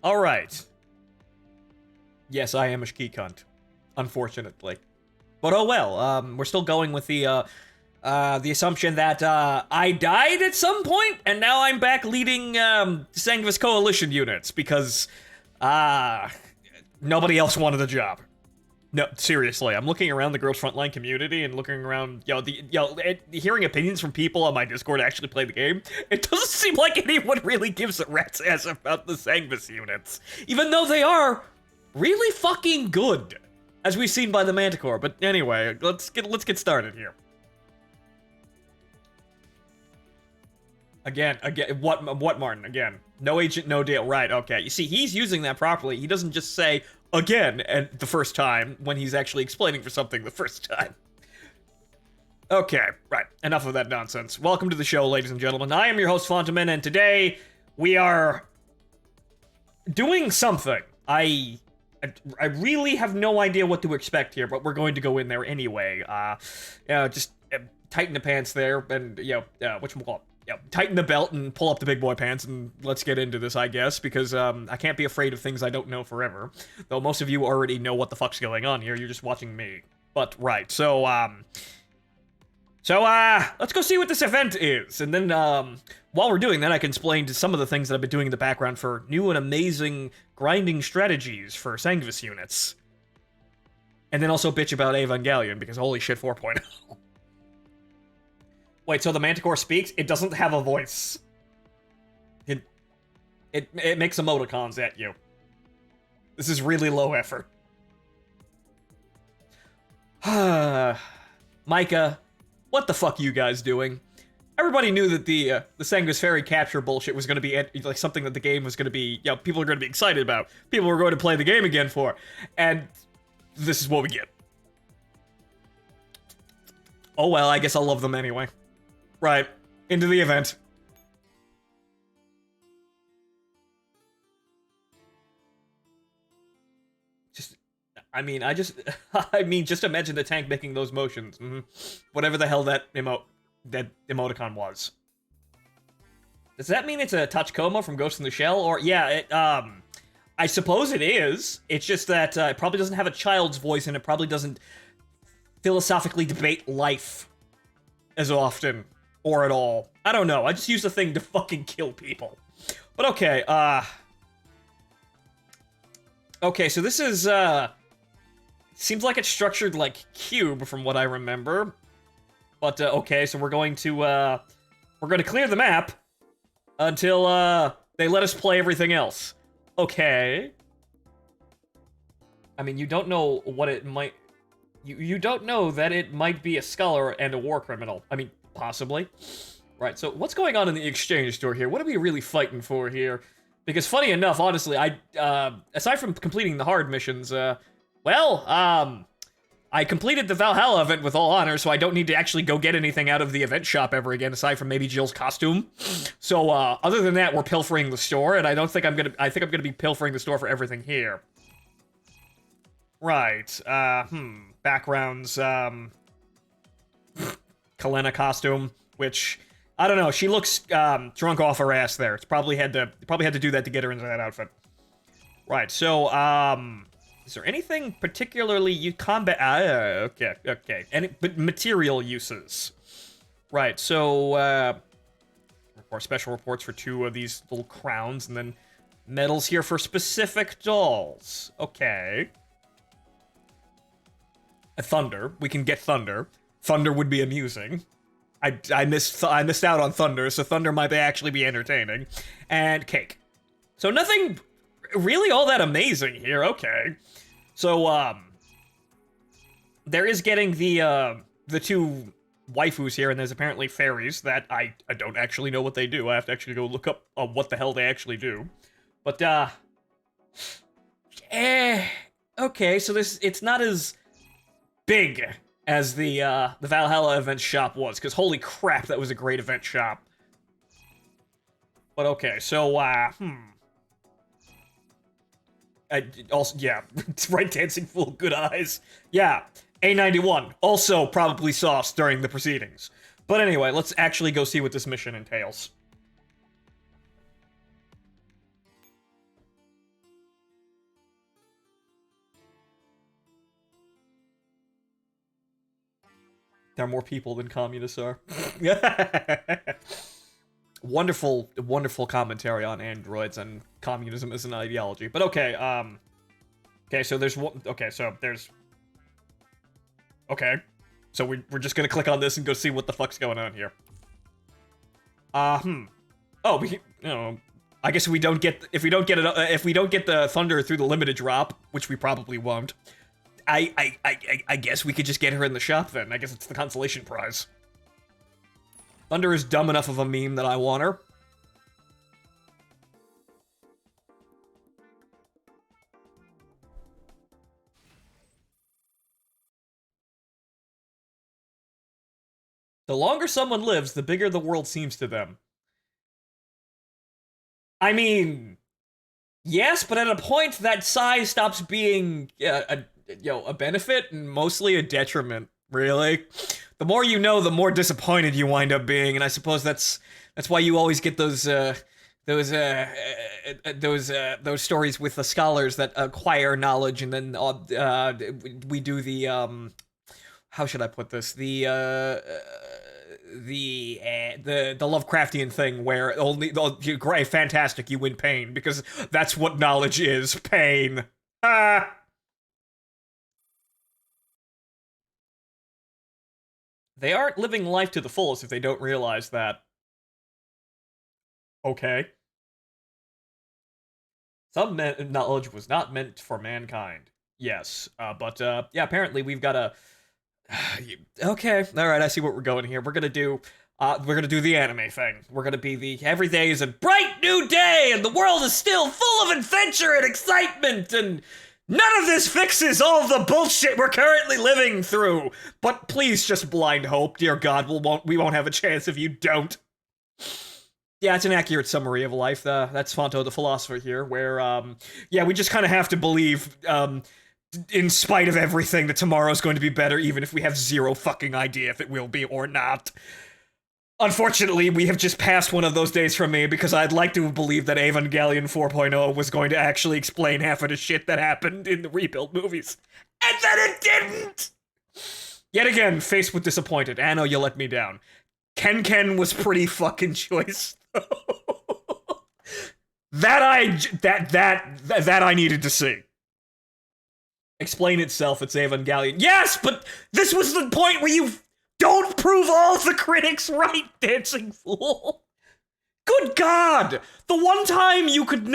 Alright. Yes, I am a ski cunt. Unfortunately. But oh well, we're still going with the assumption that, I died at some point, and now I'm back leading, Sanguis Coalition units, because, nobody else wanted the job. No, seriously, I'm looking around the Girls Frontline community and looking around, hearing opinions from people on my Discord actually play the game. It doesn't seem like anyone really gives a rat's ass about the Sanguis units, even though they are really fucking good, as we've seen by the Manticore. But anyway, let's get started here. Again, what, Martin? Again, no agent, no deal. Right? Okay. You see, he's using that properly. He doesn't just say again at the first time when he's actually explaining for something the first time. Okay, right. Enough of that nonsense. Welcome to the show, ladies and gentlemen. I am your host, Phontomen, and today we are doing something. I really have no idea what to expect here, but we're going to go in there anyway. Just tighten the pants there, and whatchamacallit? Yeah, tighten the belt and pull up the big boy pants, and let's get into this, I guess, because I can't be afraid of things I don't know forever. Though most of you already know what the fuck's going on here. You're just watching me. But right, so let's go see what this event is, and then while we're doing that, I can explain to some of the things that I've been doing in the background for new and amazing grinding strategies for Sanguis units, and then also bitch about Evangelion because holy shit, 4.0. Wait, so the Manticore speaks? It doesn't have a voice. It makes emoticons at you. This is really low effort. Micah, what the fuck are you guys doing? Everybody knew that the Sanguis Fairy capture bullshit was going to be like something that the game was going to be, people are going to be excited about. People were going to play the game again for. And this is what we get. Oh well, I guess I'll love them anyway. Right, into the event. Just imagine the tank making those motions. Whatever the hell that emoticon was. Does that mean it's a Tachikoma from Ghost in the Shell? Or, yeah, I suppose it is. It's just that it probably doesn't have a child's voice, and it probably doesn't philosophically debate life as often. Or at all. I don't know. I just use the thing to fucking kill people. But okay, okay, so this is, seems like it's structured like Cube from what I remember. But, okay, so we're going to clear the map until, they let us play everything else. Okay. I mean, you don't know what it might... You don't know that it might be a scholar and a war criminal. I mean... Possibly. Right, so what's going on in the exchange store here? What are we really fighting for here? Because funny enough, honestly, aside from completing the hard missions, I completed the Valhalla event with all honor, so I don't need to actually go get anything out of the event shop ever again, aside from maybe Jill's costume. So, other than that, we're pilfering the store, and I think I'm gonna be pilfering the store for everything here. Right, backgrounds, Kalena costume, which I don't know. She looks drunk off her ass there. It's probably had to do that to get her into that outfit. Right. So is there anything particularly you combat? Okay. But material uses. Right. So special reports for 2 of these little crowns, and then medals here for specific dolls. Okay. A thunder. We can get thunder. Thunder would be amusing. I missed out on Thunder, so Thunder might actually be entertaining. And cake. So nothing really all that amazing here. Okay. So there is getting the 2 waifus here, and there's apparently fairies that I don't actually know what they do. I have to actually go look up what the hell they actually do. But okay, so it's not as big as the Valhalla event shop was, because holy crap, that was a great event shop. But okay, so, also, yeah, right, Dancing Fool, good eyes. Yeah, A91, also probably sauce during the proceedings. But anyway, let's actually go see what this mission entails. There are more people than communists are. Wonderful, wonderful commentary on androids and communism as an ideology. But okay, okay, so there's one. Okay, so there's. Okay, so we're just gonna click on this and go see what the fuck's going on here. Oh, we. You know, I guess if we don't get the thunder through the limited drop, which we probably won't. I guess we could just get her in the shop then. I guess it's the consolation prize. Thunder is dumb enough of a meme that I want her. The longer someone lives, the bigger the world seems to them. I mean, yes, but at a point that size stops being a benefit and mostly a detriment, really. The more you know, the more disappointed you wind up being, and I suppose that's why you always get those stories with the scholars that acquire knowledge and then we do the how should I put this, the Lovecraftian thing where only you great fantastic you win pain because that's what knowledge is, pain. Ah. They aren't living life to the fullest if they don't realize that. Okay. Some knowledge was not meant for mankind. Yes, but yeah, apparently we've got a. Okay, all right, I see what we're going here. We're gonna do the anime thing. We're gonna be the every day is a bright new day, and the world is still full of adventure and excitement, and none of this fixes all the bullshit we're currently living through. But please, just blind hope, dear God, we won't have a chance if you don't. Yeah, it's an accurate summary of life. That's Phonto the philosopher here, where yeah, we just kind of have to believe in spite of everything, that tomorrow's going to be better, even if we have zero fucking idea if it will be or not. Unfortunately, we have just passed one of those days for me, because I'd like to believe that Evangelion 4.0 was going to actually explain half of the shit that happened in the rebuild movies. And then it didn't! Yet again, faced with disappointed. Anno, you let me down. Ken was pretty fucking choice, though. that I needed to see. Explain itself, it's Evangelion. Yes, but this was the point where you don't prove all the critics right, dancing fool. Good God! The one time you could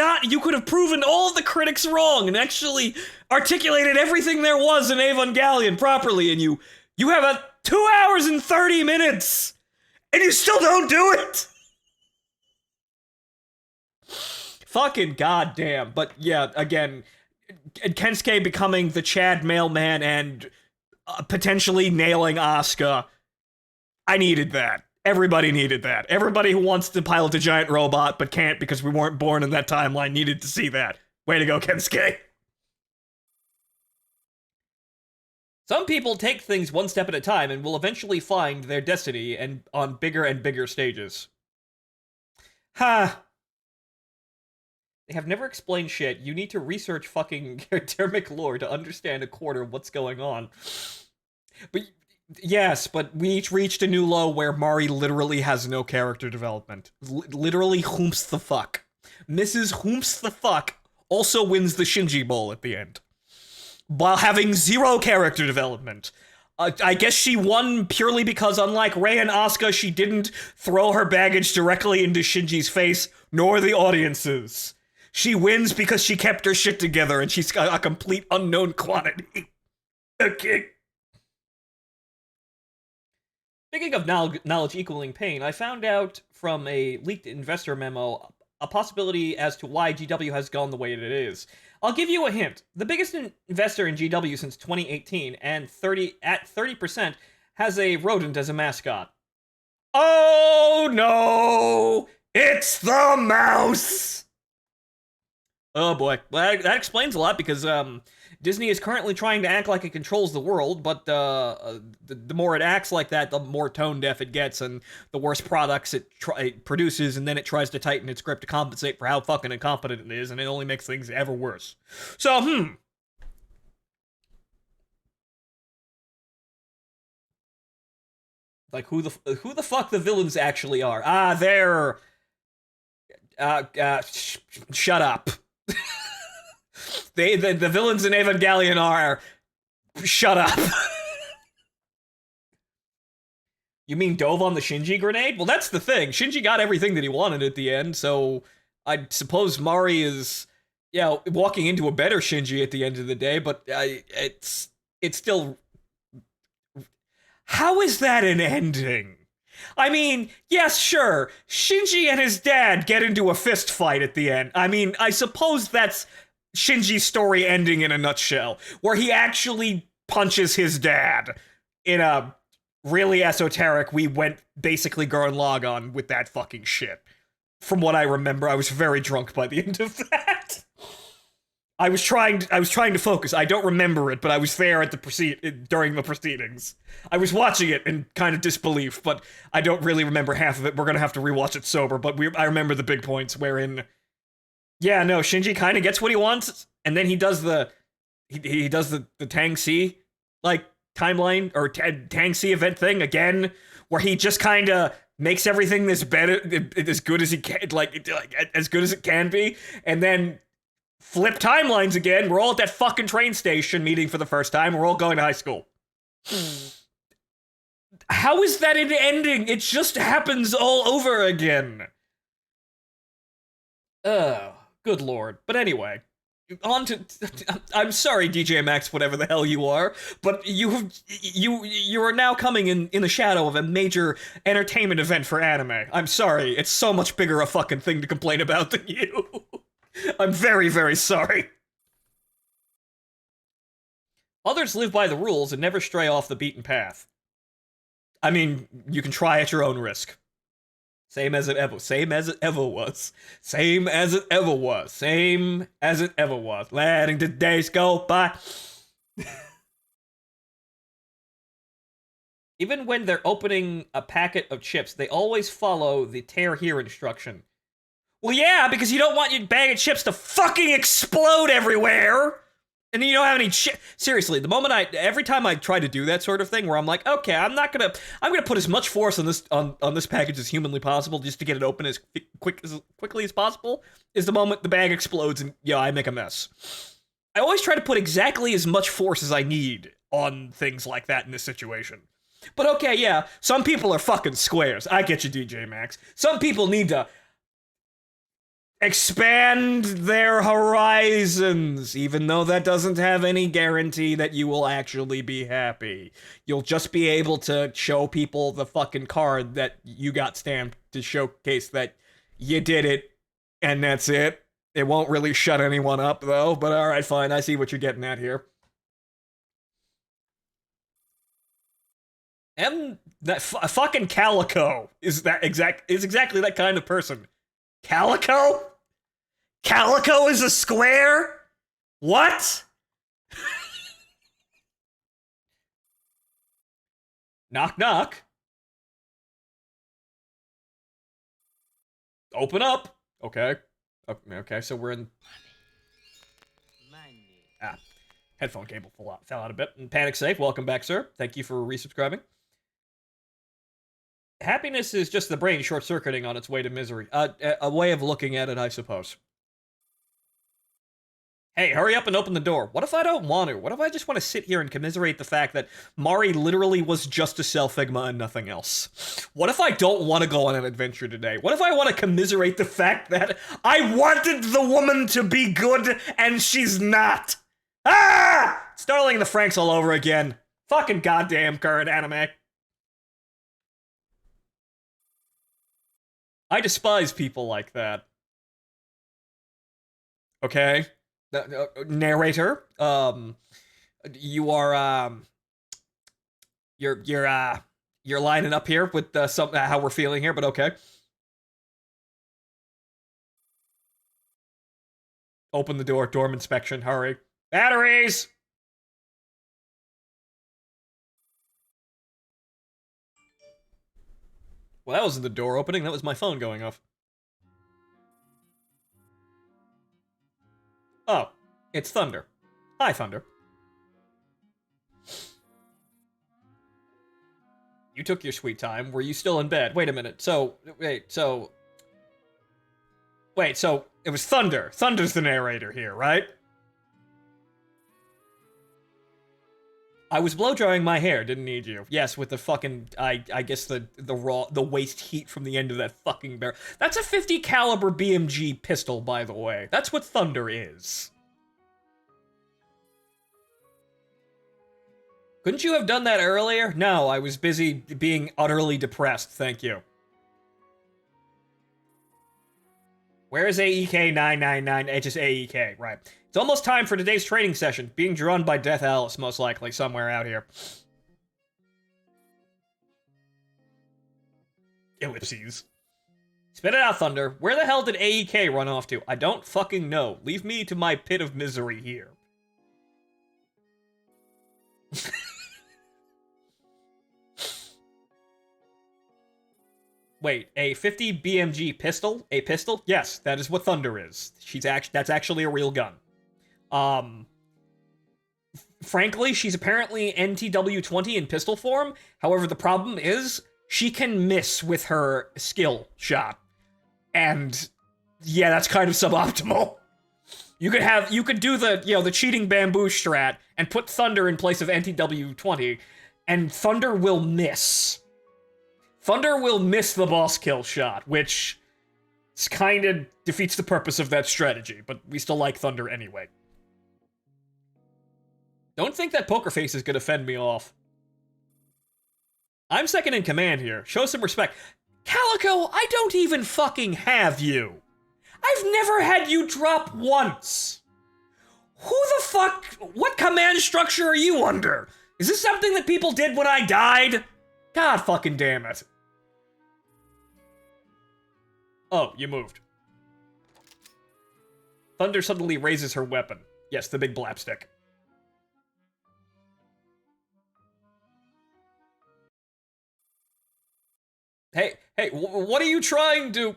have proven all the critics wrong and actually articulated everything there was in Evangelion properly, and you have a 2 hours and 30 minutes, and you still don't do it! Fucking goddamn. But yeah, again, Kensuke becoming the Chad mailman and potentially nailing Asuka. I needed that. Everybody needed that. Everybody who wants to pilot a giant robot but can't because we weren't born in that timeline needed to see that. Way to go, Kensuke. Some people take things one step at a time and will eventually find their destiny and on bigger and bigger stages. Ha! They have never explained shit. You need to research fucking Dermic lore to understand a quarter of what's going on. But yes, but we each reached a new low where Mari literally has no character development. Literally whomps the fuck. Mrs. Whomps the fuck also wins the Shinji Bowl at the end, while having zero character development. I guess she won purely because, unlike Rei and Asuka, she didn't throw her baggage directly into Shinji's face, nor the audience's. She wins because she kept her shit together, and she's a complete unknown quantity. Okay. Speaking of knowledge equaling pain, I found out from a leaked investor memo a possibility as to why GW has gone the way it is. I'll give you a hint. The biggest investor in GW since 2018, and 30%, has a rodent as a mascot. Oh no! It's the mouse! Oh boy. Well, that explains a lot, because Disney is currently trying to act like it controls the world, but the more it acts like that, the more tone deaf it gets, and the worse products it produces, and then it tries to tighten its grip to compensate for how fucking incompetent it is, and it only makes things ever worse. So, Like who the fuck the villains actually are. Ah, they're shut up. The villains in Evangelion are shut up. You mean dove on the Shinji grenade? Well, that's the thing. Shinji got everything that he wanted at the end, so I suppose Mari is, yeah, walking into a better Shinji at the end of the day, but it's still. How is that an ending? I mean, yes, sure, Shinji and his dad get into a fist fight at the end. I mean, I suppose that's Shinji's story ending in a nutshell, where he actually punches his dad in a really esoteric, we went basically Gurren Lagann with that fucking shit. From what I remember, I was very drunk by the end of that. I was trying to focus. I don't remember it, but I was there at during the proceedings. I was watching it in kind of disbelief, but I don't really remember half of it. We're gonna have to rewatch it sober, but I remember the big points wherein, yeah, no, Shinji kind of gets what he wants, and then he does the Tang C like timeline or Tang C event thing again, where he just kind of makes everything this better, as good as he can, like as good as it can be, and then flip timelines again. We're all at that fucking train station meeting for the first time. We're all going to high school. How is that an ending? It just happens all over again. Good lord. But anyway, on to. I'm sorry, DJ Max, whatever the hell you are, but you are now coming in the shadow of a major entertainment event for anime. I'm sorry. It's so much bigger a fucking thing to complain about than you. I'm very, very sorry. Others live by the rules and never stray off the beaten path. I mean, you can try at your own risk. Same as it ever was. Same as it ever was. Same as it ever was. Same as it ever was. Letting the days go by. Even when they're opening a packet of chips, they always follow the tear here instruction. Well, yeah, because you don't want your bag of chips to fucking explode everywhere. And then you don't have any chips. Seriously, every time I try to do that sort of thing, where I'm like, okay, I'm gonna put as much force on this package as humanly possible, just to get it open as quickly as possible, is the moment the bag explodes and I make a mess. I always try to put exactly as much force as I need on things like that in this situation. But okay, yeah, some people are fucking squares. I get you, DJ Max. Some people need to expand their horizons, even though that doesn't have any guarantee that you will actually be happy. You'll just be able to show people the fucking card that you got stamped to showcase that you did it, and that's it. It won't really shut anyone up, though, but alright, fine, I see what you're getting at here. And that fucking Calico is exactly that kind of person. Calico? Calico is a square? What? Knock, knock. Open up. Okay. Okay, so we're in. Headphone cable fell out a bit. And Panic Safe, welcome back, sir. Thank you for resubscribing. Happiness is just the brain short-circuiting on its way to misery. A way of looking at it, I suppose. Hey, hurry up and open the door. What if I don't want to? What if I just want to sit here and commiserate the fact that Mari literally was just a self-figma and nothing else? What if I don't want to go on an adventure today? What if I want to commiserate the fact that I wanted the woman to be good and she's not? Ah! Starling the Franks all over again. Fucking goddamn current anime. I despise people like that. Okay? Narrator, you are, you're lining up here with how we're feeling here, but okay. Open the door, dorm inspection, hurry. Batteries! Well, that wasn't the door opening, that was my phone going off. Oh, it's Thunder. Hi, Thunder. You took your sweet time. Were you still in bed? Wait a minute. So, Wait, so it was Thunder. Thunder's the narrator here, right? I was blow drying my hair, didn't need you. Yes, with the fucking, I guess the waste heat from the end of that fucking barrel. That's a 50 caliber BMG pistol, by the way. That's what Thunder is. Couldn't you have done that earlier? No, I was busy being utterly depressed, thank you. Where is AEK 999? It's just AEK, right. It's almost time for today's training session. Being drawn by Death Alice, most likely, somewhere out here. Ellipses. Spit it out, Thunder. Where the hell did AEK run off to? I don't fucking know. Leave me to my pit of misery here. Wait, a 50 BMG pistol? A pistol? Yes, that is what Thunder is. That's actually a real gun. Frankly, she's apparently NTW-20 in pistol form. However, the problem is she can miss with her skill shot. And yeah, that's kind of suboptimal. You could do the cheating bamboo strat and put Thunder in place of NTW-20, and Thunder will miss. Thunder will miss the boss kill shot, which kind of defeats the purpose of that strategy, but we still like Thunder anyway. Don't think that poker face is gonna fend me off. I'm second in command here. Show some respect. Calico, I don't even fucking have you. I've never had you drop once. Who the fuck? What command structure are you under? Is this something that people did when I died? God fucking damn it. Oh, you moved. Thunder suddenly raises her weapon. Yes, the big blapstick. Hey, what are you trying to...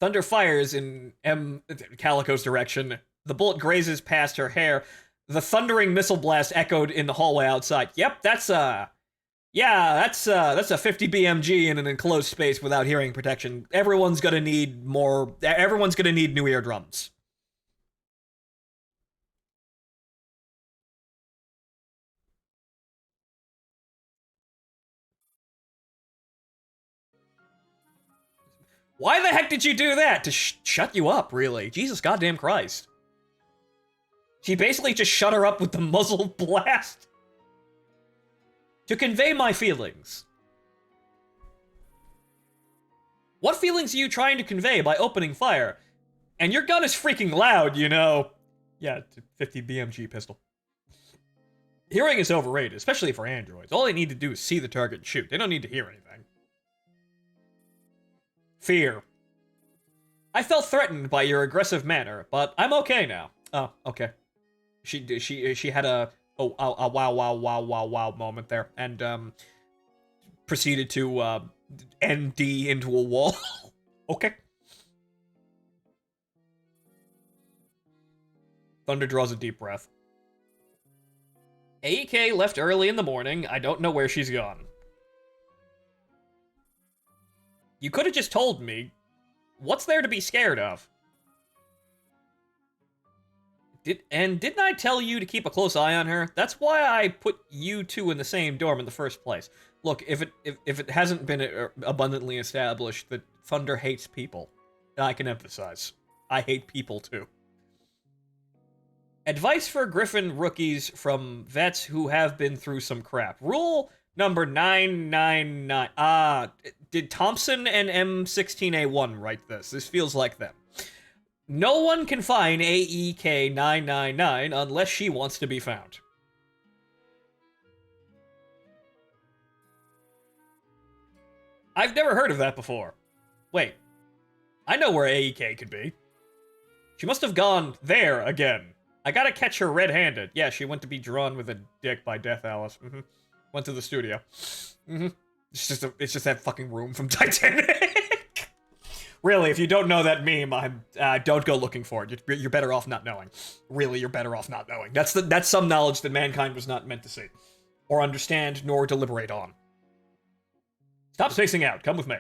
Thunder fires in Calico's direction. The bullet grazes past her hair. The thundering missile blast echoed in the hallway outside. Yep, that's a 50 BMG in an enclosed space without hearing protection. Everyone's gonna need new eardrums. Why the heck did you do that? To shut you up, really. Jesus goddamn Christ. She basically just shut her up with the muzzle blast. To convey my feelings. What feelings are you trying to convey by opening fire? And your gun is freaking loud, you know. Yeah, it's a 50 BMG pistol. Hearing is overrated, especially for androids. All they need to do is see the target and shoot. They don't need to hear anything. Fear. I felt threatened by your aggressive manner, but I'm okay now. Oh, okay. She had a wow moment there, and proceeded to ND into a wall. Okay. Thunder draws a deep breath. AEK left early in the morning. I don't know where she's gone. You could have just told me. What's there to be scared of? Didn't I tell you to keep a close eye on her? That's why I put you two in the same dorm in the first place. Look, if it hasn't been abundantly established that Thunder hates people, I can emphasize. I hate people too. Advice for Griffin rookies from vets who have been through some crap. Rule number 999. Did Thompson and M16A1 write this? This feels like them. No one can find AEK 999 unless she wants to be found. I've never heard of that before. Wait. I know where AEK could be. She must have gone there again. I gotta catch her red-handed. Yeah, she went to be drawn with a dick by Death Alice. Went to the studio. It's just that fucking room from Titanic. Really, if you don't know that meme, don't go looking for it. You're better off not knowing. Really, you're better off not knowing. That's some knowledge that mankind was not meant to see, or understand, nor deliberate on. Stop spacing out. Come with me.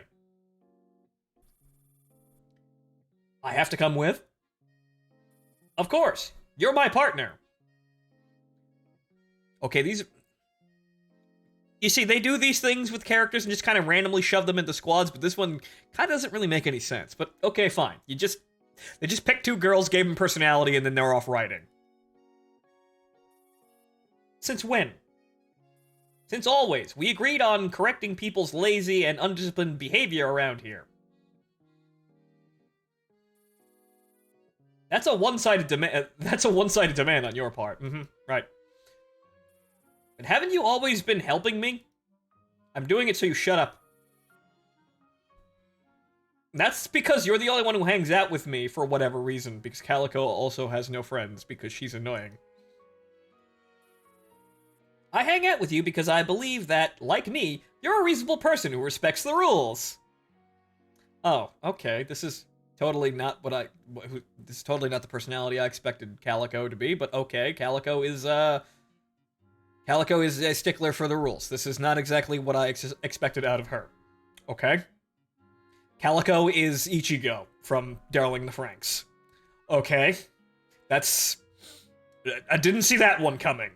I have to come with? Of course. You're my partner. Okay, these... You see, they do these things with characters and just kind of randomly shove them into squads, but this one kind of doesn't really make any sense. But okay, fine. They just picked two girls, gave them personality, and then they're off riding. Since when? Since always. We agreed on correcting people's lazy and undisciplined behavior around here. That's a one-sided demand. That's a one-sided demand on your part. Right. And haven't you always been helping me? I'm doing it so you shut up. That's because you're the only one who hangs out with me for whatever reason, because Calico also has no friends because she's annoying. I hang out with you because I believe that, like me, you're a reasonable person who respects the rules. Oh, okay. This is totally not this is totally not the personality I expected Calico to be, but okay. Calico is a stickler for the rules. This is not exactly what I expected out of her. Okay? Calico is Ichigo from Darling the Franxx. Okay? That's... I didn't see that one coming.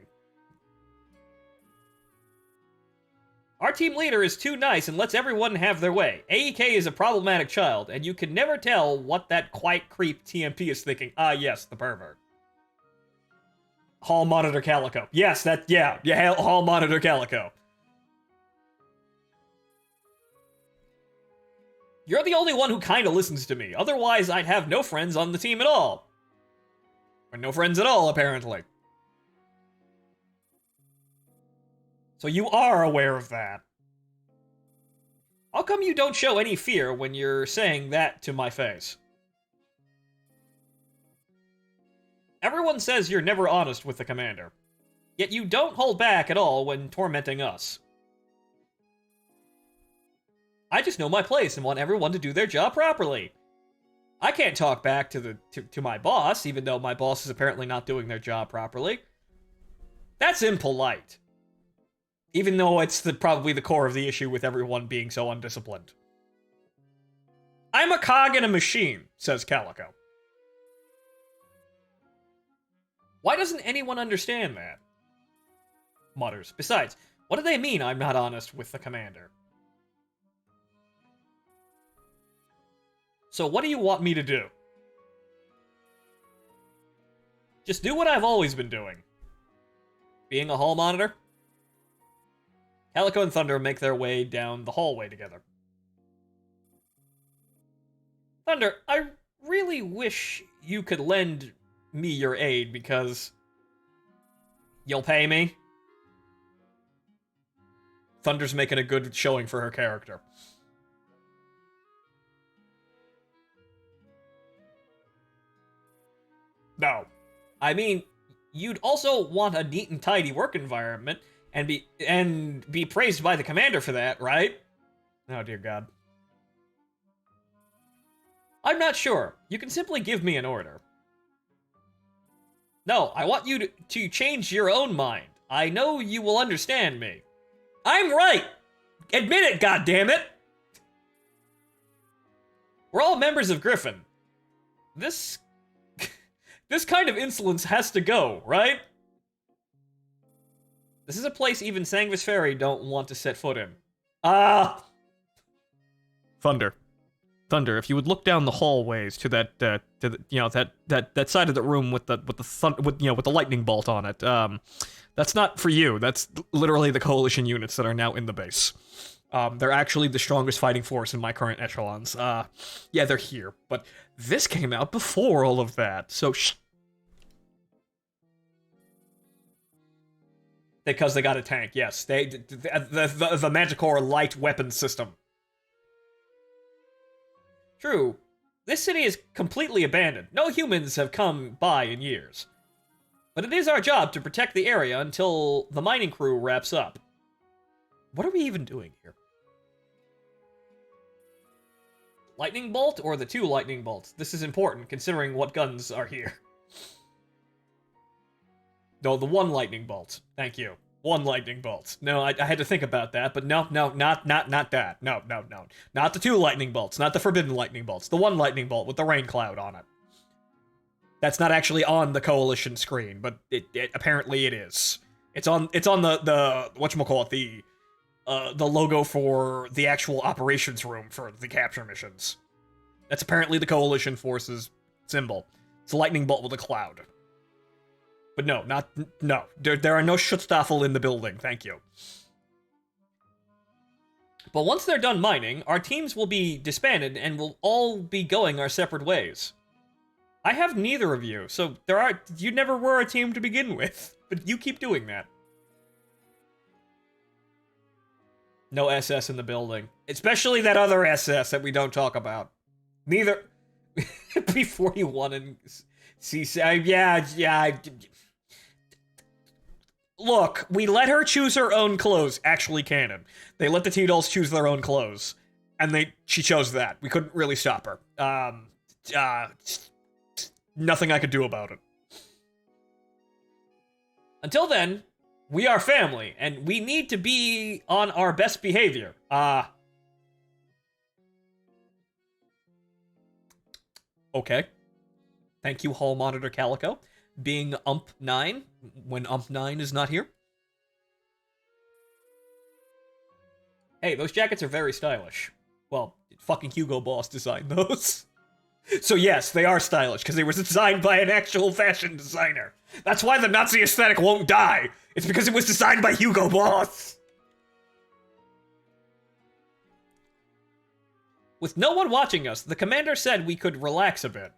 Our team leader is too nice and lets everyone have their way. AEK is a problematic child, and you can never tell what that quiet creep TMP is thinking. Ah, yes, the pervert. Hall Monitor Calico. Yes, Hall Monitor Calico. You're the only one who kinda listens to me. Otherwise, I'd have no friends on the team at all. Or no friends at all, apparently. So you are aware of that. How come you don't show any fear when you're saying that to my face? Everyone says you're never honest with the commander. Yet you don't hold back at all when tormenting us. I just know my place and want everyone to do their job properly. I can't talk back to my boss, even though my boss is apparently not doing their job properly. That's impolite. Even though it's probably the core of the issue with everyone being so undisciplined. I'm a cog in a machine, says Calico. Why doesn't anyone understand that? Mutters. Besides, what do they mean I'm not honest with the commander? So what do you want me to do? Just do what I've always been doing. Being a hall monitor? Calico and Thunder make their way down the hallway together. Thunder, I really wish you could lend me your aid, because you'll pay me? Thunder's making a good showing for her character. No. I mean, you'd also want a neat and tidy work environment, and be praised by the commander for that, right? Oh, dear God. I'm not sure. You can simply give me an order. No, I want you to change your own mind. I know you will understand me. I'm right! Admit it, goddammit! We're all members of Griffin. This kind of insolence has to go, right? This is a place even Sangvis Ferry don't want to set foot in. Thunder, if you would look down the hallways to that, that side of the room with the lightning bolt on it. That's not for you. That's literally the coalition units that are now in the base. They're actually the strongest fighting force in my current echelons. Yeah, they're here, but this came out before all of that, so because they got a tank, yes. The Manticore light weapons system. True. This city is completely abandoned. No humans have come by in years. But it is our job to protect the area until the mining crew wraps up. What are we even doing here? Lightning bolt or the 2 lightning bolts? This is important, considering what guns are here. No, the 1 lightning bolt. Thank you. 1 lightning bolt. No, I had to think about that, but no, not that. No. Not the 2 lightning bolts, not the forbidden lightning bolts. The 1 lightning bolt with the rain cloud on it. That's not actually on the Coalition screen, but it apparently it is. It's on the whatchamacallit, the logo for the actual operations room for the capture missions. That's apparently the Coalition forces symbol. It's a lightning bolt with a cloud. But no, no. There are no Schutzstaffel in the building, thank you. But once they're done mining, our teams will be disbanded and we'll all be going our separate ways. I have neither of you, so you never were a team to begin with, but you keep doing that. No SS in the building. Especially that other SS that we don't talk about. Neither... P41 and C... Yeah... Look, we let her choose her own clothes. Actually canon. They let the T-Dolls choose their own clothes. And she chose that. We couldn't really stop her. Nothing I could do about it. Until then, we are family, and we need to be on our best behavior. Okay. Thank you, Hall Monitor Calico. Being UMP9 when UMP9 is not here. Hey, those jackets are very stylish. Well, fucking Hugo Boss designed those. So yes, they are stylish, because they were designed by an actual fashion designer. That's why the Nazi aesthetic won't die. It's because it was designed by Hugo Boss. With no one watching us, the commander said we could relax a bit.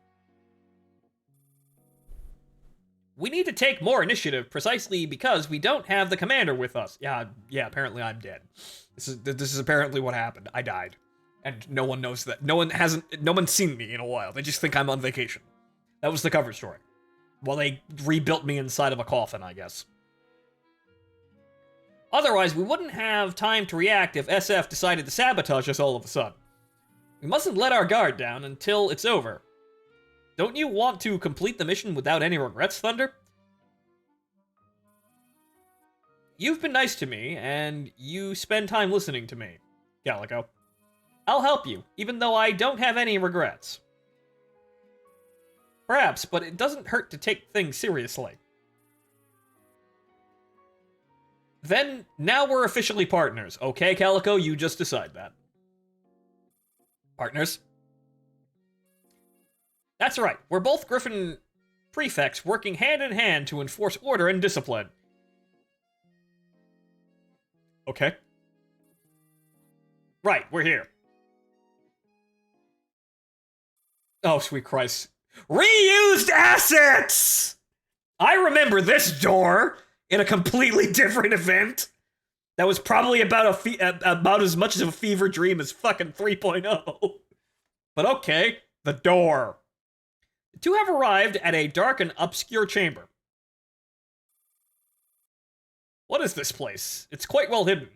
We need to take more initiative precisely because we don't have the commander with us. Yeah, apparently I'm dead. This is apparently what happened. I died. And no one knows that. No one's seen me in a while. They just think I'm on vacation. That was the cover story. Well, they rebuilt me inside of a coffin, I guess. Otherwise, we wouldn't have time to react if SF decided to sabotage us all of a sudden. We mustn't let our guard down until it's over. Don't you want to complete the mission without any regrets, Thunder? You've been nice to me, and you spend time listening to me, Calico. I'll help you, even though I don't have any regrets. Perhaps, but it doesn't hurt to take things seriously. Then, now we're officially partners, okay, Calico? You just decide that. Partners? That's right, we're both Griffin prefects working hand in hand to enforce order and discipline. Okay. Right, we're here. Oh, sweet Christ. Reused assets! I remember this door in a completely different event. That was probably about as much of a fever dream as fucking 3.0. But okay, the door. The two have arrived at a dark and obscure chamber. What is this place? It's quite well hidden.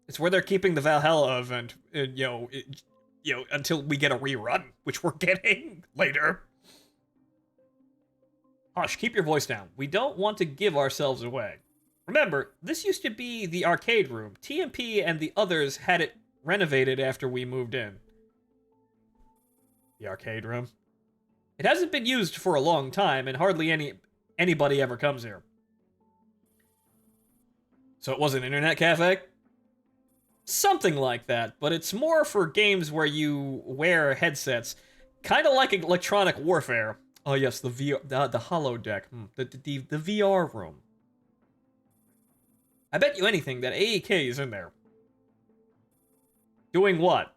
It's where they're keeping the Valhalla event, until we get a rerun, which we're getting later. Hush, keep your voice down. We don't want to give ourselves away. Remember, this used to be the arcade room. TMP and the others had it renovated after we moved in. The arcade room? It hasn't been used for a long time, and hardly anybody ever comes here. So it was an internet cafe? Something like that, but it's more for games where you wear headsets. Kind of like electronic warfare. Oh yes, the holodeck. The VR room. I bet you anything that AEK is in there. Doing what?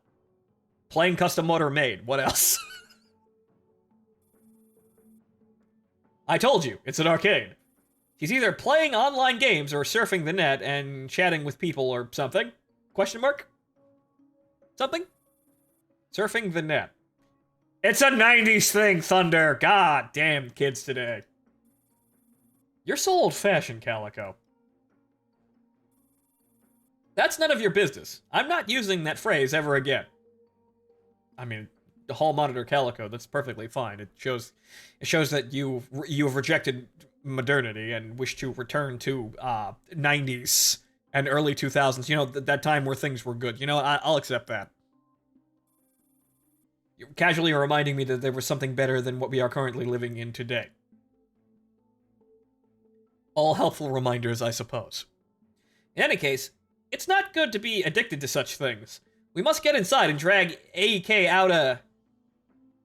Playing custom motor made. What else? I told you, it's an arcade. He's either playing online games or surfing the net and chatting with people or something. Question mark? Something? Surfing the net. It's a 90s thing, Thunder. God damn kids today. You're so old-fashioned, Calico. That's none of your business. I'm not using that phrase ever again. I mean, the hall monitor calico, that's perfectly fine. It shows that you have rejected modernity and wish to return to 90s and early 2000s. You know, that time where things were good. You know, I'll accept that. You're casually reminding me that there was something better than what we are currently living in today. All helpful reminders, I suppose. In any case, it's not good to be addicted to such things. We must get inside and drag AEK out of...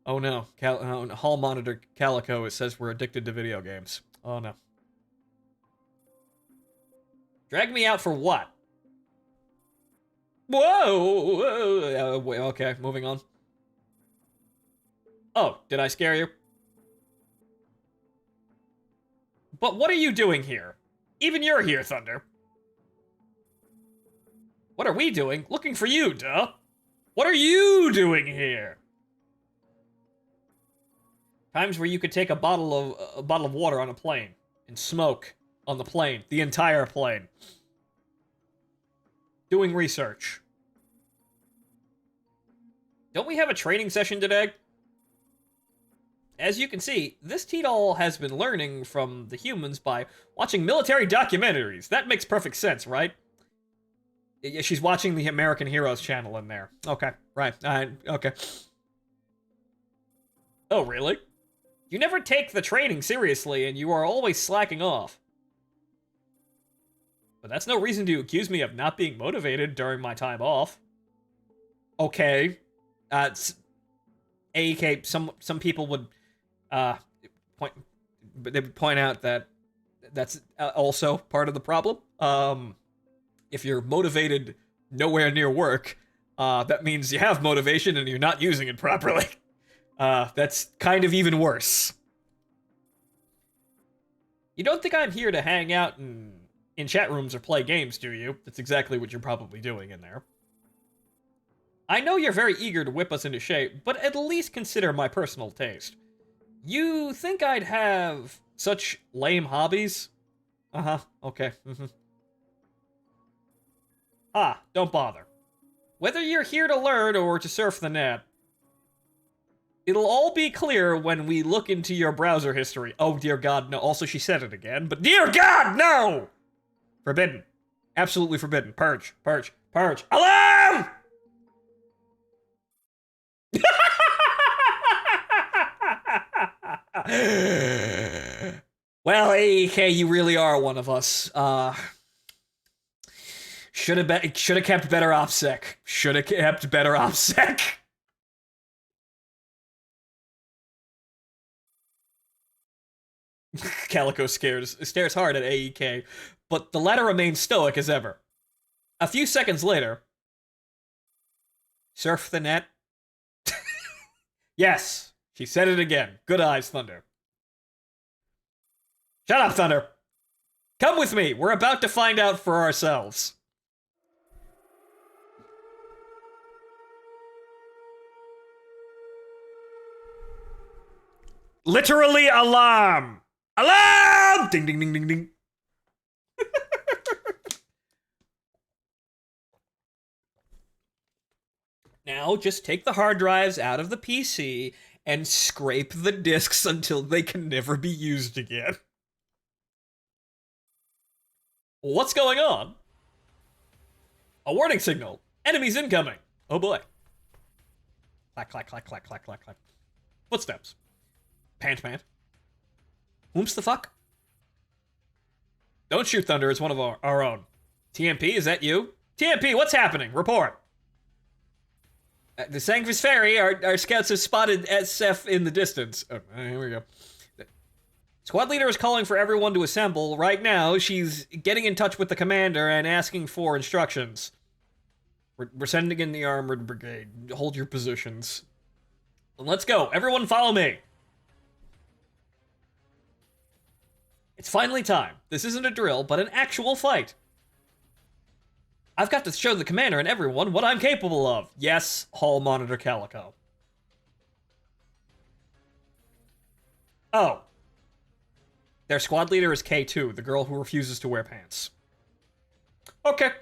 Oh no, hall monitor calico, it says we're addicted to video games. Oh no. Drag me out for what? Whoa! Okay, moving on. Oh, did I scare you? But what are you doing here? Even you're here, Thunder. What are we doing? Looking for you, duh. What are you doing here? Times where you could take a bottle of water on a plane and smoke on the plane, the entire plane. Doing research. Don't we have a training session today? As you can see, this T-doll has been learning from the humans by watching military documentaries. That makes perfect sense, right? Yeah, she's watching the American Heroes channel in there. Okay, right. Okay. Oh, really? You never take the training seriously, and you are always slacking off. But that's no reason to accuse me of not being motivated during my time off. Okay. AEK, some people would point out that that's also part of the problem. If you're motivated nowhere near work, that means you have motivation and you're not using it properly. That's kind of even worse. You don't think I'm here to hang out in chat rooms or play games, do you? That's exactly what you're probably doing in there. I know you're very eager to whip us into shape, but at least consider my personal taste. You think I'd have such lame hobbies? Uh-huh, okay, Ah, don't bother. Whether you're here to learn or to surf the net, it'll all be clear when we look into your browser history. Oh, dear God, no. Also, she said it again, but dear God, no! Forbidden. Absolutely forbidden. Purge, purge, purge. Alarm! Well, AEK, you really are one of us. Should have kept better OPSEC. Should have kept better OPSEC. Calico stares hard at AEK, but the latter remains stoic as ever. A few seconds later, surf the net? Yes, she said it again. Good eyes, Thunder. Shut up, Thunder. Come with me. We're about to find out for ourselves. Literally alarm! Alarm! Ding, ding, ding, ding, ding. Now, just take the hard drives out of the PC and scrape the disks until they can never be used again. What's going on? A warning signal. Enemies incoming. Oh boy. Clack, clack, clack, clack, clack, clack, clack. Footsteps. Pant, pant. Whom's the fuck? Don't shoot, Thunder. It's one of our own. TMP, is that you? TMP, what's happening? Report. The Sanctus Ferry, our scouts have spotted SF in the distance. Oh, here we go. Squad leader is calling for everyone to assemble. Right now, she's getting in touch with the commander and asking for instructions. We're sending in the armored brigade. Hold your positions. Let's go. Everyone follow me. It's finally time. This isn't a drill, but an actual fight. I've got to show the commander and everyone what I'm capable of. Yes, Hall Monitor Calico. Oh. Their squad leader is K2, the girl who refuses to wear pants. Okay.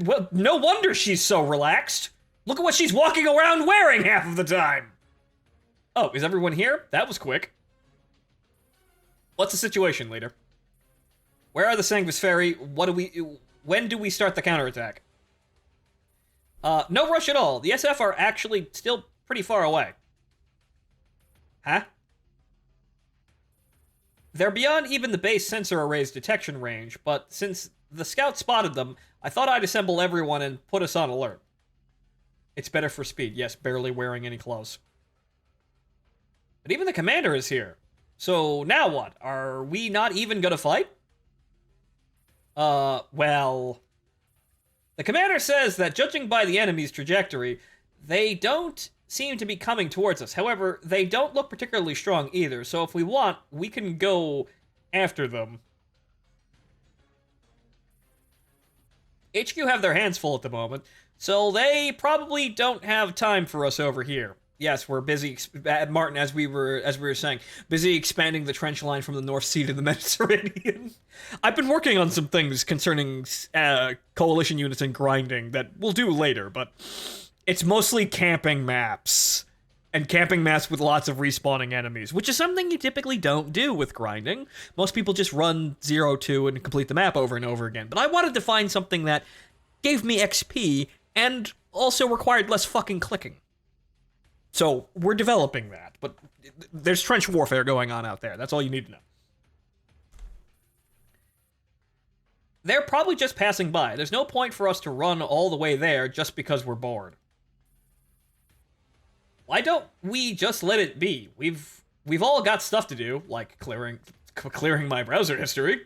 Well, no wonder she's so relaxed. Look at what she's walking around wearing half of the time! Oh, is everyone here? That was quick. What's the situation, leader? Where are the Sangvisferi? When do we start the counterattack? No rush at all. The SF are actually still pretty far away. Huh? They're beyond even the base sensor array's detection range, but since the scout spotted them, I thought I'd assemble everyone and put us on alert. It's better for speed. Yes, barely wearing any clothes. But even the commander is here. So now what? Are we not even gonna fight? Well... The commander says that judging by the enemy's trajectory, they don't seem to be coming towards us. However, they don't look particularly strong either, so if we want, we can go after them. HQ have their hands full at the moment, so they probably don't have time for us over here. Yes, we're busy, Martin, as we were saying, busy expanding the trench line from the North Sea to the Mediterranean. I've been working on some things concerning coalition units and grinding that we'll do later, but it's mostly camping maps. And camping maps with lots of respawning enemies, which is something you typically don't do with grinding. Most people just run 0-2 and complete the map over and over again. But I wanted to find something that gave me XP and also required less fucking clicking. So, we're developing that, but there's trench warfare going on out there. That's all you need to know. They're probably just passing by. There's no point for us to run all the way there just because we're bored. Why don't we just let it be? We've all got stuff to do, like clearing my browser history.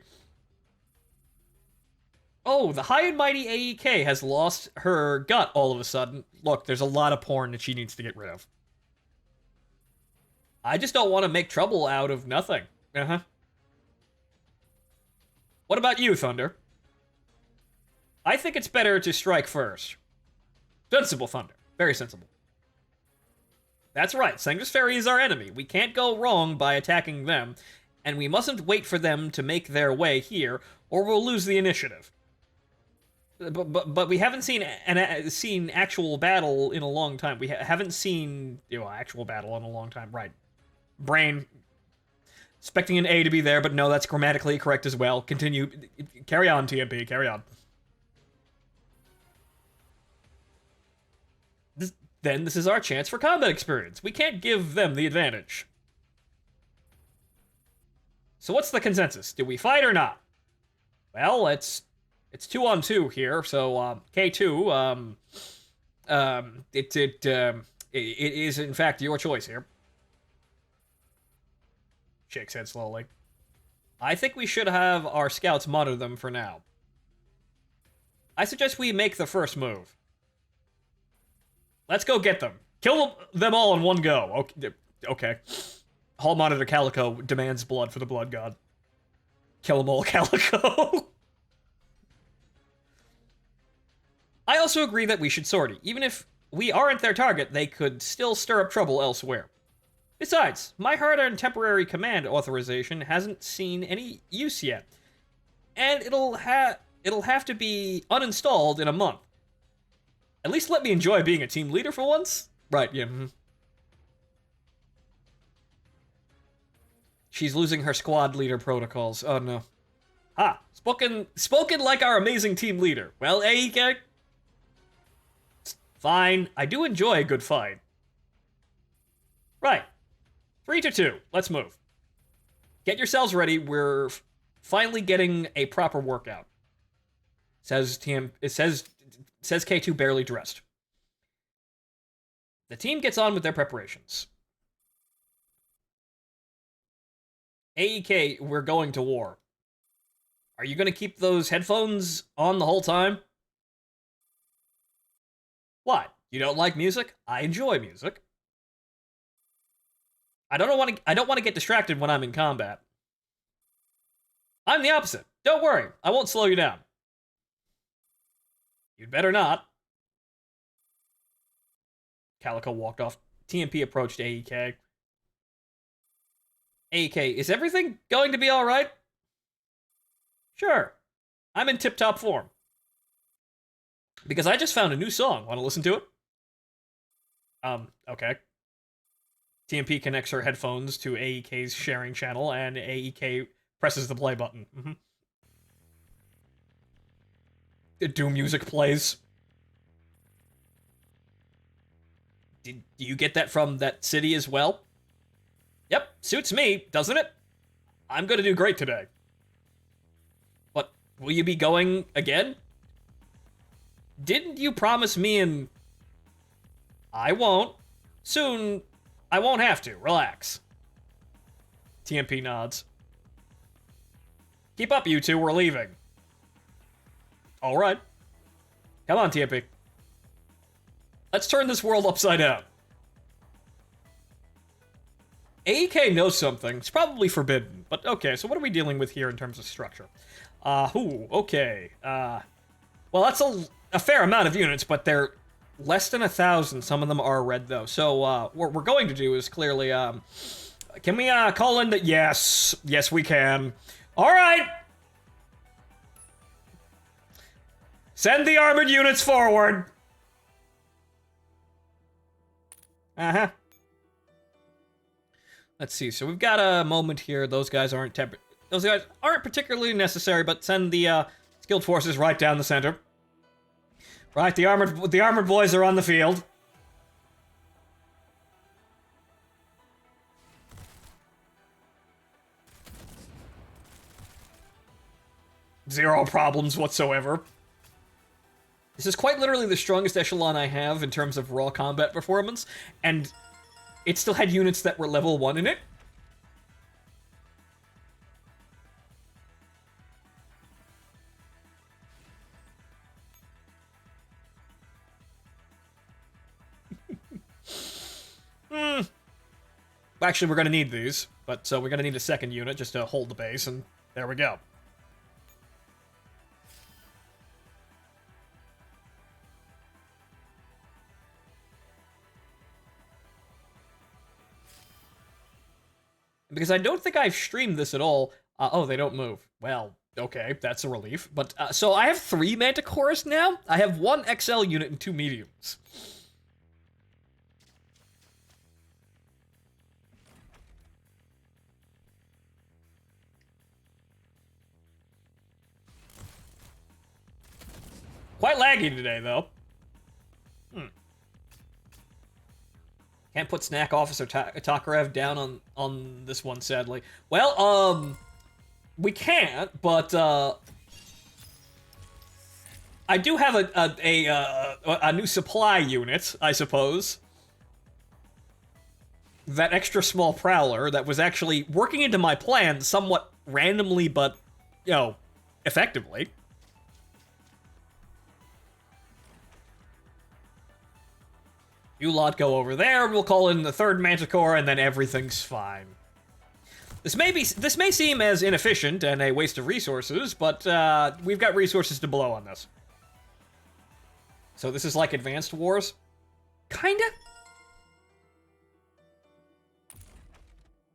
Oh, the high and mighty AEK has lost her gut all of a sudden. Look, there's a lot of porn that she needs to get rid of. I just don't want to make trouble out of nothing. Uh-huh. What about you, Thunder? I think it's better to strike first. Sensible, Thunder. Very sensible. That's right, Sangvisferi is our enemy. We can't go wrong by attacking them, and we mustn't wait for them to make their way here, or we'll lose the initiative. But we haven't seen actual battle in a long time. We haven't seen actual battle in a long time. Right. Brain. Expecting an A to be there, but no, that's grammatically correct as well. Continue. Carry on, TMP. Carry on. Then this is our chance for combat experience. We can't give them the advantage. So what's the consensus? Do we fight or not? Well, it's 2-on-2 here, so K2, it is in fact your choice here. Shakes head slowly. I think we should have our scouts monitor them for now. I suggest we make the first move. Let's go get them. Kill them all in one go. Okay. Hall Monitor Calico demands blood for the Blood God. Kill them all, Calico. I also agree that we should sortie. Even if we aren't their target, they could still stir up trouble elsewhere. Besides, my hard-earned temporary command authorization hasn't seen any use yet. And it'll have to be uninstalled in a month. At least let me enjoy being a team leader for once. Right, yeah. She's losing her squad leader protocols. Oh, no. Ha! Spoken like our amazing team leader. Well, AEK? Fine. I do enjoy a good fight. Right. 3-2. Let's move. Get yourselves ready. We're finally getting a proper workout. Says K2 barely dressed. The team gets on with their preparations. AEK, we're going to war. Are you going to keep those headphones on the whole time? What? You don't like music? I enjoy music. I don't want to get distracted when I'm in combat. I'm the opposite. Don't worry. I won't slow you down. You'd better not. Calico walked off. TMP approached AEK. AEK, is everything going to be alright? Sure. I'm in tip-top form. Because I just found a new song. Want to listen to it? Okay. TMP connects her headphones to AEK's sharing channel, and AEK presses the play button. Doom music plays. Did you get that from that city as well? Yep, suits me, doesn't it? I'm gonna do great today. But will you be going again? Didn't you promise me and... I won't. Soon, I won't have to. Relax. TMP nods. Keep up, you two. We're leaving. All right. Come on, TMP. Let's turn this world upside down. AEK knows something. It's probably forbidden. But okay, so what are we dealing with here in terms of structure? Okay. Well, that's a fair amount of units, but they're less than 1,000. Some of them are red, though. So, what we're going to do is clearly, can we, call in the... Yes. Yes, we can. All right. Send the armored units forward. Uh-huh. Let's see. So we've got a moment here. Those guys aren't particularly necessary, but send the skilled forces right down the center. Right, the armored boys are on the field. Zero problems whatsoever. This is quite literally the strongest echelon I have in terms of raw combat performance, and it still had units that were level 1 in it. Actually, we're going to need these, but so we're going to need a second unit just to hold the base, and there we go. Because I don't think I've streamed this at all. Oh, they don't move. Well, okay, that's a relief. But, so I have 3 Manticores now? I have 1 XL unit and 2 mediums. Quite laggy today, though. Can't put Snack Officer Tokarev down on this one, sadly. Well, we can't, but, I do have a new supply unit, I suppose. That extra small Prowler that was actually working into my plan somewhat randomly, but, you know, effectively. You lot go over there, we'll call in the 3rd Manticore, and then everything's fine. This may seem as inefficient and a waste of resources, but we've got resources to blow on this. So this is like Advanced Wars? Kinda?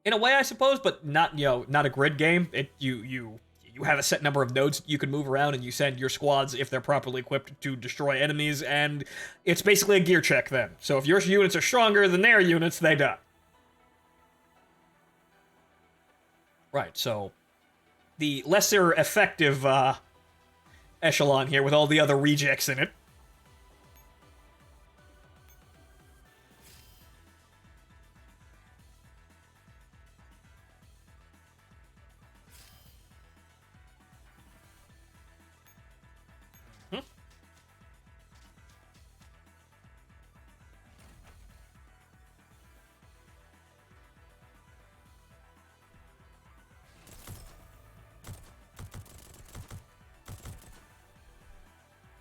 In a way, I suppose, but not, you know, not a grid game. You have a set number of nodes you can move around, and you send your squads, if they're properly equipped, to destroy enemies, and it's basically a gear check then. So if your units are stronger than their units, they die. Right, so the lesser effective echelon here with all the other rejects in it.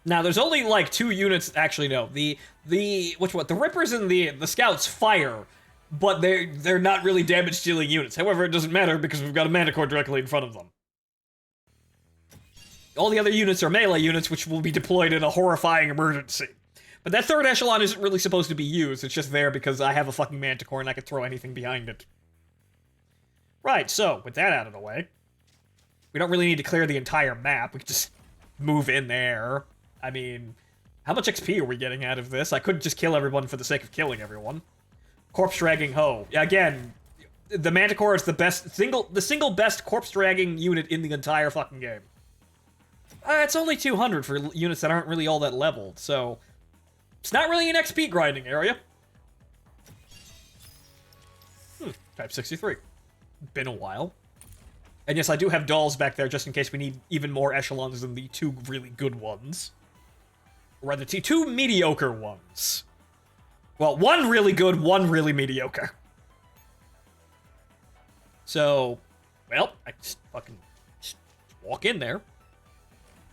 Now, there's only, like, 2 units... Actually, no. The Rippers and the Scouts fire, but they're not really damage-dealing units. However, it doesn't matter because we've got a Manticore directly in front of them. All the other units are melee units, which will be deployed in a horrifying emergency. But that 3rd echelon isn't really supposed to be used. It's just there because I have a fucking Manticore and I can throw anything behind it. Right, so, with that out of the way, we don't really need to clear the entire map. We can just move in there. I mean, How much XP are we getting out of this? I couldn't just kill everyone for the sake of killing everyone. Corpse dragging hoe. Again, the Manticore is the single best corpse dragging unit in the entire fucking game. It's only 200 for units that aren't really all that leveled, so it's not really an XP grinding area. Type 63. Been a while. And yes, I do have dolls back there just in case we need even more echelons than the 2 really good ones. Or rather, 2 mediocre ones. Well, 1 really good, 1 really mediocre. So, well, I just fucking walk in there.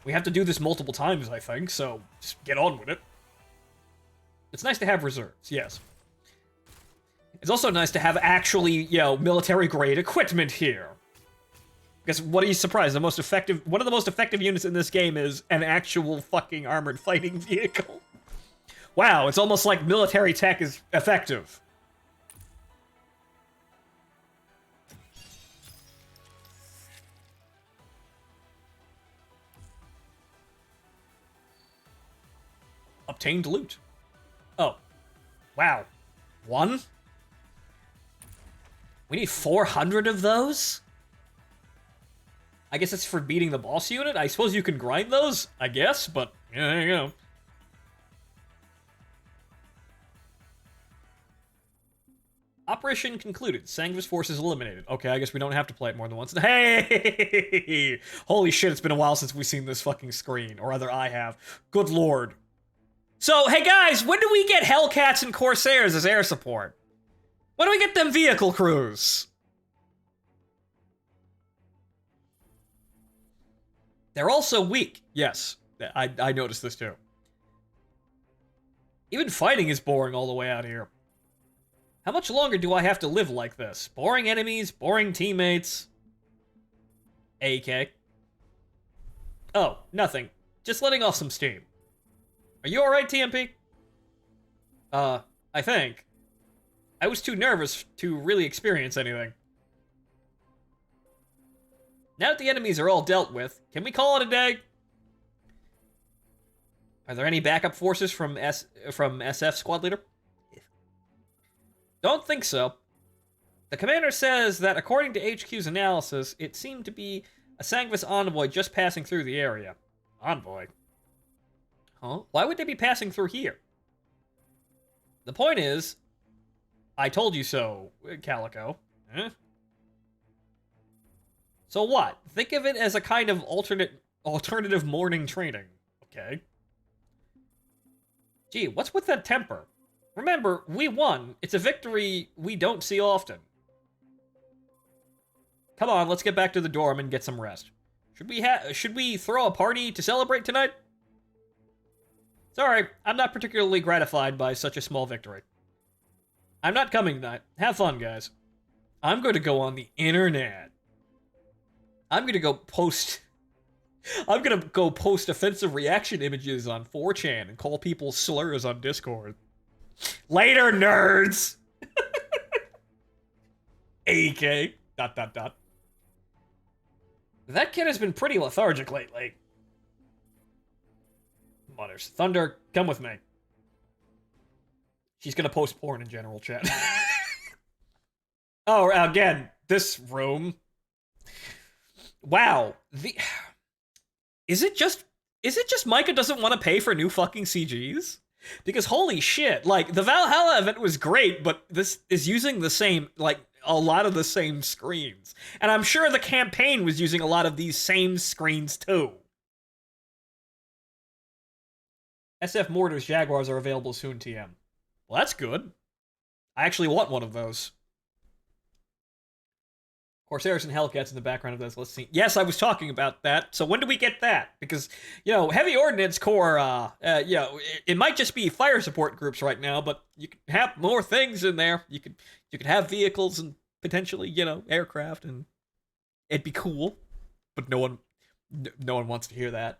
We have to do this multiple times, I think, so just get on with it. It's nice to have reserves, yes. It's also nice to have actually, you know, military-grade equipment here. Because what are you surprised? One of the most effective units in this game is an actual fucking armored fighting vehicle. Wow, it's almost like military tech is effective. Obtained loot. Oh. Wow. 1? We need 400 of those? I guess it's for beating the boss unit? I suppose you can grind those? I guess, but yeah, there you go. Operation concluded. Sanguine's forces eliminated. Okay, I guess we don't have to play it more than once. Hey! Holy shit, it's been a while since we've seen this fucking screen. Or rather, I have. Good lord. So, hey guys, when do we get Hellcats and Corsairs as air support? When do we get them vehicle crews? They're also weak. Yes, I noticed this too. Even fighting is boring all the way out here. How much longer do I have to live like this? Boring enemies, boring teammates. AK. Oh, nothing. Just letting off some steam. Are you alright, TMP? I think. I was too nervous to really experience anything. Now that the enemies are all dealt with, can we call it a day? Are there any backup forces from SF Squad Leader? Don't think so. The commander says that according to HQ's analysis, it seemed to be a Sanguis envoy just passing through the area. Envoy? Huh? Why would they be passing through here? The point is, I told you so, Calico. Huh? So what? Think of it as a kind of alternative morning training. Okay. Gee, what's with that temper? Remember, we won. It's a victory we don't see often. Come on, let's get back to the dorm and get some rest. Should we throw a party to celebrate tonight? Sorry, I'm not particularly gratified by such a small victory. I'm not coming tonight. Have fun, guys. I'm going to go on the internet. I'm going to go post offensive reaction images on 4chan and call people slurs on Discord. Later, nerds! AK. ... That kid has been pretty lethargic lately. Mutters. Thunder, come with me. She's gonna post porn in general chat. Oh, again, this room. Wow. Is it just Micah doesn't want to pay for new fucking CGs? Because holy shit, like, the Valhalla event was great, but this is using the same, like, a lot of the same screens. And I'm sure the campaign was using a lot of these same screens, too. SF Mortars Jaguars are available soon, TM. Well, that's good. I actually want one of those. Corsairs and Hellcats in the background of this. Let's see. Yes, I was talking about that. So when do we get that? Because, you know, Heavy Ordnance Corps, you know, it might just be fire support groups right now, but you could have more things in there. You could have vehicles and potentially, you know, aircraft, and it'd be cool. But no one wants to hear that.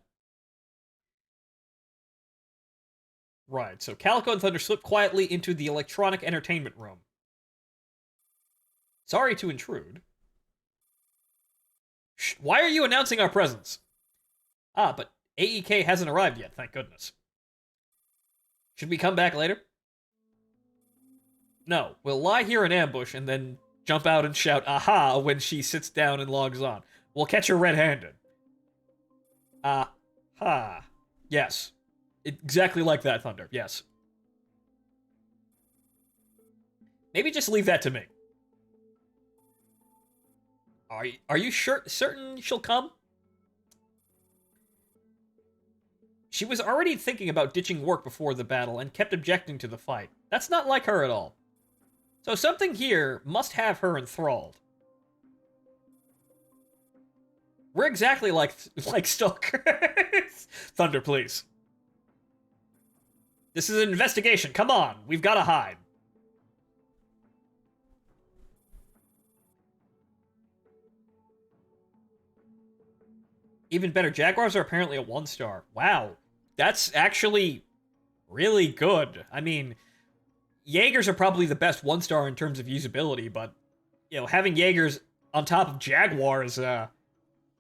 Right, so Calico and Thunder slip quietly into the electronic entertainment room. Sorry to intrude. Shh, why are you announcing our presence? Ah, but AEK hasn't arrived yet, thank goodness. Should we come back later? No, we'll lie here in ambush and then jump out and shout aha when she sits down and logs on. We'll catch her red-handed. Aha. Yes. Exactly like that, Thunder. Yes. Maybe just leave that to me. Are you certain she'll come? She was already thinking about ditching work before the battle and kept objecting to the fight. That's not like her at all. So something here must have her enthralled. We're exactly like stalkers. Thunder, please. This is an investigation. Come on. We've got to hide. Even better, Jaguars are apparently a 1-star. Wow. That's actually really good. I mean, Jaegers are probably the best 1-star in terms of usability, but, you know, having Jaegers on top of Jaguars,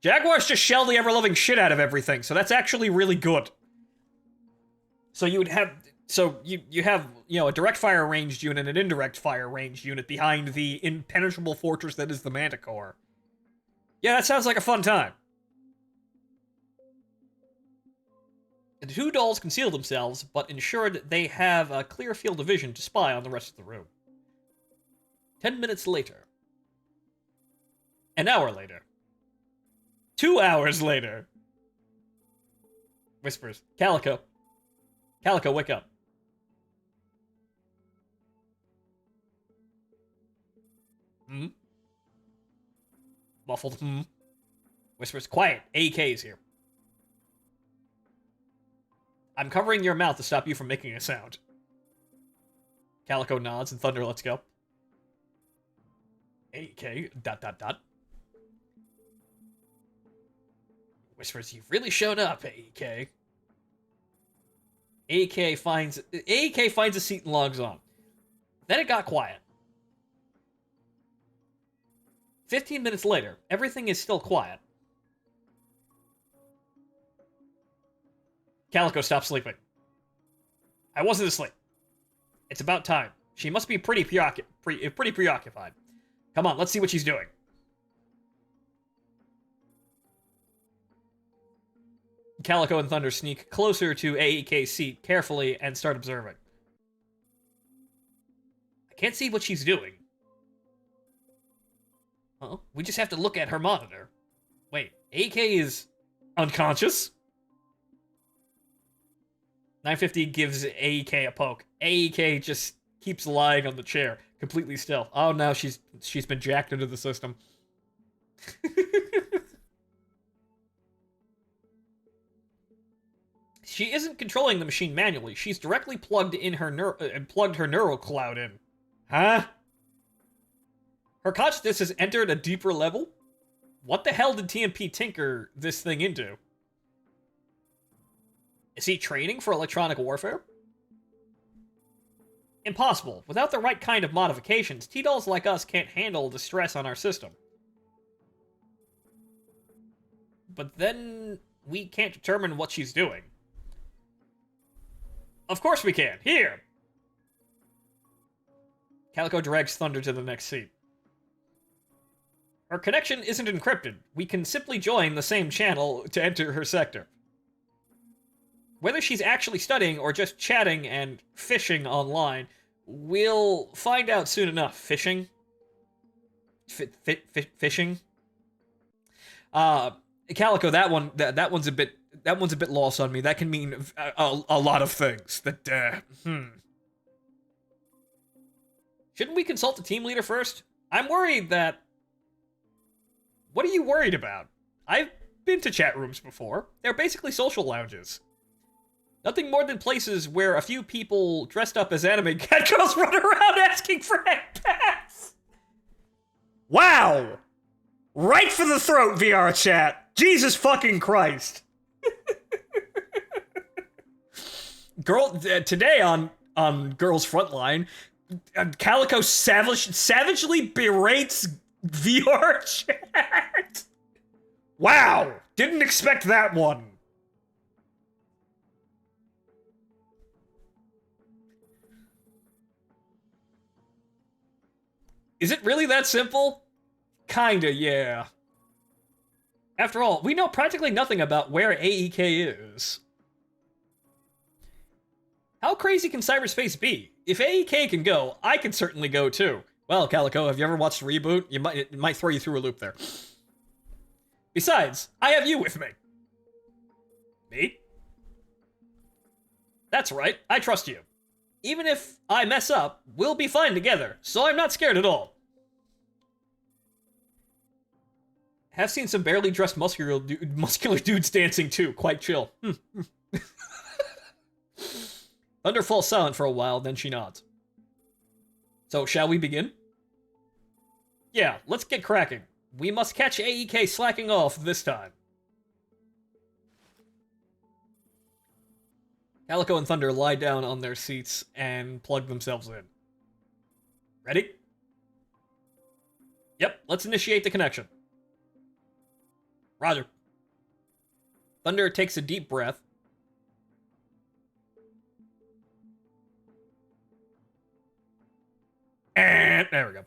Jaguars just shell the ever-loving shit out of everything, so that's actually really good. So you would have, you have, you know, a direct fire ranged unit and an indirect fire ranged unit behind the impenetrable fortress that is the Manticore. Yeah, that sounds like a fun time. The two dolls conceal themselves, but ensured they have a clear field of vision to spy on the rest of the room. 10 minutes later. An hour later. 2 hours later. Whispers. Calico. Calico, wake up. Hmm? Muffled hmm. Whispers. Quiet. AEK is here. I'm covering your mouth to stop you from making a sound. Calico nods and Thunder lets go. AEK, ... Whispers, you've really shown up, AEK. AEK finds a seat and logs on. Then it got quiet. 15 minutes later, everything is still quiet. Calico, stop sleeping. I wasn't asleep. It's about time. She must be pretty preoccupied. Come on, let's see what she's doing. Calico and Thunder sneak closer to AEK's seat carefully and start observing. I can't see what she's doing. Huh? We just have to look at her monitor. Wait, AEK is unconscious? 950 gives AEK a poke. AEK just keeps lying on the chair, completely still. Oh, now she's been jacked into the system. She isn't controlling the machine manually. She's directly plugged in her plugged her neural cloud in. Huh? Her consciousness has entered a deeper level? What the hell did TMP tinker this thing into? Is he training for electronic warfare? Impossible. Without the right kind of modifications, T-dolls like us can't handle the stress on our system. But then we can't determine what she's doing. Of course we can. Here! Calico drags Thunder to the next seat. Her connection isn't encrypted. We can simply join the same channel to enter her sector. Whether she's actually studying or just chatting and fishing online, we'll find out soon enough. Fishing? Fishing? Calico, that one's a bit lost on me. That can mean a lot of things. Shouldn't we consult the team leader first? I'm worried that... What are you worried about? I've been to chat rooms before. They're basically social lounges. Nothing more than places where a few people dressed up as anime cat girls run around asking for headpats. Wow! Right for the throat, VR chat. Jesus fucking Christ. Today on Girls Frontline, Calico savagely berates VR chat. Wow! Didn't expect that one. Is it really that simple? Kinda, yeah. After all, we know practically nothing about where AEK is. How crazy can cyberspace be? If AEK can go, I can certainly go too. Well, Calico, have you ever watched Reboot? It might throw you through a loop there. Besides, I have you with me. Me? That's right, I trust you. Even if I mess up, we'll be fine together, so I'm not scared at all. Have seen some barely dressed muscular dudes dancing too, quite chill. Thunder falls silent for a while, then she nods. So, shall we begin? Yeah, let's get cracking. We must catch AEK slacking off this time. Calico and Thunder lie down on their seats and plug themselves in. Ready? Yep, let's initiate the connection. Roger. Thunder takes a deep breath. And there we go.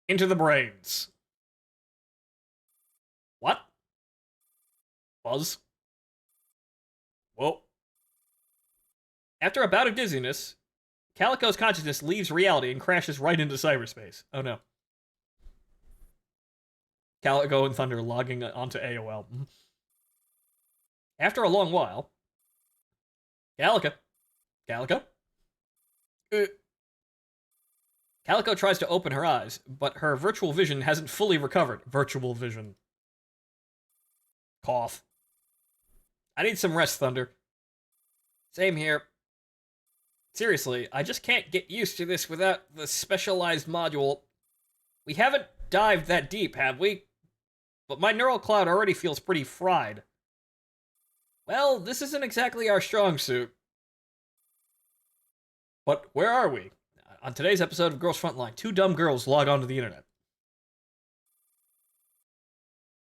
Into the brains. What? Buzz? Whoa. After a bout of dizziness, Calico's consciousness leaves reality and crashes right into cyberspace. Oh no. Calico and Thunder logging onto AOL. After a long while, Calico? Calico tries to open her eyes, but her virtual vision hasn't fully recovered. Virtual vision. Cough. I need some rest, Thunder. Same here. Seriously, I just can't get used to this without the specialized module. We haven't dived that deep, have we? But my neural cloud already feels pretty fried. Well, this isn't exactly our strong suit. But where are we? On today's episode of Girls Frontline, two dumb girls log onto the internet.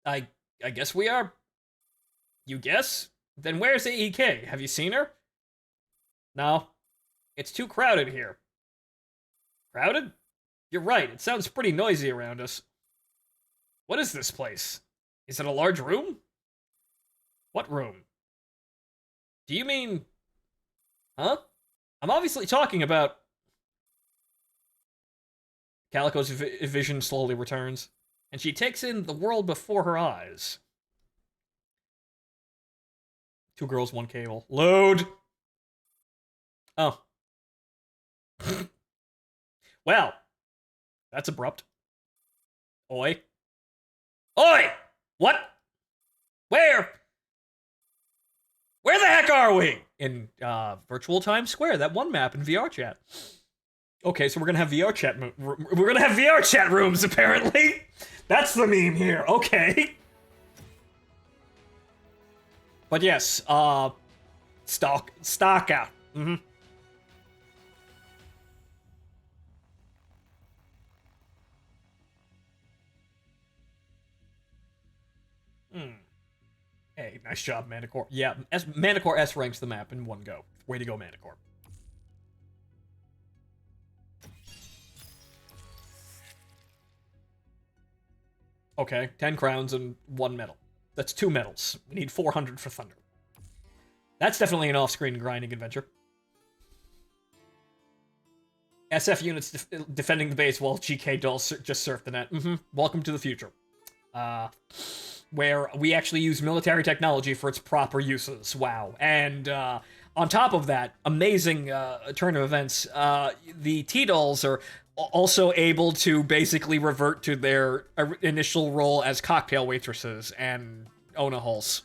I guess we are. You guess? Then where's AEK? Have you seen her? No. It's too crowded here. Crowded? You're right, it sounds pretty noisy around us. What is this place? Is it a large room? What room? Do you mean... Huh? I'm obviously talking about... Calico's vision slowly returns, and she takes in the world before her eyes. Two girls, one cable. Load! Oh. Well, that's abrupt. Oi. Oi! What? Where? Where the heck are we? In, virtual Times Square, that one map in VR chat. Okay, so we're gonna have VR chat. We're gonna have VR chat rooms, apparently. That's the meme here. Okay. But yes, stock out. Mm-hmm. Hey, nice job, Manticore. Yeah, Manticore S ranks the map in one go. Way to go, Manticore. Okay, 10 crowns and 1 medal. That's 2 medals. We need 400 for Thunder. That's definitely an off-screen grinding adventure. SF units defending the base while GK dolls just surf the net. Welcome to the future. Where we actually use military technology for its proper uses. Wow. And on top of that, amazing turn of events, the T-dolls are also able to basically revert to their initial role as cocktail waitresses and Ona hulls.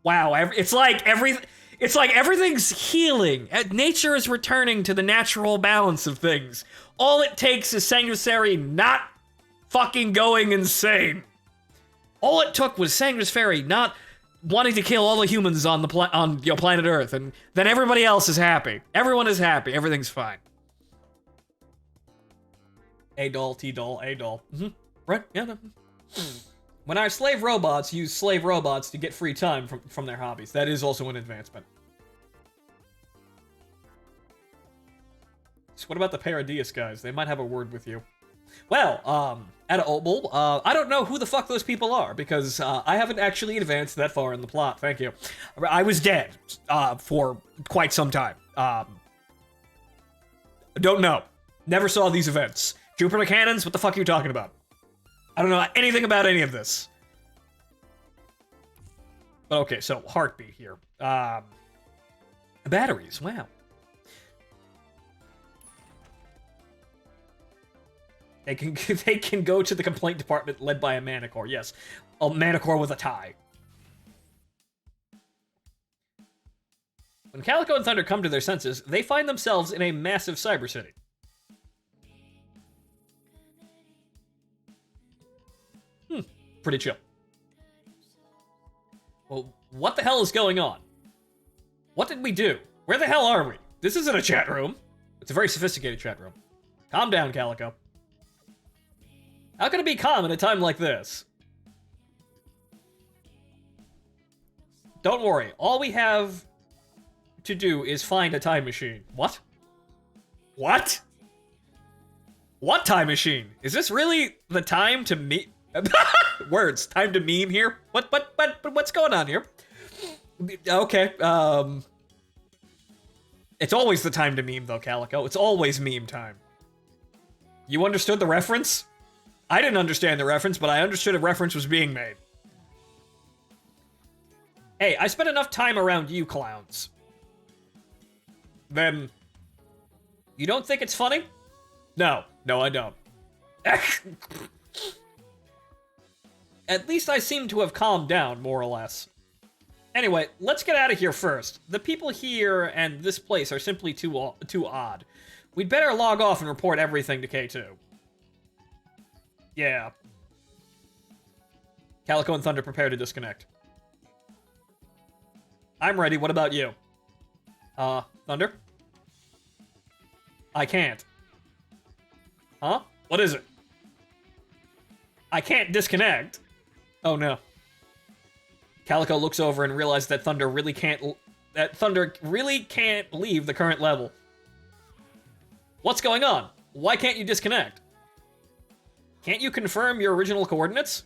Wow, it's like everything's healing. Nature is returning to the natural balance of things. All it takes is Sanguisari not fucking going insane. All it took was Sanguisari not wanting to kill all the humans on planet Earth, and then everybody else is happy. Everyone is happy. Everything's fine. A-doll, T-doll, A-doll. Right, yeah. No. When our slave robots use slave robots to get free time from their hobbies, that is also an advancement. So what about the Paradius guys? They might have a word with you. Well, at Opal, I don't know who the fuck those people are, because I haven't actually advanced that far in the plot, thank you. I was dead for quite some time. Don't know. Never saw these events. Jupiter cannons? What the fuck are you talking about? I don't know anything about any of this. But okay, so heartbeat here. Batteries, wow. They can go to the complaint department led by a Manicore, yes. A Manicore with a tie. When Calico and Thunder come to their senses, they find themselves in a massive cyber city. Pretty chill. Well, what the hell is going on? What did we do? Where the hell are we? This isn't a chat room. It's a very sophisticated chat room. Calm down, Calico. How can it be calm at a time like this? Don't worry. All we have to do is find a time machine. What? What? What time machine? Is this really the time to meet? Words. Time to meme here? What's going on here? Okay, it's always the time to meme, though, Calico. It's always meme time. You understood the reference? I didn't understand the reference, but I understood a reference was being made. Hey, I spent enough time around you clowns. Then, you don't think it's funny? No, I don't. At least I seem to have calmed down, more or less. Anyway, let's get out of here first. The people here and this place are simply too odd. We'd better log off and report everything to K2. Yeah. Calico and Thunder prepare to disconnect. I'm ready, what about you? Thunder? I can't. Huh? What is it? I can't disconnect. Oh no. Calico looks over and realizes that Thunder really can't leave the current level. What's going on? Why can't you disconnect? Can't you confirm your original coordinates?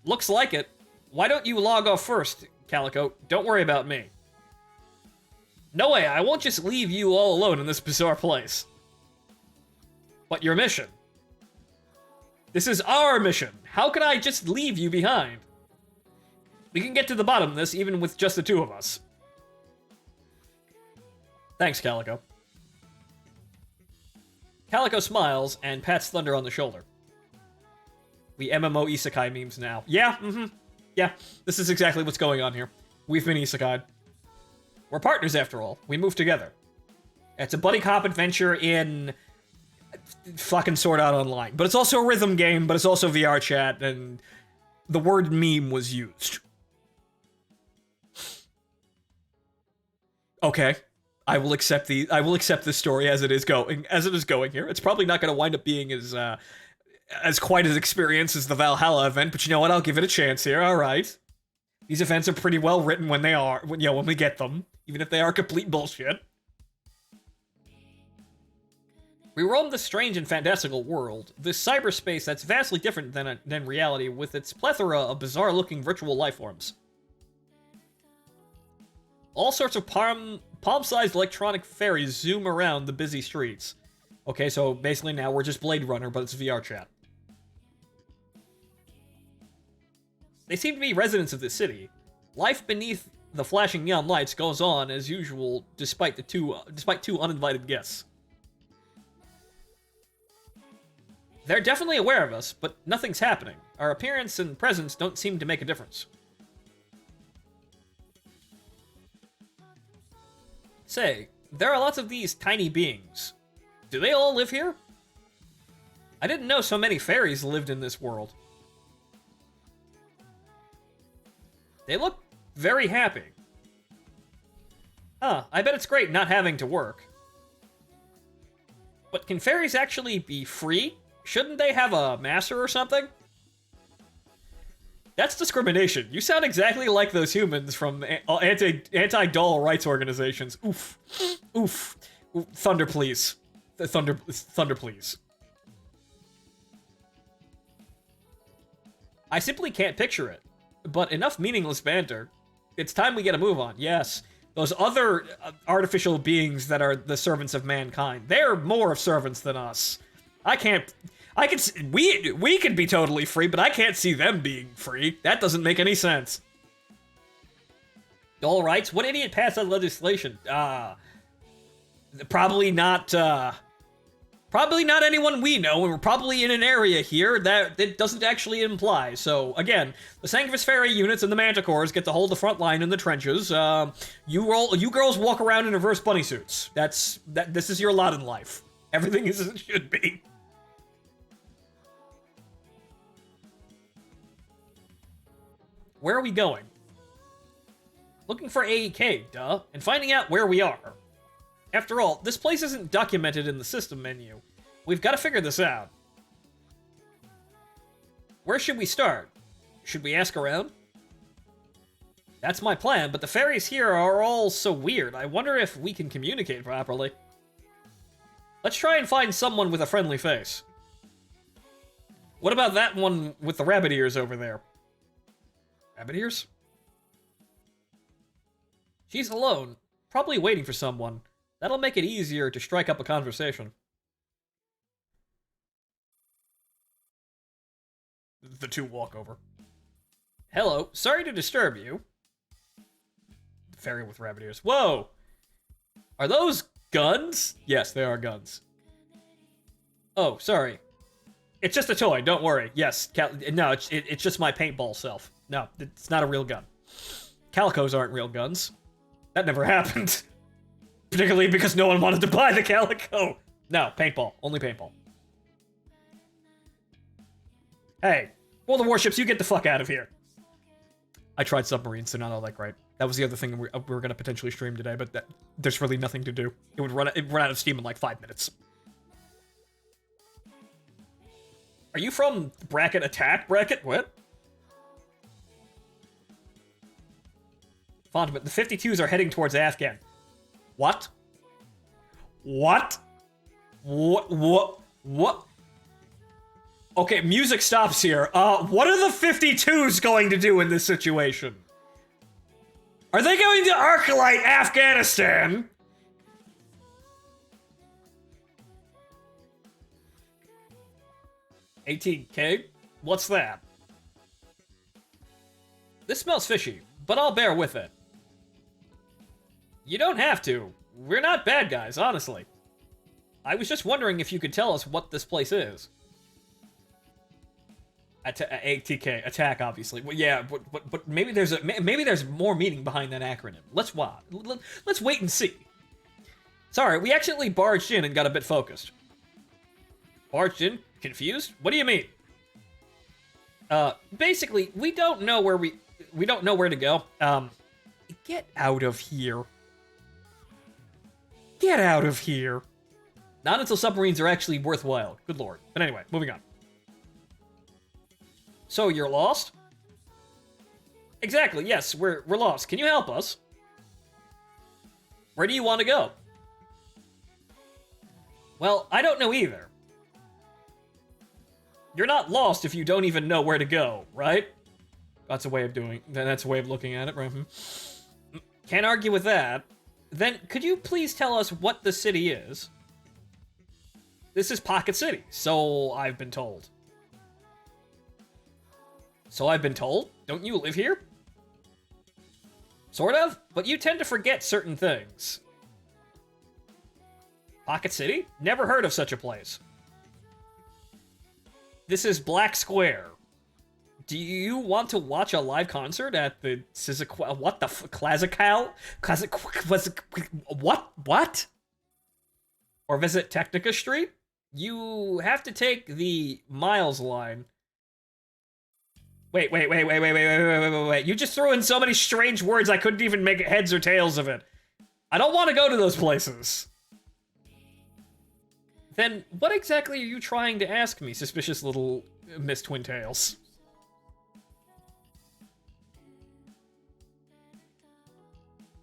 Looks like it. Why don't you log off first, Calico? Don't worry about me. No way, I won't just leave you all alone in this bizarre place. But your mission? This is our mission. How can I just leave you behind? We can get to the bottom of this even with just the two of us. Thanks, Calico. Calico smiles and pats Thunder on the shoulder. We MMO isekai memes now. Yeah, Yeah, this is exactly what's going on here. We've been isekai'd. We're partners after all. We move together. It's a buddy cop adventure in fucking Sword Art Online. But it's also a rhythm game, but it's also VR chat, and the word meme was used. Okay. I will accept this story as it is going here. It's probably not going to wind up being as quite as experienced as the Valhalla event, but you know what? I'll give it a chance here. All right. These events are pretty well written when we get them, even if they are complete bullshit. We roam this strange and fantastical world, this cyberspace that's vastly different than reality, with its plethora of bizarre-looking virtual life forms. All sorts of palm-sized electronic fairies zoom around the busy streets. Okay, so basically now we're just Blade Runner, but it's VR chat. They seem to be residents of the city. Life beneath the flashing neon lights goes on as usual, despite two uninvited guests. They're definitely aware of us, but nothing's happening. Our appearance and presence don't seem to make a difference. Say, there are lots of these tiny beings. Do they all live here? I didn't know so many fairies lived in this world. They look very happy. Huh, I bet it's great not having to work. But can fairies actually be free? Shouldn't they have a master or something? That's discrimination. You sound exactly like those humans from anti-doll rights organizations. Oof. Oof. Thunder, please. Thunder, please. I simply can't picture it. But enough meaningless banter. It's time we get a move on. Yes. Those other artificial beings that are the servants of mankind. They're more of servants than us. We could be totally free, but I can't see them being free. That doesn't make any sense. All rights? What idiot passed that legislation? Probably not anyone we know, and we're probably in an area here that it doesn't actually imply. So, again, the Sanguinis Fairy units and the Manticores get to hold the front line in the trenches. You girls walk around in reverse bunny suits. This is your lot in life. Everything is as it should be. Where are we going? Looking for AEK, duh, and finding out where we are. After all, this place isn't documented in the system menu. We've got to figure this out. Where should we start? Should we ask around? That's my plan, but the fairies here are all so weird. I wonder if we can communicate properly. Let's try and find someone with a friendly face. What about that one with the rabbit ears over there? Rabbit ears? She's alone, probably waiting for someone. That'll make it easier to strike up a conversation. The two walk over. Hello, sorry to disturb you. The fairy with rabbit ears. Whoa! Are those guns? Yes, they are guns. Oh, sorry. It's just a toy, don't worry. Yes, no, it's just my paintball self. No, it's not a real gun. Calicos aren't real guns. That never happened. Particularly because no one wanted to buy the calico. No, paintball. Only paintball. Hey, all the warships, you get the fuck out of here. I tried submarines, so not all that great. That was the other thing we were going to potentially stream today, but there's really nothing to do. It would run out of steam in like 5 minutes. Are you from bracket attack bracket? What? Phontomen, the 52s are heading towards Afghan. What? What? What? Okay, music stops here. What are the 52s going to do in this situation? Are they going to Arclight Afghanistan? $18K? What's that? This smells fishy, but I'll bear with it. You don't have to. We're not bad guys, honestly. I was just wondering if you could tell us what this place is. ATK, attack, obviously. Well, yeah, but maybe there's more meaning behind that acronym. Let's wait and see. Sorry, we accidentally barged in and got a bit focused. Barged in? Confused? What do you mean? Basically, we don't know where to go. Get out of here. Get out of here. Not until submarines are actually worthwhile. Good lord. But anyway, moving on. So, you're lost? Exactly, yes, we're lost. Can you help us? Where do you want to go? Well, I don't know either. You're not lost if you don't even know where to go, right? That's a way of looking at it, right? Can't argue with that. Then, could you please tell us what the city is? This is Pocket City, so I've been told. So I've been told? Don't you live here? Sort of, but you tend to forget certain things. Pocket City? Never heard of such a place. This is Black Square. Do you want to watch a live concert at the what the Classical? What? Or visit Technica Street? You have to take the Miles line. Wait. You just threw in so many strange words I couldn't even make heads or tails of it. I don't want to go to those places. Then what exactly are you trying to ask me, suspicious little Miss Twin Tails?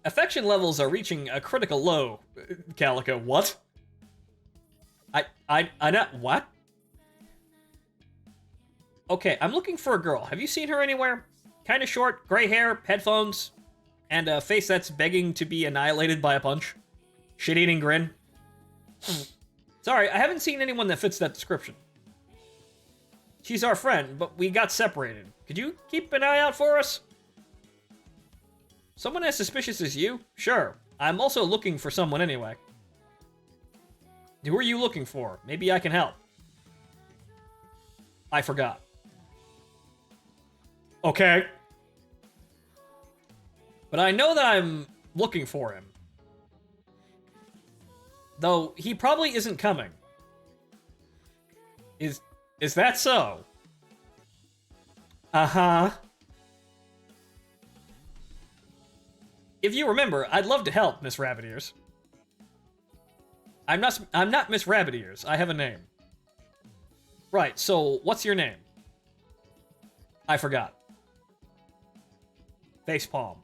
Affection levels are reaching a critical low. Calico, what? I not what? Okay, I'm looking for a girl. Have you seen her anywhere? Kind of short, gray hair, headphones, and a face that's begging to be annihilated by a punch. Shit-eating grin. Sorry, I haven't seen anyone that fits that description. She's our friend, but we got separated. Could you keep an eye out for us? Someone as suspicious as you? Sure. I'm also looking for someone anyway. Who are you looking for? Maybe I can help. I forgot. Okay. But I know that I'm looking for him. Though he probably isn't coming. Is that so? Uh-huh. If you remember, I'd love to help, Miss Rabbit Ears. I'm not Miss Rabbit Ears. I have a name. Right, so what's your name? I forgot. Facepalm.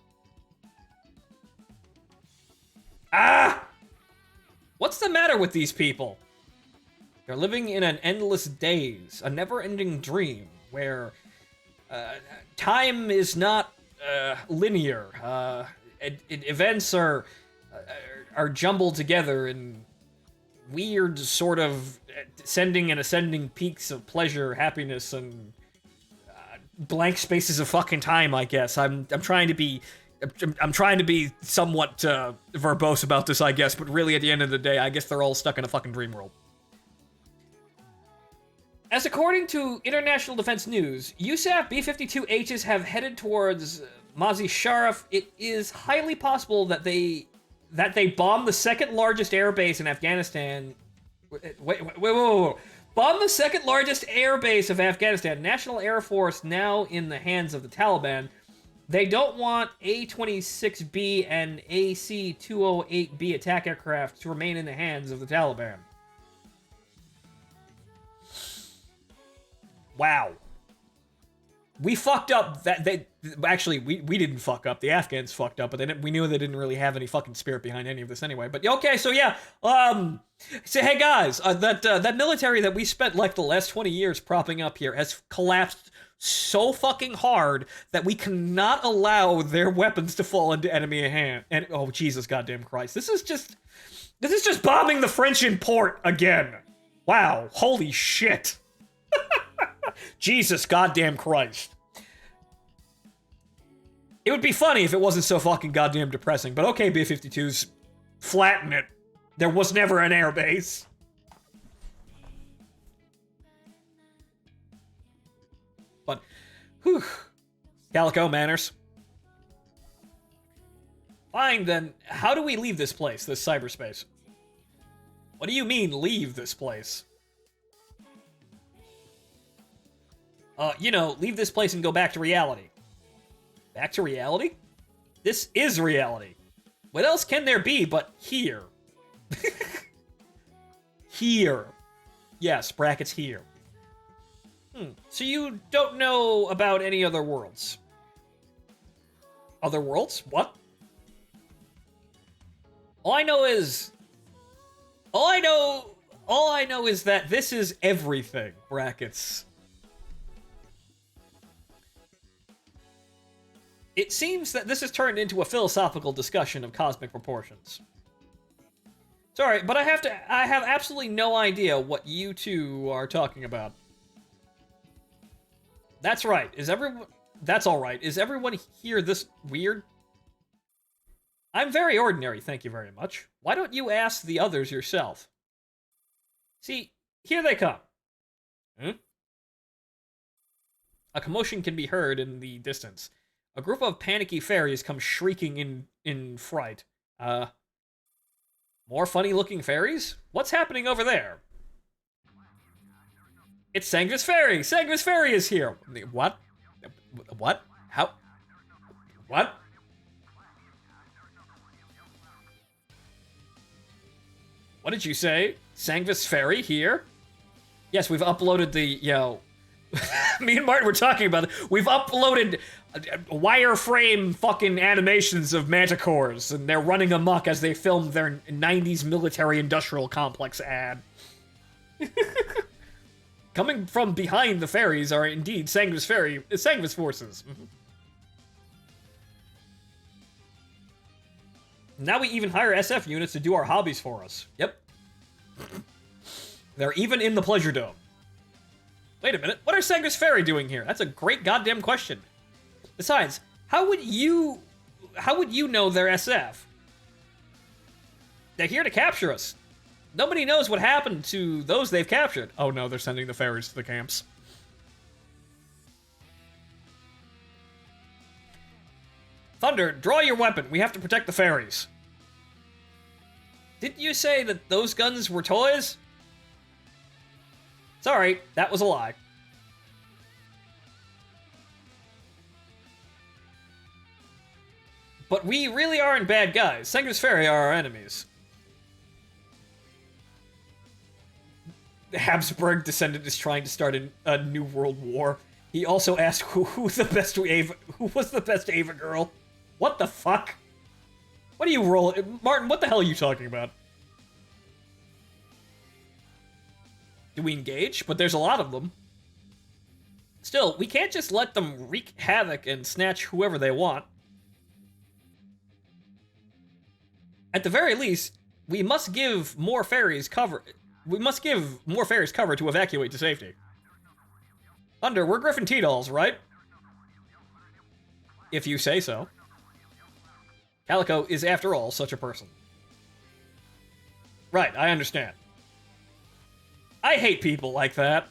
Ah! What's the matter with these people? They're living in an endless daze, a never-ending dream, where time is not linear. Events are jumbled together in weird sort of ascending and ascending peaks of pleasure, happiness, and blank spaces of fucking time, I guess. I'm trying to be somewhat verbose about this, I guess, but really at the end of the day, I guess they're all stuck in a fucking dream world. As according to International Defense News, USAF B-52Hs have headed towards Mazi Sharif. It is highly possible that they bombed the second largest air base in Afghanistan. Wait. Bomb the second largest air base of Afghanistan. National Air Force now in the hands of the Taliban. They don't want A-26B and AC-208B attack aircraft to remain in the hands of the Taliban. Wow. We fucked up that we didn't fuck up. The Afghans fucked up, but we knew they didn't really have any fucking spirit behind any of this anyway. But okay, so yeah, say hey guys, that military that we spent like the last 20 years propping up here has collapsed so fucking hard that we cannot allow their weapons to fall into enemy hand. And oh Jesus goddamn Christ, this is just bombing the French in port again. Wow, holy shit. Jesus goddamn Christ. It would be funny if it wasn't so fucking goddamn depressing, but okay, B-52s, flatten it. There was never an air base. But, whew. Calico manners. Fine, then, how do we leave this place, this cyberspace? What do you mean, leave this place? Leave this place and go back to reality. Back to reality? This is reality. What else can there be but here? Here. Yes, brackets here. So you don't know about any other worlds? Other worlds? What? All I know is that this is everything, brackets. It seems that this has turned into a philosophical discussion of cosmic proportions. Sorry, but I have absolutely no idea what you two are talking about. That's right. That's all right. Is everyone here this weird? I'm very ordinary, thank you very much. Why don't you ask the others yourself? See, here they come. A commotion can be heard in the distance. A group of panicky fairies come shrieking in fright. More funny-looking fairies? What's happening over there? It's Sangvis Fairy! Sangvis Fairy is here! What? What? How? What? What did you say? Sangvis Fairy here? Yes, we've uploaded the, Me and Martin were talking about it. We've uploaded wireframe fucking animations of manticores, and they're running amok as they film their 90s military-industrial complex ad. Coming from behind the ferries are indeed Sanguis forces. Now we even hire SF units to do our hobbies for us. Yep. They're even in the Pleasure Dome. Wait a minute, what are Sanguis Ferry doing here? That's a great goddamn question. Besides, how would you know they're SF? They're here to capture us. Nobody knows what happened to those they've captured. Oh no, they're sending the ferries to the camps. Thunder, draw your weapon. We have to protect the ferries. Didn't you say that those guns were toys? Sorry, that was a lie. But we really aren't bad guys. Sanguis Ferry are our enemies. The Habsburg descendant is trying to start a new world war. He also asked who was the best Ava girl. What the fuck? What are you rolling? Martin, what the hell are you talking about? Do we engage? But there's a lot of them. Still, we can't just let them wreak havoc and snatch whoever they want. At the very least, we must give more ferries cover. We must give more ferries cover to evacuate to safety. Thunder, we're Griffin T-Dolls, right? If you say so. Calico is, after all, such a person. Right, I understand. I hate people like that.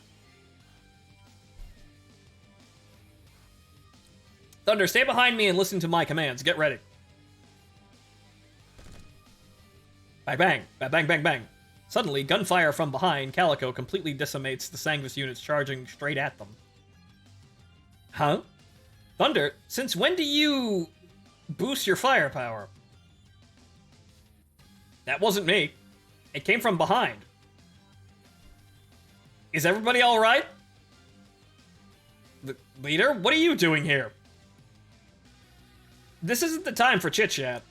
Thunder, stay behind me and listen to my commands. Get ready. Bang, bang, bang, bang, bang, bang. Suddenly, gunfire from behind Calico completely decimates the Sanguis units charging straight at them. Huh? Thunder, since when do you boost your firepower? That wasn't me. It came from behind. Is everybody alright? Leader, what are you doing here? This isn't the time for chit-chat.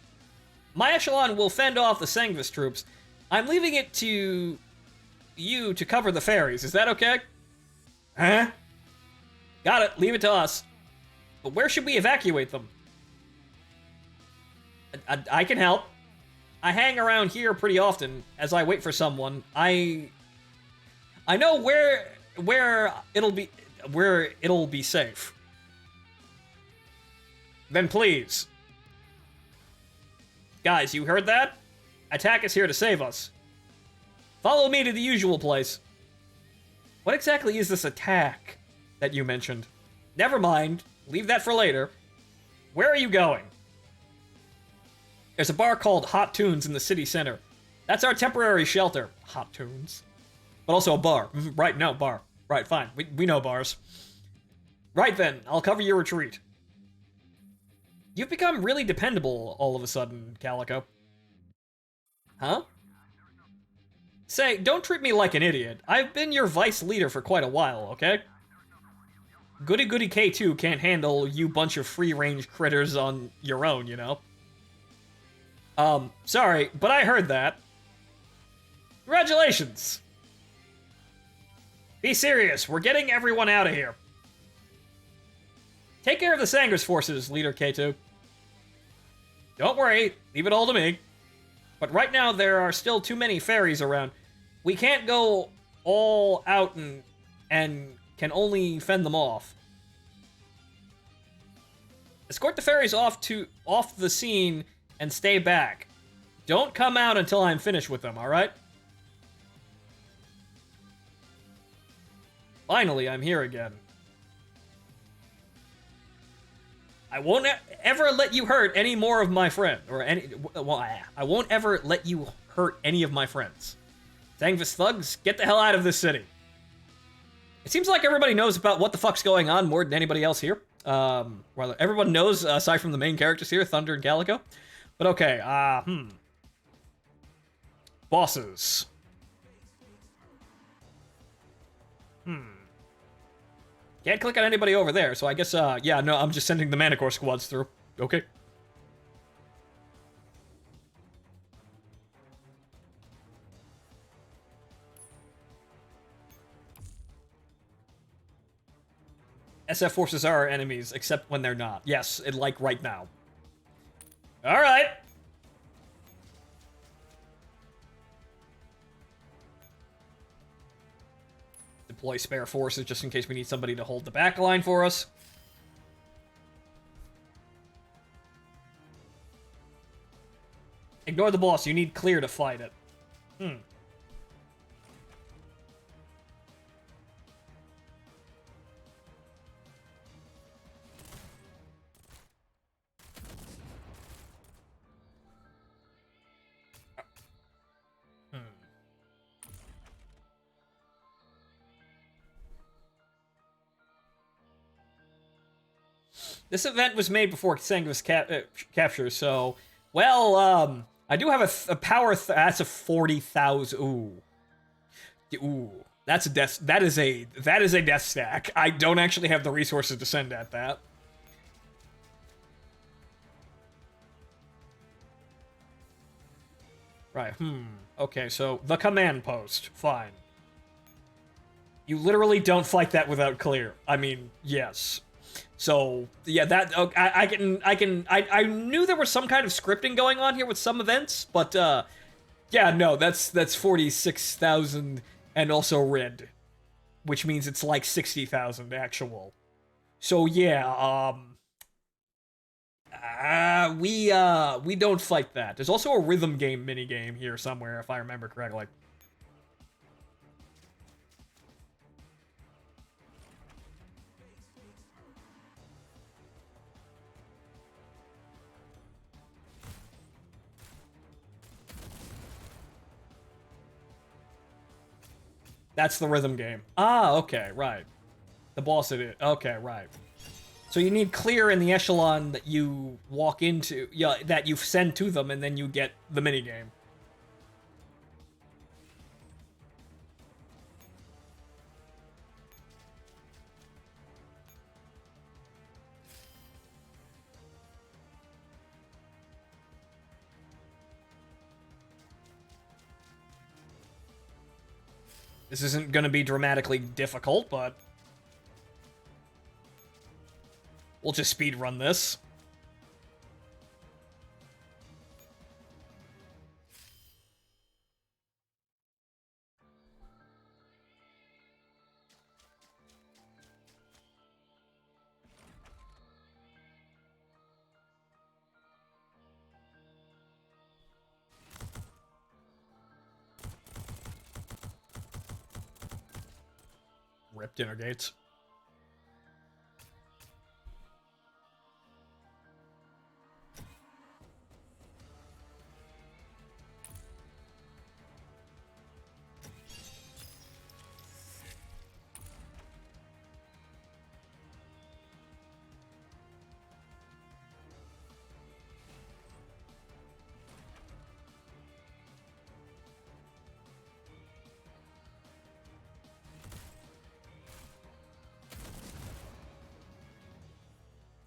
My echelon will fend off the Sanguis troops. I'm leaving it to you to cover the ferries. Is that okay? Huh? Got it. Leave it to us. But where should we evacuate them? I can help. I hang around here pretty often as I wait for someone. I know where it'll be safe. Then please. Guys, you heard that? Attack is here to save us. Follow me to the usual place. What exactly is this attack that you mentioned? Never mind. Leave that for later. Where are you going? There's a bar called Hot Tunes in the city center. That's our temporary shelter. Hot Tunes. But also a bar. Right, no, bar. Right, fine. We know bars. Right then, I'll cover your retreat. You've become really dependable all of a sudden, Calico. Huh? Say, don't treat me like an idiot. I've been your vice leader for quite a while, okay? Goody Goody K2 can't handle you bunch of free-range critters on your own, you know? Sorry, but I heard that. Congratulations! Be serious, we're getting everyone out of here. Take care of the Sanguis forces, Leader K2. Don't worry, leave it all to me. But right now, there are still too many ferries around. We can't go all out and can only fend them off. Escort the ferries off the scene and stay back. Don't come out until I'm finished with them, alright? Finally, I'm here again. I won't ever let you hurt any more of my friends. I won't ever let you hurt any of my friends. Sanguis thugs, get the hell out of this city. It seems like everybody knows about what the fuck's going on more than anybody else here. Well, everyone knows, aside from the main characters here, Thunder and Calico. But okay, Bosses. Can't click on anybody over there, so I guess, yeah, no, I'm just sending the Manicore squads through. Okay. SF forces are our enemies, except when they're not. Yes, like right now. Alright. Deploy spare forces just in case we need somebody to hold the back line for us. Ignore the boss, you need clear to fight it. This event was made before Sanguis capture, so... Well, I do have a power... that's a 40,000... Ooh. Ooh. That's a death... That is a death stack. I don't actually have the resources to send at that. Right, Okay, so the command post. Fine. You literally don't fight that without clear. I mean, yes. So yeah, that I knew there was some kind of scripting going on here with some events, but yeah, no, that's 46,000 and also red, which means it's like 60,000 actual. So yeah, we don't fight that. There's also a rhythm game mini game here somewhere, if I remember correctly. That's the rhythm game. Ah, okay, right. The boss it is. Okay, right. So you need clear in the echelon that you walk into, yeah, that you send to them, and then you get the minigame. This isn't going to be dramatically difficult, but we'll just speedrun this. Ripped inner gates.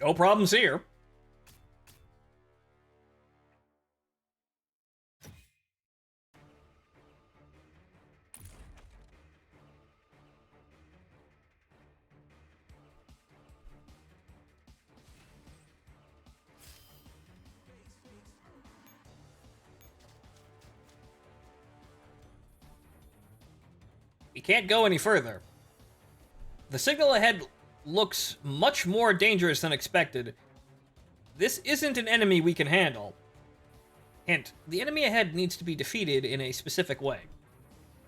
No problems here. We can't go any further. The signal ahead looks much more dangerous than expected. This isn't an enemy we can handle. Hint, the enemy ahead needs to be defeated in a specific way.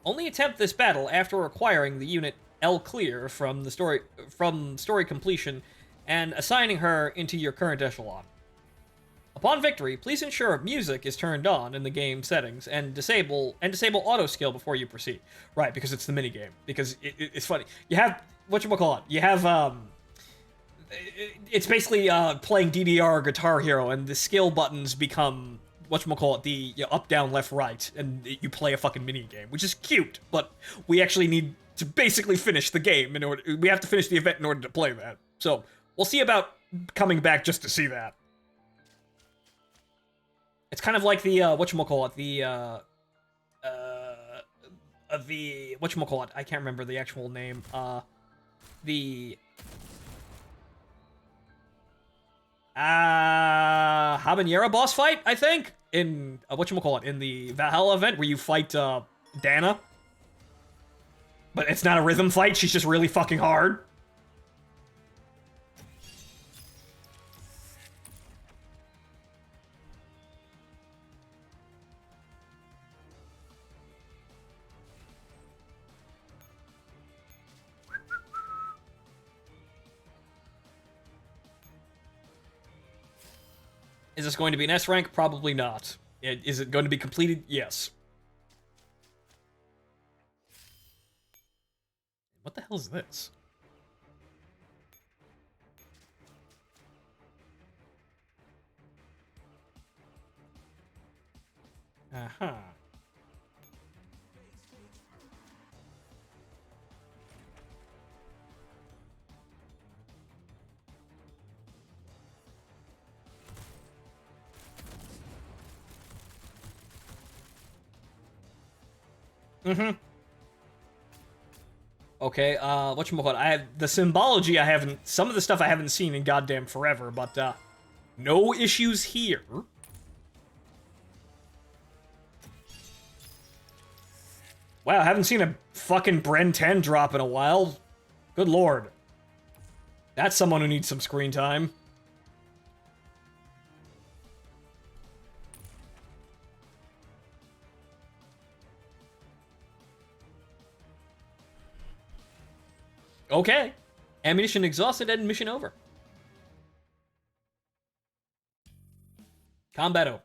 Only attempt this battle after acquiring the unit L Clear from story completion and assigning her into your current echelon. Upon victory, please ensure music is turned on in the game settings and disable auto skill before you proceed. Right, because it's the minigame. Because it's funny. You have whatchamacallit. You have it's basically playing DDR Guitar Hero, and the skill buttons become whatchamacallit, the up, down, left, right, and you play a fucking minigame, which is cute, but we actually need to basically finish the game. We have to finish the event in order to play that. So we'll see about coming back just to see that. It's kind of like the whatchamacallit, the whatchamacallit, I can't remember the actual name. The Habanera boss fight, I think, in whatchamacallit, in the Valhalla event where you fight Dana. But it's not a rhythm fight, she's just really fucking hard. Is this going to be an S rank? Probably not. Is it going to be completed? Yes. What the hell is this? Uh-huh. Mm-hmm. Okay, whatchamacallit, I have, the symbology I haven't, some of the stuff I haven't seen in goddamn forever, but, no issues here. Wow, I haven't seen a fucking Bren 10 drop in a while. Good lord. That's someone who needs some screen time. Okay. Ammunition exhausted and mission over. Combat over.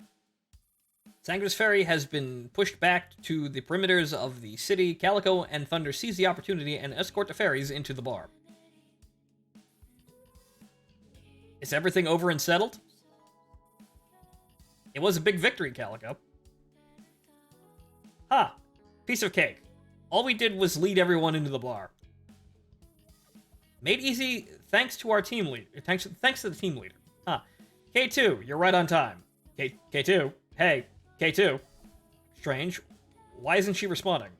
Sangra's ferry has been pushed back to the perimeters of the city. Calico and Thunder seize the opportunity and escort the ferries into the bar. Is everything over and settled? It was a big victory, Calico. Ha! Piece of cake. All we did was lead everyone into the bar. Made easy thanks to our team leader. Thanks to the team leader. Huh. K2, you're right on time. K2? Hey, K2. Strange. Why isn't she responding?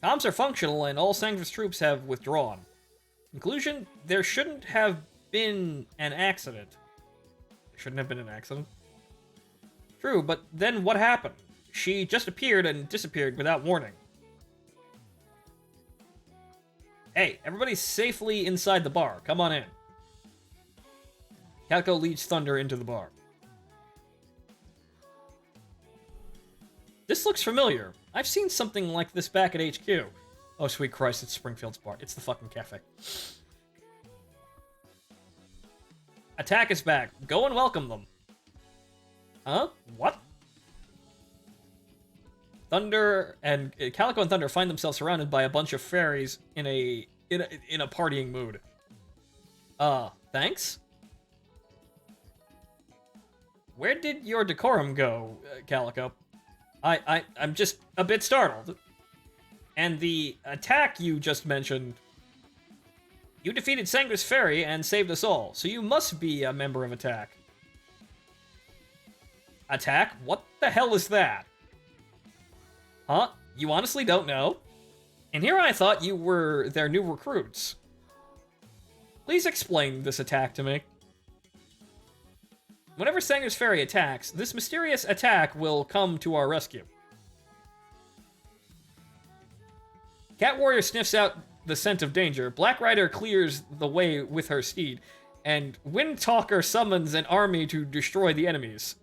Comms are functional and all Sangra's troops have withdrawn. Conclusion, there shouldn't have been an accident. There shouldn't have been an accident. True, but then what happened? She just appeared and disappeared without warning. Hey, everybody's safely inside the bar. Come on in. Calico leads Thunder into the bar. This looks familiar. I've seen something like this back at HQ. Oh, sweet Christ, it's Springfield's bar. It's the fucking cafe. Attack is back. Go and welcome them. Huh? What? Thunder and Calico and Thunder find themselves surrounded by a bunch of fairies in a partying mood. Thanks? Where did your decorum go, Calico? I'm just a bit startled. And the attack you just mentioned... You defeated Sangra's Ferry and saved us all, so you must be a member of Attack. Attack? What the hell is that? Huh? You honestly don't know? And here I thought you were their new recruits. Please explain this attack to me. Whenever Sangra's Ferry attacks, this mysterious attack will come to our rescue. Cat Warrior sniffs out the scent of danger, Black Rider clears the way with her steed, and Wind Talker summons an army to destroy the enemies.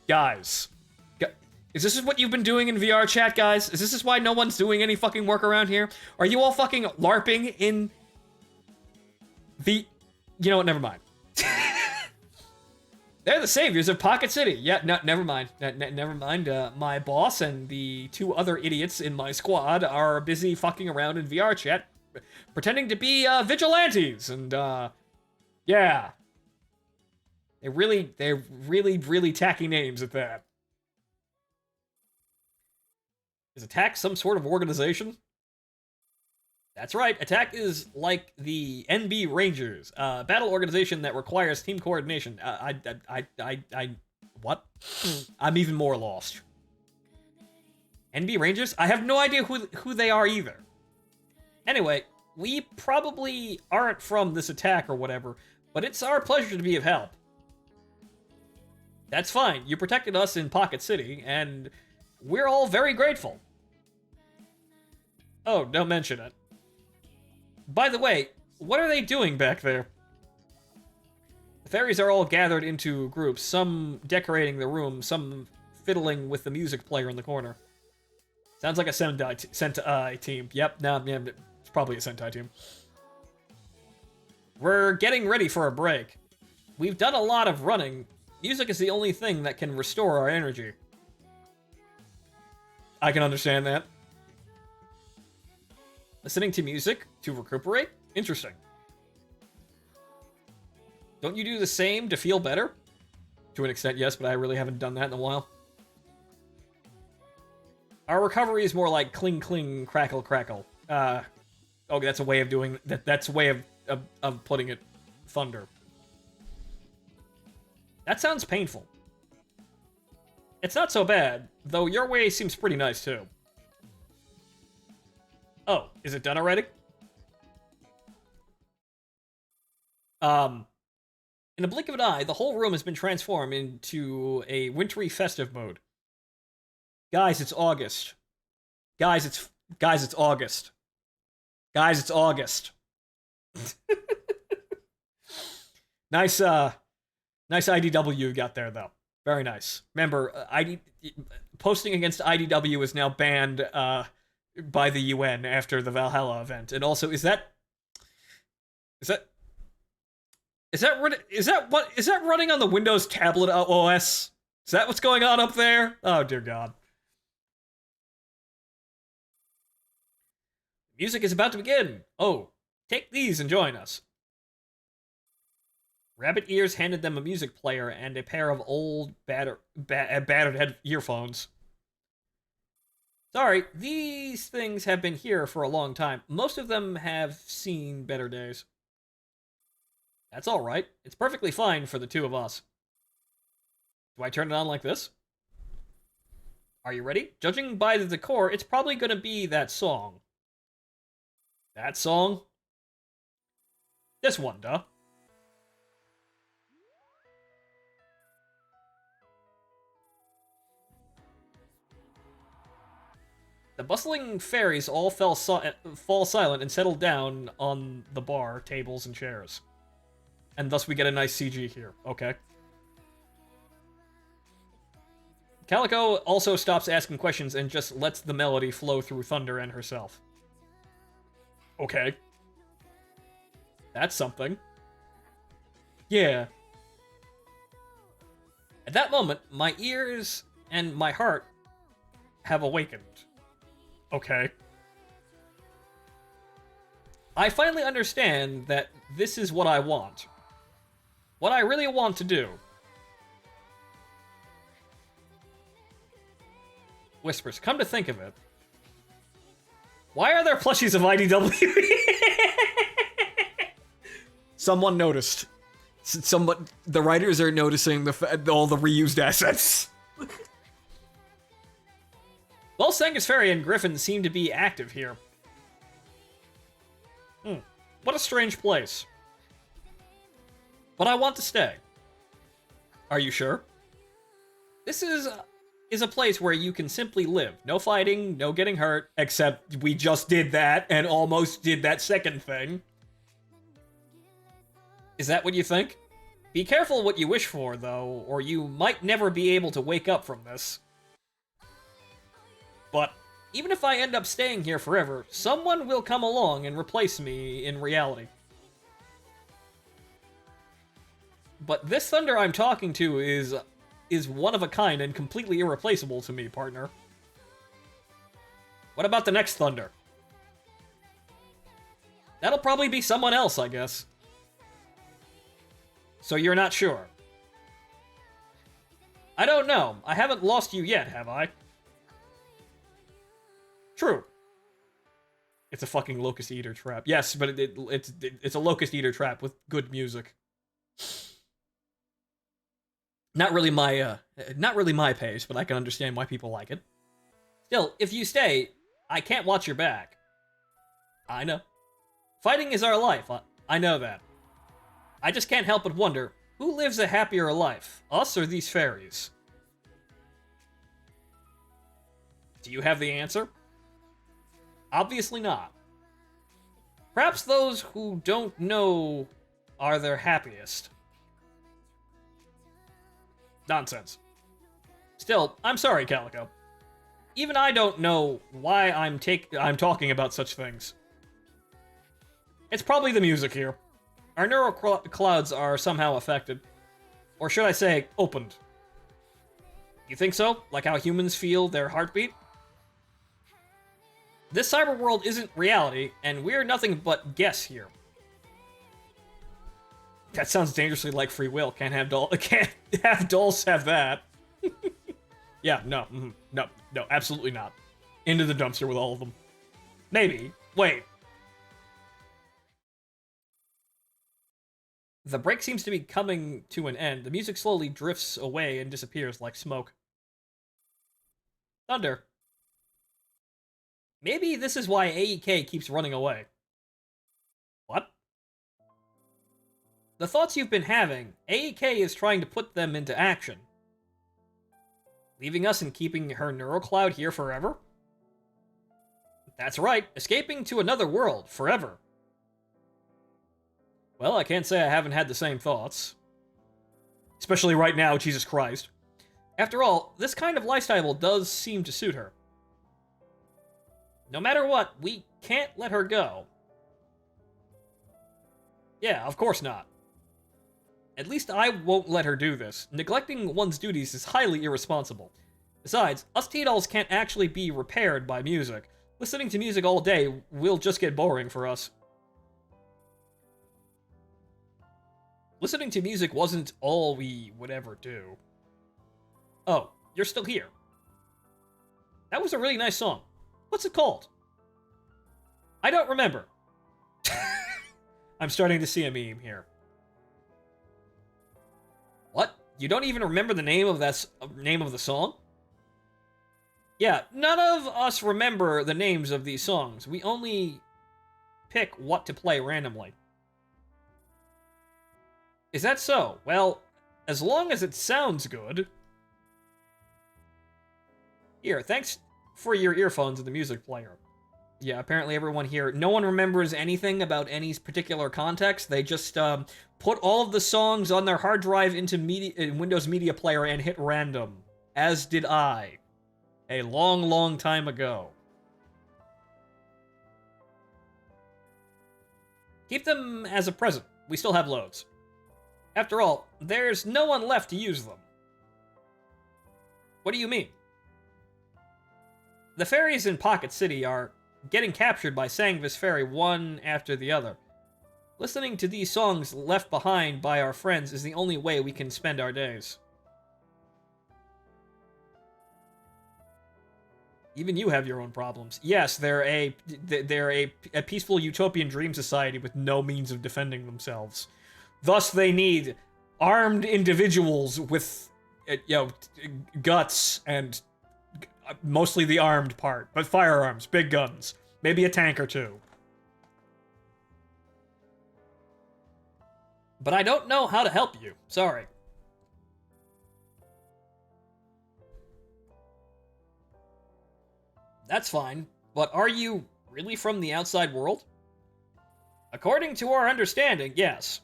Guys. Is this what you've been doing in VR chat, guys? Is this why no one's doing any fucking work around here? Are you all fucking LARPing in the... You know what, never mind. They're the saviors of Pocket City. Yeah, no, never mind. Never mind. My boss and the two other idiots in my squad are busy fucking around in VR chat, pretending to be vigilantes, and yeah. They're really tacky names at that. Is Attack some sort of organization? That's right. Attack is like the NB Rangers, a battle organization that requires team coordination. What? I'm even more lost. NB Rangers? I have no idea who they are either. Anyway, we probably aren't from this attack or whatever, but it's our pleasure to be of help. That's fine. You protected us in Pocket City, and we're all very grateful. Oh, don't mention it. By the way, what are they doing back there? The fairies are all gathered into groups, some decorating the room, some fiddling with the music player in the corner. Sounds like a Sentai team. Yep, no, yeah, it's probably a Sentai team. We're getting ready for a break. We've done a lot of running. Music is the only thing that can restore our energy. I can understand that. Listening to music to recuperate? Interesting. Don't you do the same to feel better? To an extent, yes, but I really haven't done that in a while. Our recovery is more like cling, cling, crackle, crackle. Oh, that's a way of doing that. That's a way of putting it. Thunder. That sounds painful. It's not so bad, though your way seems pretty nice too. Oh, is it done already? In the blink of an eye, the whole room has been transformed into a wintry festive mode. Guys, it's August. Guys, it's August. Guys, it's August. Nice IDW you got there, though. Very nice. Remember, posting against IDW is now banned by the UN after the Valhalla event. And also, is that running on the Windows tablet OS? Is that what's going on up there? Oh dear God. Music is about to begin. Oh, take these and join us. Rabbit Ears handed them a music player and a pair of old battered head earphones. Sorry, these things have been here for a long time. Most of them have seen better days. That's all right. It's perfectly fine for the two of us. Do I turn it on like this? Are you ready? Judging by the decor, it's probably going to be that song. That song? This one, duh. The bustling fairies all fall silent and settle down on the bar, tables, and chairs. And thus we get a nice CG here. Okay. Calico also stops asking questions and just lets the melody flow through Thunder and herself. Okay. That's something. Yeah. At that moment, my ears and my heart have awakened. Okay. I finally understand that this is what I want. What I really want to do. Whispers, come to think of it. Why are there plushies of IDW? Someone noticed. The writers are noticing all the reused assets. Well, Sangus Fairy and Griffin seem to be active here. What a strange place. But I want to stay. Are you sure? This is a place where you can simply live. No fighting, no getting hurt, except we just did that and almost did that second thing. Is that what you think? Be careful what you wish for, though, or you might never be able to wake up from this. But even if I end up staying here forever, someone will come along and replace me in reality. But this Thunder I'm talking to is one of a kind and completely irreplaceable to me, partner. What about the next Thunder? That'll probably be someone else, I guess. So you're not sure? I don't know. I haven't lost you yet, have I? True. It's a fucking locust eater trap. Yes, but it's a locust eater trap with good music. Not really my pace, but I can understand why people like it. Still, if you stay, I can't watch your back. I know. Fighting is our life. I know that. I just can't help but wonder, who lives a happier life, us or these fairies? Do you have the answer? Obviously not. Perhaps those who don't know are their happiest. Nonsense. Still, I'm sorry, Calico. Even I don't know why I'm talking about such things. It's probably the music here. Our neural clouds are somehow affected. Or should I say, opened. You think so? Like how humans feel their heartbeat? This cyber world isn't reality, and we're nothing but guess here. That sounds dangerously like free will. Can't have dolls have that. Yeah, no, no, absolutely not. Into the dumpster with all of them. Maybe. Wait. The break seems to be coming to an end. The music slowly drifts away and disappears like smoke. Thunder. Maybe this is why AEK keeps running away. What? The thoughts you've been having, AEK is trying to put them into action. Leaving us and keeping her neural cloud here forever? That's right, escaping to another world, forever. Well, I can't say I haven't had the same thoughts. Especially right now, Jesus Christ. After all, this kind of lifestyle does seem to suit her. No matter what, we can't let her go. Yeah, of course not. At least I won't let her do this. Neglecting one's duties is highly irresponsible. Besides, us T-dolls can't actually be repaired by music. Listening to music all day will just get boring for us. Listening to music wasn't all we would ever do. Oh, you're still here. That was a really nice song. What's it called? I don't remember. I'm starting to see a meme here. What? You don't even remember the name of the song? Yeah, none of us remember the names of these songs. We only pick what to play randomly. Is that so? Well, as long as it sounds good. Here, thanks for your earphones and the music player. Yeah, apparently everyone here, no one remembers anything about any particular context. They just put all of the songs on their hard drive into Windows Media Player and hit random. As did I. A long, long time ago. Keep them as a present. We still have loads. After all, there's no one left to use them. What do you mean? The fairies in Pocket City are getting captured by Sangvis Fairy one after the other. Listening to these songs left behind by our friends is the only way we can spend our days. Even you have your own problems. Yes, they're a peaceful utopian dream society with no means of defending themselves. Thus, they need armed individuals with, guts and mostly the armed part, but firearms, big guns, maybe a tank or two. But I don't know how to help you. Sorry. That's fine, but are you really from the outside world? According to our understanding, yes.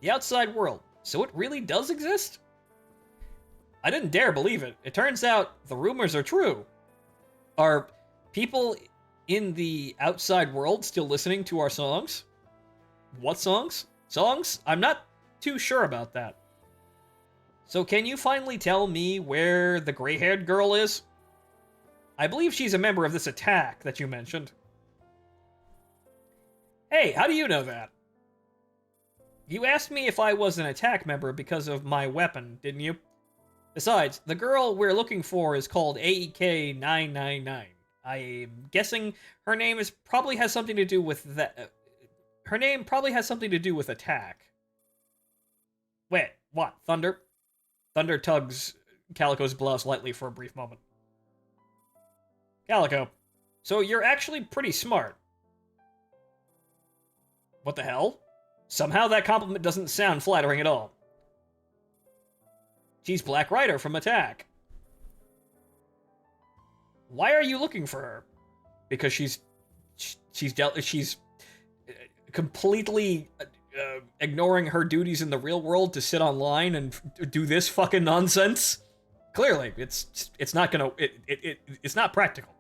The outside world. So it really does exist? I didn't dare believe it. It turns out the rumors are true. Are people in the outside world still listening to our songs? What songs? Songs? I'm not too sure about that. So can you finally tell me where the gray-haired girl is? I believe she's a member of this attack that you mentioned. Hey, how do you know that? You asked me if I was an attack member because of my weapon, didn't you? Besides, the girl we're looking for is called AEK 999. I'm guessing her name is probably has something to do with that. Her name probably has something to do with attack. Wait, what? Thunder? Thunder tugs Calico's blouse lightly for a brief moment. Calico, so you're actually pretty smart. What the hell? Somehow that compliment doesn't sound flattering at all. She's Black Rider from Attack. Why are you looking for her? Because she's completely ignoring her duties in the real world to sit online and do this fucking nonsense. Clearly, it's not gonna it's not practical.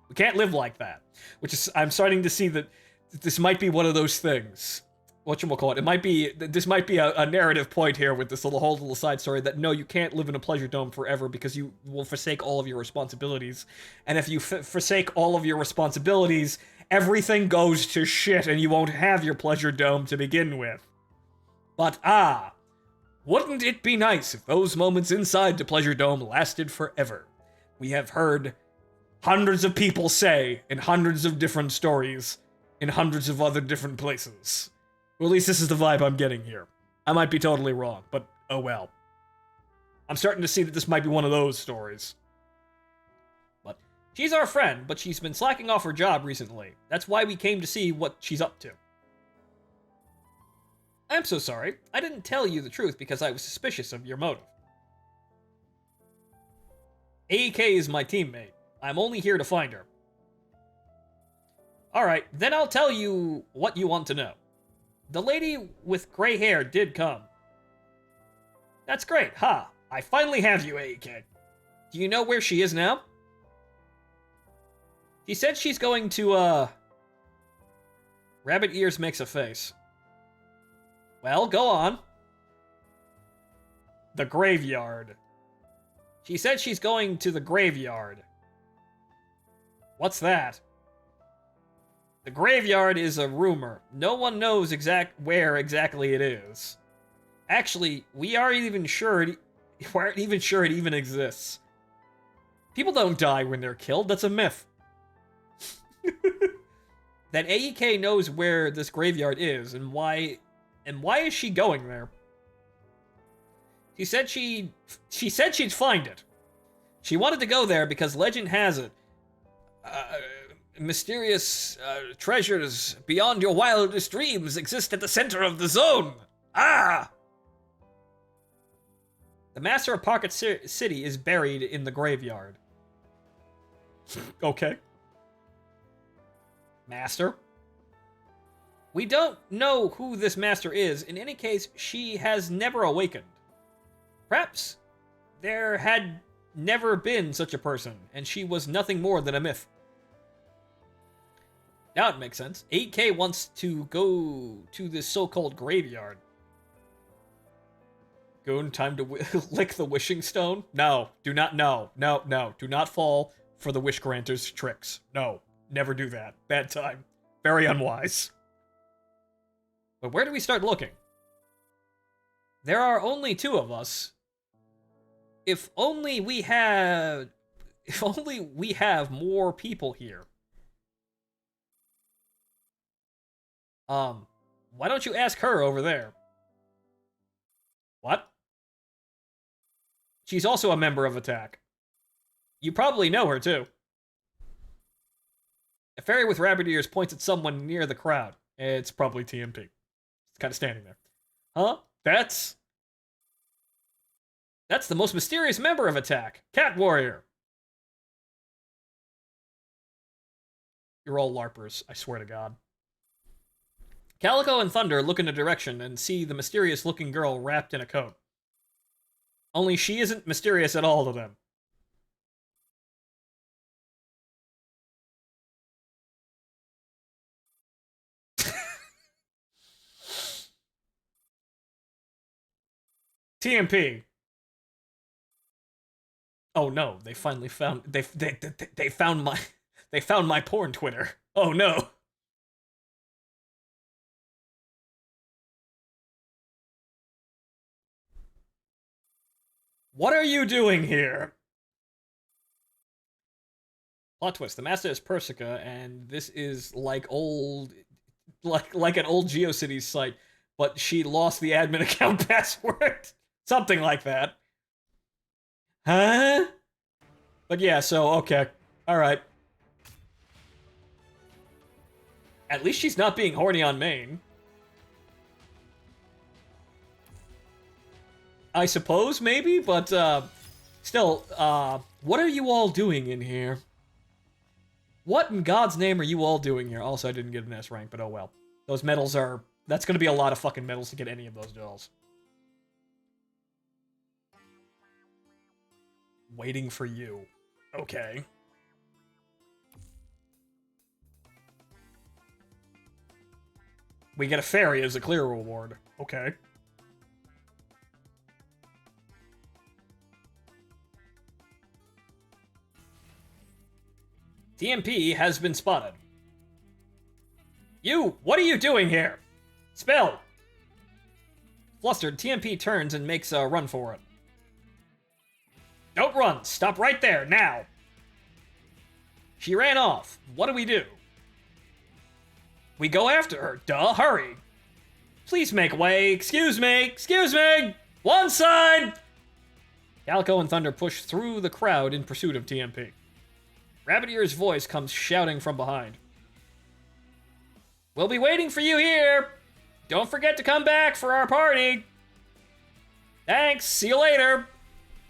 We can't live like that. Which is I'm starting to see that this might be one of those things. Whatchamacallit, this might be a narrative point here with this whole little side story that no, you can't live in a pleasure dome forever because you will forsake all of your responsibilities. And if you forsake all of your responsibilities, everything goes to shit and you won't have your pleasure dome to begin with. But wouldn't it be nice if those moments inside the pleasure dome lasted forever? We have heard hundreds of people say in hundreds of different stories in hundreds of other different places. Or at least this is the vibe I'm getting here. I might be totally wrong, but oh well. I'm starting to see that this might be one of those stories. But she's our friend, but she's been slacking off her job recently. That's why we came to see what she's up to. I'm so sorry. I didn't tell you the truth because I was suspicious of your motive. AEK is my teammate. I'm only here to find her. Alright, then I'll tell you what you want to know. The lady with gray hair did come. That's great, ha! I finally have you, AEK. Do you know where she is now? She said she's going to, Rabbit Ears makes a face. Well, go on. The graveyard. She said she's going to the graveyard. What's that? The graveyard is a rumor. No one knows where exactly it is. Actually, we aren't even sure it even exists. People don't die when they're killed. That's a myth. That AEK knows where this graveyard is and why is she going there? She said she'd find it. She wanted to go there because legend has it. Mysterious treasures beyond your wildest dreams exist at the center of the zone. The master of Pocket City is buried in the graveyard. Okay. Master? We don't know who this master is. In any case, she has never awakened. Perhaps there had never been such a person, and she was nothing more than a myth. Now it makes sense. 8K wants to go to this so-called graveyard. Goon, time to lick the wishing stone? No, do not, no. Do not fall for the wish granter's tricks. No, never do that. Bad time. Very unwise. But where do we start looking? There are only two of us. If only we have more people here. Why don't you ask her over there? What? She's also a member of Attack. You probably know her, too. A fairy with rabbit ears points at someone near the crowd. It's probably TMP. It's kind of standing there. Huh? That's the most mysterious member of Attack. Cat Warrior. You're all LARPers, I swear to God. Calico and Thunder look in a direction and see the mysterious-looking girl wrapped in a coat. Only she isn't mysterious at all to them. TMP. Oh no, they finally found they found my porn Twitter. Oh no. What are you doing here? Plot twist, the master is Persica, and this is like an old GeoCities site, but she lost the admin account password. Something like that. Huh? But yeah, so, okay. Alright. At least she's not being horny on main. I suppose, maybe, but, still, what are you all doing in here? What in God's name are you all doing here? Also, I didn't get an S rank, but oh well. Those medals are... That's gonna be a lot of fucking medals to get any of those dolls. Waiting for you. Okay. We get a fairy as a clear reward. Okay. TMP has been spotted. You! What are you doing here? Spill! Flustered, TMP turns and makes a run for it. Don't run! Stop right there, now! She ran off. What do we do? We go after her. Duh, hurry! Please make way. Excuse me! Excuse me! One side! Calico and Thunder push through the crowd in pursuit of TMP. Rabbit Ear's voice comes shouting from behind. We'll be waiting for you here! Don't forget to come back for our party! Thanks, see you later!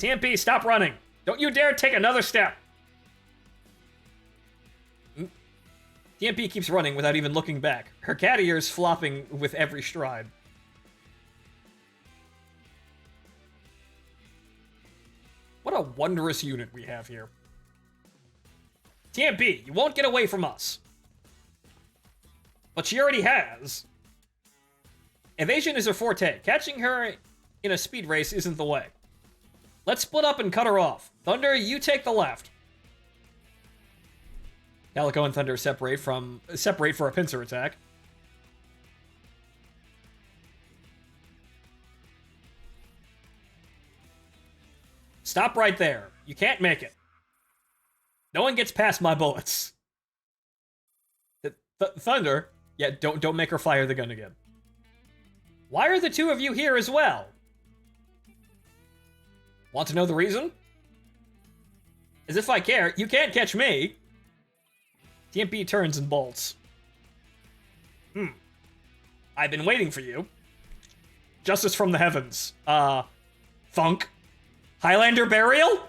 TMP, stop running! Don't you dare take another step! TMP keeps running without even looking back, her cat ears flopping with every stride. What a wondrous unit we have here. TMP, you won't get away from us. But she already has. Evasion is her forte. Catching her in a speed race isn't the way. Let's split up and cut her off. Thunder, you take the left. Calico and Thunder separate for a pincer attack. Stop right there. You can't make it. No one gets past my bullets. Thunder, yeah, don't make her fire the gun again. Why are the two of you here as well? Want to know the reason? As if I care. You can't catch me. TMP turns and bolts. I've been waiting for you. Justice from the heavens. Thunk. Highlander burial?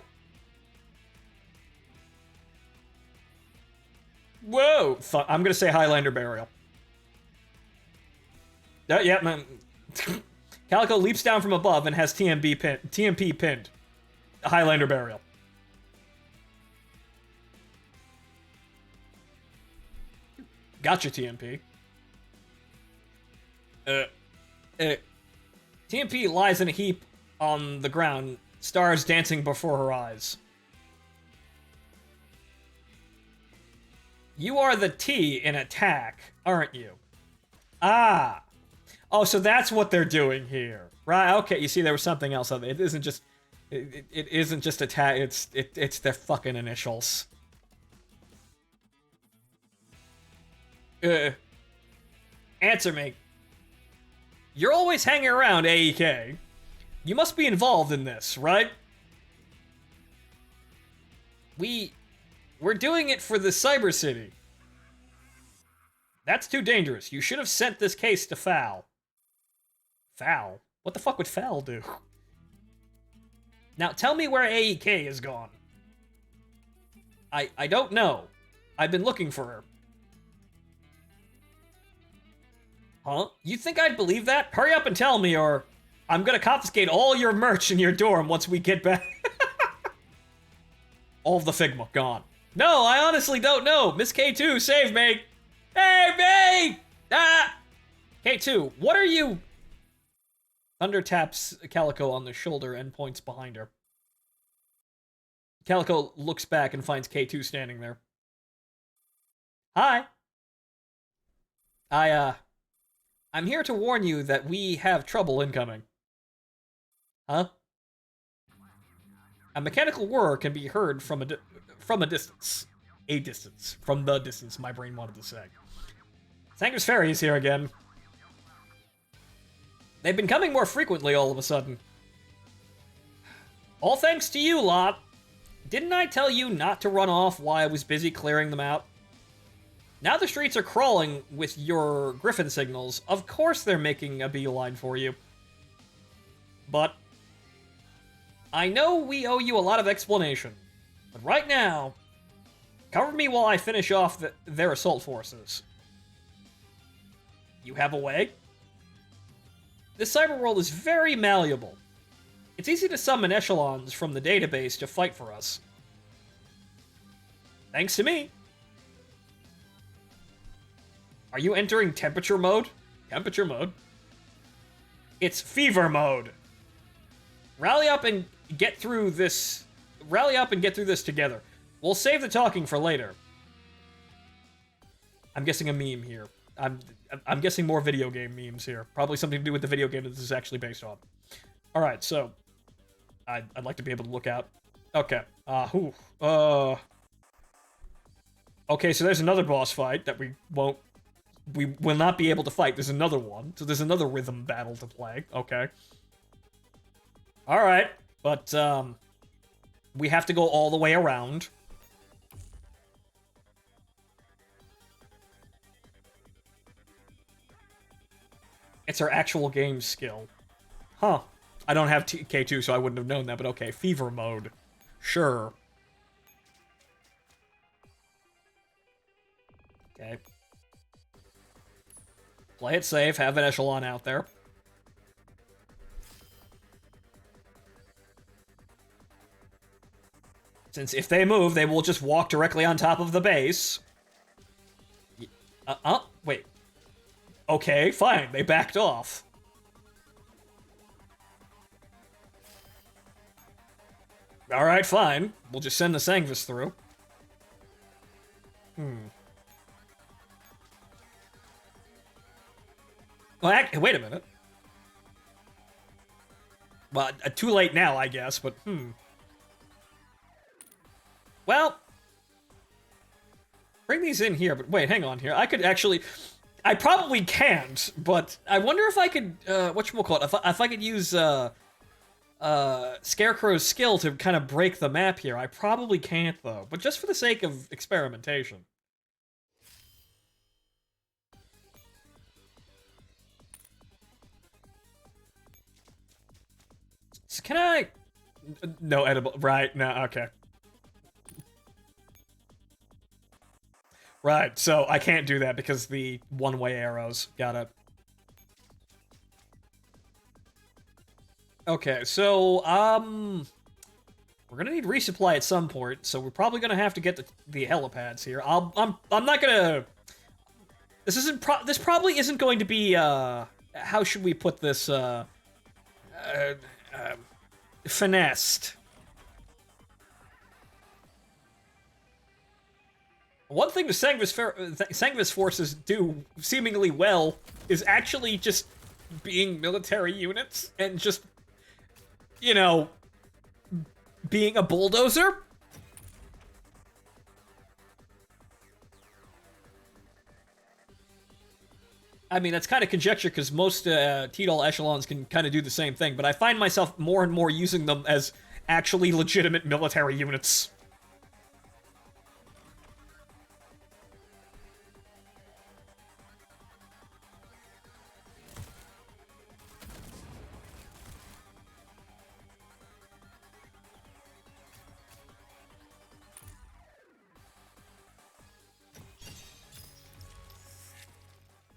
Whoa! I'm gonna say Highlander burial. Yeah, man. Calico leaps down from above and has TMP pinned. Highlander burial. Gotcha, TMP. TMP lies in a heap on the ground, stars dancing before her eyes. You are the T in attack, aren't you? Ah. Oh, so that's what they're doing here. Right, okay, you see there was something else on it. It isn't just... It isn't just attack, it's their fucking initials. Answer me. You're always hanging around AEK. You must be involved in this, right? We're doing it for the Cyber City. That's too dangerous. You should have sent this case to FAL. FAL? What the fuck would FAL do? Now, tell me where AEK is gone. I don't know. I've been looking for her. Huh? You think I'd believe that? Hurry up and tell me, or I'm gonna confiscate all your merch in your dorm once we get back. All of the Figma, gone. No, I honestly don't know. Miss K2, save me. Save me! Ah! K2, what are you... Thunder taps Calico on the shoulder and points behind her. Calico looks back and finds K2 standing there. Hi. I'm here to warn you that we have trouble incoming. Huh? A mechanical whir can be heard from a distance. A distance. From the distance, my brain wanted to say. Sanger's Ferry is here again. They've been coming more frequently all of a sudden. All thanks to you, lot. Didn't I tell you not to run off while I was busy clearing them out? Now the streets are crawling with your griffin signals. Of course they're making a beeline for you. But I know we owe you a lot of explanation. But right now, cover me while I finish off their assault forces. You have a way? This cyber world is very malleable. It's easy to summon echelons from the database to fight for us. Thanks to me. Are you entering temperature mode? Temperature mode? It's fever mode. Rally up and get through this. Rally up and get through this together. We'll save the talking for later. I'm guessing a meme here. I'm guessing more video game memes here. Probably something to do with the video game that this is actually based on. All right, so I'd like to be able to look out. Okay. Okay, so there's another boss fight that we will not be able to fight. There's another one. So there's another rhythm battle to play. Okay. All right, but we have to go all the way around. It's our actual game skill. Huh. I don't have K2, so I wouldn't have known that, but okay. Fever mode. Sure. Okay. Play it safe, have an echelon out there. Since if they move, they will just walk directly on top of the base. Wait. Okay, fine. They backed off. Alright, fine. We'll just send the Sangvis through. Well, wait a minute. Well, too late now, I guess, but Well, bring these in here, but wait, hang on here. I could actually... I probably can't, but I wonder if I could, whatchamacallit, if I could use, Scarecrow's skill to kind of break the map here. I probably can't, though, but just for the sake of experimentation. So can I... No edible... Right, no, okay. Right, so I can't do that because the one-way arrows. Got it. Okay, so, we're gonna need resupply at some point, so we're probably gonna have to get the helipads here. I'm not gonna... This probably isn't going to be, how should we put this, finessed. One thing the Sangvis forces do seemingly well is actually just being military units and just, you know, being a bulldozer. I mean, that's kind of conjecture because most Tydal echelons can kind of do the same thing, but I find myself more and more using them as actually legitimate military units.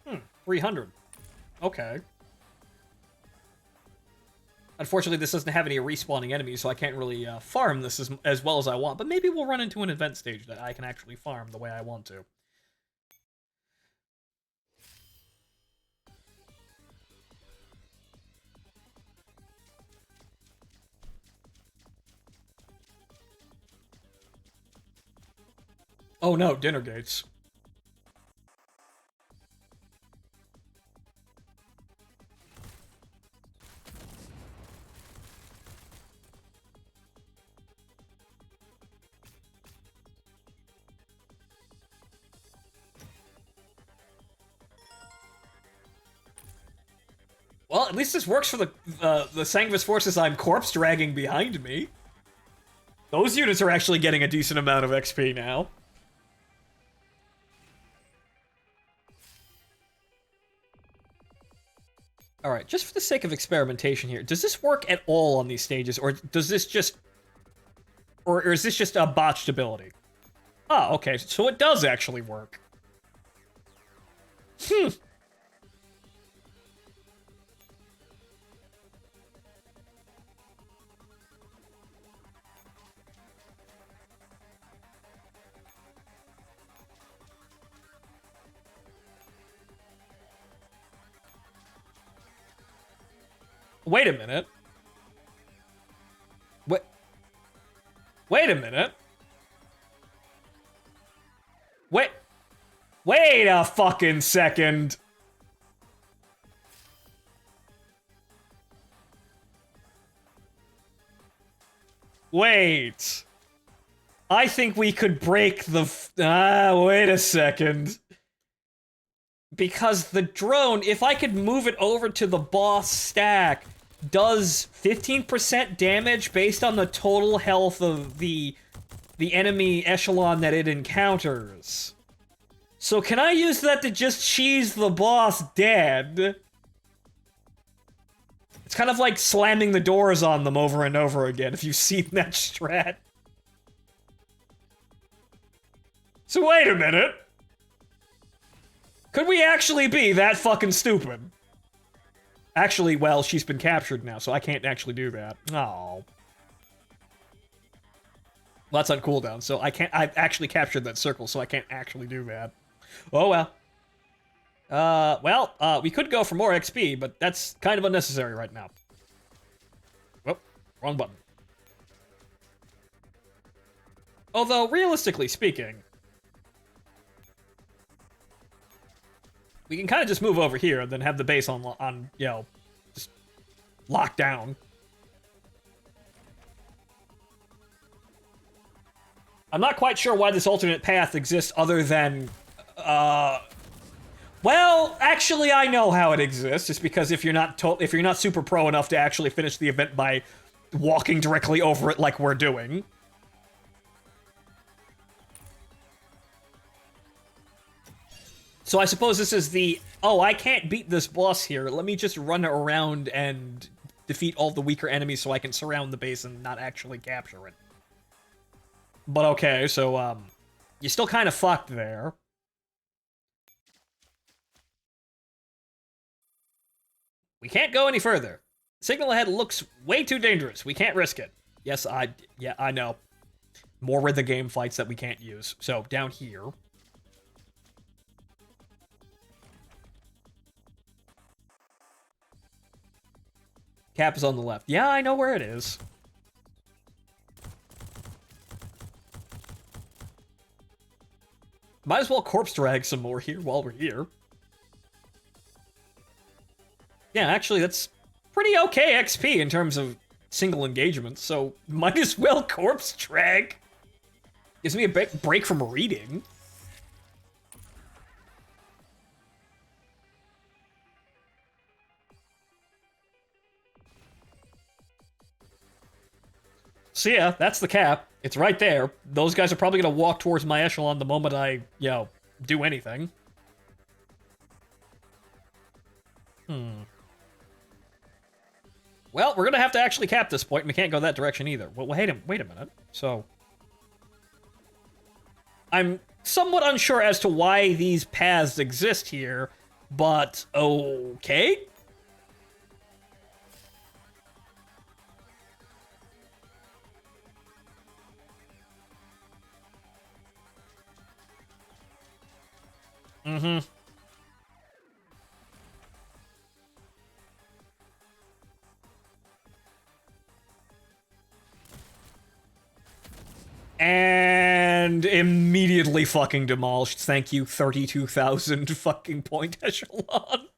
Hmm, 300. Okay. Unfortunately, this doesn't have any respawning enemies, so I can't really farm this as well as I want. But maybe we'll run into an event stage that I can actually farm the way I want to. Oh no, dinner gates. Well, at least this works for the Sanguis forces I'm corpse dragging behind me. Those units are actually getting a decent amount of XP now. Alright, just for the sake of experimentation here, does this work at all on these stages, or does this just... Or is this just a botched ability? Oh, okay, so it does actually work. Wait a minute. Wait a minute. Wait a fucking second. Wait. I think we could break the... wait a second. Because the drone, if I could move it over to the boss stack, does 15% damage based on the total health of the enemy echelon that it encounters. So can I use that to just cheese the boss dead? It's kind of like slamming the doors on them over and over again, if you've seen that strat. So wait a minute. Could we actually be that fucking stupid? Actually, well, she's been captured now, so I can't actually do that. Oh. Well, that's on cooldown, so I've actually captured that circle, so I can't actually do that. Oh, well. We could go for more XP, but that's kind of unnecessary right now. Oh, wrong button. Although, realistically speaking, we can kind of just move over here and then have the base on, you know, just locked down. I'm not quite sure why this alternate path exists other than, well, actually I know how it exists. It's because if you're not super pro enough to actually finish the event by walking directly over it like we're doing. So I suppose this is the, oh, I can't beat this boss here. Let me just run around and defeat all the weaker enemies so I can surround the base and not actually capture it. But okay, so, you're still kind of fucked there. We can't go any further. Signal ahead looks way too dangerous. We can't risk it. Yes, yeah, I know. More in the game fights that we can't use. So, down here. Cap is on the left. Yeah, I know where it is. Might as well corpse drag some more here while we're here. Yeah, actually, that's pretty okay XP in terms of single engagements, so might as well corpse drag. Gives me a break from reading. So yeah, that's the cap. It's right there. Those guys are probably gonna walk towards my echelon the moment I, you know, do anything. Well, we're gonna have to actually cap this point, and we can't go that direction either. Well, wait a minute. So, I'm somewhat unsure as to why these paths exist here, but okay. Mm-hmm. And immediately fucking demolished. Thank you, 32,000 fucking point echelon.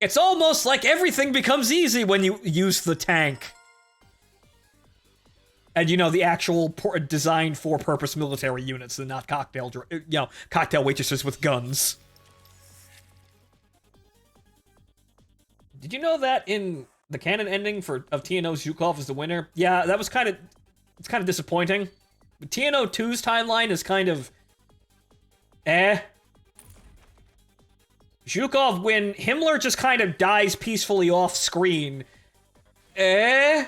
It's almost like everything becomes easy when you use the tank. And, you know, the actual designed for purpose military units and not cocktail waitresses with guns. Did you know that in the canon ending of TNO, Zhukov is the winner? Yeah, that was it's kind of disappointing. But TNO 2's timeline is kind of eh. Zhukov, when Himmler just kind of dies peacefully off screen, eh?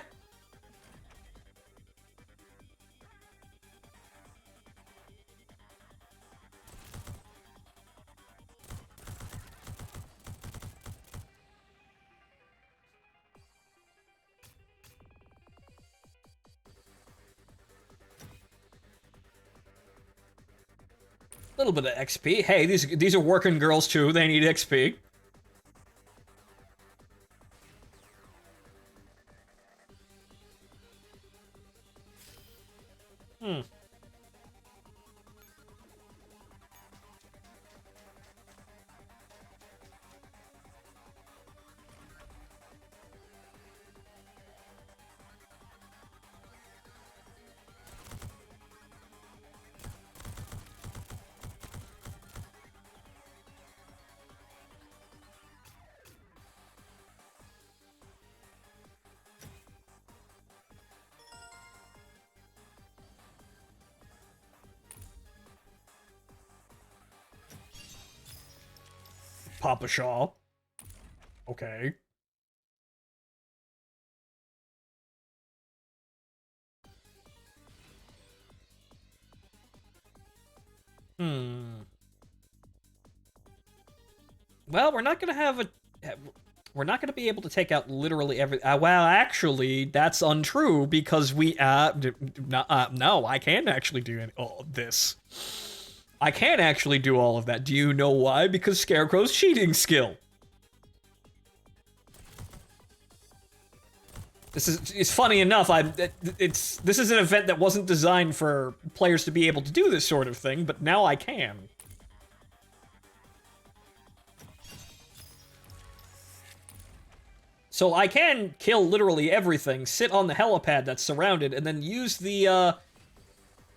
A little bit of XP. Hey, these are working girls too. They need XP. Hmm. Papa Shaw. Okay. Hmm. Well, we're not gonna have a. We're not gonna be able to take out literally every. Well, actually, that's untrue because we. No, I can't actually do all of this. I can't actually do all of that. Do you know why? Because Scarecrow's cheating skill. It's funny enough. This is an event that wasn't designed for players to be able to do this sort of thing, but now I can. So I can kill literally everything, sit on the helipad that's surrounded, and then use the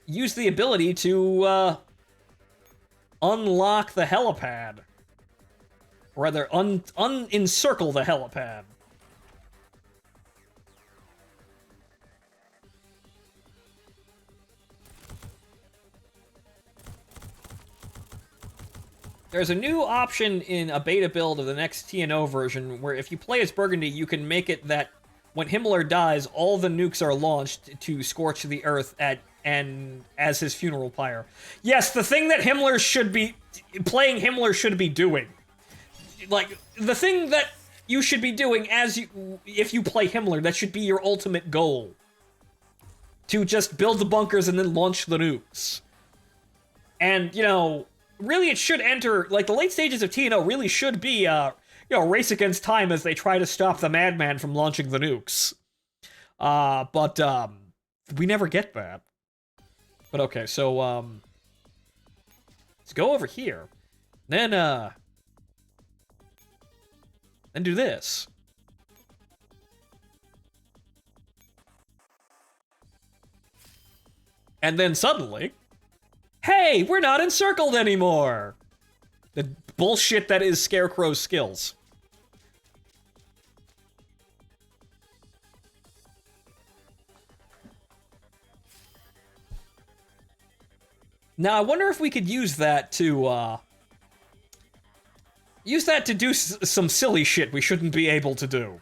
ability to unlock the helipad. Or rather, unencircle the helipad. There's a new option in a beta build of the next TNO version where if you play as Burgundy, you can make it that when Himmler dies, all the nukes are launched to scorch the earth as his funeral pyre. Yes, the thing that playing Himmler should be doing. Like, the thing that you should be doing if you play Himmler, that should be your ultimate goal. To just build the bunkers and then launch the nukes. And, really it should enter, like, the late stages of TNO really should be, a race against time as they try to stop the madman from launching the nukes. But we never get that. But okay, so, let's go over here. Then do this. And then suddenly, hey, we're not encircled anymore! The bullshit that is Scarecrow's skills. Now, I wonder if we could use that to, do some silly shit we shouldn't be able to do.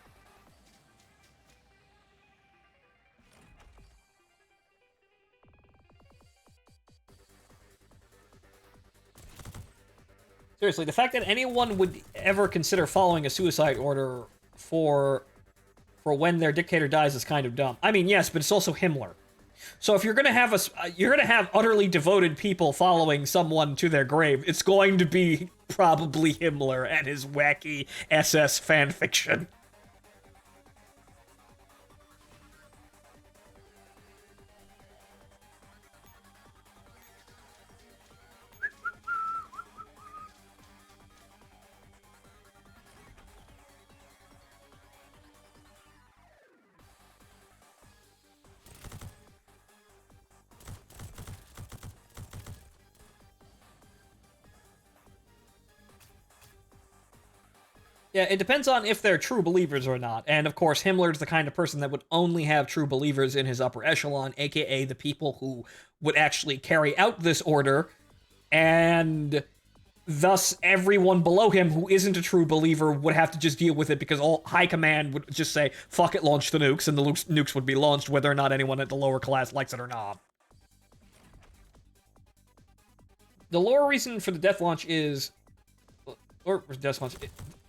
Seriously, the fact that anyone would ever consider following a suicide order for when their dictator dies is kind of dumb. I mean, yes, but it's also Himmler. So if you're gonna have utterly devoted people following someone to their grave, it's going to be probably Himmler and his wacky SS fanfiction. Yeah, it depends on if they're true believers or not. And of course, Himmler's the kind of person that would only have true believers in his upper echelon, aka the people who would actually carry out this order, and thus everyone below him who isn't a true believer would have to just deal with it because all high command would just say, fuck it, launch the nukes, and the nukes would be launched whether or not anyone at the lower class likes it or not. The lower reason for the death launch is, or death launch,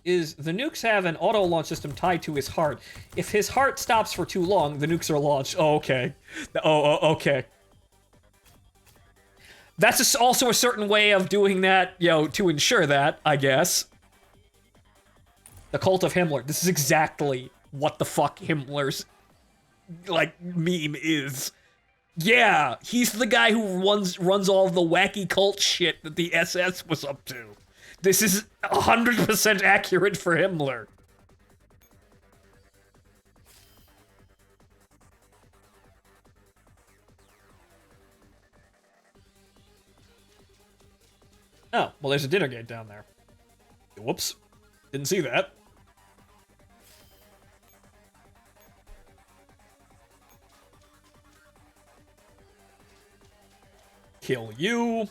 is the nukes have an auto launch system tied to his heart. If his heart stops for too long, the nukes are launched. Oh, okay. Okay. That's also a certain way of doing that, to ensure that, I guess. The cult of Himmler. This is exactly what the fuck Himmler's, meme is. Yeah, he's the guy who runs all the wacky cult shit that the SS was up to. This is 100% accurate for Himmler. Oh, well, there's a dinner gate down there. Whoops. Didn't see that. Kill you.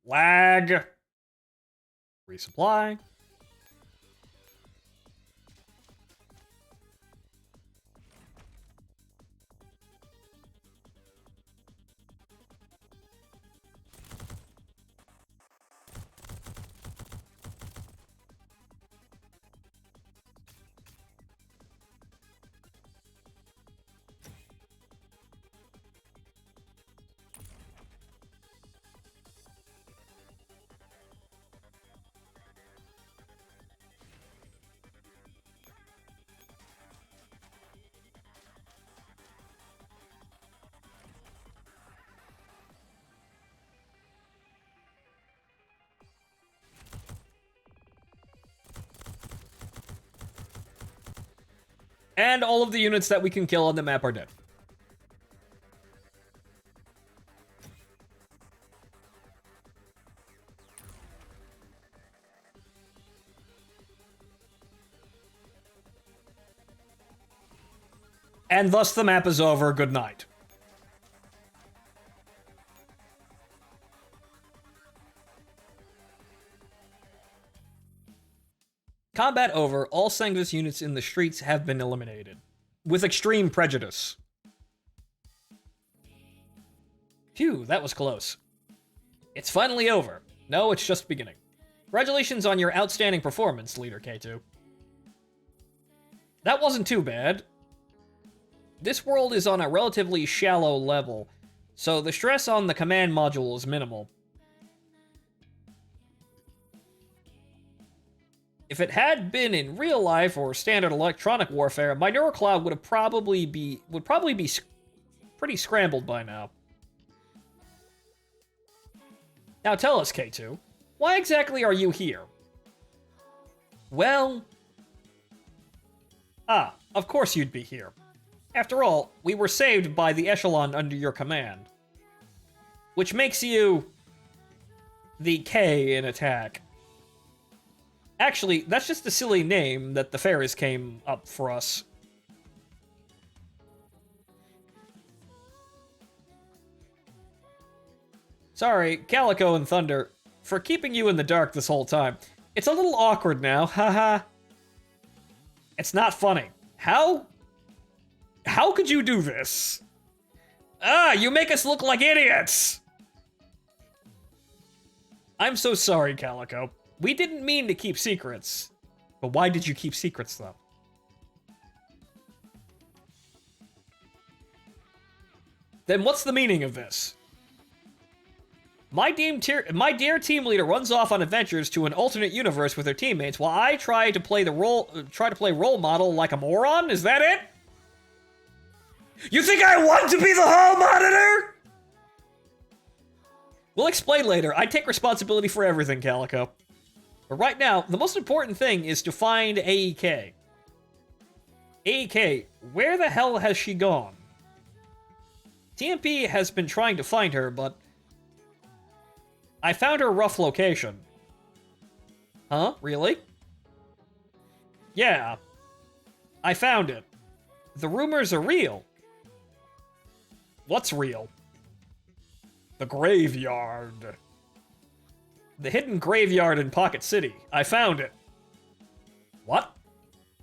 Lag. Resupply. And all of the units that we can kill on the map are dead. And thus the map is over. Good night. Combat over, all Sangvis units in the streets have been eliminated. With extreme prejudice. Phew, that was close. It's finally over. No, it's just beginning. Congratulations on your outstanding performance, Leader K2. That wasn't too bad. This world is on a relatively shallow level, so the stress on the command module is minimal. If it had been in real life or standard electronic warfare, my neurocloud would probably be pretty scrambled by now. Now tell us, K2, why exactly are you here? Well... of course you'd be here. After all, we were saved by the echelon under your command. Which makes you... the K in attack. Actually, that's just a silly name that the fairies came up for us. Sorry, Calico and Thunder, for keeping you in the dark this whole time. It's a little awkward now, haha. It's not funny. How could you do this? You make us look like idiots! I'm so sorry, Calico. We didn't mean to keep secrets. But why did you keep secrets, though? Then what's the meaning of this? My dear team leader runs off on adventures to an alternate universe with her teammates while I try to play role model like a moron? Is that it? You think I want to be the hall monitor? We'll explain later. I take responsibility for everything, Calico. But right now, the most important thing is to find AEK. AEK, where the hell has she gone? TMP has been trying to find her, but I found her rough location. Huh? Really? Yeah. I found it. The rumors are real. What's real? The graveyard. The hidden graveyard in Pocket City. I found it. What?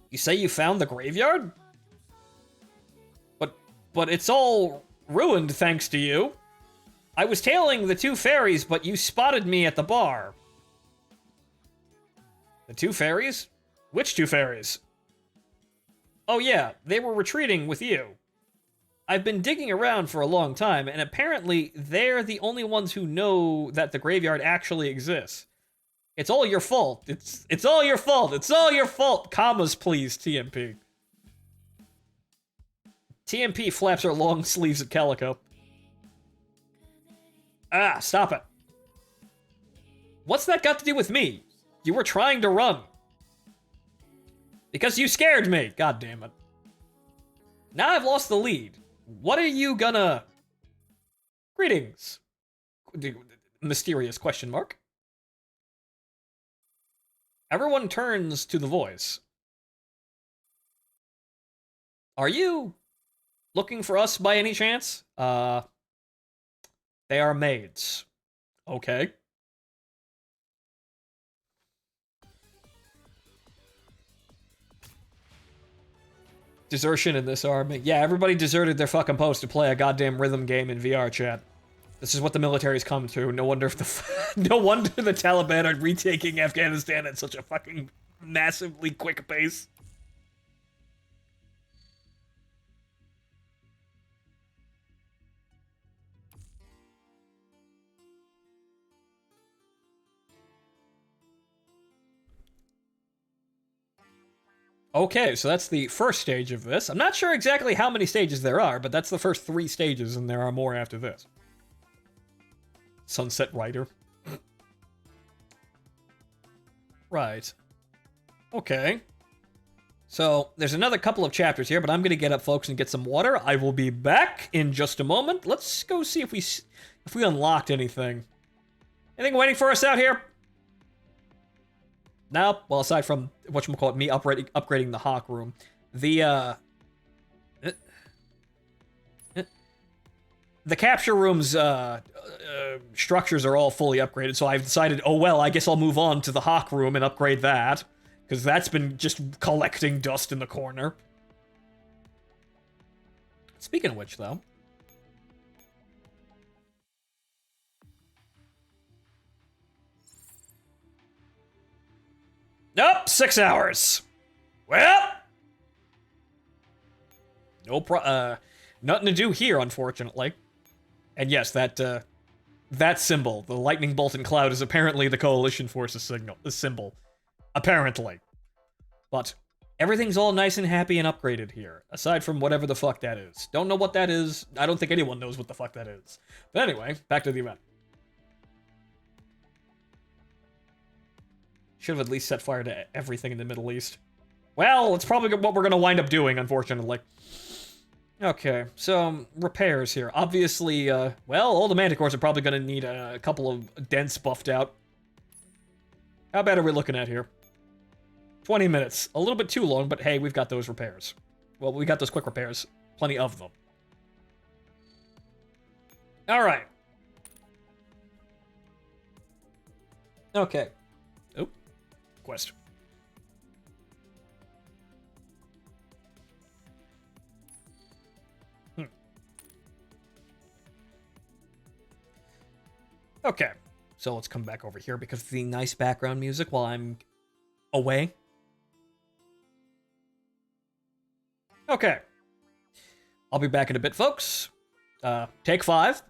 You say you found the graveyard? But it's all ruined thanks to you. I was tailing the two fairies, but you spotted me at the bar. The two fairies? Which two fairies? Oh yeah, they were retreating with you. I've been digging around for a long time, and apparently they're the only ones who know that the graveyard actually exists. It's all your fault. It's all your fault. It's all your fault. Commas, please, TMP. TMP flaps her long sleeves at Calico. Ah, stop it. What's that got to do with me? You were trying to run. Because you scared me. God damn it. Now I've lost the lead. What are you gonna... Greetings. Mysterious question mark. Everyone turns to the voice. Are you looking for us by any chance? They are maids. Okay. Desertion in this army. Yeah, everybody deserted their fucking post to play a goddamn rhythm game in VR chat. This is what the military's come to. No wonder if no wonder the Taliban are retaking Afghanistan at such a fucking massively quick pace. Okay, so that's the first stage of this. I'm not sure exactly how many stages there are, but that's the first 3 stages, and there are more after this. Sunset Rider. Right. Okay. So, there's another couple of chapters here, but I'm gonna get up, folks, and get some water. I will be back in just a moment. Let's go see if we unlocked anything. Anything waiting for us out here? Nope. Well, aside from whatchamacallit, me upgrading the Hawk room. The capture room's structures are all fully upgraded, so I've decided, oh well, I guess I'll move on to the Hawk room and upgrade that, because that's been just collecting dust in the corner. Speaking of which, though... Nope, 6 hours. Well, nothing to do here, unfortunately. And yes, that symbol, the lightning bolt and cloud, is apparently the Coalition Force's symbol. Apparently. But everything's all nice and happy and upgraded here, aside from whatever the fuck that is. Don't know what that is. I don't think anyone knows what the fuck that is. But anyway, back to the event. Should have at least set fire to everything in the Middle East. Well, it's probably what we're going to wind up doing, unfortunately. Okay, so repairs here. Obviously, well, all the Manticores are probably going to need a couple of dents buffed out. How bad are we looking at here? 20 minutes. A little bit too long, but hey, we've got those repairs. Well, we got those quick repairs. Plenty of them. All right. Okay. Quest. Okay, so let's come back over here because of the nice background music while I'm away. Okay. I'll be back in a bit, folks. Take 5.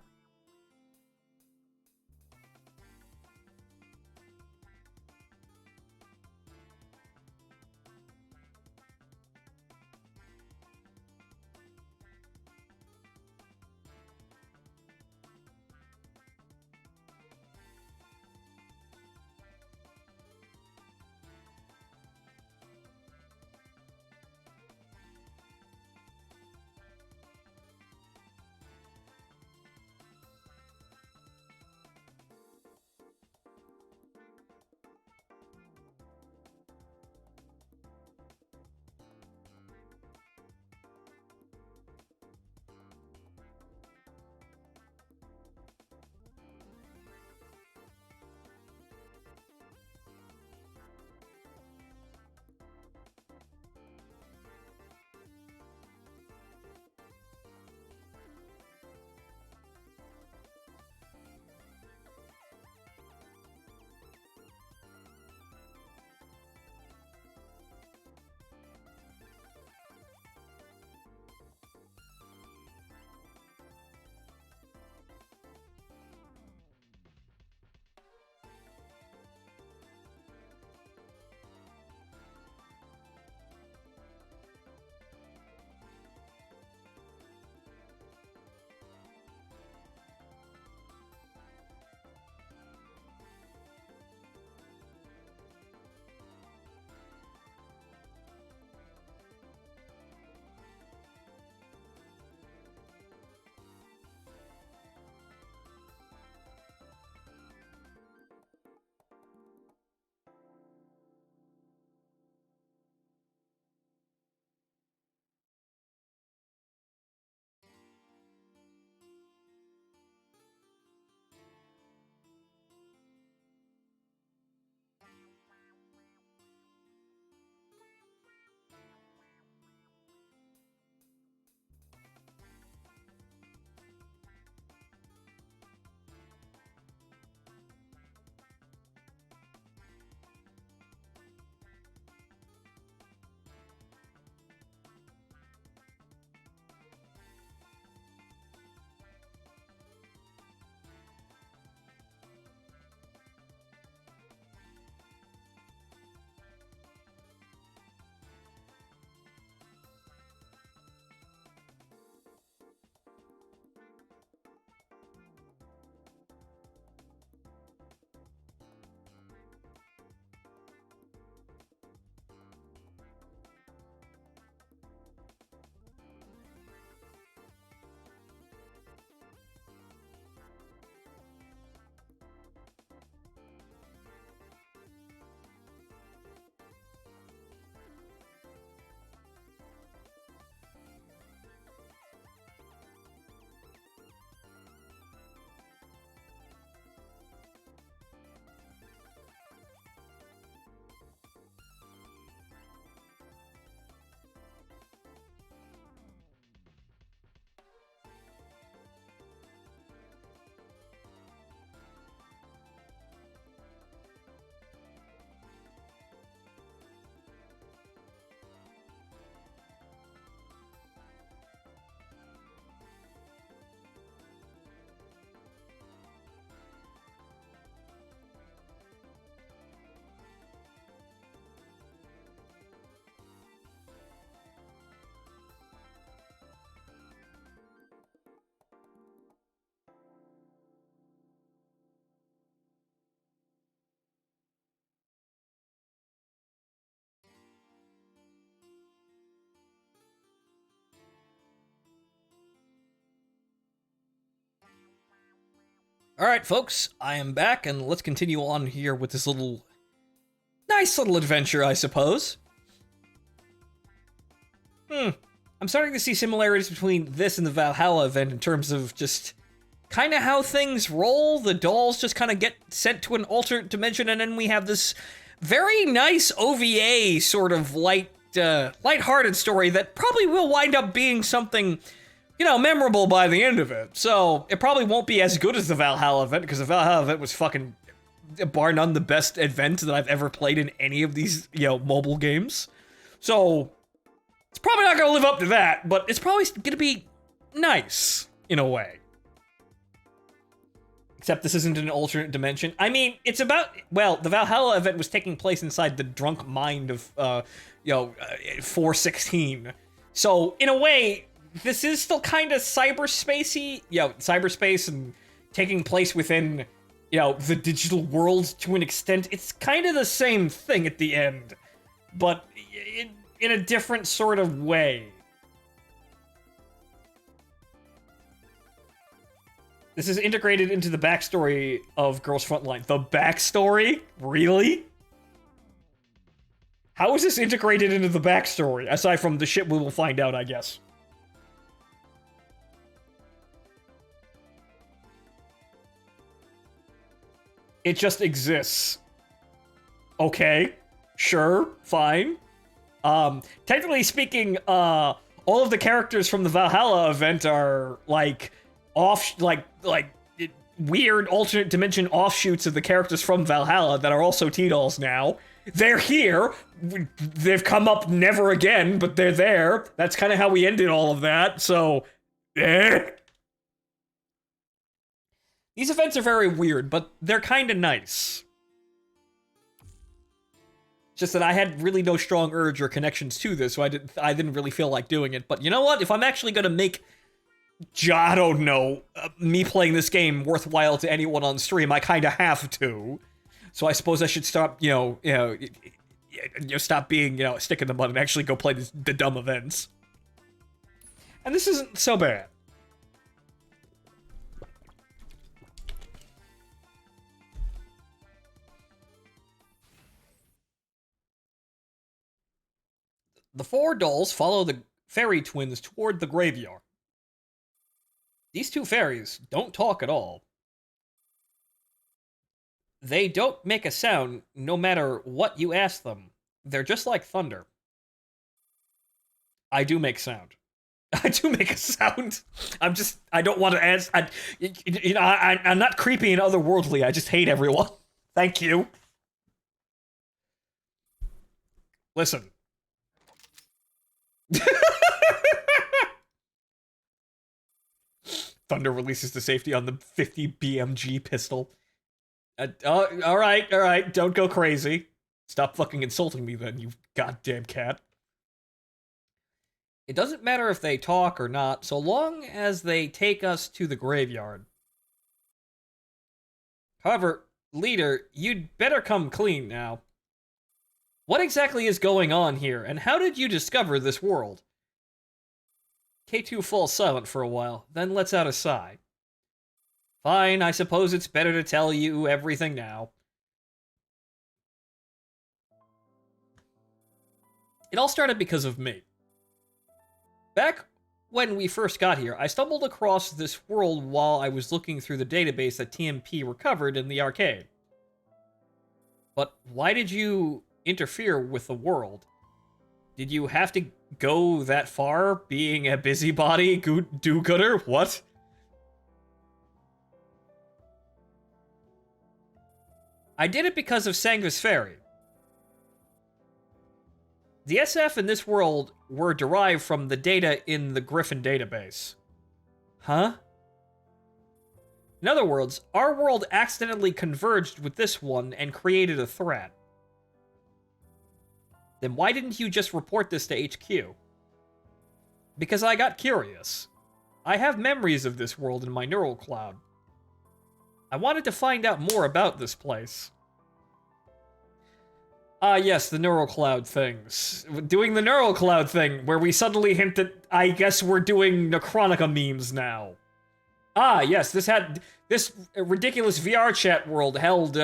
Alright, folks, I am back, and let's continue on here with this nice little adventure, I suppose. I'm starting to see similarities between this and the Valhalla event in terms of just kind of how things roll. The dolls just kind of get sent to an alternate dimension, and then we have this very nice OVA sort of light-hearted story that probably will wind up being something, you know, memorable by the end of it. So it probably won't be as good as the Valhalla event, because the Valhalla event was fucking, bar none, the best event that I've ever played in any of these, you know, mobile games. So it's probably not gonna live up to that, but it's probably gonna be nice in a way. Except this isn't an alternate dimension. I mean, it's about, well, the Valhalla event was taking place inside the drunk mind of, 416. So, in a way, this is still kind of cyberspacey, cyberspace and taking place within, the digital world to an extent. It's kind of the same thing at the end, but in a different sort of way. This is integrated into the backstory of Girls Frontline. The backstory? Really? How is this integrated into the backstory? Aside from the shit we will find out, I guess. It just exists. Okay. Sure. Fine. Technically speaking, all of the characters from the Valhalla event are, weird alternate dimension offshoots of the characters from Valhalla that are also T-dolls now. They're here. They've come up never again, but they're there. That's kind of how we ended all of that, so... These events are very weird, but they're kind of nice. Just that I had really no strong urge or connections to this, so I didn't really feel like doing it. But you know what? If I'm actually gonna make, I don't know, me playing this game worthwhile to anyone on stream, I kind of have to. So I suppose I should stop, stop being, a stick in the mud and actually go play the dumb events. And this isn't so bad. The four dolls follow the fairy twins toward the graveyard. These two fairies don't talk at all. They don't make a sound no matter what you ask them. They're just like thunder. I do make sound. I do make a sound. I don't want to ask. I'm not creepy and otherworldly. I just hate everyone. Thank you. Listen. Thunder releases the safety on the 50 BMG pistol. All right, don't go crazy. Stop fucking insulting me then, you goddamn cat. It doesn't matter if they talk or not, so long as they take us to the graveyard. However, leader, you'd better come clean now. What exactly is going on here, and how did you discover this world? K2 falls silent for a while, then lets out a sigh. Fine, I suppose it's better to tell you everything now. It all started because of me. Back when we first got here, I stumbled across this world while I was looking through the database that TMP recovered in the arcade. But why did you interfere with the world? Did you have to go that far, being a busybody do-gooder? What? I did it because of Sanguis Ferry. The SF in this world were derived from the data in the Griffin database. Huh? In other words, our world accidentally converged with this one and created a threat. Then why didn't you just report this to HQ? Because I got curious. I have memories of this world in my neural cloud. I wanted to find out more about this place. Ah, yes, the neural cloud things. Doing the neural cloud thing, where we suddenly hint that I guess we're doing Necronica memes now. Ah, yes, this ridiculous VR chat world held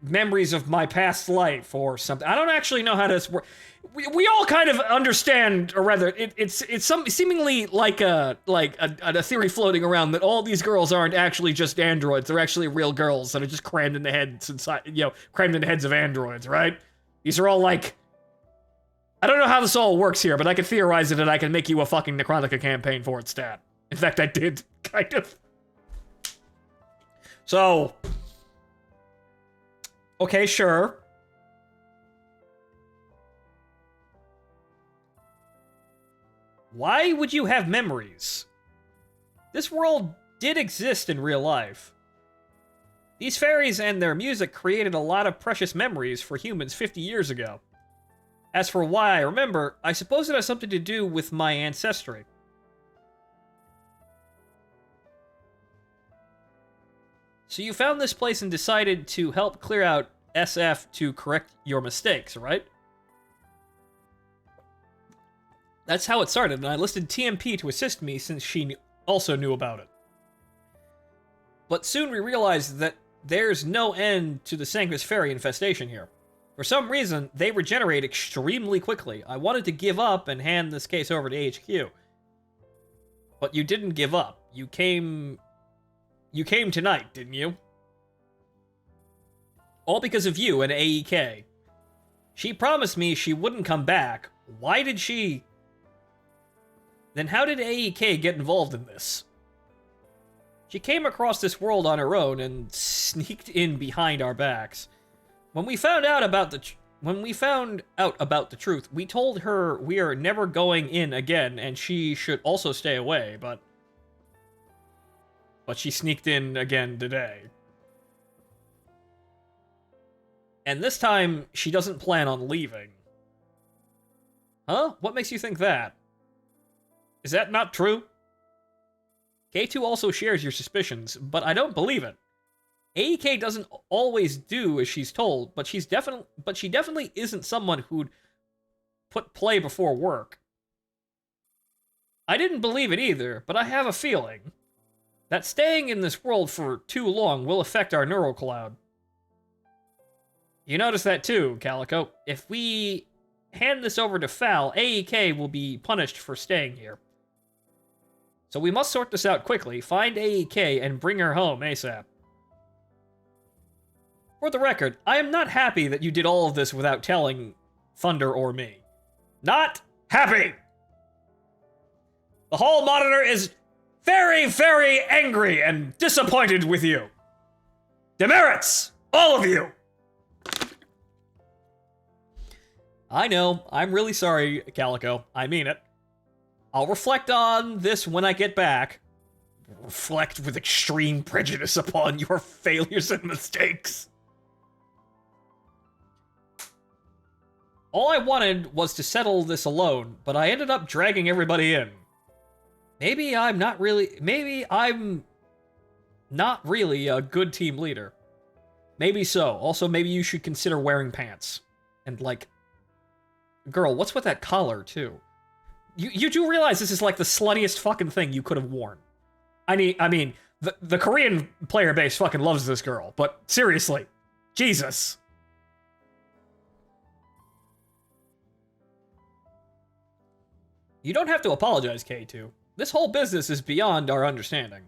memories of my past life or something. I don't actually know how to work. We all kind of understand, or rather, it's seemingly like a theory floating around that all these girls aren't actually just androids. They're actually real girls that are just crammed in the heads inside, crammed in the heads of androids, right? These are all like, I don't know how this all works here, but I can theorize it and I can make you a fucking Necrotica campaign for it stat. In fact, I did, kind of. So, okay, sure. Why would you have memories? This world did exist in real life. These fairies and their music created a lot of precious memories for humans 50 years ago. As for why I remember, I suppose it has something to do with my ancestry. So you found this place and decided to help clear out SF to correct your mistakes, right? That's how it started, and I listed TMP to assist me since she also knew about it. But soon we realized that there's no end to the Sanctus Fairy infestation here. For some reason, they regenerate extremely quickly. I wanted to give up and hand this case over to HQ. But you didn't give up. You came tonight, didn't you? All because of you and AEK. She promised me she wouldn't come back. Why did she... Then how did AEK get involved in this? She came across this world on her own and sneaked in behind our backs. When we found out about the truth, we told her we are never going in again and she should also stay away, but she sneaked in again today. And this time, she doesn't plan on leaving. Huh? What makes you think that? Is that not true? K2 also shares your suspicions, but I don't believe it. AEK doesn't always do as she's told, but she definitely isn't someone who'd put play before work. I didn't believe it either, but I have a feeling that staying in this world for too long will affect our neural cloud. You notice that too, Calico. If we hand this over to Fal, AEK will be punished for staying here. So we must sort this out quickly, find AEK, and bring her home ASAP. For the record, I am not happy that you did all of this without telling Thunder or me. Not happy! The hall monitor is very, very angry and disappointed with you. Demerits! All of you! I know, I'm really sorry, Calico. I mean it. I'll reflect on this when I get back. Reflect with extreme prejudice upon your failures and mistakes. All I wanted was to settle this alone, but I ended up dragging everybody in. Maybe I'm not really a good team leader. Maybe so. Also, maybe you should consider wearing pants. And like, girl, what's with that collar too? You do realize this is like the sluttiest fucking thing you could have worn. I mean, the Korean player base fucking loves this girl, but seriously, Jesus. You don't have to apologize, K2. This whole business is beyond our understanding.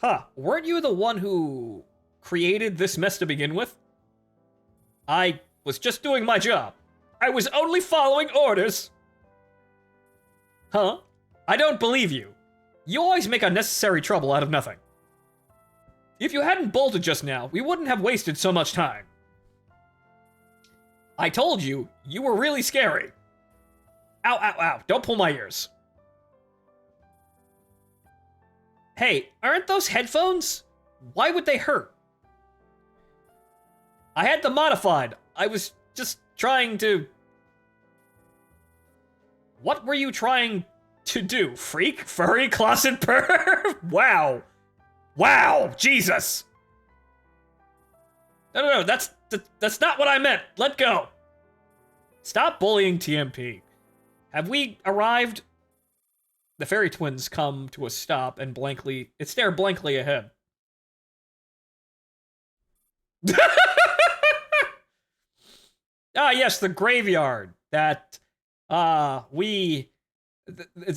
Huh, weren't you the one who created this mess to begin with? I was just doing my job. I was only following orders. Huh? I don't believe you. You always make unnecessary trouble out of nothing. If you hadn't bolted just now, we wouldn't have wasted so much time. I told you, you were really scary. Ow, ow, ow. Don't pull my ears. Hey, aren't those headphones? Why would they hurt? I had them modified. I was just trying to... What were you trying to do? Freak? Furry? Closet perv? Wow. Wow. Jesus. No, that's not what I meant. Let go. Stop bullying TMP. Have we arrived? The fairy twins come to a stop and stare blankly ahead. Ah, yes, the graveyard. That, it's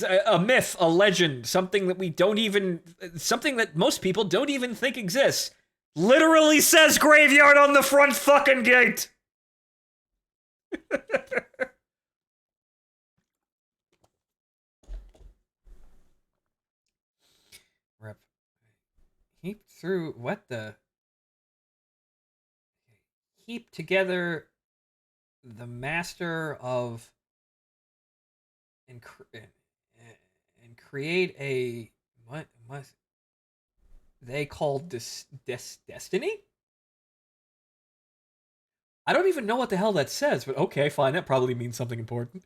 a myth, a legend, something that most people don't even think exists. Literally says graveyard on the front fucking gate. Rep. Heap through, what the? Heap together the master of and create a what they called this destiny. I don't even know what the hell that says, but okay, fine. That probably means something important.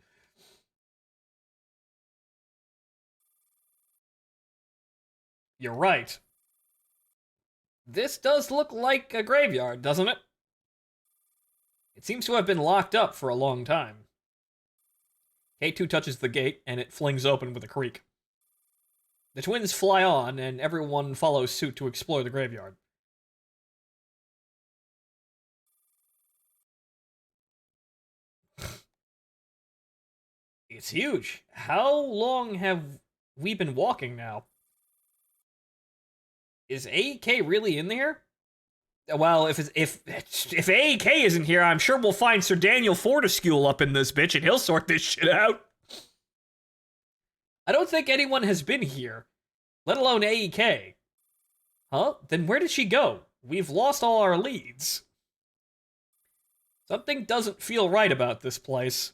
You're right. This does look like a graveyard, doesn't it? It seems to have been locked up for a long time. K2 touches the gate, and it flings open with a creak. The twins fly on, and everyone follows suit to explore the graveyard. It's huge. How long have we been walking now? Is AEK really in there? Well, if AEK isn't here, I'm sure we'll find Sir Daniel Fortescue up in this bitch, and he'll sort this shit out. I don't think anyone has been here, let alone AEK. Huh? Then where did she go? We've lost all our leads. Something doesn't feel right about this place.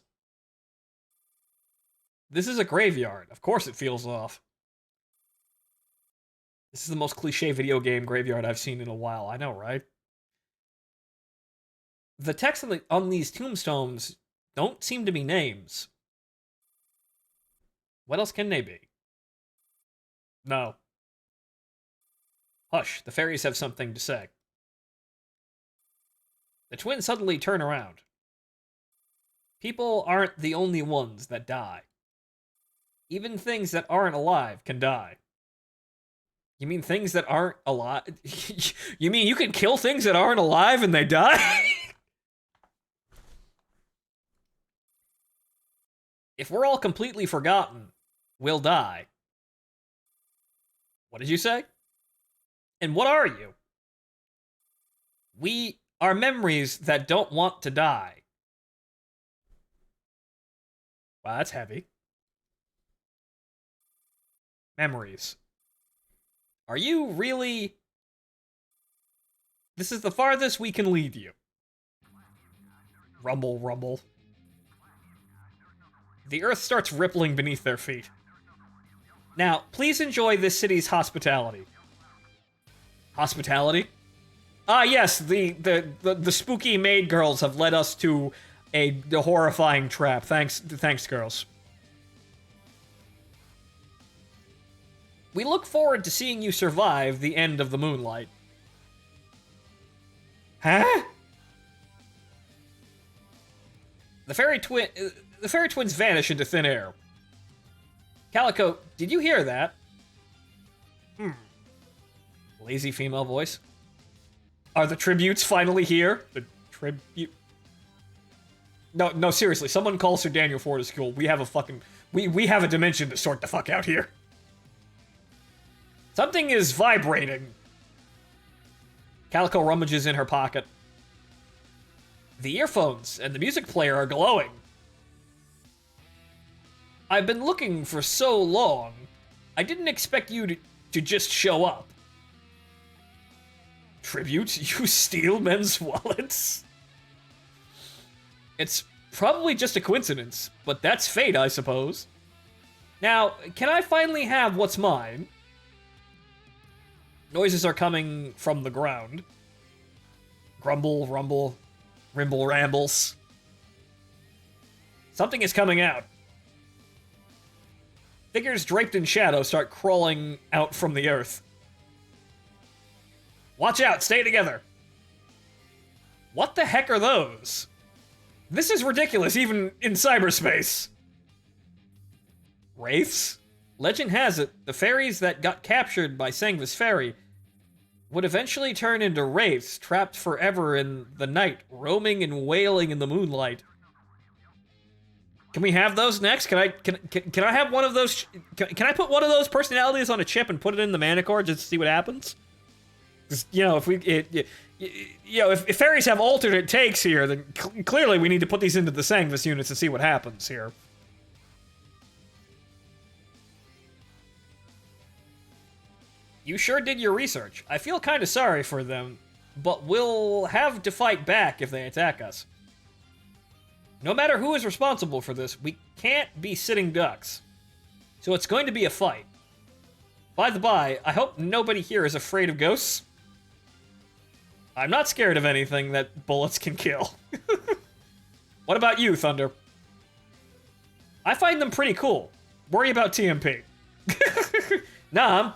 This is a graveyard. Of course it feels off. This is the most cliche video game graveyard I've seen in a while. I know, right? The text on these tombstones don't seem to be names. What else can they be? No. Hush, the fairies have something to say. The twins suddenly turn around. People aren't the only ones that die. Even things that aren't alive can die. You mean things that aren't alive? You mean you can kill things that aren't alive and they die? If we're all completely forgotten, we'll die. What did you say? And what are you? We are memories that don't want to die. Wow, that's heavy. Memories. Are you really... This is the farthest we can lead you. Rumble, rumble. The earth starts rippling beneath their feet. Now, please enjoy this city's hospitality. Hospitality? Ah, yes, the spooky maid girls have led us to a horrifying trap. Thanks, girls. We look forward to seeing you survive the end of the moonlight. Huh? The fairy twins vanish into thin air. Calico, did you hear that? Lazy female voice. Are the tributes finally here? The tribute... No, seriously, someone call Sir Daniel Fortescue. We have a fucking... We have a dimension to sort the fuck out here. Something is vibrating. Calico rummages in her pocket. The earphones and the music player are glowing. I've been looking for so long. I didn't expect you to just show up. Tribute? You steal men's wallets? It's probably just a coincidence, but that's fate, I suppose. Now, can I finally have what's mine? Noises are coming from the ground. Grumble, rumble, rimble, rambles. Something is coming out. Figures draped in shadow start crawling out from the earth. Watch out, stay together. What the heck are those? This is ridiculous, even in cyberspace. Wraiths? Legend has it, the fairies that got captured by Sangvis Ferry would eventually turn into wraiths, trapped forever in the night, roaming and wailing in the moonlight. Can we have those next? Can I have one of those? Can I put one of those personalities on a chip and put it in the Manicore just to see what happens? Just, you know, if fairies have alternate takes here, then clearly we need to put these into the Sangvis units to see what happens here. You sure did your research. I feel kind of sorry for them, but we'll have to fight back if they attack us. No matter who is responsible for this, we can't be sitting ducks. So it's going to be a fight. By the by, I hope nobody here is afraid of ghosts. I'm not scared of anything that bullets can kill. What about you, Thunder? I find them pretty cool. Worry about TMP. Nah,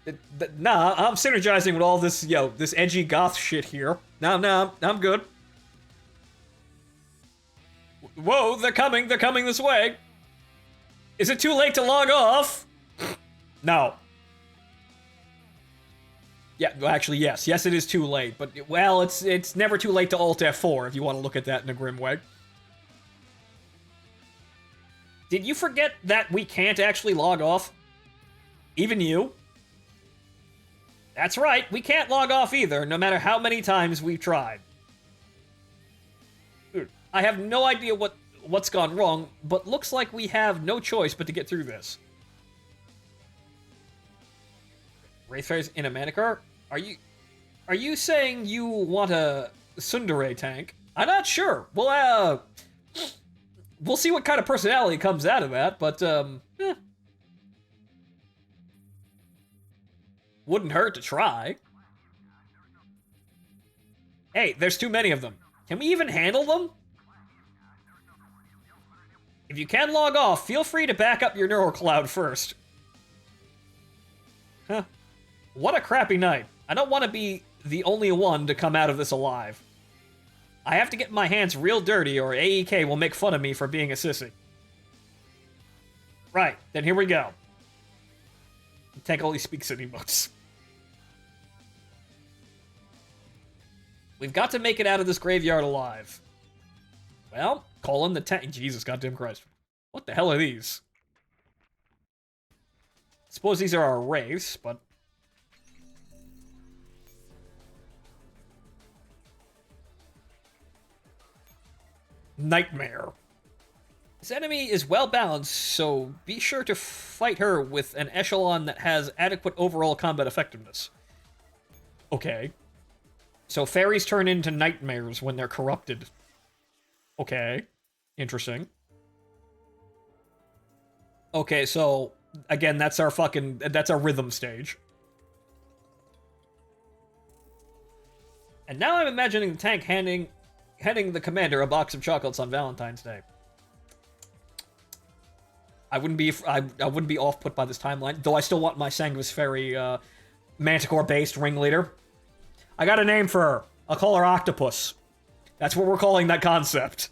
I'm synergizing with all this, this edgy goth shit here. Nah, I'm good. Whoa, they're coming this way. Is it too late to log off? No. Yeah, well, actually, yes. Yes, it is too late, but, well, it's never too late to Alt F4 if you want to look at that in a grim way. Did you forget that we can't actually log off? Even you? That's right, we can't log off either, no matter how many times we've tried. I have no idea what's gone wrong, but looks like we have no choice but to get through this. Wraith Fairies in a Manicore? Are you saying you want a Tsundere tank? I'm not sure. We'll see what kind of personality comes out of that, but, wouldn't hurt to try. Hey, there's too many of them. Can we even handle them? If you can log off, feel free to back up your neural cloud first. Huh. What a crappy night. I don't want to be the only one to come out of this alive. I have to get my hands real dirty or AEK will make fun of me for being a sissy. Right, then here we go. The tank only speaks in emotes. We've got to make it out of this graveyard alive. Well, call in the tank. Jesus goddamn Christ. What the hell are these? Suppose these are our wraiths, but... Nightmare. This enemy is well balanced, so be sure to fight her with an echelon that has adequate overall combat effectiveness. Okay. So fairies turn into nightmares when they're corrupted. Okay. Interesting. Okay, so, again, that's our rhythm stage. And now I'm imagining the tank handing the commander a box of chocolates on Valentine's Day. I wouldn't be off-put by this timeline, though I still want my Sangvis Ferry, Manticore-based ringleader. I got a name for her. I'll call her Octopus. That's what we're calling that concept.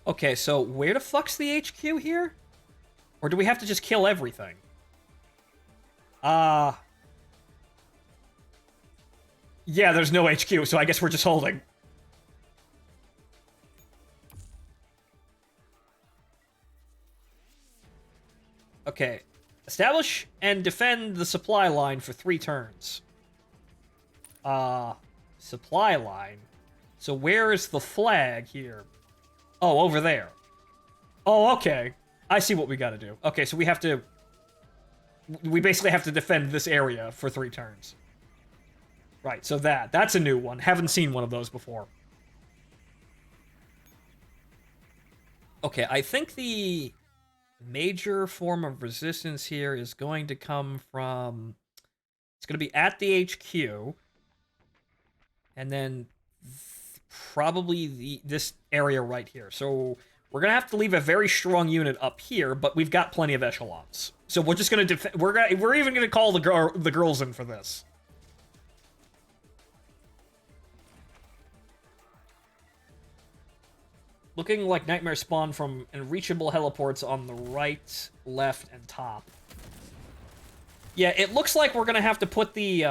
Okay, so where the fuck's the HQ here? Or do we have to just kill everything? Yeah, there's no HQ, so I guess we're just holding. Okay. Establish and defend the supply line for 3 turns. Supply line? So where is the flag here? Oh, over there. Oh, okay. I see what we gotta do. Okay, so we basically have to defend this area for 3 turns. Right, so that's a new one. Haven't seen one of those before. Okay, I think the major form of resistance here is going to come from... It's going to be at the HQ. And then probably this area right here. So we're going to have to leave a very strong unit up here, but we've got plenty of echelons. So we're just going to we're even going to call the girls in for this. Looking like Nightmare spawn from unreachable heliports on the right, left, and top. Yeah, it looks like we're gonna have to put the,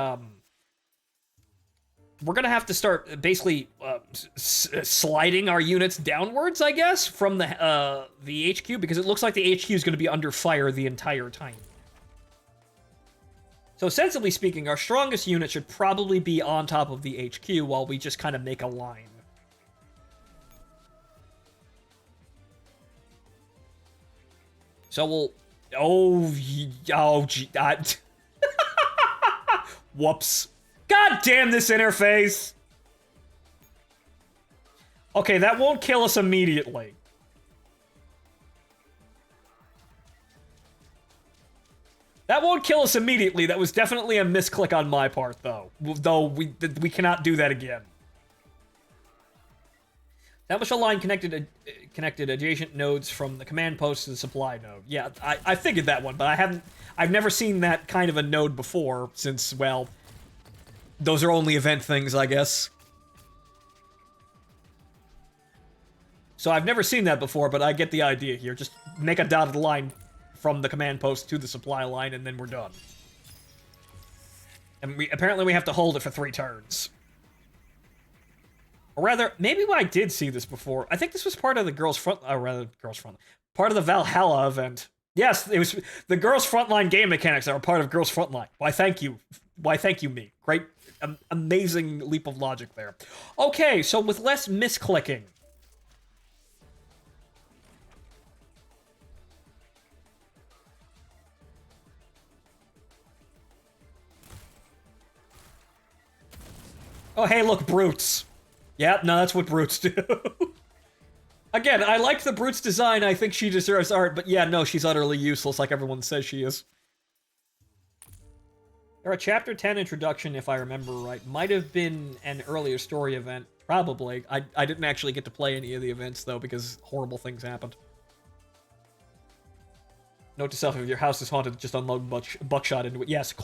we're gonna have to start basically sliding our units downwards, I guess, from the HQ, because it looks like the HQ is gonna be under fire the entire time. So sensibly speaking, our strongest unit should probably be on top of the HQ while we just kind of make a line. So we'll... Whoops. God damn this interface! Okay, that won't kill us immediately. That won't kill us immediately. That was definitely a misclick on my part, though. Though we cannot do that again. Establish a line connected adjacent nodes from the command post to the supply node. Yeah, I figured that one, but I've never seen that kind of a node before, since, well, those are only event things, I guess. So I've never seen that before, but I get the idea here. Just make a dotted line from the command post to the supply line, and then we're done. And apparently we have to hold it for 3 turns. Or rather, maybe I did see this before. I think this was part of the part of the Valhalla event. Yes, it was the Girls Frontline game mechanics that were part of Girls Frontline. Why, thank you. Why, thank you, me. Great, amazing leap of logic there. Okay, so with less misclicking. Oh, hey, look, brutes. Yep, no, that's what brutes do. Again, I liked the brute's design. I think she deserves art, but yeah, no, she's utterly useless like everyone says she is. There are Chapter 10 introduction, if I remember right. Might have been an earlier story event. Probably. I didn't actually get to play any of the events, though, because horrible things happened. Note to self, if your house is haunted, just unload buckshot into it. Yes,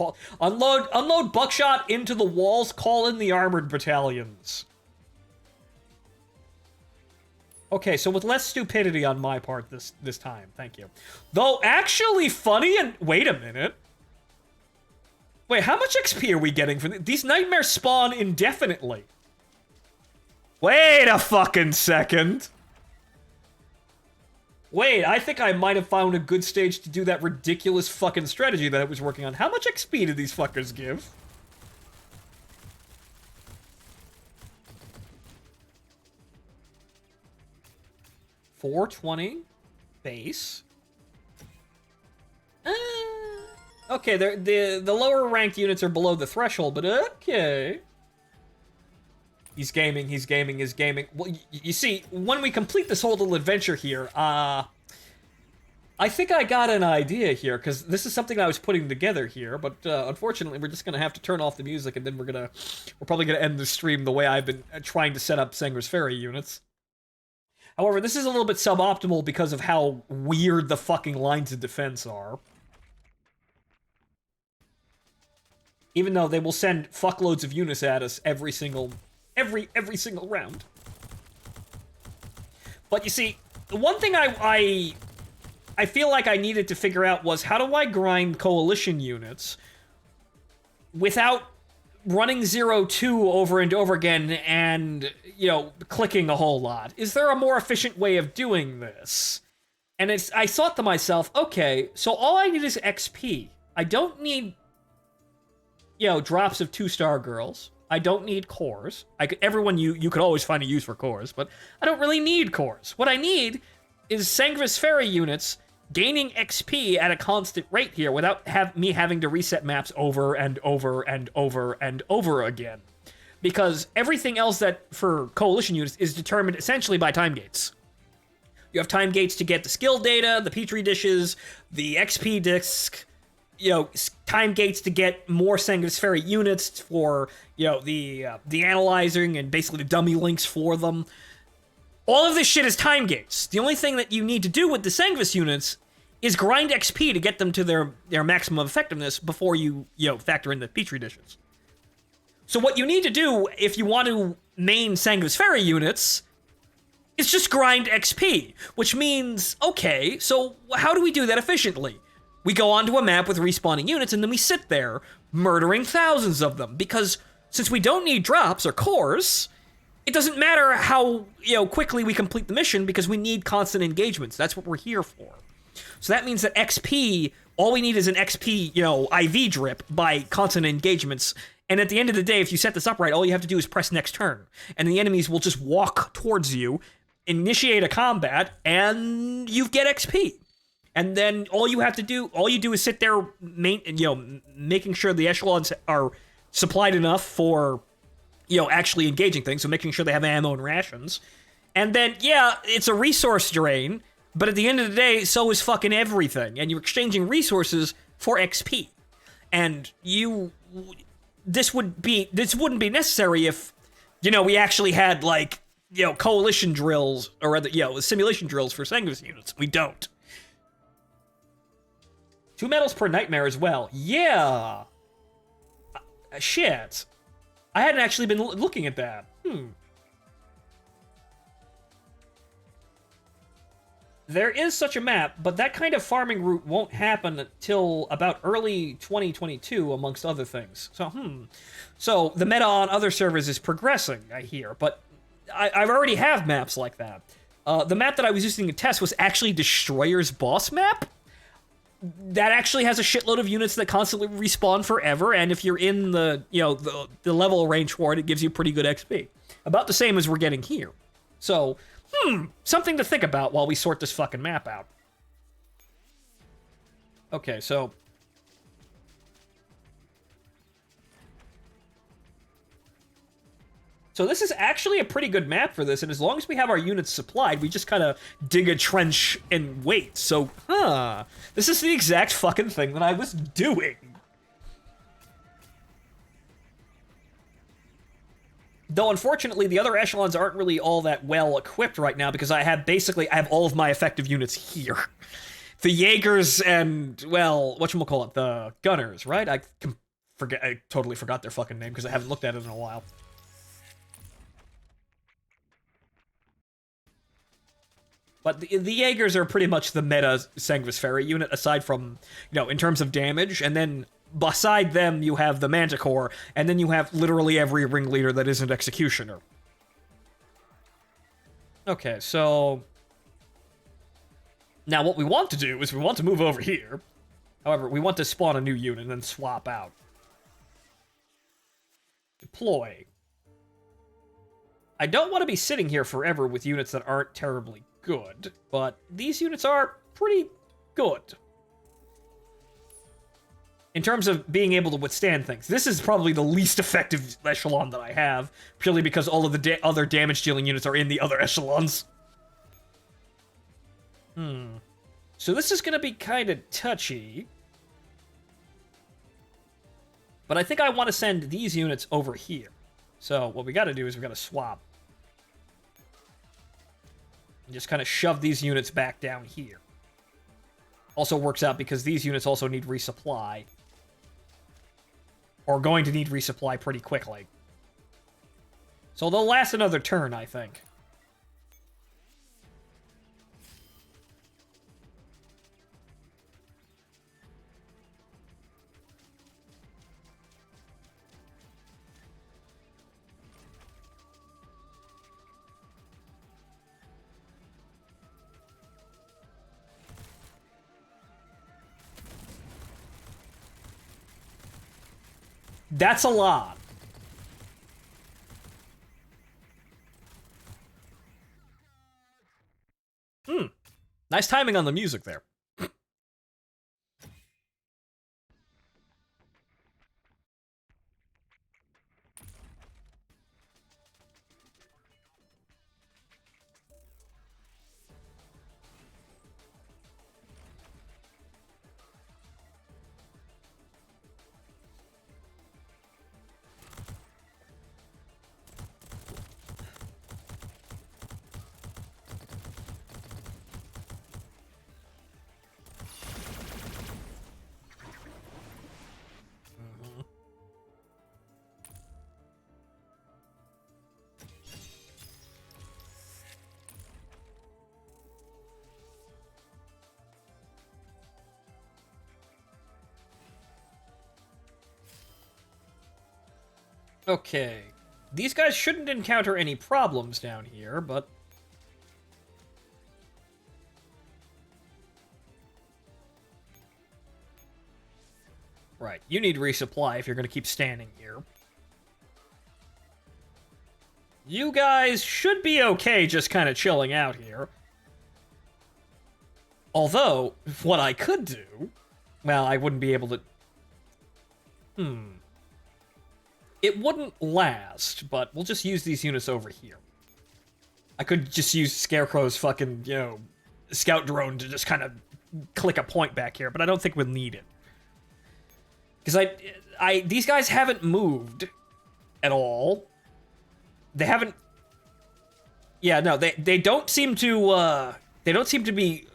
unload buckshot into the walls, call in the armored battalions. Okay, so with less stupidity on my part this time, thank you. Though, actually funny and... Wait a minute. Wait, how much XP are we getting from these nightmares spawn indefinitely? Wait a fucking second. Wait, I think I might have found a good stage to do that ridiculous fucking strategy that I was working on. How much XP did these fuckers give? $420 base. Okay, the lower ranked units are below the threshold, but okay. He's gaming, he's gaming, he's gaming. Well, you see, when we complete this whole little adventure here, I think I got an idea here, because this is something I was putting together here, but unfortunately we're just going to have to turn off the music, and then we're probably going to end the stream the way I've been trying to set up Sanger's Ferry units. However, this is a little bit suboptimal because of how weird the fucking lines of defense are. Even though they will send fuckloads of units at us every single round. But you see, the one thing I feel like I needed to figure out was how do I grind coalition units without running 0-2 over and over again and, you know, clicking a whole lot? Is there a more efficient way of doing this? And I thought to myself, okay, so all I need is XP. I don't need, you know, drops of 2-star girls. I don't need cores. You could always find a use for cores, but I don't really need cores. What I need is Sanger's Ferry units gaining XP at a constant rate here without me having to reset maps over and over and over and over again. Because everything else that for coalition units is determined essentially by time gates. You have time gates to get the skill data, the petri dishes, the XP disc, you know, time gates to get more Sanger's Ferry units for, you know, the analyzing and basically the dummy links for them. All of this shit is time gates. The only thing that you need to do with the Sangvis units is grind XP to get them to their maximum effectiveness before you factor in the petri dishes. So what you need to do if you want to main Sangvis Ferry units It's just grind XP, which means, okay, so how do we do that efficiently? We go onto a map with respawning units, and then we sit there, murdering thousands of them, because since we don't need drops or cores, it doesn't matter how, quickly we complete the mission, because we need constant engagements. That's what we're here for. So that means that XP, all we need is an XP, IV drip by constant engagements. And at the end of the day, if you set this up right, all you have to do is press next turn. And the enemies will just walk towards you, initiate a combat, and you get XP. And then all you do is sit there, making sure the echelons are supplied enough for, actually engaging things. So making sure they have ammo and rations. And then, yeah, it's a resource drain. But at the end of the day, so is fucking everything. And you're exchanging resources for XP. And this wouldn't be necessary if, we actually had, like, coalition drills, or rather, simulation drills for Sangvis units. We don't. 2 medals per nightmare as well. Yeah. Shit. I hadn't actually been looking at that. There is such a map, but that kind of farming route won't happen until about early 2022, amongst other things. So the meta on other servers is progressing, I hear, but I already have maps like that. The map that I was using to test was actually Destroyer's boss map. That actually has a shitload of units that constantly respawn forever, and if you're in the level range for it, it gives you pretty good XP. About the same as we're getting here. So, something to think about while we sort this fucking map out. Okay, so this is actually a pretty good map for this, and as long as we have our units supplied, we just kind of dig a trench and wait. So, this is the exact fucking thing that I was doing. Though, unfortunately, the other echelons aren't really all that well equipped right now, because I have all of my effective units here. The Jaegers and, well, whatchamacallit, the Gunners, right? I totally forgot their fucking name, because I haven't looked at it in a while. But the Jaegers are pretty much the meta Sangvis Ferry unit, aside from, in terms of damage. And then beside them, you have the Manticore, and then you have literally every ringleader that isn't Executioner. Okay, so now what we want to do is we want to move over here. However, we want to spawn a new unit and then swap out. Deploy. I don't want to be sitting here forever with units that aren't terribly good, but these units are pretty good. In terms of being able to withstand things. This is probably the least effective echelon that I have, purely because all of the other damage-dealing units are in the other echelons. So this is gonna be kind of touchy. But I think I want to send these units over here. So what we gotta do is we gotta swap. And just kind of shove these units back down here. Also works out because these units also need resupply. Or going to need resupply pretty quickly. So they'll last another turn, I think. That's a lot. Nice timing on the music there. Okay. These guys shouldn't encounter any problems down here, but... Right, you need resupply if you're going to keep standing here. You guys should be okay just kind of chilling out here. Although, what I could do... Well, I wouldn't be able to... It wouldn't last, but we'll just use these units over here. I could just use Scarecrow's fucking, scout drone to just kind of click a point back here, but I don't think we'll need it. Because these guys haven't moved at all. They haven't... Yeah, no, they don't seem to, they don't seem to be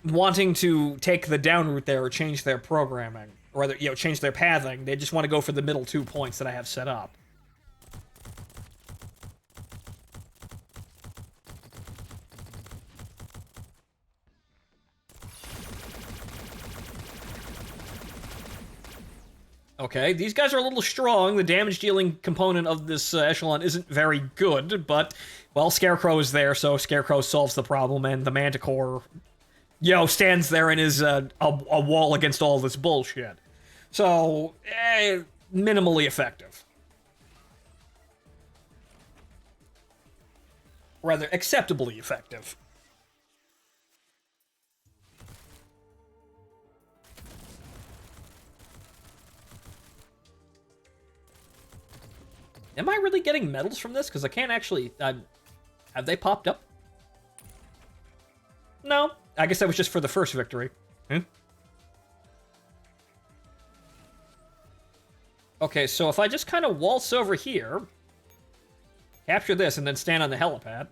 wanting to take the down route there or change their programming. Or rather, change their pathing. They just want to go for the middle 2 points that I have set up. Okay, these guys are a little strong. The damage-dealing component of this echelon isn't very good, but, well, Scarecrow is there, so Scarecrow solves the problem, and the Manticore, stands there and is a wall against all this bullshit. So, minimally effective. Rather, acceptably effective. Am I really getting medals from this? Because I can't actually... have they popped up? No. I guess that was just for the first victory. Okay, so if I just kind of waltz over here, capture this, and then stand on the helipad.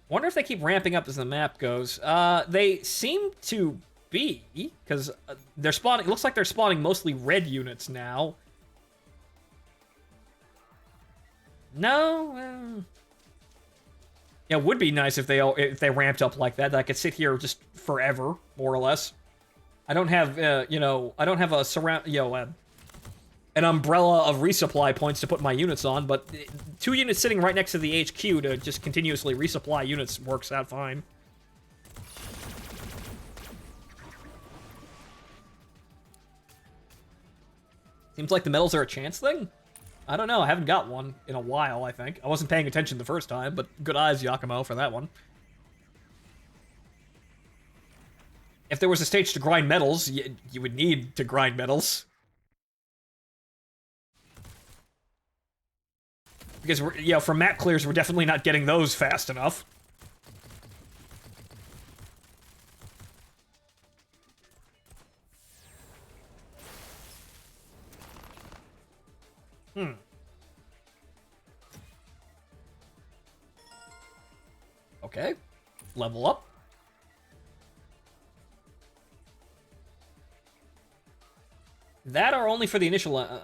Wonder if they keep ramping up as the map goes. They seem to be, because they're spawning... It looks like they're spawning mostly red units now. No, yeah, it would be nice if they ramped up like that. That I could sit here just forever, more or less. I don't have, I don't have a surround, an umbrella of resupply points to put my units on. But 2 units sitting right next to the HQ to just continuously resupply units works out fine. Seems like the medals are a chance thing. I don't know, I haven't got one in a while, I think. I wasn't paying attention the first time, but good eyes, Yakumo, for that one. If there was a stage to grind medals, you would need to grind medals. Because, for map clears, we're definitely not getting those fast enough. Okay. Level up. That are only for the initial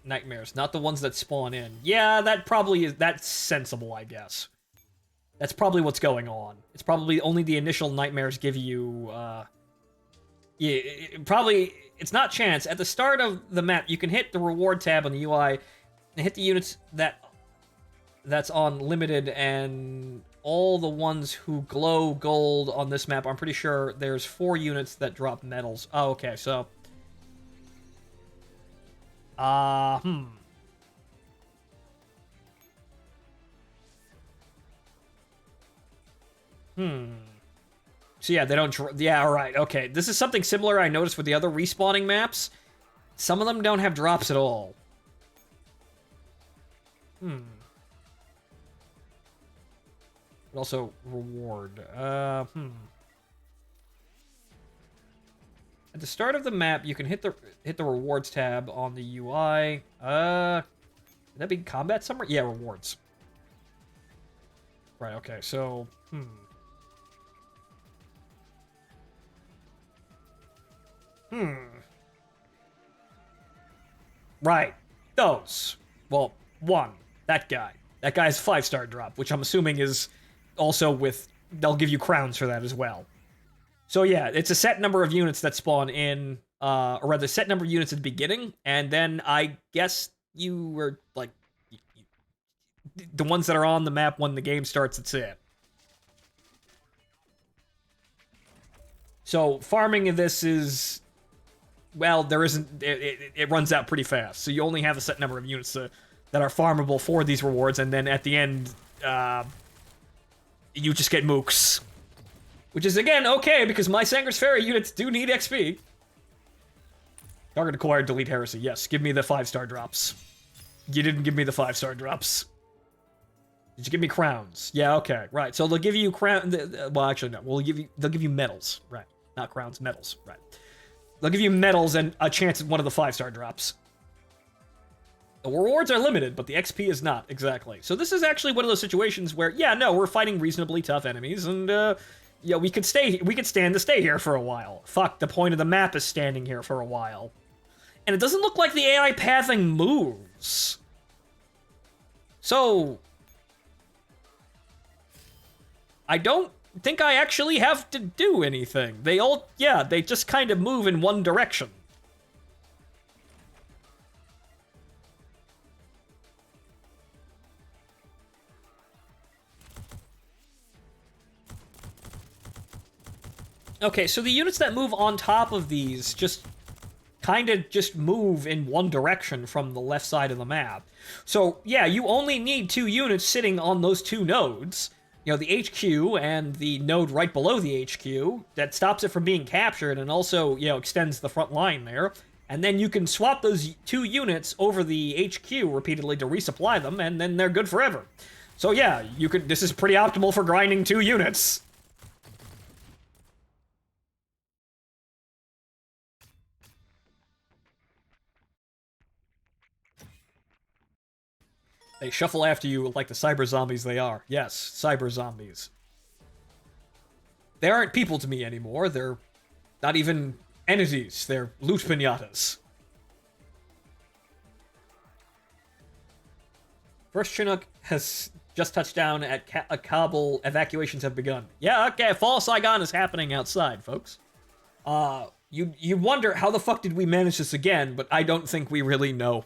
nightmares, not the ones that spawn in. Yeah, that probably is... That's sensible, I guess. That's probably what's going on. It's probably only the initial nightmares give you, yeah, probably... It's not chance. At the start of the map, you can hit the reward tab on the UI and hit the units that's on limited, and all the ones who glow gold on this map, I'm pretty sure there's 4 units that drop medals. Oh, okay, so... So yeah, they don't... Yeah, alright, okay. This is something similar I noticed with the other respawning maps. Some of them don't have drops at all. But also, reward. At the start of the map, you can hit the rewards tab on the UI. Would that be combat somewhere? Yeah, rewards. Right, okay, so... Right. Those. Well, one. That guy. That guy's 5-star drop, which I'm assuming is also with... They'll give you crowns for that as well. So yeah, it's a set number of units that spawn in, or rather, set number of units at the beginning, and then I guess you were like the ones that are on the map when the game starts. That's it. So farming in this is, well, there isn't. It runs out pretty fast. So you only have a set number of units that are farmable for these rewards, and then at the end, you just get mooks, which is again okay because my Sanger's Ferry units do need XP. Target acquired. Delete heresy. Yes, give me the 5-star drops. You didn't give me the 5-star drops. Did you give me crowns? Yeah, okay, right. So they'll give you crown. Well, actually, no. They'll give you medals, right? Not crowns, medals, right? They'll give you medals and a chance at one of the 5-star drops. The rewards are limited, but the XP is not, exactly. So this is actually one of those situations where, yeah, no, we're fighting reasonably tough enemies, and, yeah, we could stand to stay here for a while. Fuck, the point of the map is standing here for a while. And it doesn't look like the AI pathing moves. So I don't think I actually have to do anything. They just kind of move in one direction. Okay, so the units that move on top of these just move in one direction from the left side of the map. So, yeah, you only need 2 units sitting on those 2 nodes. You know, the HQ and the node right below the HQ that stops it from being captured and also, you know, extends the front line there. And then you can swap those 2 units over the HQ repeatedly to resupply them, and then they're good forever. So, yeah, this is pretty optimal for grinding 2 units. They shuffle after you like the cyber zombies they are. Yes, cyber zombies. They aren't people to me anymore. They're not even entities. They're loot pinatas. First Chinook has just touched down at Kabul. Evacuations have begun. Yeah, okay, Fall Saigon is happening outside, folks. You wonder how the fuck did we manage this again, but I don't think we really know.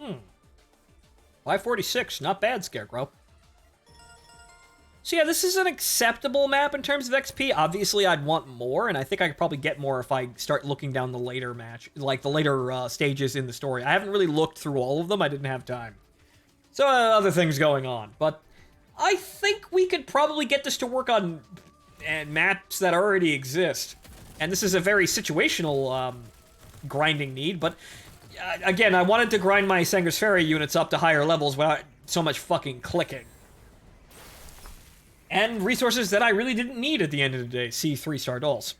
Hmm. 546, not bad, Scarecrow. So yeah, this is an acceptable map in terms of XP. Obviously, I'd want more, and I think I could probably get more if I start looking down the later stages in the story. I haven't really looked through all of them. I didn't have time. So other things going on, but I think we could probably get this to work on maps that already exist. And this is a very situational grinding need, but again, I wanted to grind my Sanger's Ferry units up to higher levels without so much fucking clicking. And resources that I really didn't need at the end of the day. See 3-star dolls.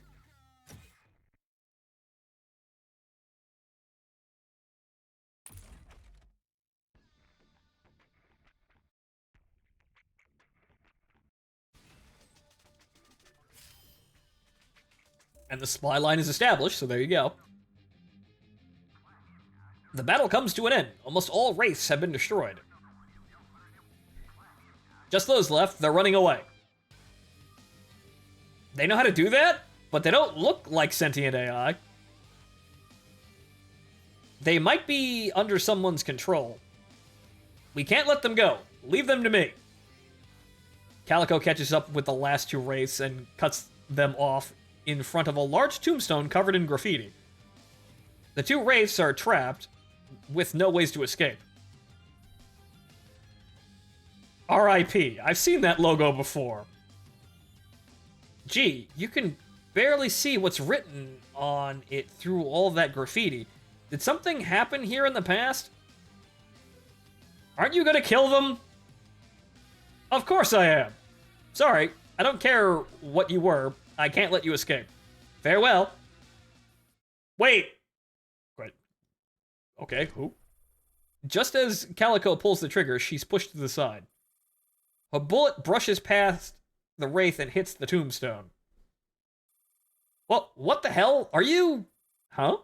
And the supply line is established, so there you go. The battle comes to an end. Almost all wraiths have been destroyed. Just those left, they're running away. They know how to do that, but they don't look like sentient AI. They might be under someone's control. We can't let them go. Leave them to me. Calico catches up with the last 2 wraiths and cuts them off in front of a large tombstone covered in graffiti. The 2 wraiths are trapped, with no ways to escape. R.I.P. I've seen that logo before. Gee, you can barely see what's written on it through all that graffiti. Did something happen here in the past? Aren't you gonna kill them? Of course I am. Sorry, I don't care what you were. I can't let you escape. Farewell. Wait. Right. Okay, who? Just as Calico pulls the trigger, she's pushed to the side. A bullet brushes past the wraith and hits the tombstone. Well, what the hell? Are you... Huh?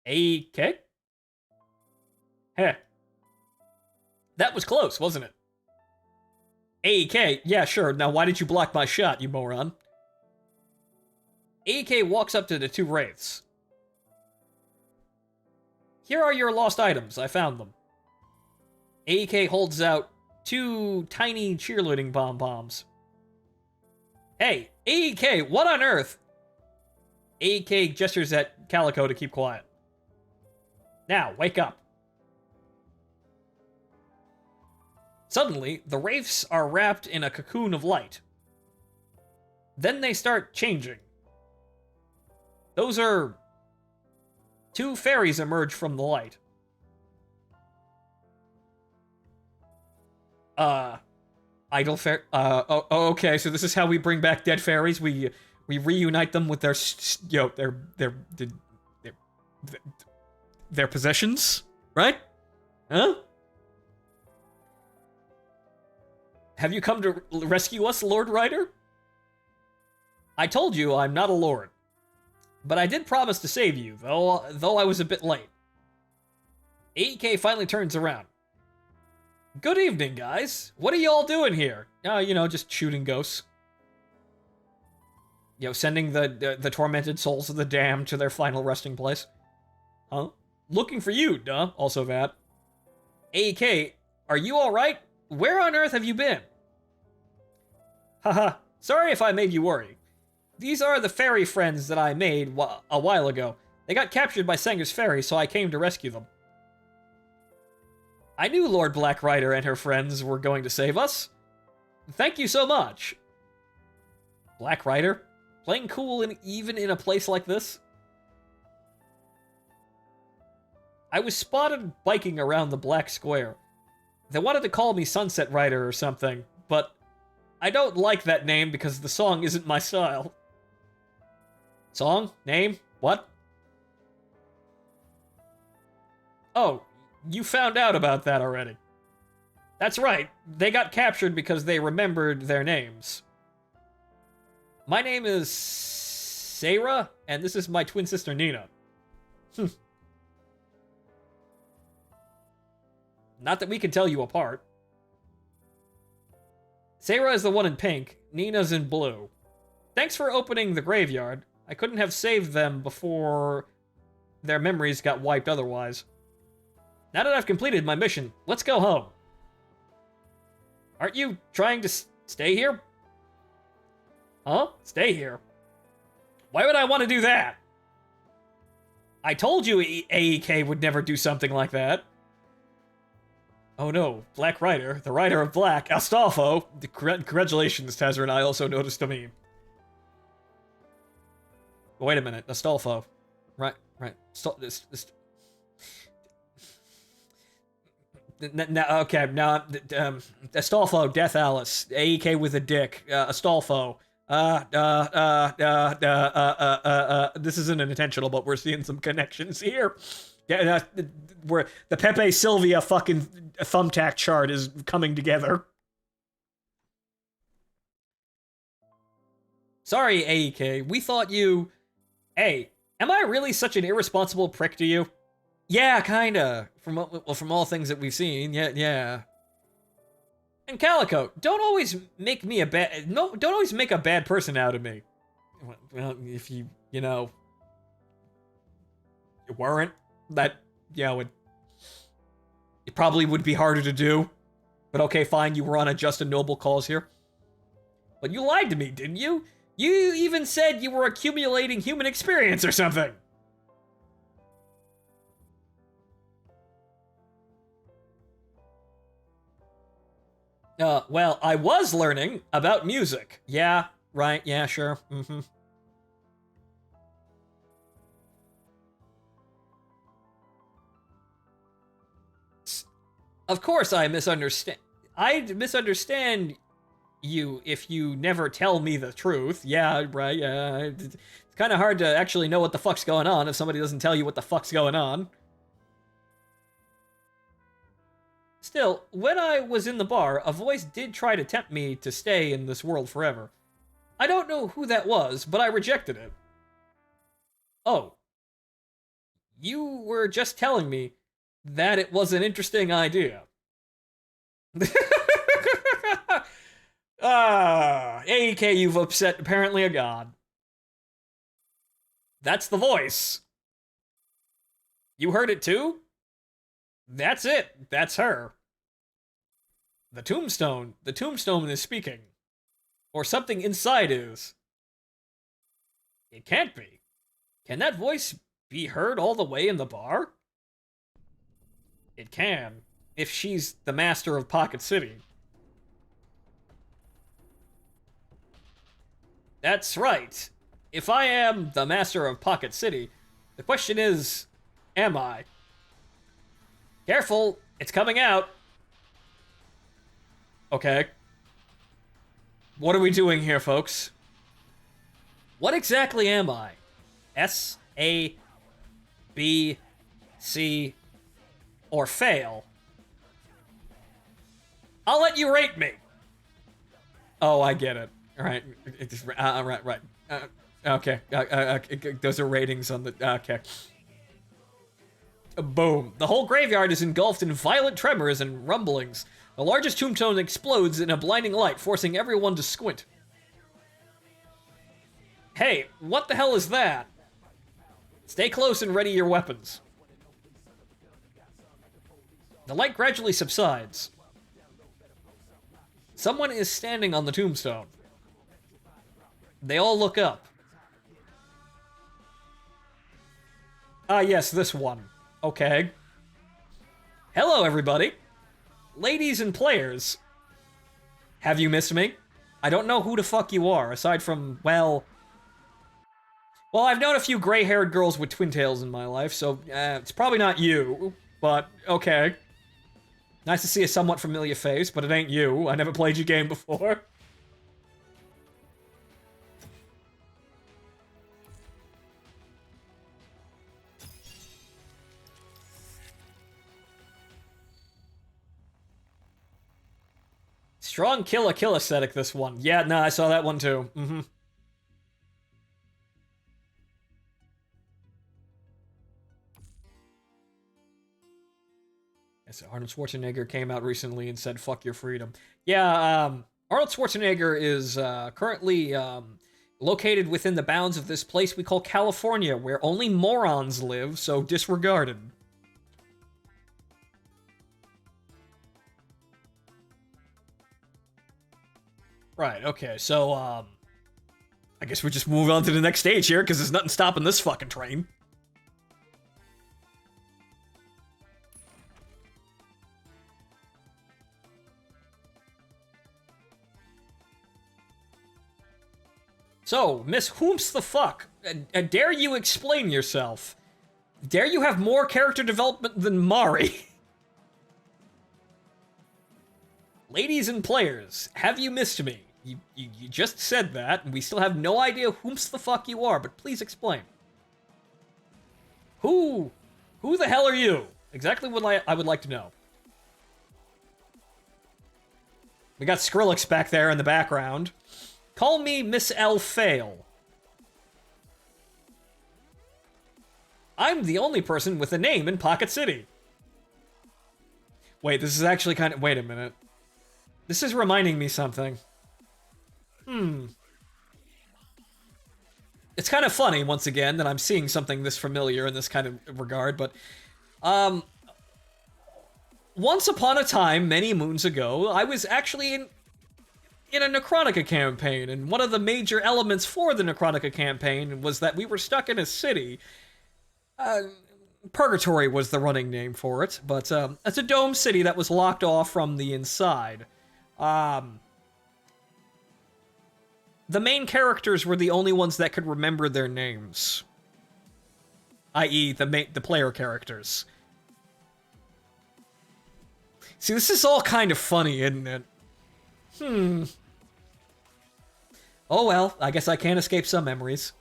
AK? Heh. That was close, wasn't it? AEK, yeah, sure. Now why did you block my shot, you moron? AEK walks up to the two wraiths. Here are your lost items. I found them. AEK holds out two tiny cheerleading bomb-bombs. Hey, AEK, what on earth? AEK gestures at Calico to keep quiet. Now, wake up. Suddenly, the wraiths are wrapped in a cocoon of light. Then they start changing. Those are... two fairies emerge from the light. Idle fair... okay, so this is how we bring back dead fairies. We reunite them with their... their possessions? Right? Huh? Have you come to rescue us, Lord Ryder? I told you I'm not a lord. But I did promise to save you, though I was a bit late. AEK finally turns around. Good evening, guys. What are you all doing here? Just shooting ghosts. Sending the tormented souls of the damned to their final resting place. Huh? Looking for you, duh. Also that. AEK, are you alright? Where on earth have you been? Haha, sorry if I made you worry. These are the fairy friends that I made a while ago. They got captured by Sanger's Ferry, so I came to rescue them. I knew Lord Black Rider and her friends were going to save us. Thank you so much. Black Rider? Playing cool even in a place like this? I was spotted biking around the Black Square. They wanted to call me Sunset Rider or something, but I don't like that name because the song isn't my style. Song? Name? What? Oh, you found out about that already. That's right, they got captured because they remembered their names. My name is Sarah, and this is my twin sister Nina. Not that we can tell you apart. Sarah is the one in pink, Nina's in blue. Thanks for opening the graveyard. I couldn't have saved them before their memories got wiped otherwise. Now that I've completed my mission, let's go home. Aren't you trying to stay here? Huh? Stay here? Why would I want to do that? I told you AEK would never do something like that. Oh no, Black Rider, the Rider of Black, Astolfo. Congratulations, Tazrin, I also noticed a meme. Wait a minute, Astolfo. Right. Okay, now, Astolfo, Death Alice, AEK with a dick, Astolfo. This isn't intentional, but we're seeing some connections here. Yeah, where the Pepe Sylvia fucking thumbtack chart is coming together. Sorry, AEK. We thought you... Hey, am I really such an irresponsible prick to you? Yeah, kinda. From all things that we've seen, yeah. And Calico, don't always make me a bad... No, don't always make a bad person out of me. Well, if you weren't, that, it probably would be harder to do. But okay, fine, you were on a just and noble cause here. But you lied to me, didn't you? You even said you were accumulating human experience or something. Well, I was learning about music. Yeah, right, yeah, sure, Of course I misunderstand. I misunderstand if you never tell me the truth. Yeah, right, yeah. It's kind of hard to actually know what the fuck's going on if somebody doesn't tell you what the fuck's going on. Still, when I was in the bar, a voice did try to tempt me to stay in this world forever. I don't know who that was, but I rejected it. Oh. You were just telling me that it was an interesting idea. AK, you've upset apparently a god. That's the voice. You heard it too? That's it. That's her. The tombstone. The tombstone is speaking. Or something inside is. It can't be. Can that voice be heard all the way in the bar? It can, if she's the master of Pocket City. That's right. If I am the master of Pocket City, the question is, am I? Careful, it's coming out. Okay. What are we doing here, folks? What exactly am I? S, A, B, C, or fail? I'll let you rate me. Oh, I get it. All right, right. Okay. Those are ratings on the. Okay. Boom. The whole graveyard is engulfed in violent tremors and rumblings. The largest tombstone explodes in a blinding light, forcing everyone to squint. Hey, what the hell is that? Stay close and ready your weapons. The light gradually subsides. Someone is standing on the tombstone. They all look up. Ah, yes, this one. Okay. Hello, everybody. Ladies and players. Have you missed me? I don't know who the fuck you are, aside from, well, I've known a few gray-haired girls with twin tails in my life, so it's probably not you, but okay. Nice to see a somewhat familiar face, but it ain't you. I never played your game before. Strong kill aesthetic, this one. Yeah, no, I saw that one too. Mm-hmm. Yes, Arnold Schwarzenegger came out recently and said, fuck your freedom. Yeah, Arnold Schwarzenegger is currently located within the bounds of this place we call California, where only morons live, so disregarded. Right, okay, so, I guess we just move on to the next stage here, because there's nothing stopping this fucking train. So, Miss Whomps the fuck, dare you explain yourself? Dare you have more character development than Mari? Ladies and players, have you missed me? You just said that, and we still have no idea whomst the fuck you are, but please explain. Who the hell are you? Exactly what I would like to know. We got Skrillex back there in the background. Call me Miss L. Fail. I'm the only person with a name in Pocket City. Wait, this is actually kind of... Wait a minute. This is reminding me something. It's kind of funny, once again, that I'm seeing something this familiar in this kind of regard, but... Once upon a time, many moons ago, I was actually in a Necronica campaign, and one of the major elements for the Necronica campaign was that we were stuck in a city. Purgatory was the running name for it, but it's a dome city that was locked off from the inside. The main characters were the only ones that could remember their names. I.e., the player characters. See, this is all kind of funny, isn't it? Oh well, I guess I can't escape some memories.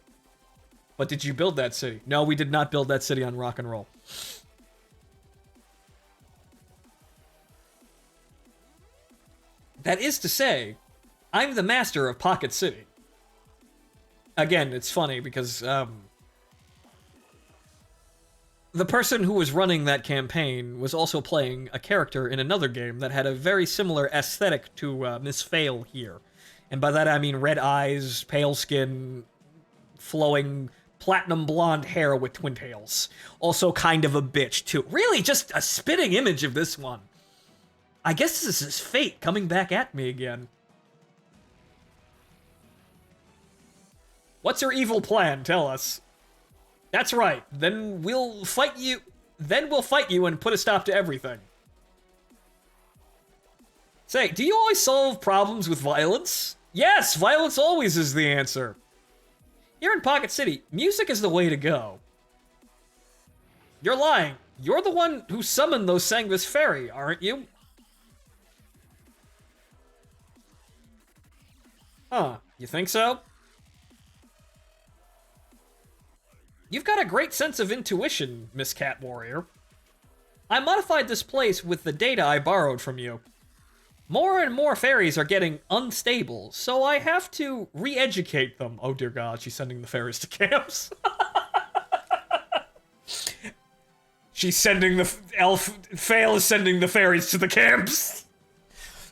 But did you build that city? No, we did not build that city on rock and roll. That is to say, I'm the master of Pocket City. Again, it's funny because, the person who was running that campaign was also playing a character in another game that had a very similar aesthetic to Miss Fail here. And by that I mean red eyes, pale skin, flowing platinum blonde hair with twin tails. Also kind of a bitch, too. Really, just a spitting image of this one. I guess this is fate coming back at me again. What's your evil plan? Tell us. That's right. Then we'll fight you. Then we'll fight you and put a stop to everything. Say, do you always solve problems with violence? Yes, violence always is the answer. Here in Pocket City, music is the way to go. You're lying. You're the one who summoned those Sangvis Fairy, aren't you? Huh, you think so? You've got a great sense of intuition, Miss Cat Warrior. I modified this place with the data I borrowed from you. More and more fairies are getting unstable, so I have to re-educate them. Oh dear God, she's sending the fairies to camps. She's sending the Fail is sending the fairies to the camps.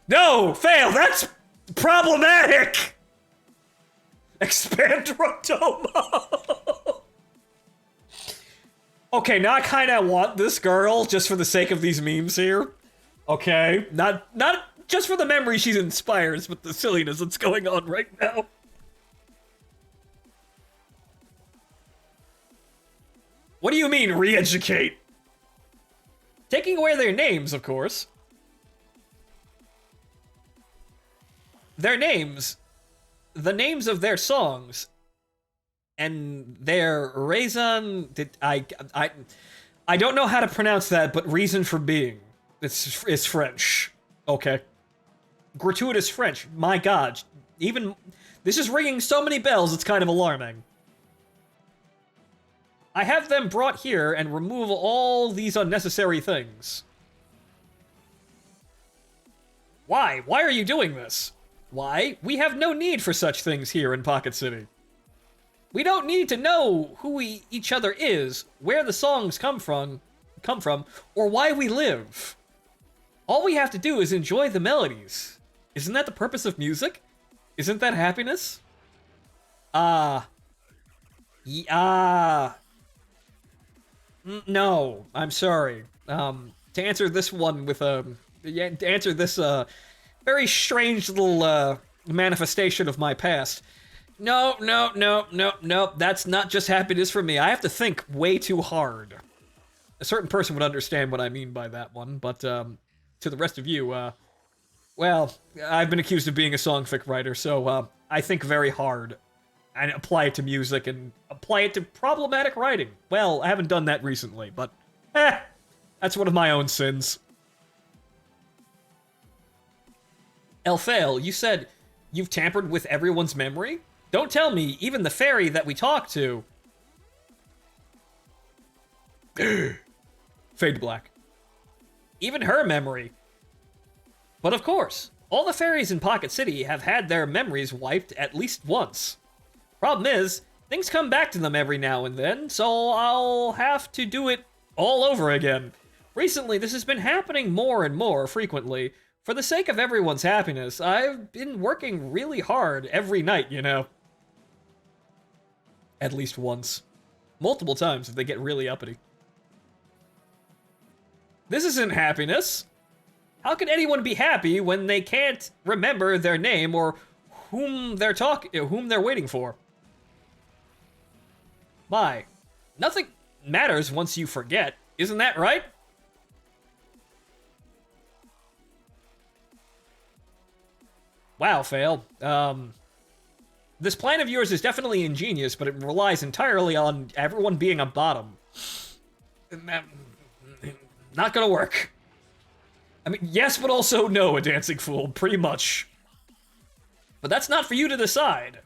No, Fail, that's problematic. Expand Rotoma. Okay, now I kind of want this girl just for the sake of these memes here. Okay, not just for the memory she inspires, but the silliness that's going on right now. What do you mean, re-educate? Taking away their names, of course. Their names, the names of their songs, and their raison. I don't know how to pronounce that, but reason for being. It's French. Okay. Gratuitous French. My God. Even this is ringing so many bells, it's kind of alarming. I have them brought here and remove all these unnecessary things. Why? Why are you doing this? Why? We have no need for such things here in Pocket City. We don't need to know who each other is, where the songs come from, or why we live. All we have to do is enjoy the melodies. Isn't that the purpose of music? Isn't that happiness? No, I'm sorry. To answer this one with to answer this very strange little manifestation of my past. No. That's not just happiness for me. I have to think way too hard. A certain person would understand what I mean by that one, but to the rest of you, well, I've been accused of being a songfic writer, so I think very hard and apply it to music and apply it to problematic writing. Well, I haven't done that recently, but that's one of my own sins. Elphael, you said you've tampered with everyone's memory? Don't tell me, even the fairy that we talked to. Fade to black. Even her memory. But of course, all the fairies in Pocket City have had their memories wiped at least once. Problem is, things come back to them every now and then, so I'll have to do it all over again. Recently, this has been happening more and more frequently. For the sake of everyone's happiness, I've been working really hard every night, you know. At least once. Multiple times if they get really uppity. This isn't happiness. How can anyone be happy when they can't remember their name or whom they're waiting for? My, nothing matters once you forget. Isn't that right? Wow, Fail. This plan of yours is definitely ingenious, but it relies entirely on everyone being a bottom. Not gonna work. I mean, yes, but also no, a dancing fool, pretty much. But that's not for you to decide.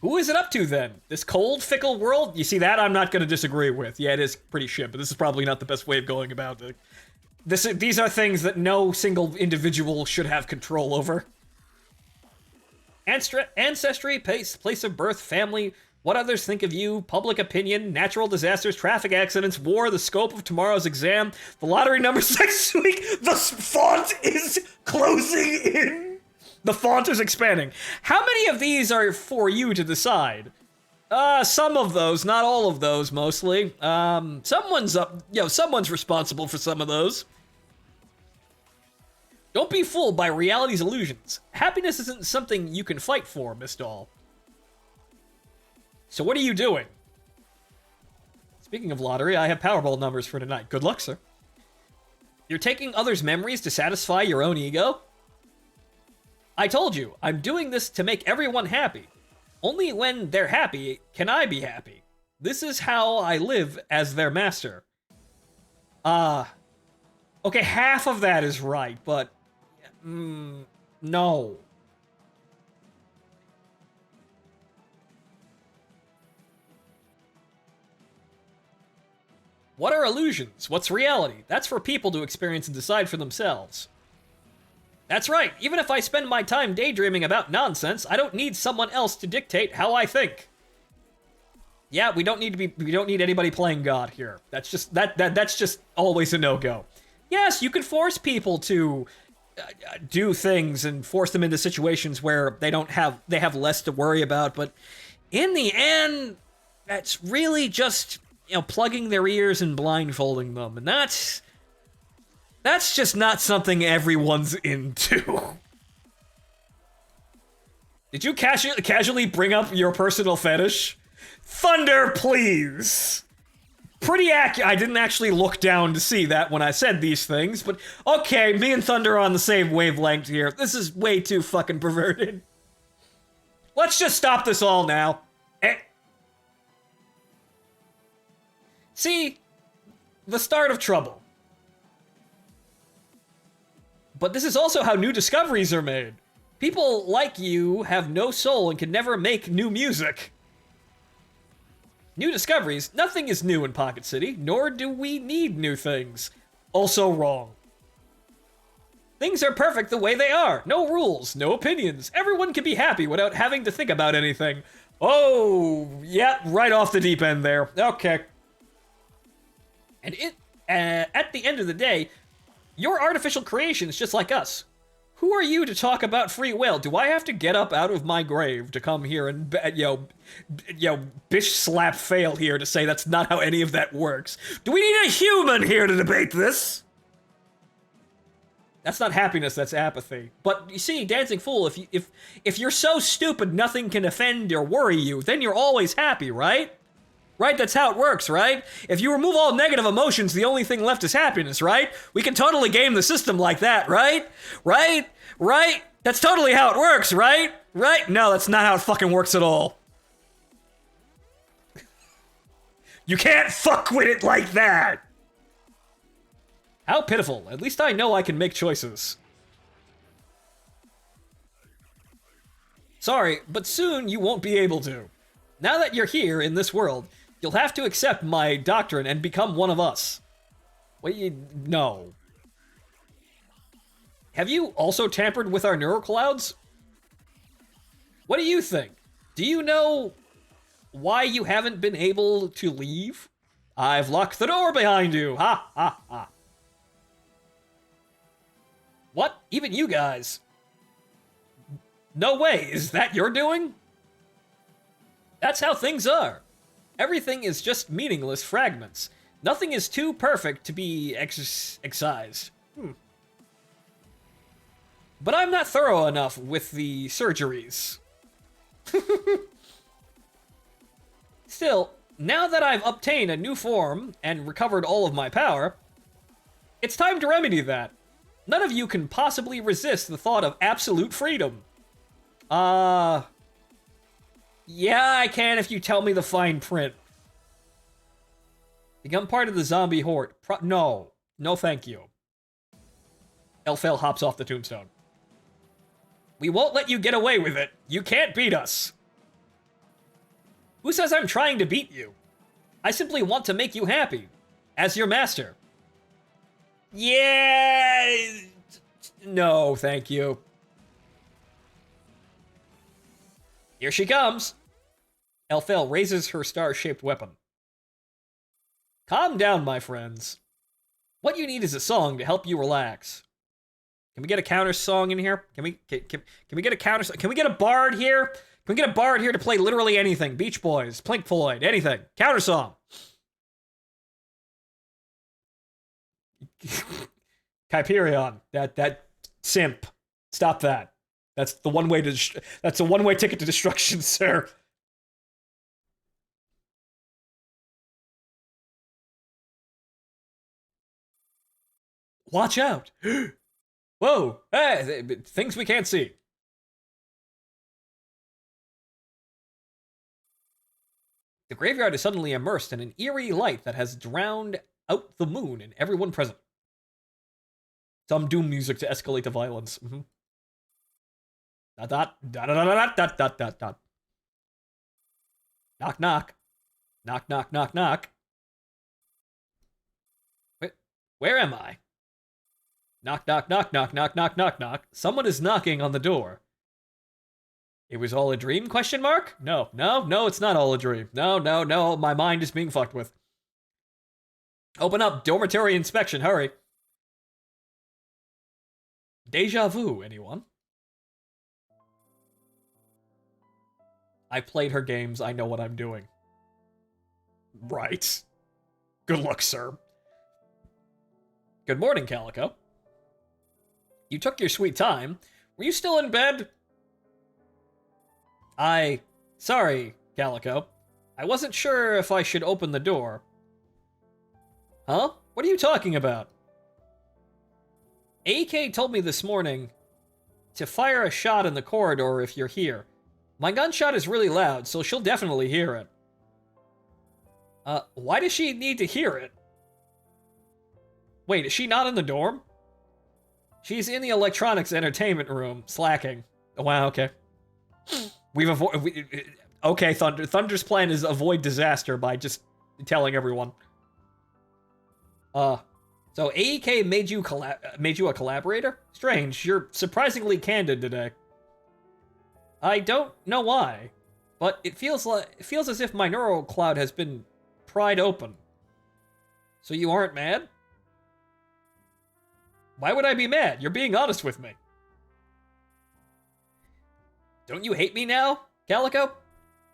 Who is it up to, then? This cold, fickle world? You see, that I'm not going to disagree with. Yeah, it is pretty shit, but this is probably not the best way of going about it. These are things that no single individual should have control over. Ancestry, place of birth, family, what others think of you, public opinion, natural disasters, traffic accidents, war, the scope of tomorrow's exam, the lottery numbers next week. The font is closing in. The font is expanding. How many of these are for you to decide? Some of those, not all of those, mostly. Someone's responsible for some of those. Don't be fooled by reality's illusions. Happiness isn't something you can fight for, Miss Doll. So what are you doing? Speaking of lottery, I have Powerball numbers for tonight. Good luck, sir. You're taking others' memories to satisfy your own ego? I told you, I'm doing this to make everyone happy. Only when they're happy can I be happy. This is how I live as their master. Okay, half of that is right, but... no. What are illusions? What's reality? That's for people to experience and decide for themselves. That's right, even if I spend my time daydreaming about nonsense, I don't need someone else to dictate how I think. Yeah, we don't need anybody playing God here. That's just always a no-go. Yes, you can force people to do things and force them into situations where they have less to worry about, but in the end, that's really just, plugging their ears and blindfolding them, and that's just not something everyone's into. Did you casually bring up your personal fetish? Thunder, please! Pretty accurate. I didn't actually look down to see that when I said these things, but okay, me and Thunder are on the same wavelength here. This is way too fucking perverted. Let's just stop this all now. See? The start of trouble. But this is also how new discoveries are made. People like you have no soul and can never make new music. New discoveries? Nothing is new in Pocket City, nor do we need new things. Also wrong. Things are perfect the way they are. No rules, no opinions. Everyone can be happy without having to think about anything. Oh, yeah, right off the deep end there. Okay. And at the end of the day, your artificial creation is just like us. Who are you to talk about free will? Do I have to get up out of my grave to come here and, bish slap fail here to say that's not how any of that works? Do we need a human here to debate this? That's not happiness, that's apathy. But you see, Dancing Fool, if you're so stupid nothing can offend or worry you, then you're always happy, right? Right? That's how it works, right? If you remove all negative emotions, the only thing left is happiness, right? We can totally game the system like that, right? Right? Right? That's totally how it works, right? Right? No, that's not how it fucking works at all. You can't fuck with it like that! How pitiful. At least I know I can make choices. Sorry, but soon you won't be able to. Now that you're here in this world, you'll have to accept my doctrine and become one of us. Wait, no. Have you also tampered with our neuroclouds? What do you think? Do you know why you haven't been able to leave? I've locked the door behind you. Ha, ha, ha. What? Even you guys? No way. Is that your doing? That's how things are. Everything is just meaningless fragments. Nothing is too perfect to be excised. But I'm not thorough enough with the surgeries. Still, now that I've obtained a new form and recovered all of my power, it's time to remedy that. None of you can possibly resist the thought of absolute freedom. Yeah, I can if you tell me the fine print. Become part of the zombie horde. No. No, thank you. Elfel hops off the tombstone. We won't let you get away with it. You can't beat us. Who says I'm trying to beat you? I simply want to make you happy. As your master. Yeah. No, thank you. Here she comes. Elfel raises her star-shaped weapon. Calm down, my friends. What you need is a song to help you relax. Can we get a counter song in here? Can we get a counter song? Can we get a bard here? Can we get a bard here to play literally anything? Beach Boys, Pink Floyd, anything. Counter song. Kyperion, that simp. Stop that. That's the one way to. That's a one-way ticket to destruction, sir. Watch out! Whoa! Hey, things we can't see. The graveyard is suddenly immersed in an eerie light that has drowned out the moon and everyone present. Some doom music to escalate the violence. Dot dot dot dot dot dot dot dot. Knock knock. Knock knock knock knock. Where am I? Knock knock knock knock knock knock knock knock. Someone is knocking on the door. It was all a dream? Question mark? No, it's not all a dream. No, my mind is being fucked with. Open up, dormitory inspection, hurry. Deja vu, anyone? I played her games, I know what I'm doing. Right. Good luck, sir. Good morning, Calico. You took your sweet time. Were you still in bed? Sorry, Calico. I wasn't sure if I should open the door. Huh? What are you talking about? AK told me this morning to fire a shot in the corridor if you're here. My gunshot is really loud, so she'll definitely hear it. Why does she need to hear it? Wait, is she not in the dorm? She's in the electronics entertainment room, slacking. Oh, wow, okay. Okay, Thunder. Thunder's plan is avoid disaster by just telling everyone. So AEK made you a collaborator? Strange, you're surprisingly candid today. I don't know why, but it feels as if my neural cloud has been pried open. So you aren't mad? Why would I be mad? You're being honest with me. Don't you hate me now, Calico?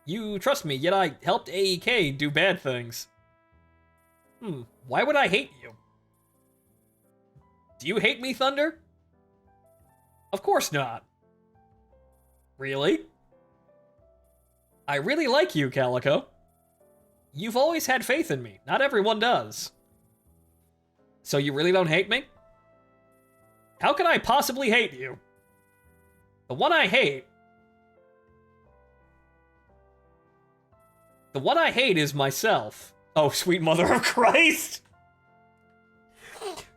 You trust me, yet I helped AEK do bad things. Why would I hate you? Do you hate me, Thunder? Of course not. Really? I really like you, Calico. You've always had faith in me. Not everyone does. So you really don't hate me? How can I possibly hate you? The one I hate is myself. Oh, sweet mother of Christ!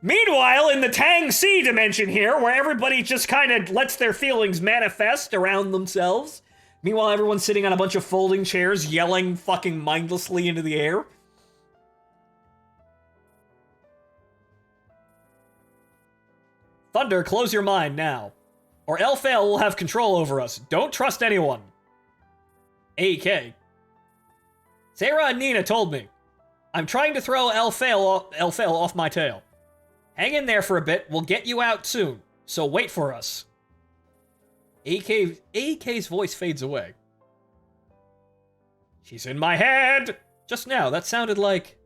Meanwhile, in the Tang Sea dimension here, where everybody just kind of lets their feelings manifest around themselves, meanwhile everyone's sitting on a bunch of folding chairs, yelling fucking mindlessly into the air. Thunder, close your mind now, or Elfale will have control over us. Don't trust anyone. AK. Sarah and Nina told me. I'm trying to throw Elfale off my tail. Hang in there for a bit, we'll get you out soon, so wait for us. AK's voice fades away. She's in my head! Just now, that sounded like...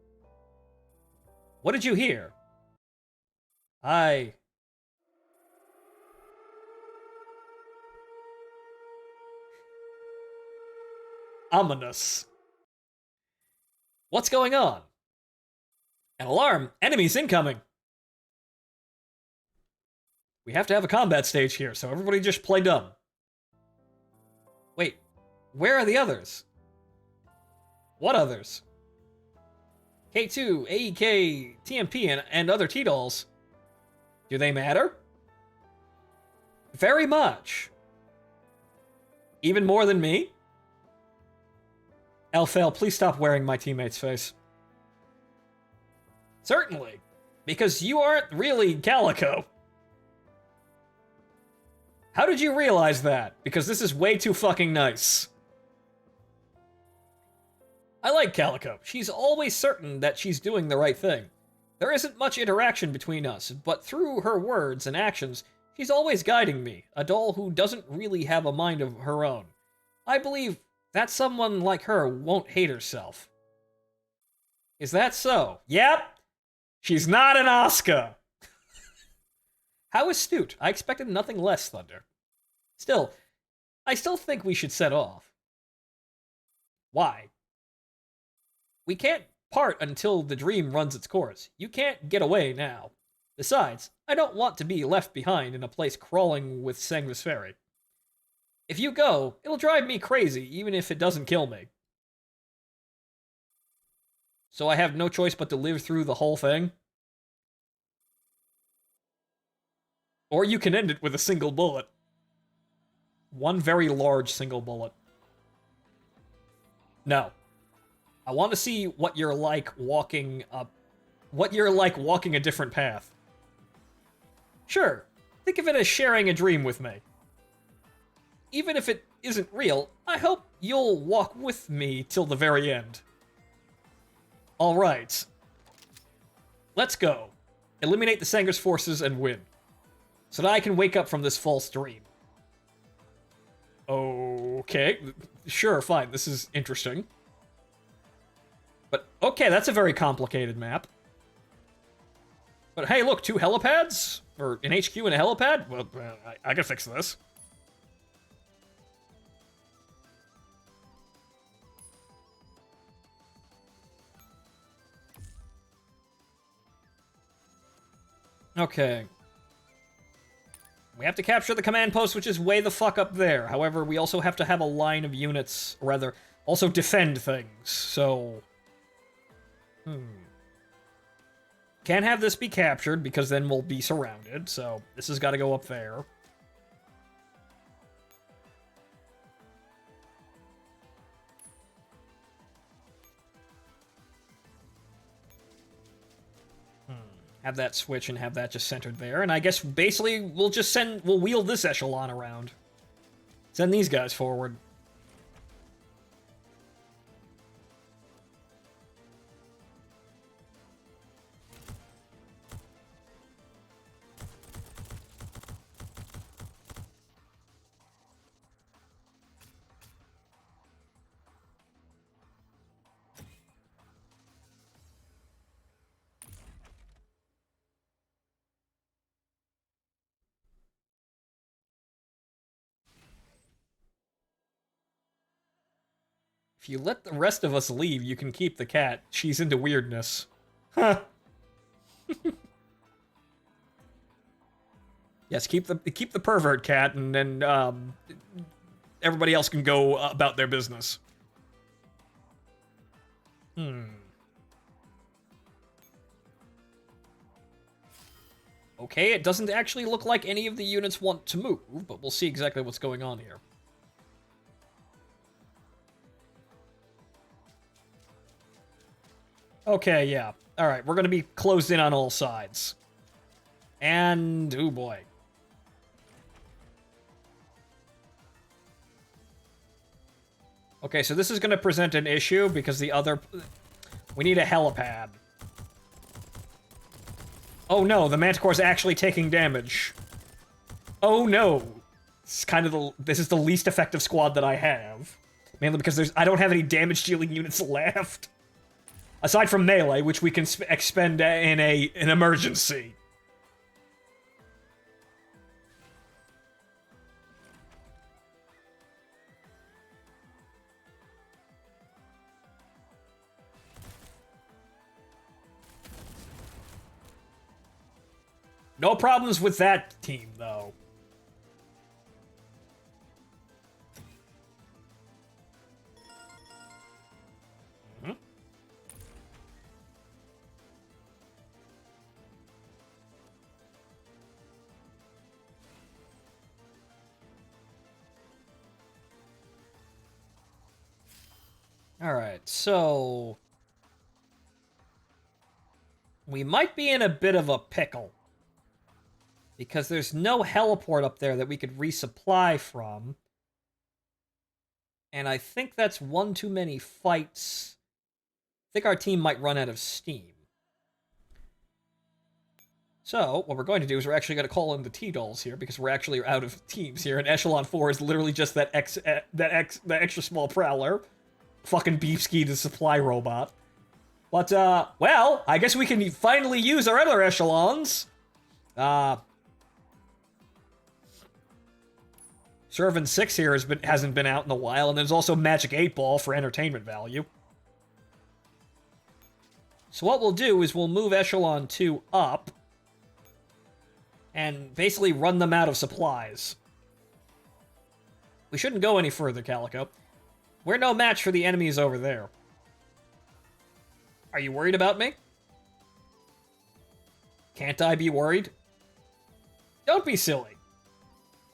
What did you hear? Ominous. What's going on? An alarm! Enemies incoming! We have to have a combat stage here, so everybody just play dumb. Wait, where are the others? What others? K2, AEK, TMP, and other T-Dolls. Do they matter? Very much. Even more than me? Elfale, please stop wearing my teammate's face. Certainly. Because you aren't really Calico. How did you realize that? Because this is way too fucking nice. I like Calico. She's always certain that she's doing the right thing. There isn't much interaction between us, but through her words and actions, she's always guiding me, a doll who doesn't really have a mind of her own. I believe that someone like her won't hate herself. Is that so? Yep. She's not an Asuka. How astute. I expected nothing less, Thunder. Still, I still think we should set off. Why? We can't part until the dream runs its course. You can't get away now. Besides, I don't want to be left behind in a place crawling with Sanguis Ferry. If you go, it'll drive me crazy, even if it doesn't kill me. So I have no choice but to live through the whole thing? Or you can end it with a single bullet. One very large single bullet. No. I want to see what you're like walking up... What you're like walking a different path. Sure. Think of it as sharing a dream with me. Even if it isn't real, I hope you'll walk with me till the very end. Alright. Let's go. Eliminate the Sanguis forces and win. So that I can wake up from this false dream. Okay. Sure, fine. This is interesting. But, okay, that's a very complicated map. But hey, look, 2 helipads? Or an HQ and a helipad? Well, I can fix this. Okay. We have to capture the command post, which is way the fuck up there. However, we also have to have a line of units, or rather, also defend things, so... Can't have this be captured, because then we'll be surrounded, so this has got to go up there. Have that switch and have that just centered there, and I guess basically we'll just we'll wheel this echelon around. Send these guys forward. If you let the rest of us leave, you can keep the cat. She's into weirdness. Huh. Yes, keep the pervert cat, and then everybody else can go about their business. Okay, it doesn't actually look like any of the units want to move, but we'll see exactly what's going on here. Okay, yeah. Alright, we're gonna be closed in on all sides. And... oh boy. Okay, so this is gonna present an issue, because the other... we need a helipad. Oh no, the Manticore's actually taking damage. Oh no. It's kind of the... this is the least effective squad that I have. Mainly because I don't have any damage-dealing units left. Aside from melee, which we can expend in an emergency. No problems with that team, though. Alright, so... we might be in a bit of a pickle. Because there's no heliport up there that we could resupply from. And I think that's one too many fights. I think our team might run out of steam. So, what we're going to do is we're actually going to call in the T-Dolls here, because we're actually out of teams here, and Echelon 4 is literally just that extra small Prowler. Fucking Beefski, the supply robot. But, well, I guess we can finally use our other Echelons. Servant 6 here hasn't been out in a while, and there's also Magic 8 Ball for entertainment value. So what we'll do is we'll move Echelon 2 up, and basically run them out of supplies. We shouldn't go any further, Calico. We're no match for the enemies over there. Are you worried about me? Can't I be worried? Don't be silly.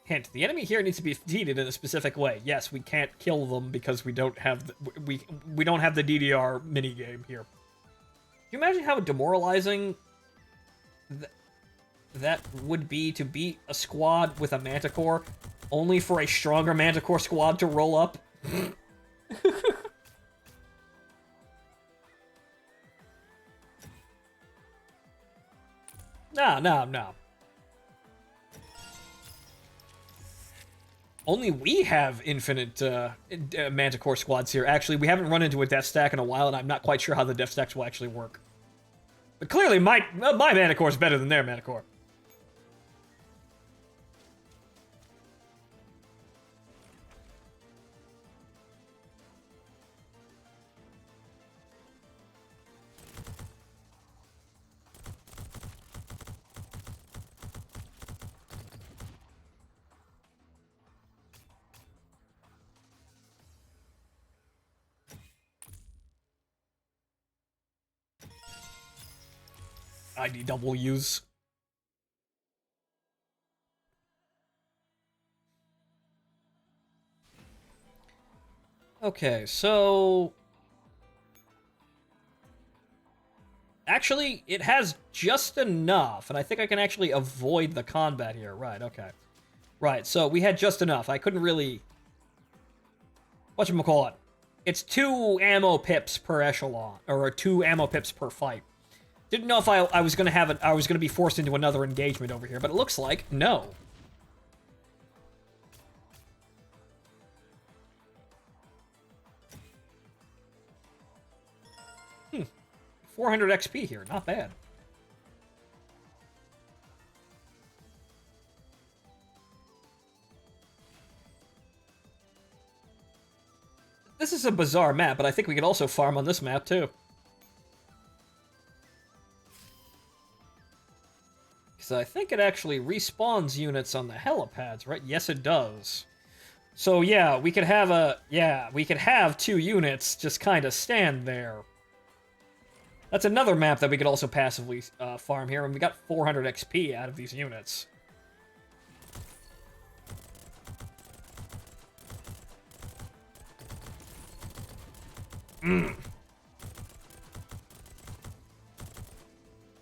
Hint, the enemy here needs to be defeated in a specific way. Yes, we can't kill them because we don't have the, we don't have the DDR minigame here. Can you imagine how demoralizing that would be to beat a squad with a Manticore, only for a stronger Manticore squad to roll up? No. Only we have infinite Manticore squads here. Actually, we haven't run into a death stack in a while, and I'm not quite sure how the death stacks will actually work. But clearly, my Manticore is better than their Manticore. IDWs. Okay, so... actually, it has just enough, and I think I can actually avoid the combat here. Right, okay. Right, so we had just enough. I couldn't really... whatchamacallit? It's 2 ammo pips per echelon, or 2 ammo pips per fight. Didn't know if I was gonna have I was gonna be forced into another engagement over here, but it looks like no. 400 XP here, not bad. This is a bizarre map, but I think we could also farm on this map too. Because I think it actually respawns units on the helipads, right? Yes, it does. So yeah, we could have 2 units just kind of stand there. That's another map that we could also passively farm here, and we got 400 XP out of these units.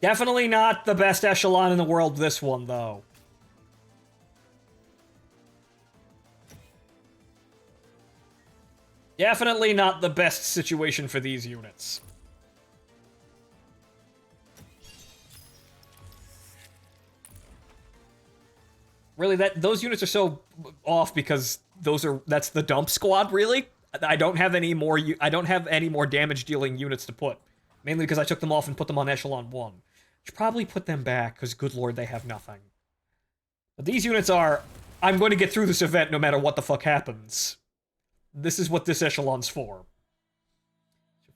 Definitely not the best echelon in the world, this one, though. Definitely not the best situation for these units. Really, those units are so off because that's the dump squad, really? I don't have any more damage dealing units to put. Mainly because I took them off and put them on echelon 1. Should probably put them back, because good lord, they have nothing. But these units are, I'm going to get through this event no matter what the fuck happens. This is what this echelon's for.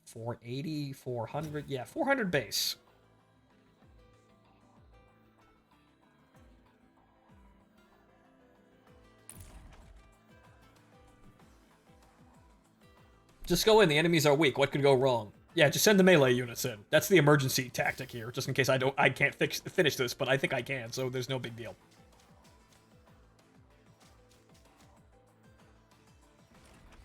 480, 400, yeah, 400 base. Just go in, the enemies are weak, what could go wrong? Yeah, just send the melee units in. That's the emergency tactic here, just in case I can't finish this, but I think I can, so there's no big deal.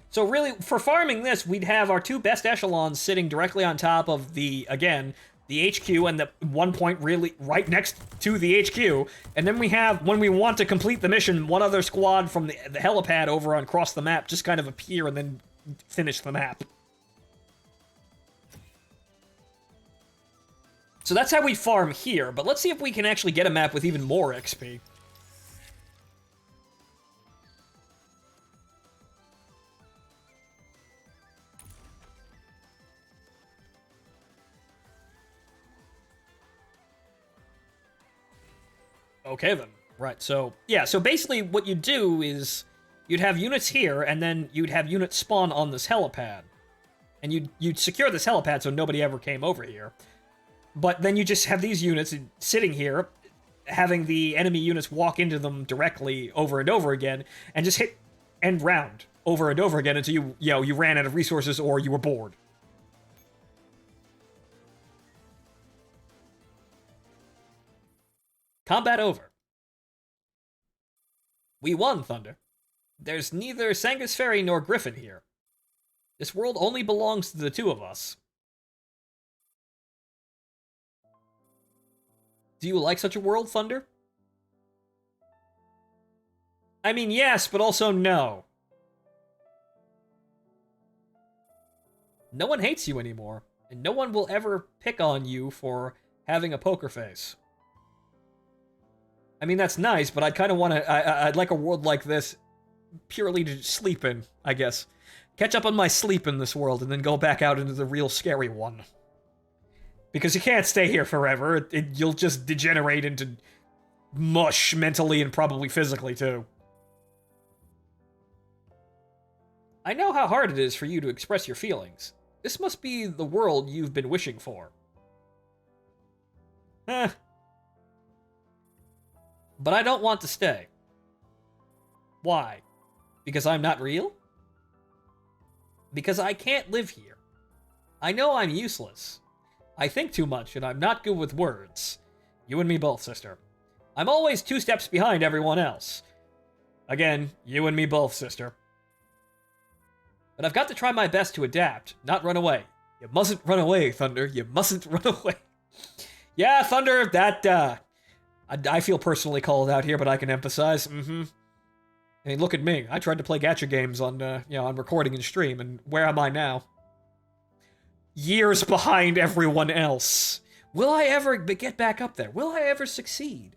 So really, for farming this, we'd have our two best echelons sitting directly on top of again, the HQ, and the one point really right next to the HQ. And then we have, when we want to complete the mission, one other squad from the helipad over on across the map just kind of appear and then finish the map. So that's how we farm here, but let's see if we can actually get a map with even more XP. Okay, then. Right, so, yeah, so basically what you do is you'd have units here, and then you'd have units spawn on this helipad. And you'd secure this helipad so nobody ever came over here. But then you just have these units sitting here, having the enemy units walk into them directly over and over again, and just hit end round over and over again until you ran out of resources or you were bored. Combat over. We won, Thunder. There's neither Sangus Ferry nor Griffin here. This world only belongs to the two of us. Do you like such a world, Thunder? I mean, yes, but also no. No one hates you anymore, and no one will ever pick on you for having a poker face. I mean, that's nice, but I'd kind of want to... I'd like a world like this purely to sleep in, I guess. Catch up on my sleep in this world, and then go back out into the real scary one. Because you can't stay here forever. You'll just degenerate into mush mentally and probably physically, too. I know how hard it is for you to express your feelings. This must be the world you've been wishing for. Eh. But I don't want to stay. Why? Because I'm not real? Because I can't live here. I know I'm useless. I think too much, and I'm not good with words. You and me both, sister. I'm always 2 steps behind everyone else. Again, you and me both, sister. But I've got to try my best to adapt, not run away. You mustn't run away, Thunder. You mustn't run away. Yeah, Thunder, that, I feel personally called out here, but I can emphasize. I mean, look at me. I tried to play gacha games on, on recording and stream, and where am I now? Years behind everyone else. Will I ever get back up there? Will I ever succeed?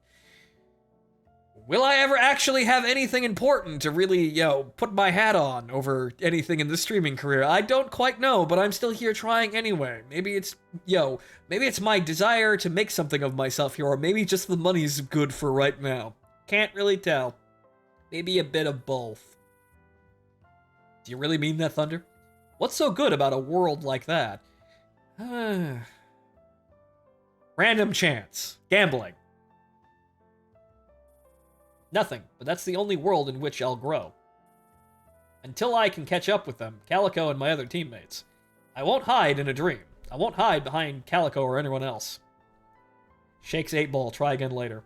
Will I ever actually have anything important to really, put my hat on over anything in the streaming career? I don't quite know, but I'm still here trying anyway. Maybe it's, maybe it's my desire to make something of myself here, or maybe just the money's good for right now. Can't really tell. Maybe a bit of both. Do you really mean that, Thunder? What's so good about a world like that? Random chance. Gambling. Nothing, but that's the only world in which I'll grow. Until I can catch up with them, Calico and my other teammates. I won't hide in a dream. I won't hide behind Calico or anyone else. Shakes 8-ball, try again later.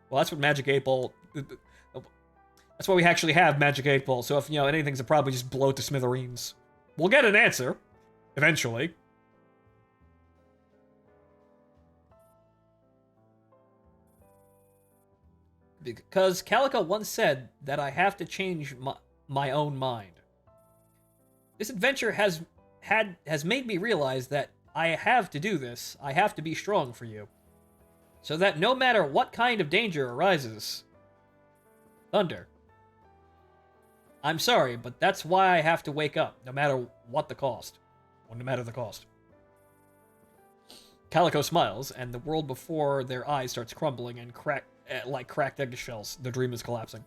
Well, that's what Magic 8-ball... That's why we actually have Magic 8-ball, so if, anything's a problem, just blow it to smithereens. We'll get an answer. Eventually. Because Calico once said that I have to change my own mind. This adventure has made me realize that I have to do this. I have to be strong for you. So that no matter what kind of danger arises... Thunder. I'm sorry, but that's why I have to wake up, no matter what the cost. Or no matter the cost. Calico smiles, and the world before their eyes starts crumbling and like cracked eggshells. The dream is collapsing.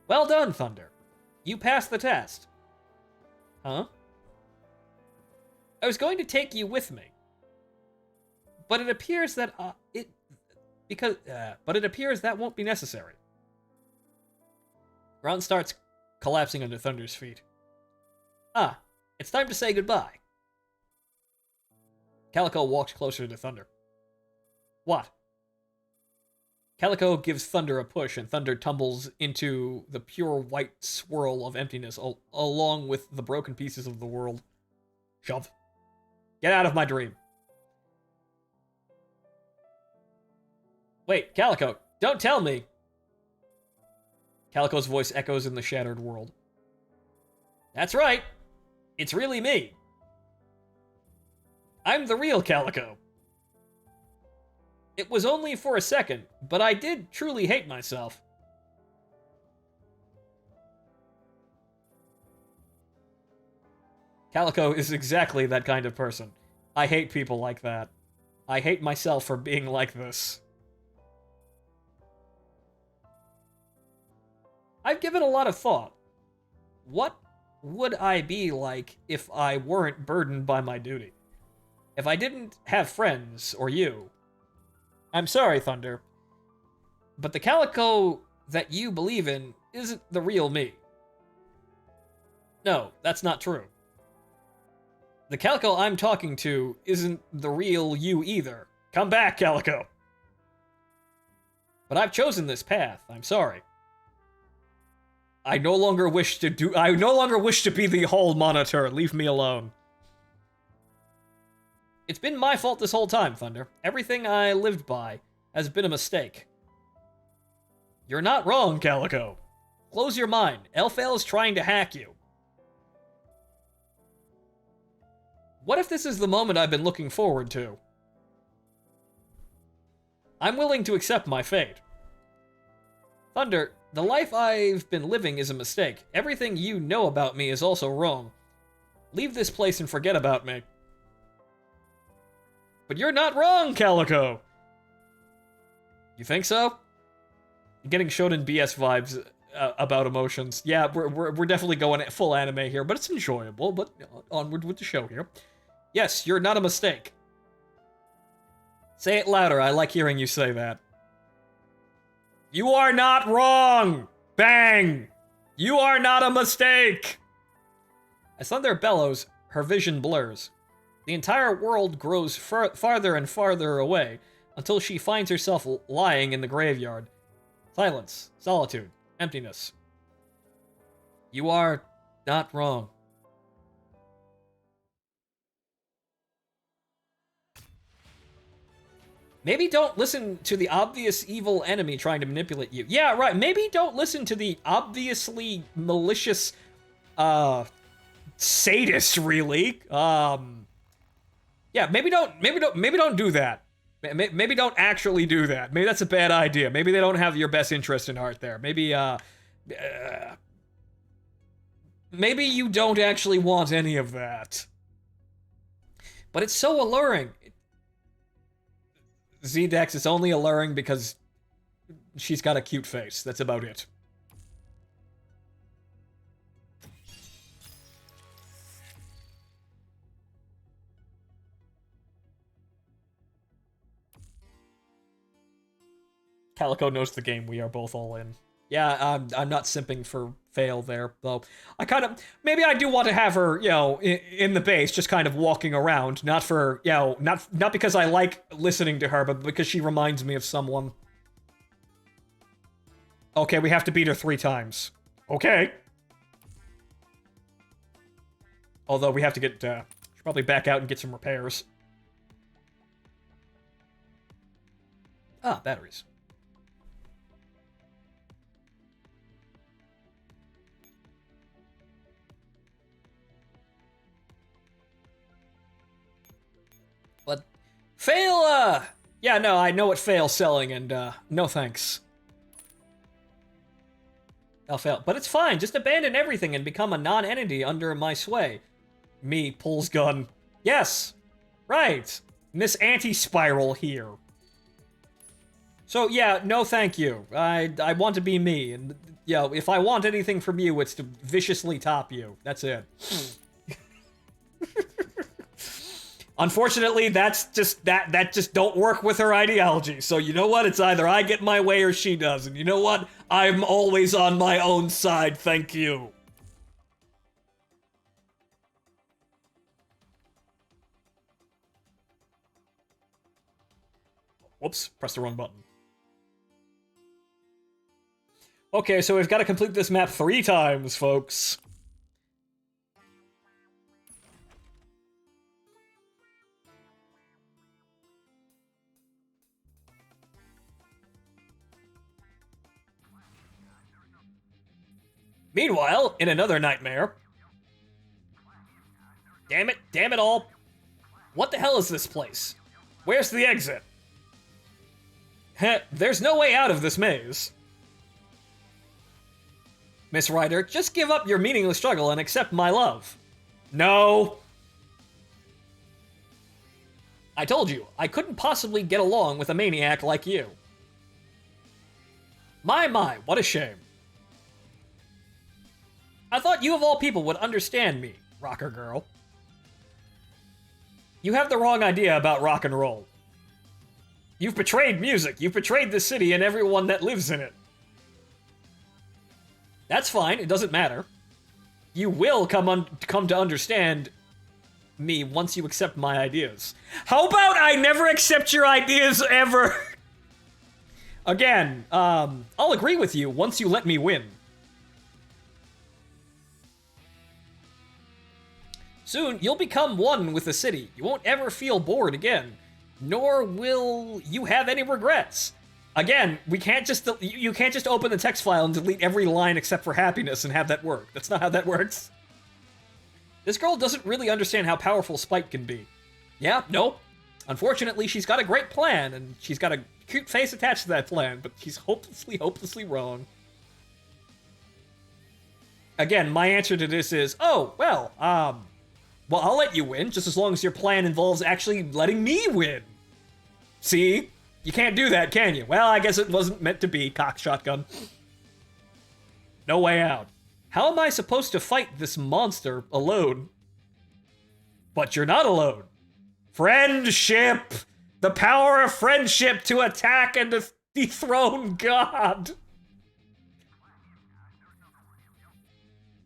Well done, Thunder. You passed the test. Huh? I was going to take you with me. But it appears that it appears that won't be necessary. Ground starts collapsing under Thunder's feet. Ah, it's time to say goodbye. Calico walks closer to Thunder. What? Calico gives Thunder a push, and Thunder tumbles into the pure white swirl of emptiness, along with the broken pieces of the world. Shove. Get out of my dream. Wait, Calico, don't tell me. Calico's voice echoes in the shattered world. That's right. It's really me. I'm the real Calico. It was only for a second, but I did truly hate myself. Calico is exactly that kind of person. I hate people like that. I hate myself for being like this. I've given a lot of thought. What would I be like if I weren't burdened by my duty? If I didn't have friends or you? I'm sorry, Thunder, but the Calico that you believe in isn't the real me. No, that's not true. The Calico I'm talking to isn't the real you either. Come back, Calico. But I've chosen this path. I'm sorry. I no longer wish to be the hall monitor. Leave me alone. It's been my fault this whole time, Thunder. Everything I lived by has been a mistake. You're not wrong, Calico. Close your mind. Elphael is trying to hack you. What if this is the moment I've been looking forward to? I'm willing to accept my fate. Thunder, the life I've been living is a mistake. Everything you know about me is also wrong. Leave this place and forget about me. But you're not wrong, Calico! You think so? I'm getting Shonen BS vibes about emotions. Yeah, we're definitely going full anime here, but it's enjoyable. But onward with the show here. Yes, you're not a mistake. Say it louder. I like hearing you say that. You are not wrong! Bang! You are not a mistake! As Thunder bellows, her vision blurs. The entire world grows farther and farther away until she finds herself lying in the graveyard. Silence, solitude, emptiness. You are not wrong. Maybe don't listen to the obvious evil enemy trying to manipulate you. Yeah, right. Maybe don't listen to the obviously malicious, sadist, really. Yeah, maybe don't do that. Maybe don't actually do that. Maybe that's a bad idea. Maybe they don't have your best interest in heart there. Maybe you don't actually want any of that. But it's so alluring. Z-Dex is only alluring because she's got a cute face. That's about it. Calico knows the game. We are both all in. Yeah, I'm not simping for fail there, though. I kind of... Maybe I do want to have her, in the base, just kind of walking around. Not for, not because I like listening to her, but because she reminds me of someone. Okay, we have to beat her 3 times. Okay. Although we have to get, should probably back out and get some repairs. Ah, batteries. But fail, yeah, no, I know what fail's selling, and, no thanks. I'll fail. But it's fine, just abandon everything and become a non-entity under my sway. Me, pulls gun. Yes! Right! In this anti-spiral here. So, yeah, no thank you. I want to be me, and, if I want anything from you, it's to viciously top you. That's it. Unfortunately, that just don't work with her ideology. So you know what? It's either I get my way or she does. And you know what? I'm always on my own side. Thank you. Whoops, pressed the wrong button. Okay, so we've got to complete this map 3 times, folks. Meanwhile, in another nightmare... Damn it all. What the hell is this place? Where's the exit? Heh, there's no way out of this maze. Miss Ryder, just give up your meaningless struggle and accept my love. No. I told you, I couldn't possibly get along with a maniac like you. My, what a shame. I thought you of all people would understand me, rocker girl. You have the wrong idea about rock and roll. You've betrayed music, you've betrayed the city and everyone that lives in it. That's fine, it doesn't matter. You will come to understand me once you accept my ideas. How about I never accept your ideas ever? Again, I'll agree with you once you let me win. Soon, you'll become one with the city. You won't ever feel bored again. Nor will you have any regrets. Again, you can't just open the text file and delete every line except for happiness and have that work. That's not how that works. This girl doesn't really understand how powerful spite can be. Yeah, no. Unfortunately, she's got a great plan, and she's got a cute face attached to that plan, but she's hopelessly wrong. Again, my answer to this is, oh, well, I'll let you win, just as long as your plan involves actually letting me win. See? You can't do that, can you? Well, I guess it wasn't meant to be, cock shotgun. No way out. How am I supposed to fight this monster alone? But you're not alone. Friendship! The power of friendship to attack and dethrone God!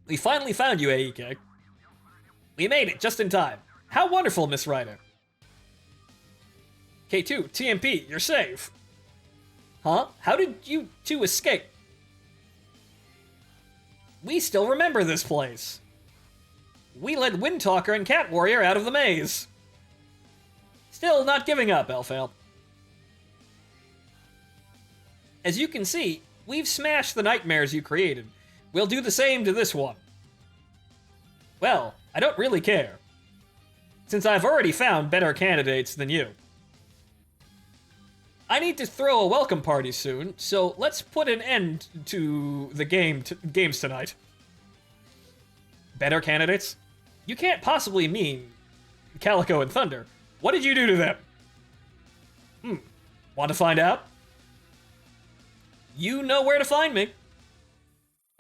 We finally found you, AEK. We made it, just in time. How wonderful, Miss Ryder. K2, TMP, you're safe. Huh? How did you two escape? We still remember this place. We led Windtalker and Cat Warrior out of the maze. Still not giving up, Elfale. As you can see, we've smashed the nightmares you created. We'll do the same to this one. Well, I don't really care, since I've already found better candidates than you. I need to throw a welcome party soon, so let's put an end to the games tonight. Better candidates? You can't possibly mean Calico and Thunder. What did you do to them? Want to find out? You know where to find me.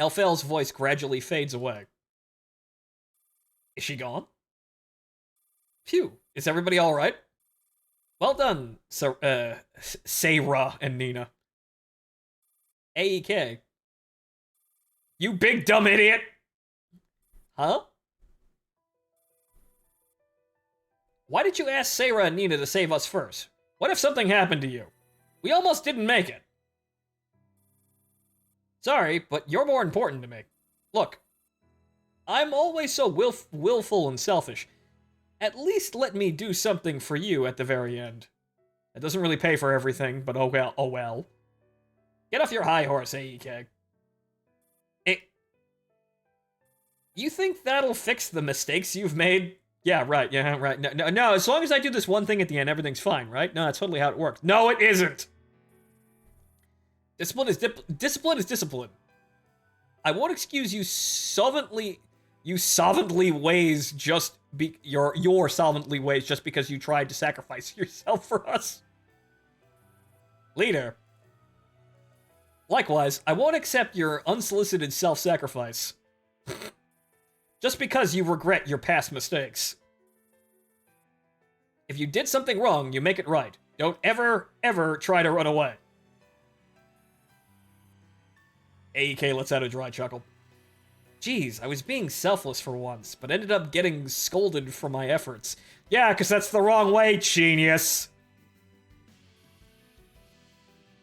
Elfale's voice gradually fades away. Is she gone? Phew, is everybody alright? Well done, Sarah and Nina. AEK. You big dumb idiot! Huh? Why did you ask Sarah and Nina to save us first? What if something happened to you? We almost didn't make it. Sorry, but you're more important to me. Look, I'm always so willful and selfish. At least let me do something for you at the very end. It doesn't really pay for everything, but oh well. Get off your high horse, AEK. You think that'll fix the mistakes you've made? Yeah, right, No, as long as I do this one thing at the end, everything's fine, right? No, that's totally how it works. No, it isn't! Discipline is discipline. I won't excuse you solvently ways your solvently ways just because you tried to sacrifice yourself for us. Leader. Likewise, I won't accept your unsolicited self-sacrifice. Just because you regret your past mistakes. If you did something wrong, you make it right. Don't ever try to run away. AEK lets out a dry chuckle. Geez, I was being selfless for once, but ended up getting scolded for my efforts. Yeah, because that's the wrong way, genius.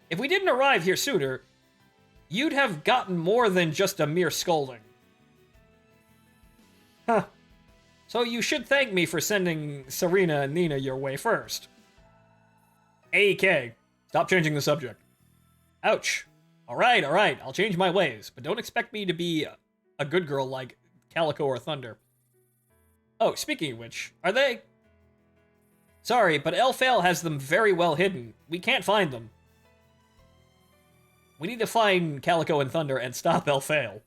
If we didn't arrive here sooner, You'd have gotten more than just a mere scolding. Huh. So you should thank me for sending Serena and Nina your way first. AEK, stop changing the subject. Ouch. Alright, I'll change my ways, but don't expect me to be a good girl like Calico or Thunder. Oh, speaking of which, are they? Sorry, but Elphael has them very well hidden. We can't find them. We need to find Calico and Thunder and stop Elphael.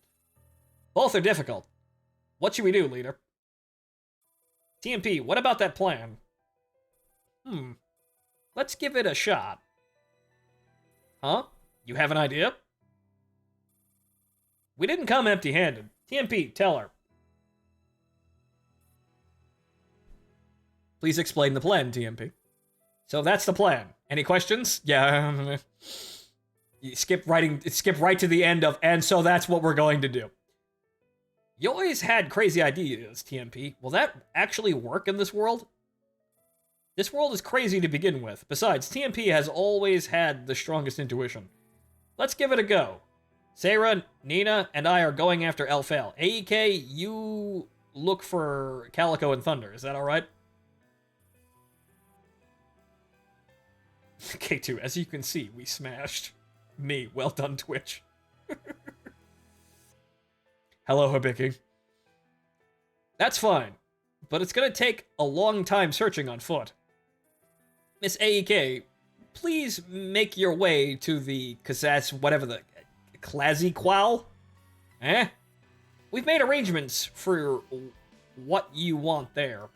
Both are difficult. What should we do, leader? TMP, what about that plan? Let's give it a shot. Huh? You have an idea? We didn't come empty-handed. TMP, tell her. Please explain the plan, TMP. So that's the plan. Any questions? Yeah. You skip right to the end of, and so that's what we're going to do. You always had crazy ideas, TMP. Will that actually work in this world? This world is crazy to begin with. Besides, TMP has always had the strongest intuition. Let's give it a go. Sarah, Nina, and I are going after Elphael. AEK, you look for Calico and Thunder. Is that alright? K2, as you can see, we smashed. Me, well done, Twitch. Hello, Hibiki. That's fine, but it's gonna take a long time searching on foot. Miss AEK, please make your way to the Claziqual? Eh? We've made arrangements for what you want there.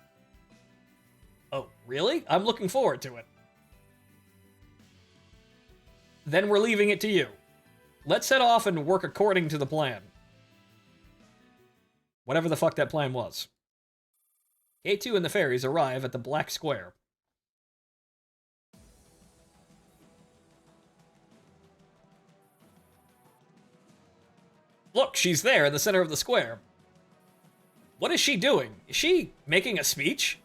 Oh, really? I'm looking forward to it. Then we're leaving it to you. Let's set off and work according to the plan. Whatever the fuck that plan was. K2 and the fairies arrive at the Black Square. Look, she's there in the center of the square. What is she doing? Is she making a speech?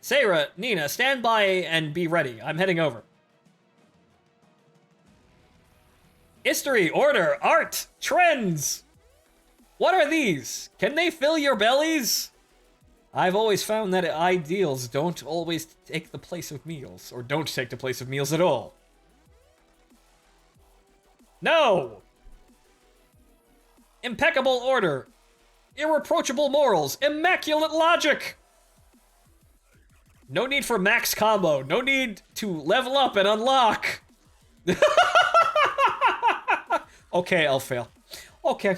Sarah, Nina, stand by and be ready. I'm heading over. History, order, art, trends. What are these? Can they fill your bellies? I've always found that ideals don't always take the place of meals, or don't take the place of meals at all. No! Impeccable order, irreproachable morals, immaculate logic! No need for max combo, no need to level up and unlock! Okay, Elphael. Okay.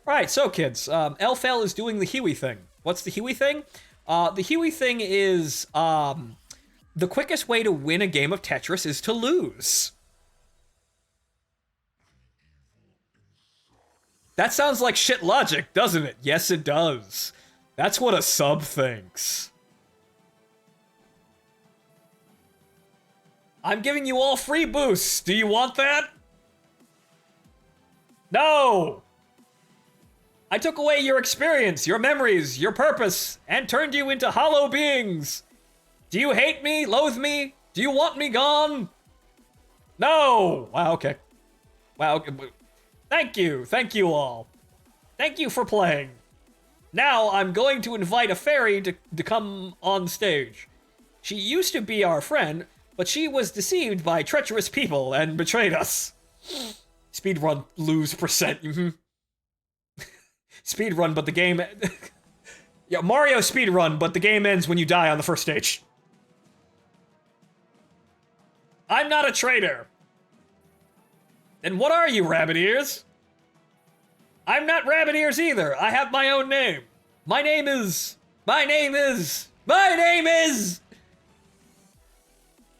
Alright, so kids, Elphael is doing the Huey thing. What's the Huey thing? The Huey thing is, the quickest way to win a game of Tetris is to lose. That sounds like shit logic, doesn't it? Yes, it does. That's what a sub thinks. I'm giving you all free boosts. Do you want that? No! I took away your experience, your memories, your purpose, and turned you into hollow beings. Do you hate me? Loathe me? Do you want me gone? No! Wow, okay. Wow, okay. Thank you all. Thank you for playing. Now I'm going to invite a fairy to come on stage. She used to be our friend, but she was deceived by treacherous people and betrayed us. Speedrun lose percent. Speedrun, but the game... Yeah, Mario speedrun, but the game ends when you die on the first stage. I'm not a traitor. Then what are you, Rabbit Ears? I'm not Rabbit Ears either. I have my own name. My name is...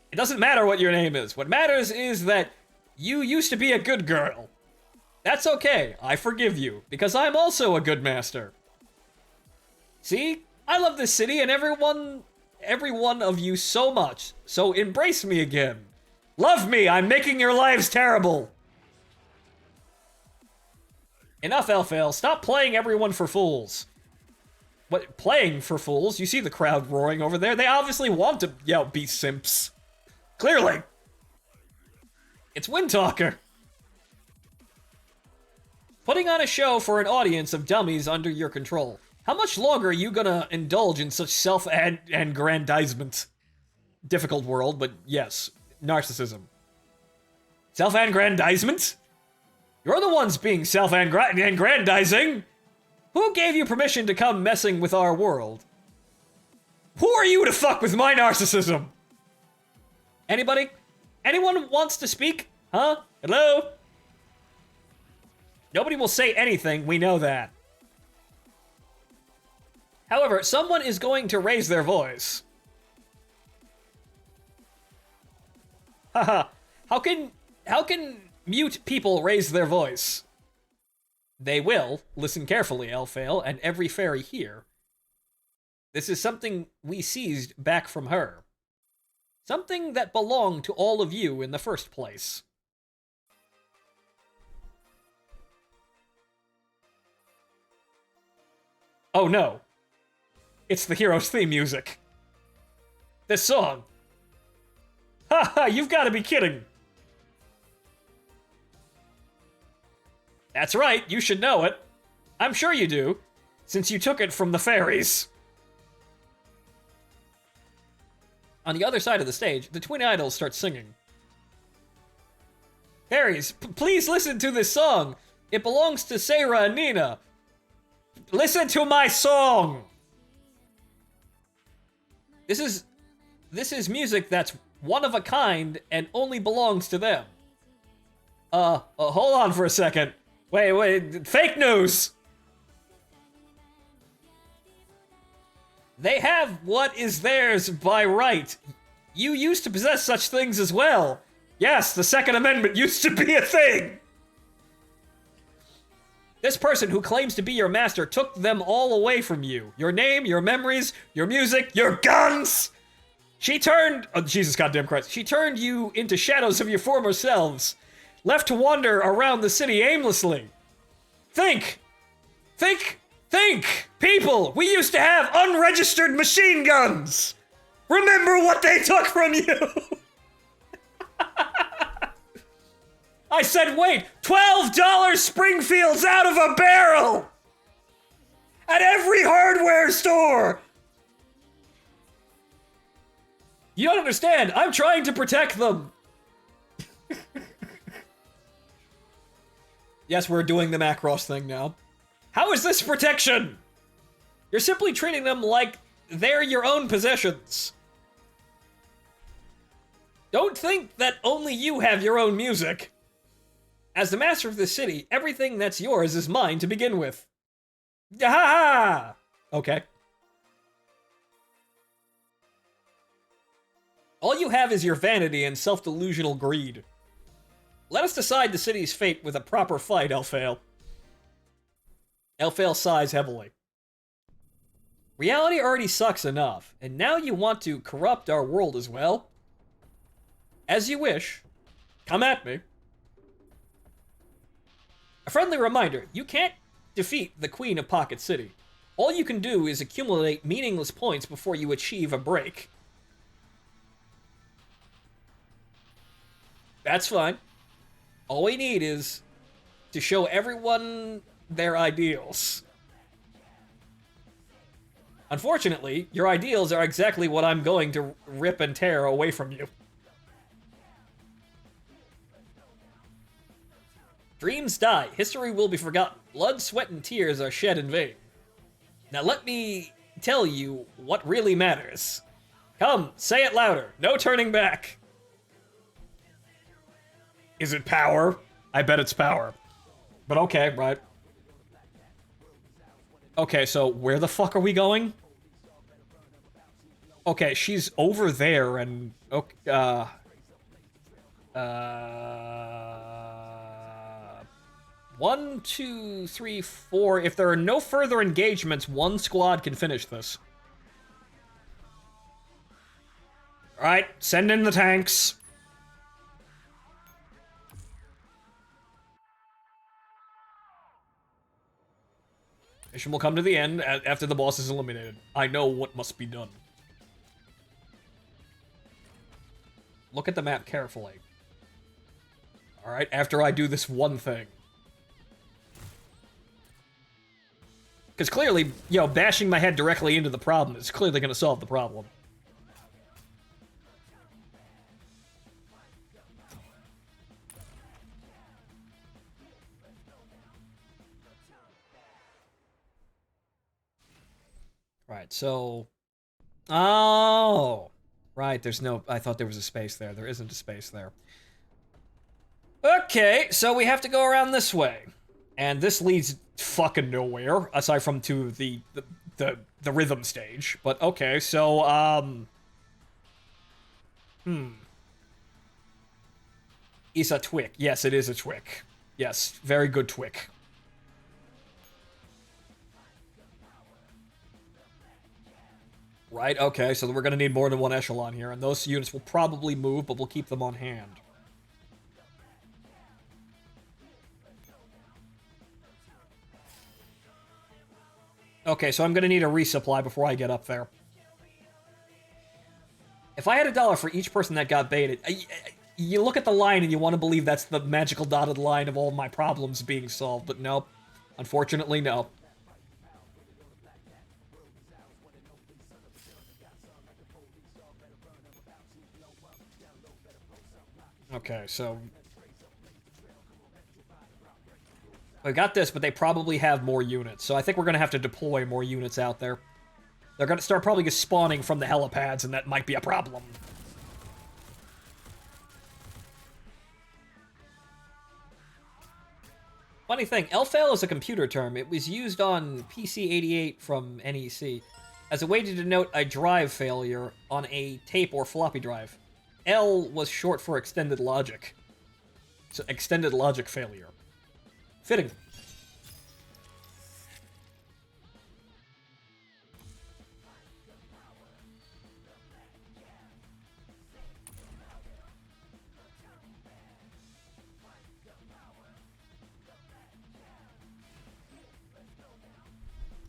It doesn't matter what your name is. What matters is that you used to be a good girl. That's okay. I forgive you, because I'm also a good master. See? I love this city and every one of you so much. So embrace me again. Love me. I'm making your lives terrible. Enough, Elphael. Stop playing everyone for fools. What, playing for fools? You see the crowd roaring over there? They obviously want to, be simps. Clearly. It's Windtalker. Putting on a show for an audience of dummies under your control. How much longer are you gonna indulge in such self-aggrandizement? Difficult world, but yes. Narcissism. Self-aggrandizement? You're the ones being self-aggrandizing! Who gave you permission to come messing with our world? Who are you to fuck with my narcissism? Anybody? Anyone wants to speak? Huh? Hello? Nobody will say anything, we know that. However, someone is going to raise their voice. Haha. How can mute people raise their voice? They will. Listen carefully, Elphael, and every fairy here. This is something we seized back from her. Something that belonged to all of you in the first place. Oh no. It's the hero's theme music. This song. Haha, you've got to be kidding. That's right, you should know it. I'm sure you do, since you took it from the fairies. On the other side of the stage, the twin idols start singing. Fairies, please listen to this song. It belongs to Sarah and Nina. Listen to my song. This is music that's one of a kind and only belongs to them. Hold on for a second. Wait, fake news! They have what is theirs by right. You used to possess such things as well. Yes, the Second Amendment used to be a thing! This person who claims to be your master took them all away from you. Your name, your memories, your music, your guns! She turned... Oh, Jesus goddamn Christ. She turned you into shadows of your former selves. Left to wander around the city aimlessly. Think! People, we used to have unregistered machine guns! Remember what they took from you! I said, wait, $12 Springfields out of a barrel! At every hardware store! You don't understand, I'm trying to protect them! Yes, we're doing the Macross thing now. How is this protection? You're simply treating them like they're your own possessions. Don't think that only you have your own music. As the master of this city, everything that's yours is mine to begin with. Ha ha! Okay. All you have is your vanity and self-delusional greed. Let us decide the city's fate with a proper fight, Elphael. Elphael sighs heavily. Reality already sucks enough, and now you want to corrupt our world as well? As you wish. Come at me. A friendly reminder, you can't defeat the Queen of Pocket City. All you can do is accumulate meaningless points before you achieve a break. That's fine. All we need is to show everyone their ideals. Unfortunately, your ideals are exactly what I'm going to rip and tear away from you. Dreams die. History will be forgotten. Blood, sweat, and tears are shed in vain. Now let me tell you what really matters. Come, say it louder. No turning back. Is it power? I bet it's power. But okay, right. Okay, so where the fuck are we going? Okay, she's over there and... Okay, 1, 2, 3, 4. If there are no further engagements, one squad can finish this. Alright, send in the tanks. Mission will come to the end after the boss is eliminated. I know what must be done. Look at the map carefully. Alright, after I do this one thing. Because clearly, you know, bashing my head directly into the problem is clearly going to solve the problem. Right, so... Oh! Right, there's no... I thought there was a space there. There isn't a space there. Okay, so we have to go around this way. And this leads fucking nowhere, aside from to the rhythm stage. But okay, so, It's a twick. Yes, it is a twick. Yes, very good twick. Right, okay, so we're gonna need more than one echelon here, and those units will probably move, but we'll keep them on hand. Okay, so I'm gonna need a resupply before I get up there. If I had $1 for each person that got baited, you look at the line and you want to believe that's the magical dotted line of all my problems being solved, but nope. Unfortunately, no. Okay, so... I got this, but they probably have more units, so I think we're going to have to deploy more units out there. They're going to start probably just spawning from the helipads, and that might be a problem. Funny thing, LFAIL is a computer term. It was used on PC-88 from NEC as a way to denote a drive failure on a tape or floppy drive. L was short for extended logic. So, extended logic failure. Fitting.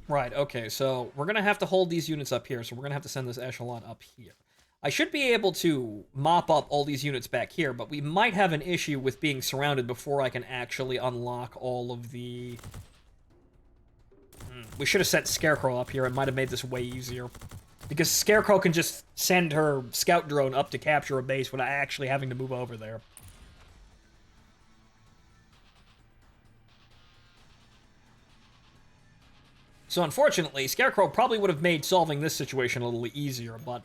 Right, okay, so we're gonna have to hold these units up here, so we're gonna have to send this echelon up here. I should be able to mop up all these units back here, but we might have an issue with being surrounded before I can actually unlock all of the... We should have sent Scarecrow up here. It might have made this way easier. Because Scarecrow can just send her scout drone up to capture a base without actually having to move over there. So unfortunately, Scarecrow probably would have made solving this situation a little easier, but...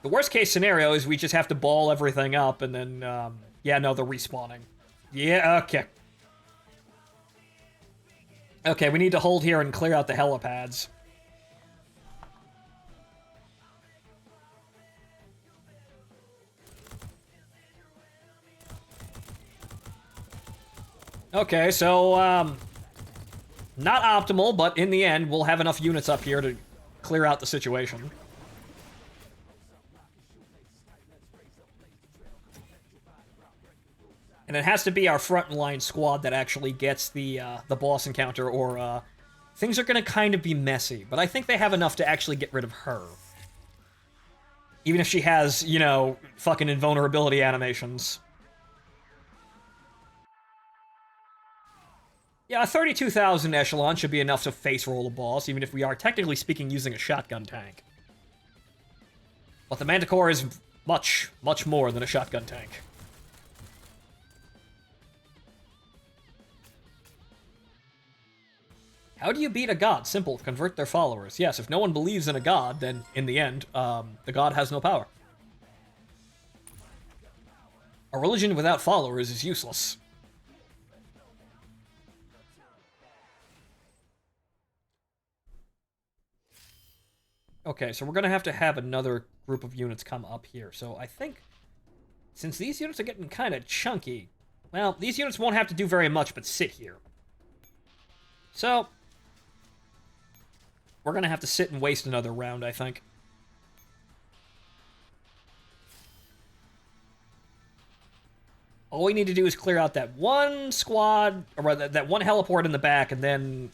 The worst case scenario is we just have to ball everything up and then, yeah, no, they're respawning. Yeah, okay. Okay, we need to hold here and clear out the helipads. Okay, so, not optimal, but in the end, we'll have enough units up here to clear out the situation. And it has to be our frontline squad that actually gets the boss encounter, or, things are gonna kind of be messy. But I think they have enough to actually get rid of her. Even if she has, you know, fucking invulnerability animations. Yeah, a 32,000 echelon should be enough to face roll a boss, even if we are technically speaking using a shotgun tank. But the Manticore is much, much more than a shotgun tank. How do you beat a god? Simple, convert their followers. Yes, if no one believes in a god, then, in the end, the god has no power. A religion without followers is useless. Okay, so we're gonna have to have another group of units come up here. So I think, since these units are getting kind of chunky, well, these units won't have to do very much but sit here. So, we're gonna have to sit and waste another round, I think. All we need to do is clear out that one squad, or rather, that one heliport in the back, and then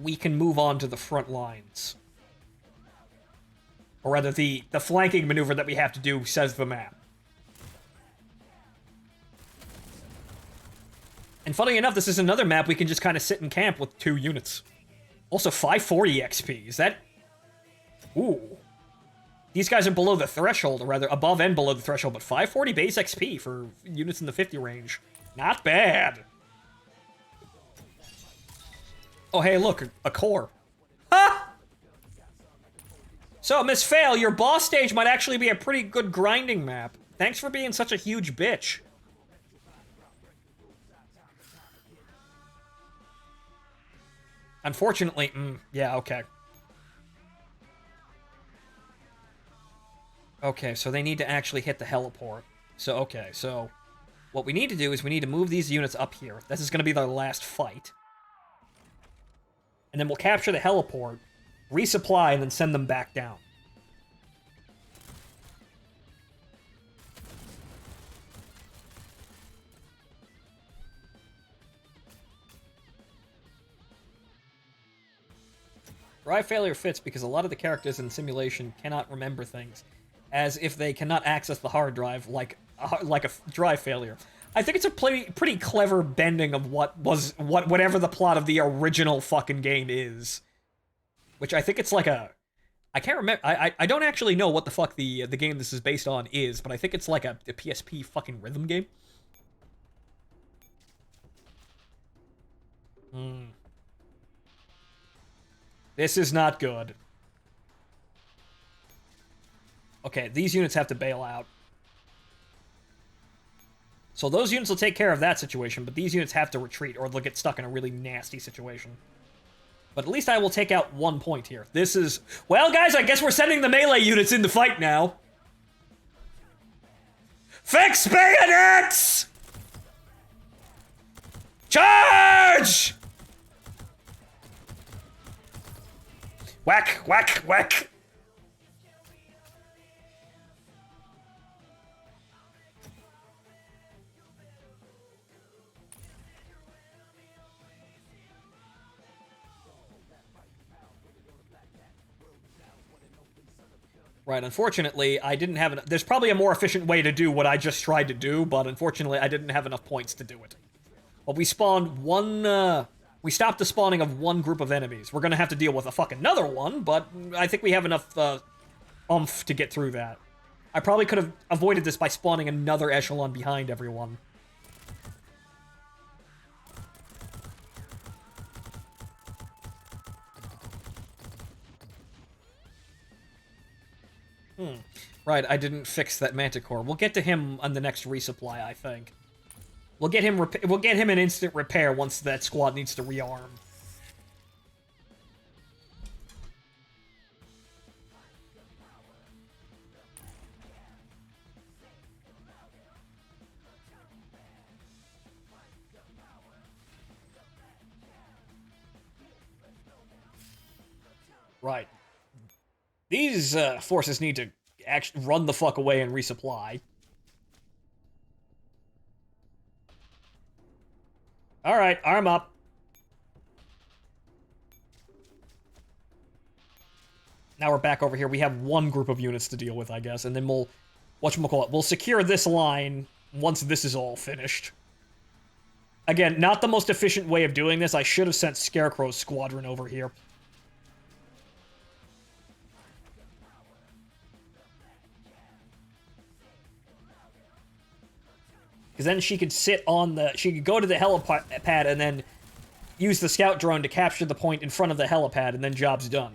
we can move on to the front lines. Or rather, the flanking maneuver that we have to do says the map. And funny enough, this is another map we can just kind of sit in camp with 2 units. Also, 540 XP. Is that... Ooh. These guys are below the threshold, or rather, above and below the threshold, but 540 base XP for units in the 50 range. Not bad. Oh, hey, look, a core. Ha! So, Miss Fail, your boss stage might actually be a pretty good grinding map. Thanks for being such a huge bitch. Unfortunately, yeah, okay. Okay, so they need to actually hit the heliport. So, okay, so what we need to do is we need to move these units up here. This is going to be their last fight. And then we'll capture the heliport, resupply, and then send them back down. Drive failure fits because a lot of the characters in simulation cannot remember things, as if they cannot access the hard drive like a drive failure. I think it's a pretty clever bending of whatever the plot of the original fucking game is, which I think it's like a... I can't remember. I don't actually know what the fuck the game this is based on is, but I think it's like a PSP fucking rhythm game. This is not good. Okay, these units have to bail out. So those units will take care of that situation, but these units have to retreat or they'll get stuck in a really nasty situation. But at least I will take out 1 point here. This is... Well, guys, I guess we're sending the melee units in to fight now. Fix bayonets! Charge! Whack, whack, whack! Right, unfortunately, I didn't have enough... There's probably a more efficient way to do what I just tried to do, but unfortunately, I didn't have enough points to do it. Well, we spawned one... We stopped the spawning of 1 group of enemies. We're gonna have to deal with a fucking another one, but I think we have enough, oomph to get through that. I probably could have avoided this by spawning another echelon behind everyone. Right, I didn't fix that Manticore. We'll get to him on the next resupply, I think. We'll get him an instant repair once that squad needs to rearm. Right. These forces need to actually run the fuck away and resupply. Alright, arm up. Now we're back over here. We have 1 group of units to deal with, I guess, and then we'll... Whatchamacallit? We'll secure this line once this is all finished. Again, not the most efficient way of doing this. I should have sent Scarecrow's squadron over here. Because then she could sit on the... She could go to the helipad and then use the scout drone to capture the point in front of the helipad, and then job's done.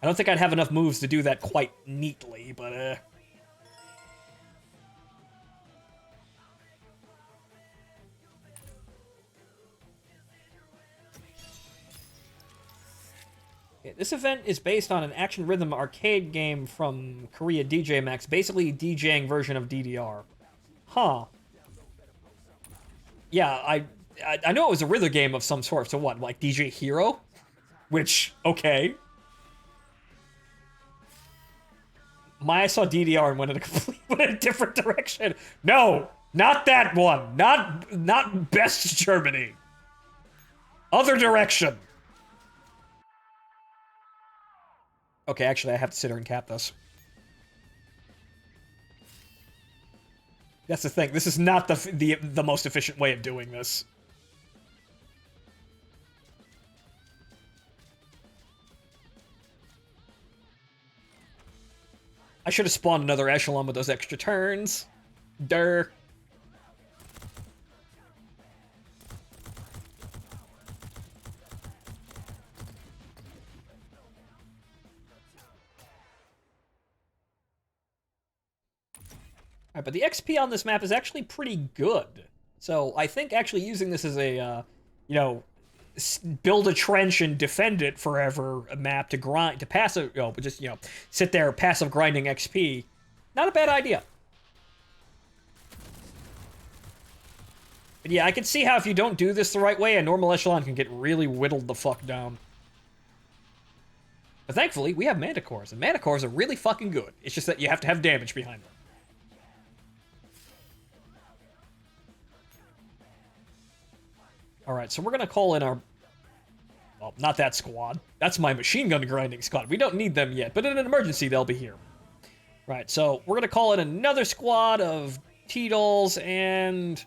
I don't think I'd have enough moves to do that quite neatly, but, Okay, this event is based on an action rhythm arcade game from Korea, DJ Max, basically a DJing version of DDR. Huh. Yeah, I know it was a rhythm game of some sort, so what, like DJ Hero? Which, okay. I saw DDR and went in a different direction. No, not that one. Not Best Germany. Other direction. Okay, actually, I have to sit here and cap this. That's the thing. This is not the most efficient way of doing this. I should have spawned another echelon with those extra turns. Durr. Alright, but the XP on this map is actually pretty good. So I think actually using this as a, you know, build a trench and defend it forever a map to grind, to passive, but just, sit there passive grinding XP, not a bad idea. But yeah, I can see how if you don't do this the right way, a normal echelon can get really whittled the fuck down. But thankfully, we have Manticores, and Manticores are really fucking good. It's just that you have to have damage behind them. Alright, so we're gonna call in our... Well, not that squad. That's my machine gun grinding squad. We don't need them yet, but in an emergency, they'll be here. Right, so we're gonna call in another squad of T-Dolls, and...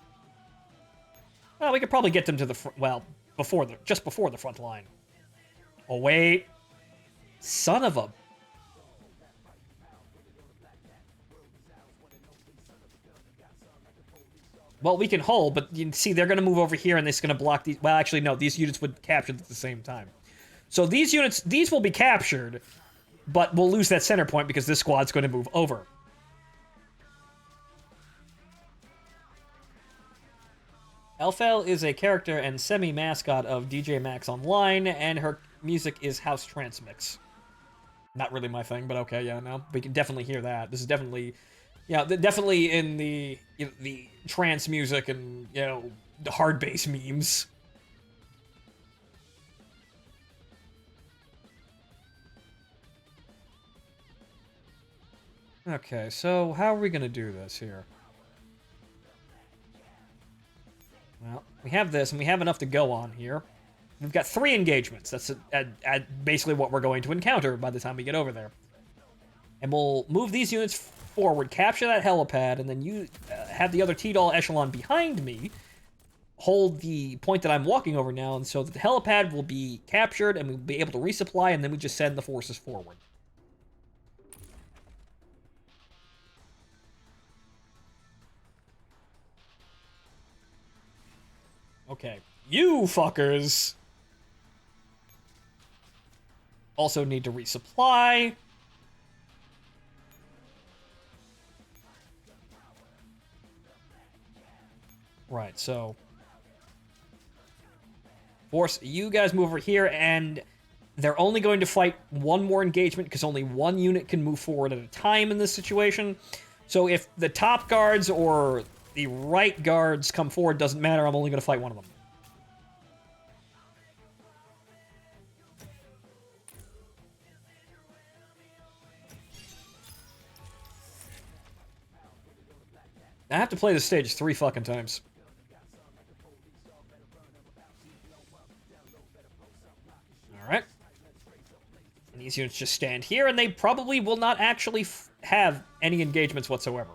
Well, we could probably get them to the front... Well, just before the front line. Oh, wait. Son of a... Well, we can hold, but you see, they're going to move over here, and it's going to block these... Well, actually, no, these units would capture at the same time. So these units, these will be captured, but we'll lose that center point because this squad's going to move over. Elfel is a character and semi-mascot of DJ Max Online, and her music is House Trance Mix. Not really my thing, but okay, yeah, no. We can definitely hear that. This is definitely... Yeah, definitely in the trance music and, the hard bass memes. Okay, so how are we going to do this here? Well, we have this, and we have enough to go on here. We've got 3 engagements. That's basically what we're going to encounter by the time we get over there. And we'll move these units forward, capture that helipad, and then you have the other T-Doll echelon behind me hold the point that I'm walking over now, and so that the helipad will be captured, and we'll be able to resupply, and then we just send the forces forward. Okay. You fuckers also need to resupply. Right, so... Force, you guys move over here, and they're only going to fight one more engagement because only one unit can move forward at a time in this situation. So if the top guards or the right guards come forward, doesn't matter, I'm only going to fight one of them. I have to play this stage 3 fucking times. Alright. And these units just stand here, and they probably will not actually have any engagements whatsoever.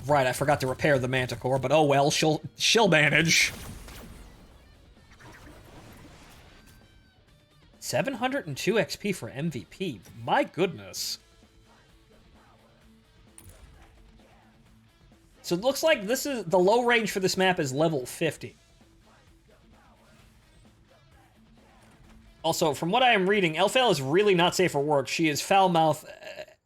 Right, I forgot to repair the Manticore, but oh well, she'll manage. 702 XP for MVP. My goodness. So it looks like this is the low range for this map is level 50. Also, from what I am reading, Elfel is really not safe for work. She is foul-mouthed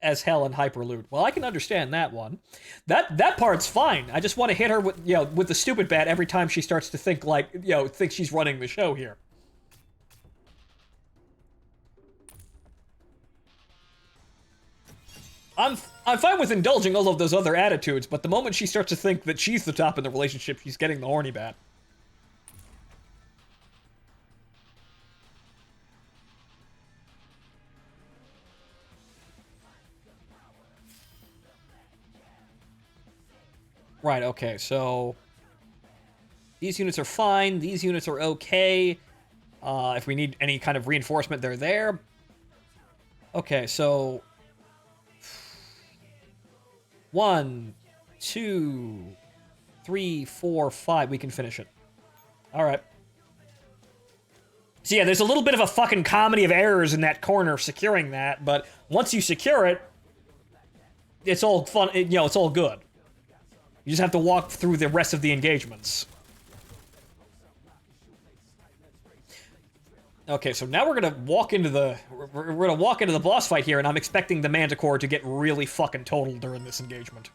as hell and hyperloot. Well, I can understand that one. That part's fine. I just want to hit her with, with the stupid bat every time she starts to think like, think she's running the show here. I'm fine with indulging all of those other attitudes, but the moment she starts to think that she's the top in the relationship, she's getting the horny bat. Right, okay, so... These units are fine, these units are okay. If we need any kind of reinforcement, they're there. Okay, so... 1, 2, 3, 4, 5. We can finish it. Alright. So yeah, there's a little bit of a fucking comedy of errors in that corner securing that, but once you secure it, it's all fun, it's all good. You just have to walk through the rest of the engagements. Okay, so now we're gonna walk into the boss fight here, and I'm expecting the Manticore to get really fucking totaled during this engagement.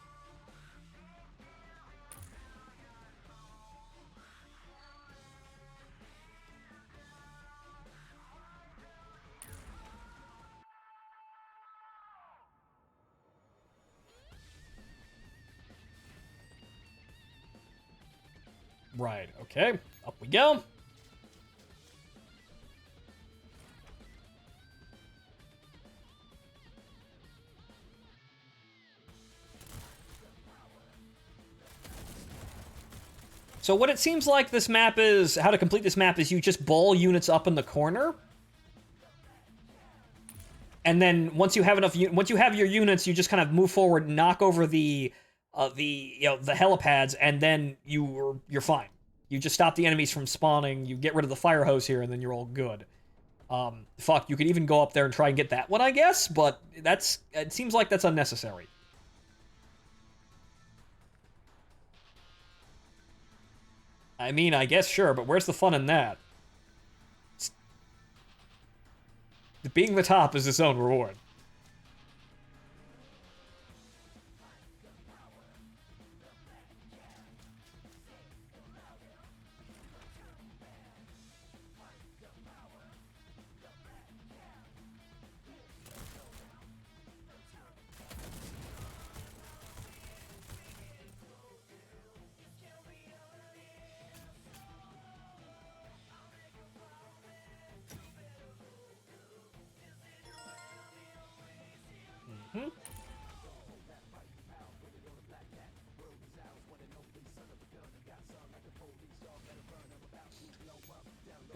Right, okay. Up we go. So what it seems like this map is, how to complete this map is you just ball units up in the corner. And then once you have enough, once you have your units, you just kind of move forward, knock over the helipads, and then you're fine. You just stop the enemies from spawning, you get rid of the fire hose here, and then you're all good. Fuck, you could even go up there and try and get that one, I guess, but it seems like that's unnecessary. I mean, I guess sure, but where's the fun in that? Being the top is its own reward.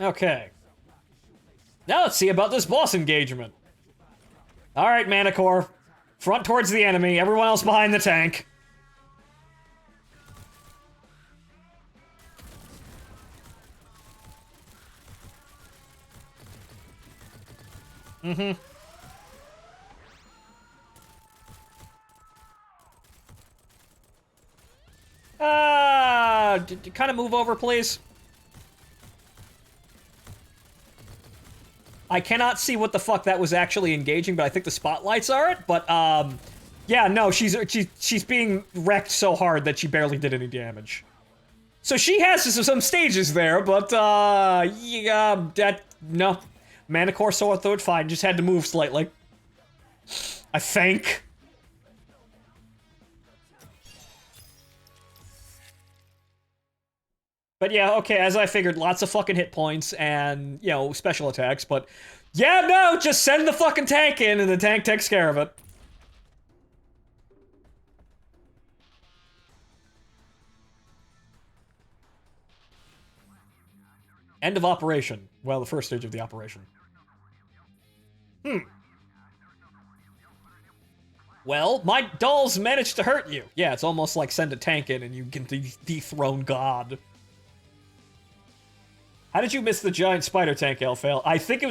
Okay. Now let's see about this boss engagement. Alright, Manticore. Front towards the enemy, everyone else behind the tank. Mm-hmm. Kind of move over, please. I cannot see what the fuck that was actually engaging, but I think the spotlights are it. But, yeah, no, she's being wrecked so hard that she barely did any damage. So she has some stages there, but, yeah, no. Manticore saw through it fine, just had to move slightly. I think. But yeah, okay, as I figured, lots of fucking hit points and, special attacks, but yeah, no, just send the fucking tank in and the tank takes care of it. End of operation. Well, the first stage of the operation. Well, my dolls managed to hurt you. Yeah, it's almost like send a tank in and you can dethrone God. How did you miss the giant spider tank, Elfail? I think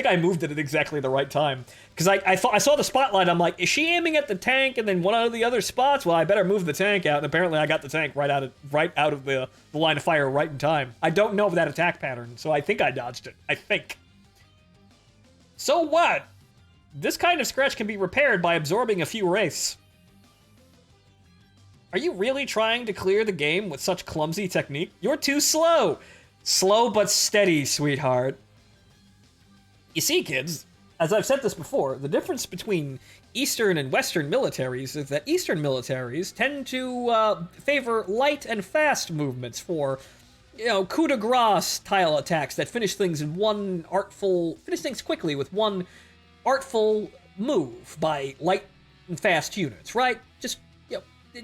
I moved it at exactly the right time. Because I saw the spotlight, I'm like, is she aiming at the tank and then one of the other spots? Well, I better move the tank out, and apparently I got the tank right out of the line of fire right in time. I don't know of that attack pattern, so I think I dodged it. I think. So what? This kind of scratch can be repaired by absorbing a few wraiths. Are you really trying to clear the game with such clumsy technique? You're too slow! Slow but steady, sweetheart. You see, kids, as I've said this before, the difference between Eastern and Western militaries is that Eastern militaries tend to favor light and fast movements for, coup de grace style attacks that finish things quickly with one artful move by light and fast units, right? Just,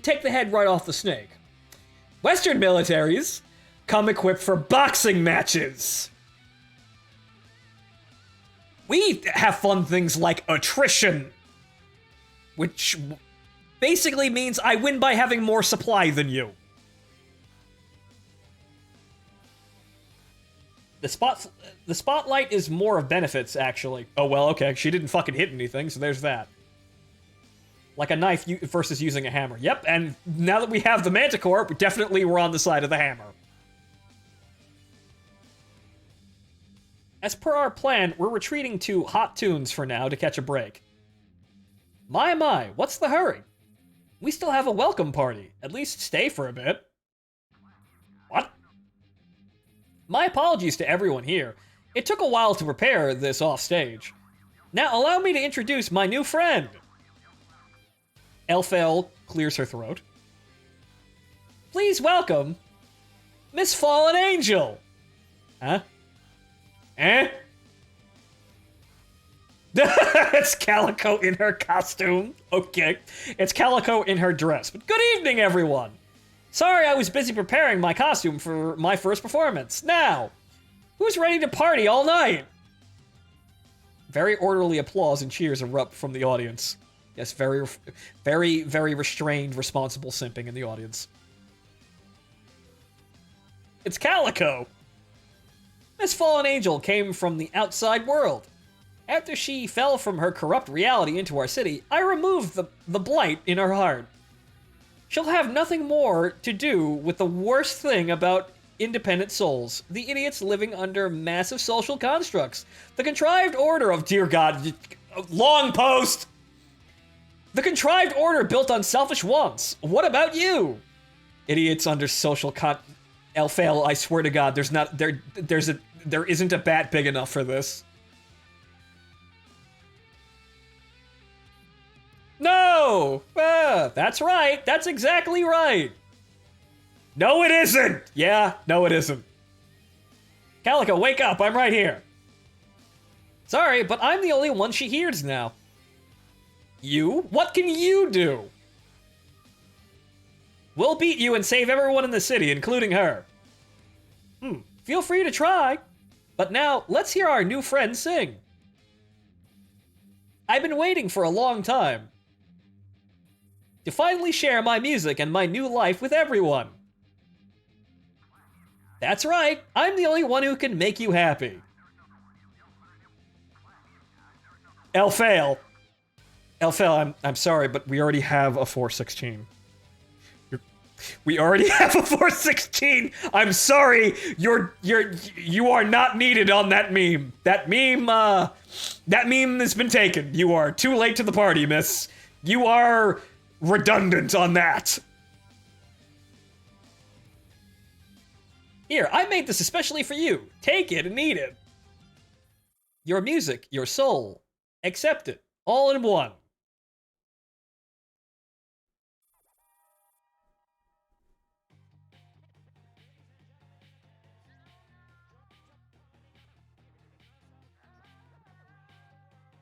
take the head right off the snake. Western militaries come equipped for boxing matches. We have fun things like attrition, which basically means I win by having more supply than you. The spotlight is more of benefits, actually. Oh, well, okay. She didn't fucking hit anything, so there's that. Like a knife versus using a hammer. Yep, and now that we have the Manticore, we definitely were on the side of the hammer. As per our plan, we're retreating to Hot Tunes for now to catch a break. My, what's the hurry? We still have a welcome party. At least stay for a bit. What? My apologies to everyone here. It took a while to prepare this offstage. Now allow me to introduce my new friend. Elfel clears her throat. Please welcome Miss Fallen Angel. Huh? Eh? It's Calico in her costume. Okay. It's Calico in her dress. But good evening, everyone. Sorry I was busy preparing my costume for my first performance. Now, who's ready to party all night? Very orderly applause and cheers erupt from the audience. Yes, very, very restrained, responsible simping in the audience. It's Calico. Miss Fallen Angel came from the outside world. After she fell from her corrupt reality into our city, I removed the blight in her heart. She'll have nothing more to do with the worst thing about independent souls, the idiots living under massive social constructs. The contrived order of, dear God, long post! The contrived order built on selfish wants. What about you? Idiots under social Elfale, I swear to God, there isn't a bat big enough for this. No! That's right. That's exactly right. No, it isn't. Yeah, no, it isn't. Calico, wake up. I'm right here. Sorry, but I'm the only one she hears now. You? What can you do? We'll beat you and save everyone in the city, including her. Feel free to try. But now, let's hear our new friend sing. I've been waiting for a long time to finally share my music and my new life with everyone. That's right, I'm the only one who can make you happy. Elfale, I'm sorry, but we already have a 416. We already have a 416. I'm sorry. You are not needed on that meme. That meme has been taken. You are too late to the party, miss. You are redundant on that. Here, I made this especially for you. Take it and eat it. Your music, your soul. Accept it. All in one.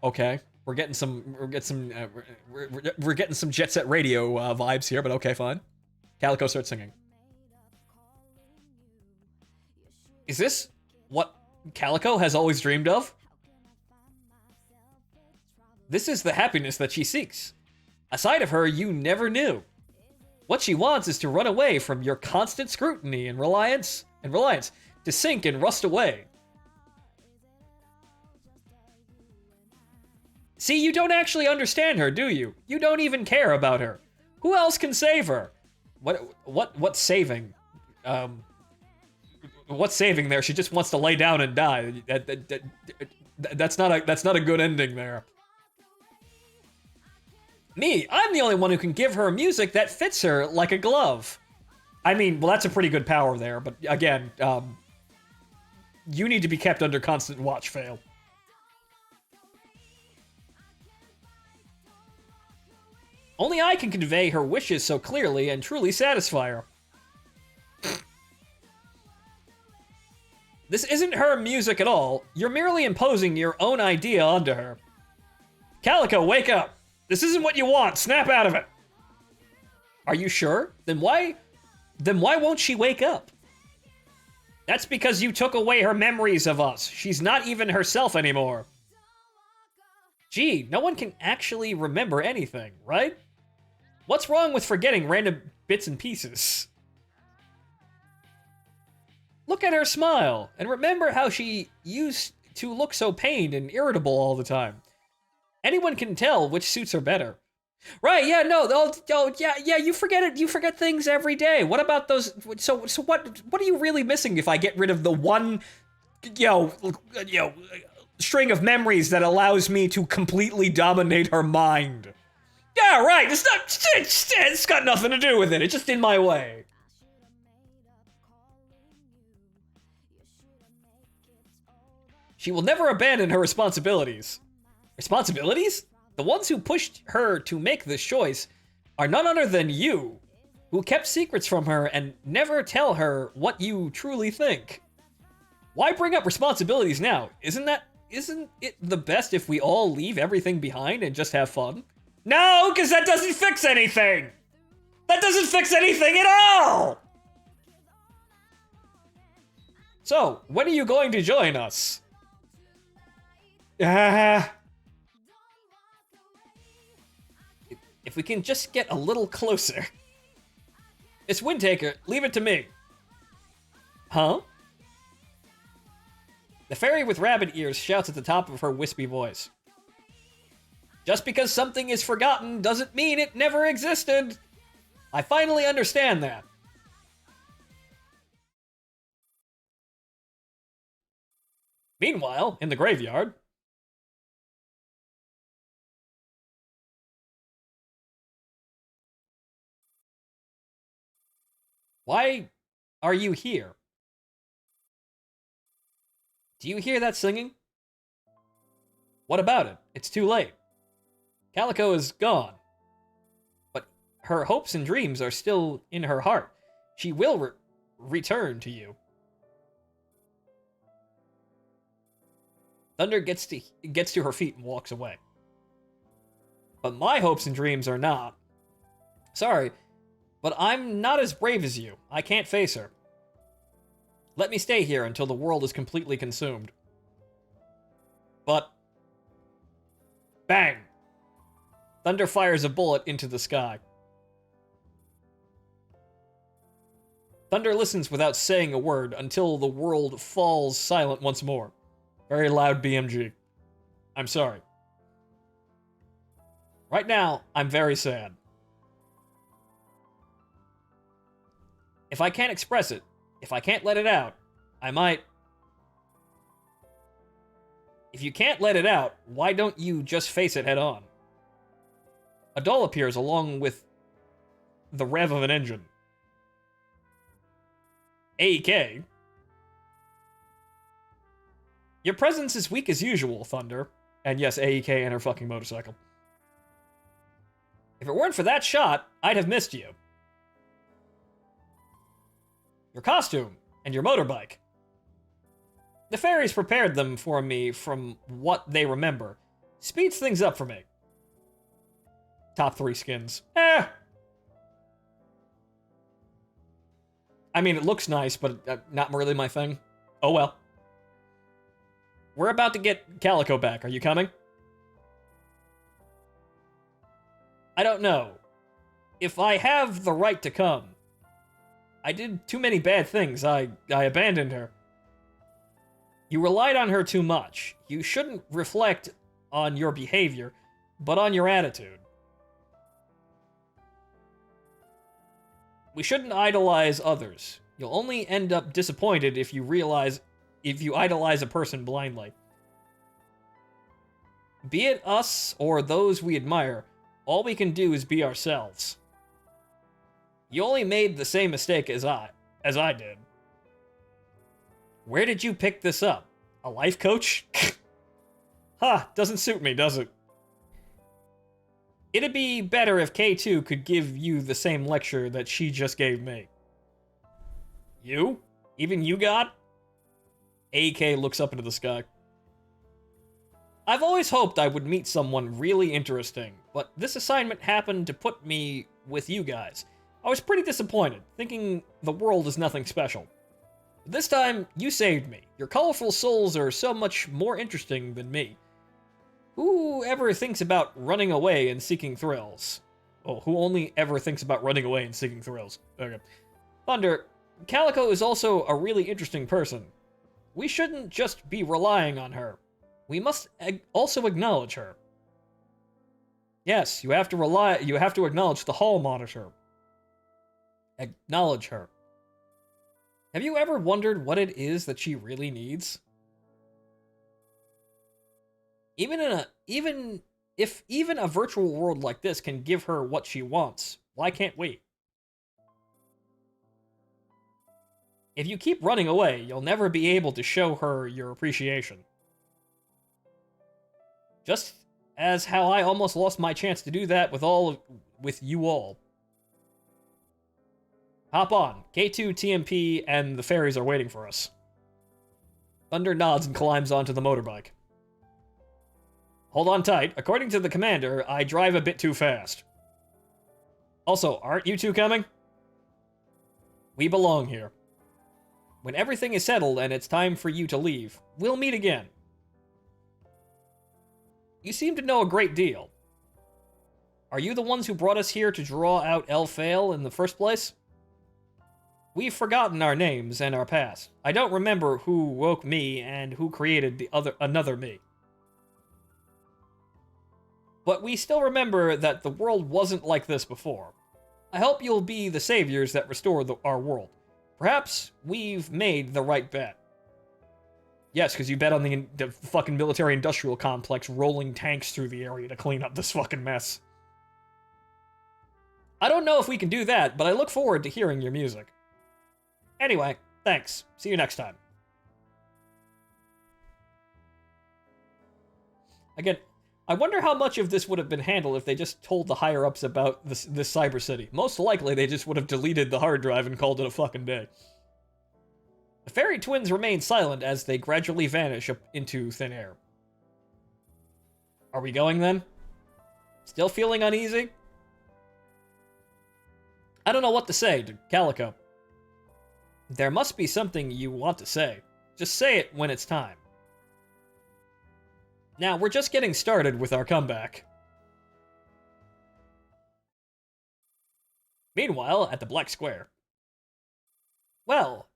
Okay, we're getting some Jet Set Radio vibes here, but okay, fine. Calico starts singing. Is this what Calico has always dreamed of? This is the happiness that she seeks. A side of her you never knew. What she wants is to run away from your constant scrutiny and reliance, to sink and rust away. See, you don't actually understand her, do you? You don't even care about her. Who else can save her? What's saving? What's saving there? She just wants to lay down and die. That's not a good ending there. Me, I'm the only one who can give her music that fits her like a glove. I mean, well, that's a pretty good power there, but again, you need to be kept under constant watch, Fail. Only I can convey her wishes so clearly and truly satisfy her. This isn't her music at all. You're merely imposing your own idea onto her. Calico, wake up. This isn't what you want. Snap out of it. Are you sure? Then why won't she wake up? That's because you took away her memories of us. She's not even herself anymore. Gee, no one can actually remember anything, right? What's wrong with forgetting random bits and pieces? Look at her smile, and remember how she used to look so pained and irritable all the time. Anyone can tell which suits her better. Right, yeah, no, yeah, you forget it. You forget things every day. What about those? So what are you really missing if I get rid of the one, string of memories that allows me to completely dominate her mind? Yeah, right. It's got nothing to do with it. It's just in my way. She will never abandon her responsibilities. Responsibilities? The ones who pushed her to make this choice are none other than you, who kept secrets from her and never tell her what you truly think. Why bring up responsibilities now? Isn't it the best if we all leave everything behind and just have fun? No, because that doesn't fix anything! That doesn't fix anything at all! So, when are you going to join us? If we can just get a little closer. It's Windtaker, leave it to me. Huh? The fairy with rabbit ears shouts at the top of her wispy voice. Just because something is forgotten doesn't mean it never existed. I finally understand that. Meanwhile, in the graveyard... Why are you here? Do you hear that singing? What about it? It's too late. Calico is gone. But her hopes and dreams are still in her heart. She will return to you. Thunder gets to her feet and walks away. But my hopes and dreams are not. Sorry, but I'm not as brave as you. I can't face her. Let me stay here until the world is completely consumed. But... Bang! Thunder fires a bullet into the sky. Thunder listens without saying a word until the world falls silent once more. Very loud BMG. I'm sorry. Right now, I'm very sad. If I can't express it, if I can't let it out, I might... If you can't let it out, why don't you just face it head on? A doll appears along with the rev of an engine. AEK? Your presence is weak as usual, Thunder. And yes, AEK and her fucking motorcycle. If it weren't for that shot, I'd have missed you. Your costume and your motorbike. The fairies prepared them for me from what they remember. Speeds things up for me. Top 3 skins. I mean, it looks nice, but not really my thing. Oh well. We're about to get Calico back. Are you coming? I don't know. If I have the right to come. I did too many bad things. I abandoned her. You relied on her too much. You shouldn't reflect on your behavior, but on your attitude. We shouldn't idolize others. You'll only end up disappointed if you idolize a person blindly. Be it us or those we admire, all we can do is be ourselves. You only made the same mistake as I did. Where did you pick this up? A life coach? Ha, doesn't suit me, does it? It'd be better if K2 could give you the same lecture that she just gave me. You? Even you got? AK looks up into the sky. I've always hoped I would meet someone really interesting, but this assignment happened to put me with you guys. I was pretty disappointed, thinking the world is nothing special. But this time, you saved me. Your colorful souls are so much more interesting than me. Who ever thinks about running away and seeking thrills? Oh, who only ever thinks about running away and seeking thrills? Okay. Thunder, Calico is also a really interesting person. We shouldn't just be relying on her. We must also acknowledge her. Yes, you have to acknowledge the hall monitor. Acknowledge her. Have you ever wondered what it is that she really needs? Even if a virtual world like this can give her what she wants, why can't we? If you keep running away, you'll never be able to show her your appreciation. Just as how I almost lost my chance to do that with you all. Hop on. K2, TMP, and the fairies are waiting for us. Thunder nods and climbs onto the motorbike. Hold on tight. According to the commander, I drive a bit too fast. Also, aren't you two coming? We belong here. When everything is settled and it's time for you to leave, we'll meet again. You seem to know a great deal. Are you the ones who brought us here to draw out Elphael in the first place? We've forgotten our names and our past. I don't remember who woke me and who created another me. But we still remember that the world wasn't like this before. I hope you'll be the saviors that restore our world. Perhaps we've made the right bet. Yes, because you bet on the fucking military-industrial complex rolling tanks through the area to clean up this fucking mess. I don't know if we can do that, but I look forward to hearing your music. Anyway, thanks. See you next time. Again, I wonder how much of this would have been handled if they just told the higher-ups about this cyber city. Most likely, they just would have deleted the hard drive and called it a fucking day. The fairy twins remain silent as they gradually vanish up into thin air. Are we going then? Still feeling uneasy? I don't know what to say to Calico. There must be something you want to say. Just say it when it's time. Now, we're just getting started with our comeback. Meanwhile, at the Black Square. Well,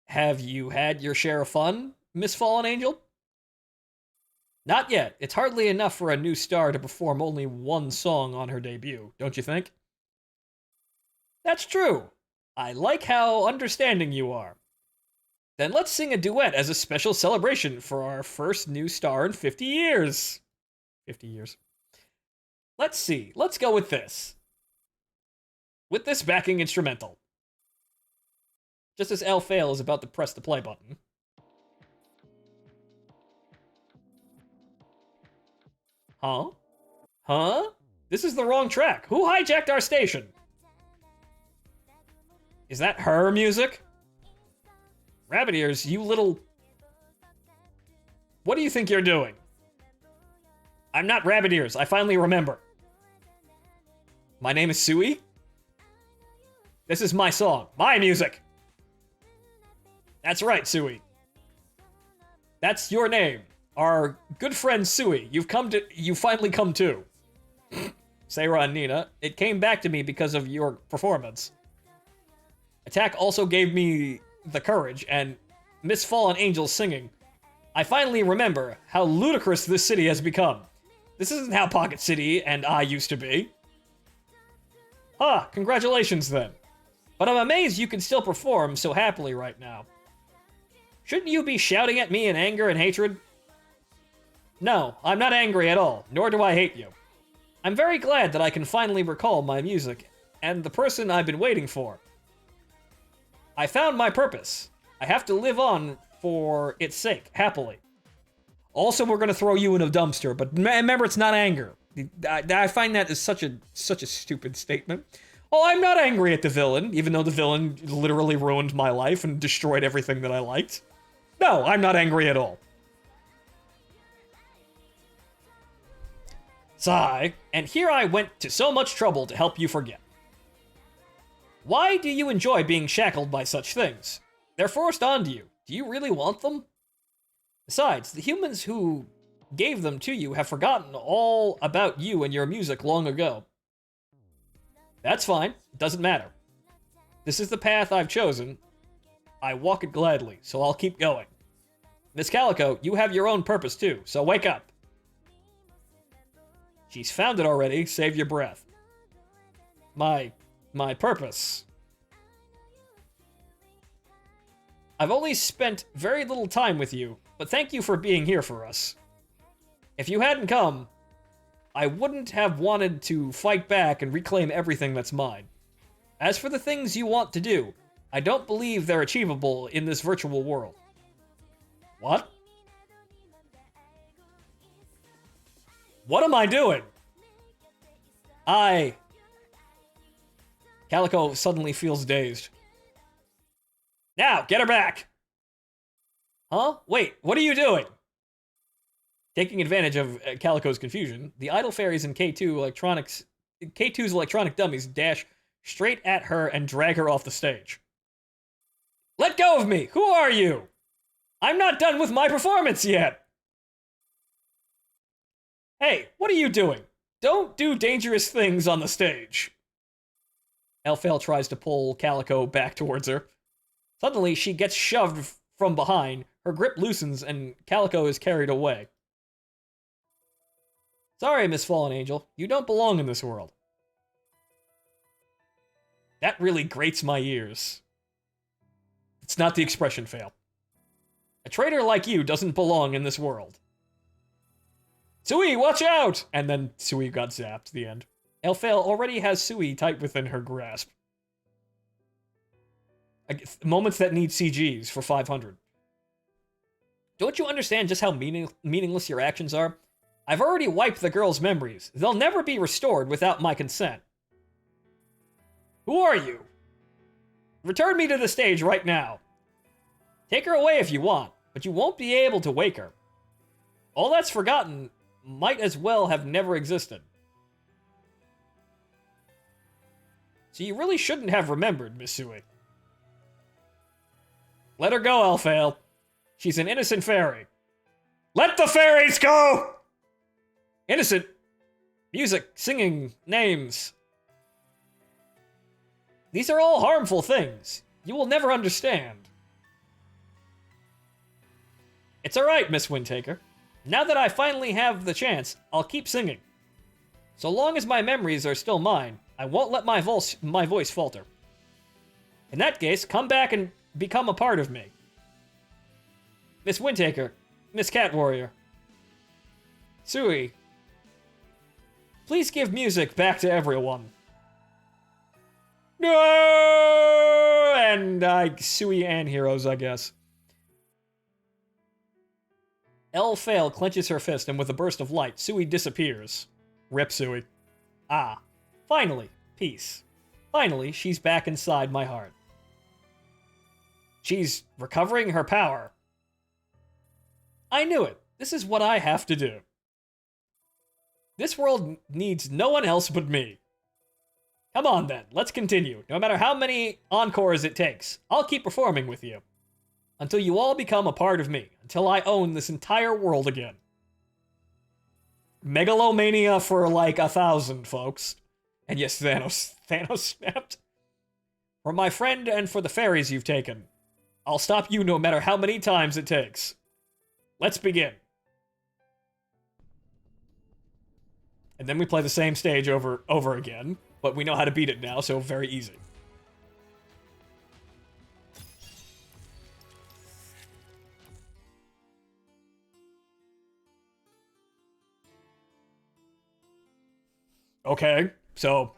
have you had your share of fun, Miss Fallen Angel? Not yet. It's hardly enough for a new star to perform only one song on her debut, don't you think? That's true. I like how understanding you are. Then let's sing a duet as a special celebration for our first new star in 50 years. 50 years. Let's see. Let's go with this. With this backing instrumental. Just as Elphael is about to press the play button. Huh? Huh? This is the wrong track. Who hijacked our station? Is that her music? Rabbit Ears, you little... What do you think you're doing? I'm not Rabbit Ears, I finally remember. My name is Sui. This is my song, my music. That's right, Sui. That's your name. Our good friend Sui, you've finally come to. Seira and Nina, it came back to me because of your performance. Attack also gave me the courage, and Miss Fallen Angel singing. I finally remember how ludicrous this city has become. This isn't how Pocket City and I used to be. Congratulations then. But I'm amazed you can still perform so happily right now. Shouldn't you be shouting at me in anger and hatred? No, I'm not angry at all, nor do I hate you. I'm very glad that I can finally recall my music, and the person I've been waiting for. I found my purpose. I have to live on for its sake, happily. Also, we're gonna throw you in a dumpster, but remember, it's not anger. I find that is such a stupid statement. Oh, I'm not angry at the villain, even though the villain literally ruined my life and destroyed everything that I liked. No, I'm not angry at all. Sigh, and here I went to so much trouble to help you forget. Why do you enjoy being shackled by such things? They're forced onto you. Do you really want them? Besides, the humans who gave them to you have forgotten all about you and your music long ago. That's fine. It doesn't matter. This is the path I've chosen. I walk it gladly, so I'll keep going. Miss Calico, you have your own purpose too, so wake up. She's found it already. Save your breath. My purpose. I've only spent very little time with you, but thank you for being here for us. If you hadn't come, I wouldn't have wanted to fight back and reclaim everything that's mine. As for the things you want to do, I don't believe they're achievable in this virtual world. What? What am I doing? Calico suddenly feels dazed. Now, get her back! Huh? Wait, what are you doing? Taking advantage of Calico's confusion, the idle fairies in K2's electronic dummies dash straight at her and drag her off the stage. Let go of me! Who are you? I'm not done with my performance yet! Hey, what are you doing? Don't do dangerous things on the stage. Elphale tries to pull Calico back towards her. Suddenly, she gets shoved from behind, her grip loosens, and Calico is carried away. Sorry, Miss Fallen Angel, you don't belong in this world. That really grates my ears. It's not the expression fail. A traitor like you doesn't belong in this world. Sui, watch out! And then Sui got zapped, the end. Elphale already has Sui tight within her grasp. Moments that need CGs for 500. Don't you understand just how meaningless your actions are? I've already wiped the girl's memories. They'll never be restored without my consent. Who are you? Return me to the stage right now. Take her away if you want, but you won't be able to wake her. All that's forgotten might as well have never existed. So you really shouldn't have remembered, Miss Sui. Let her go, Elphale. She's an innocent fairy. Let the fairies go! Innocent. Music, singing, names. These are all harmful things. You will never understand. It's alright, Miss Windtaker. Now that I finally have the chance, I'll keep singing. So long as my memories are still mine, I won't let my voice falter. In that case, come back and become a part of me. Miss Windtaker, Miss Cat Warrior, Sui, please give music back to everyone. No! And Sui and heroes, I guess. Elphale clenches her fist, and with a burst of light, Sui disappears. Rip Sui. Ah, finally, peace. Finally, she's back inside my heart. She's recovering her power. I knew it. This is what I have to do. This world needs no one else but me. Come on then, let's continue. No matter how many encores it takes, I'll keep performing with you. Until you all become a part of me. Until I own this entire world again. Megalomania for like 1,000, folks. And yes, Thanos snapped. For my friend and for the fairies you've taken, I'll stop you no matter how many times it takes. Let's begin. And then we play the same stage over again, but we know how to beat it now, so very easy. Okay, so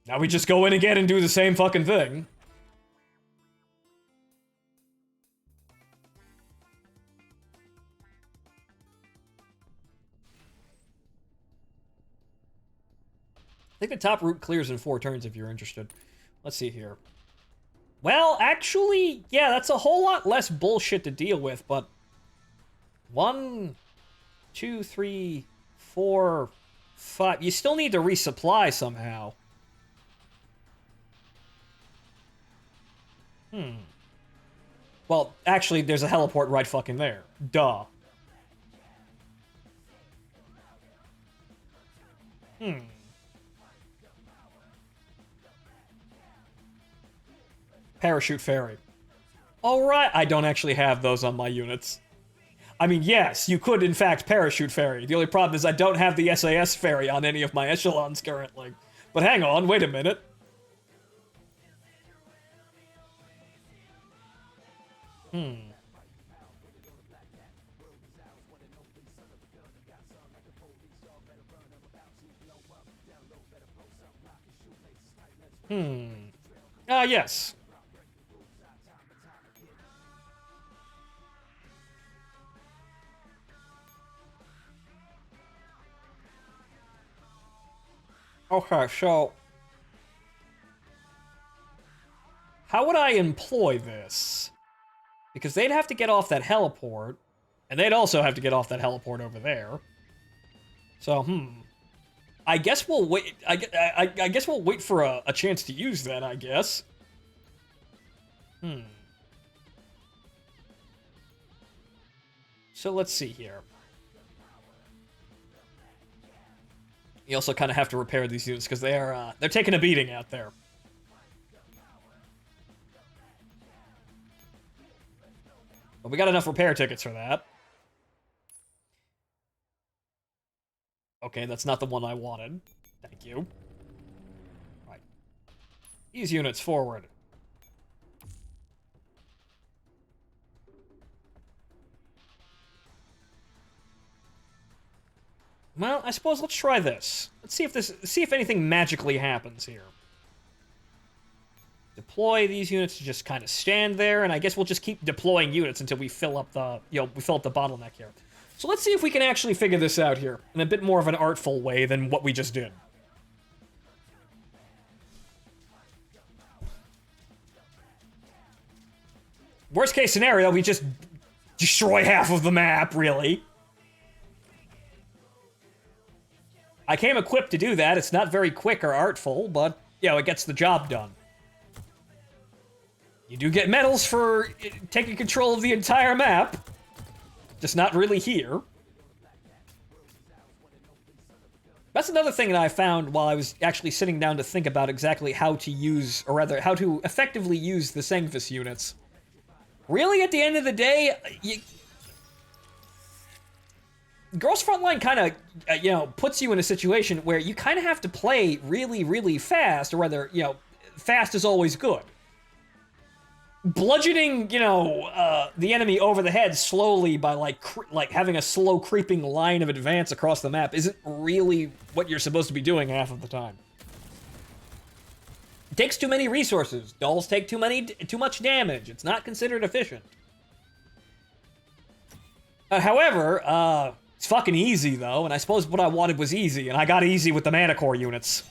now we just go in again and do the same fucking thing. I think the top route clears in 4 turns if you're interested. Let's see here. Well, actually, yeah, that's a whole lot less bullshit to deal with, but 1, 2, 3, 4, 5. You still need to resupply somehow. Well, actually, there's a heliport right fucking there. Duh. Parachute ferry. Alright, I don't actually have those on my units. I mean, yes, you could in fact parachute ferry. The only problem is I don't have the SAS ferry on any of my echelons currently. But hang on, wait a minute. Yes. Okay, so... how would I employ this? Because they'd have to get off that heliport, and they'd also have to get off that heliport over there. So, I guess we'll wait. I guess we'll wait for a chance to use that, I guess. So let's see here. You also kind of have to repair these units because they're taking a beating out there. But we got enough repair tickets for that. Okay, that's not the one I wanted. Thank you. Right. These units forward. Well, I suppose let's try this. Let's see if anything magically happens here. Deploy these units to just kind of stand there, and I guess we'll just keep deploying units until we fill up the, we fill up the bottleneck here. So let's see if we can actually figure this out here in a bit more of an artful way than what we just did. Worst case scenario, we just destroy half of the map, really. I came equipped to do that. It's not very quick or artful, but, it gets the job done. You do get medals for taking control of the entire map. Just not really here. That's another thing that I found while I was actually sitting down to think about exactly how to use, or rather, how to effectively use the Sengvis units. Really, at the end of the day, Girls Frontline kind of, puts you in a situation where you kind of have to play really, really fast, or rather, fast is always good. Bludgeoning, the enemy over the head slowly by, like having a slow creeping line of advance across the map isn't really what you're supposed to be doing half of the time. It takes too many resources. Dolls take too much damage. It's not considered efficient. However, it's fucking easy, though, and I suppose what I wanted was easy, and I got easy with the Mana Core units.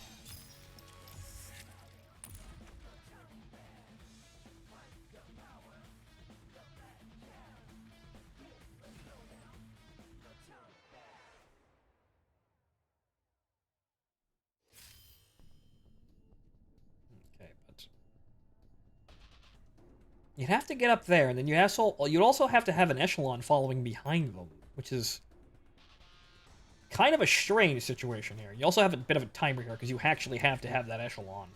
You'd have to get up there, and then you'd also have to have an echelon following behind them, which is kind of a strange situation here. You also have a bit of a timer here, because you actually have to have that echelon.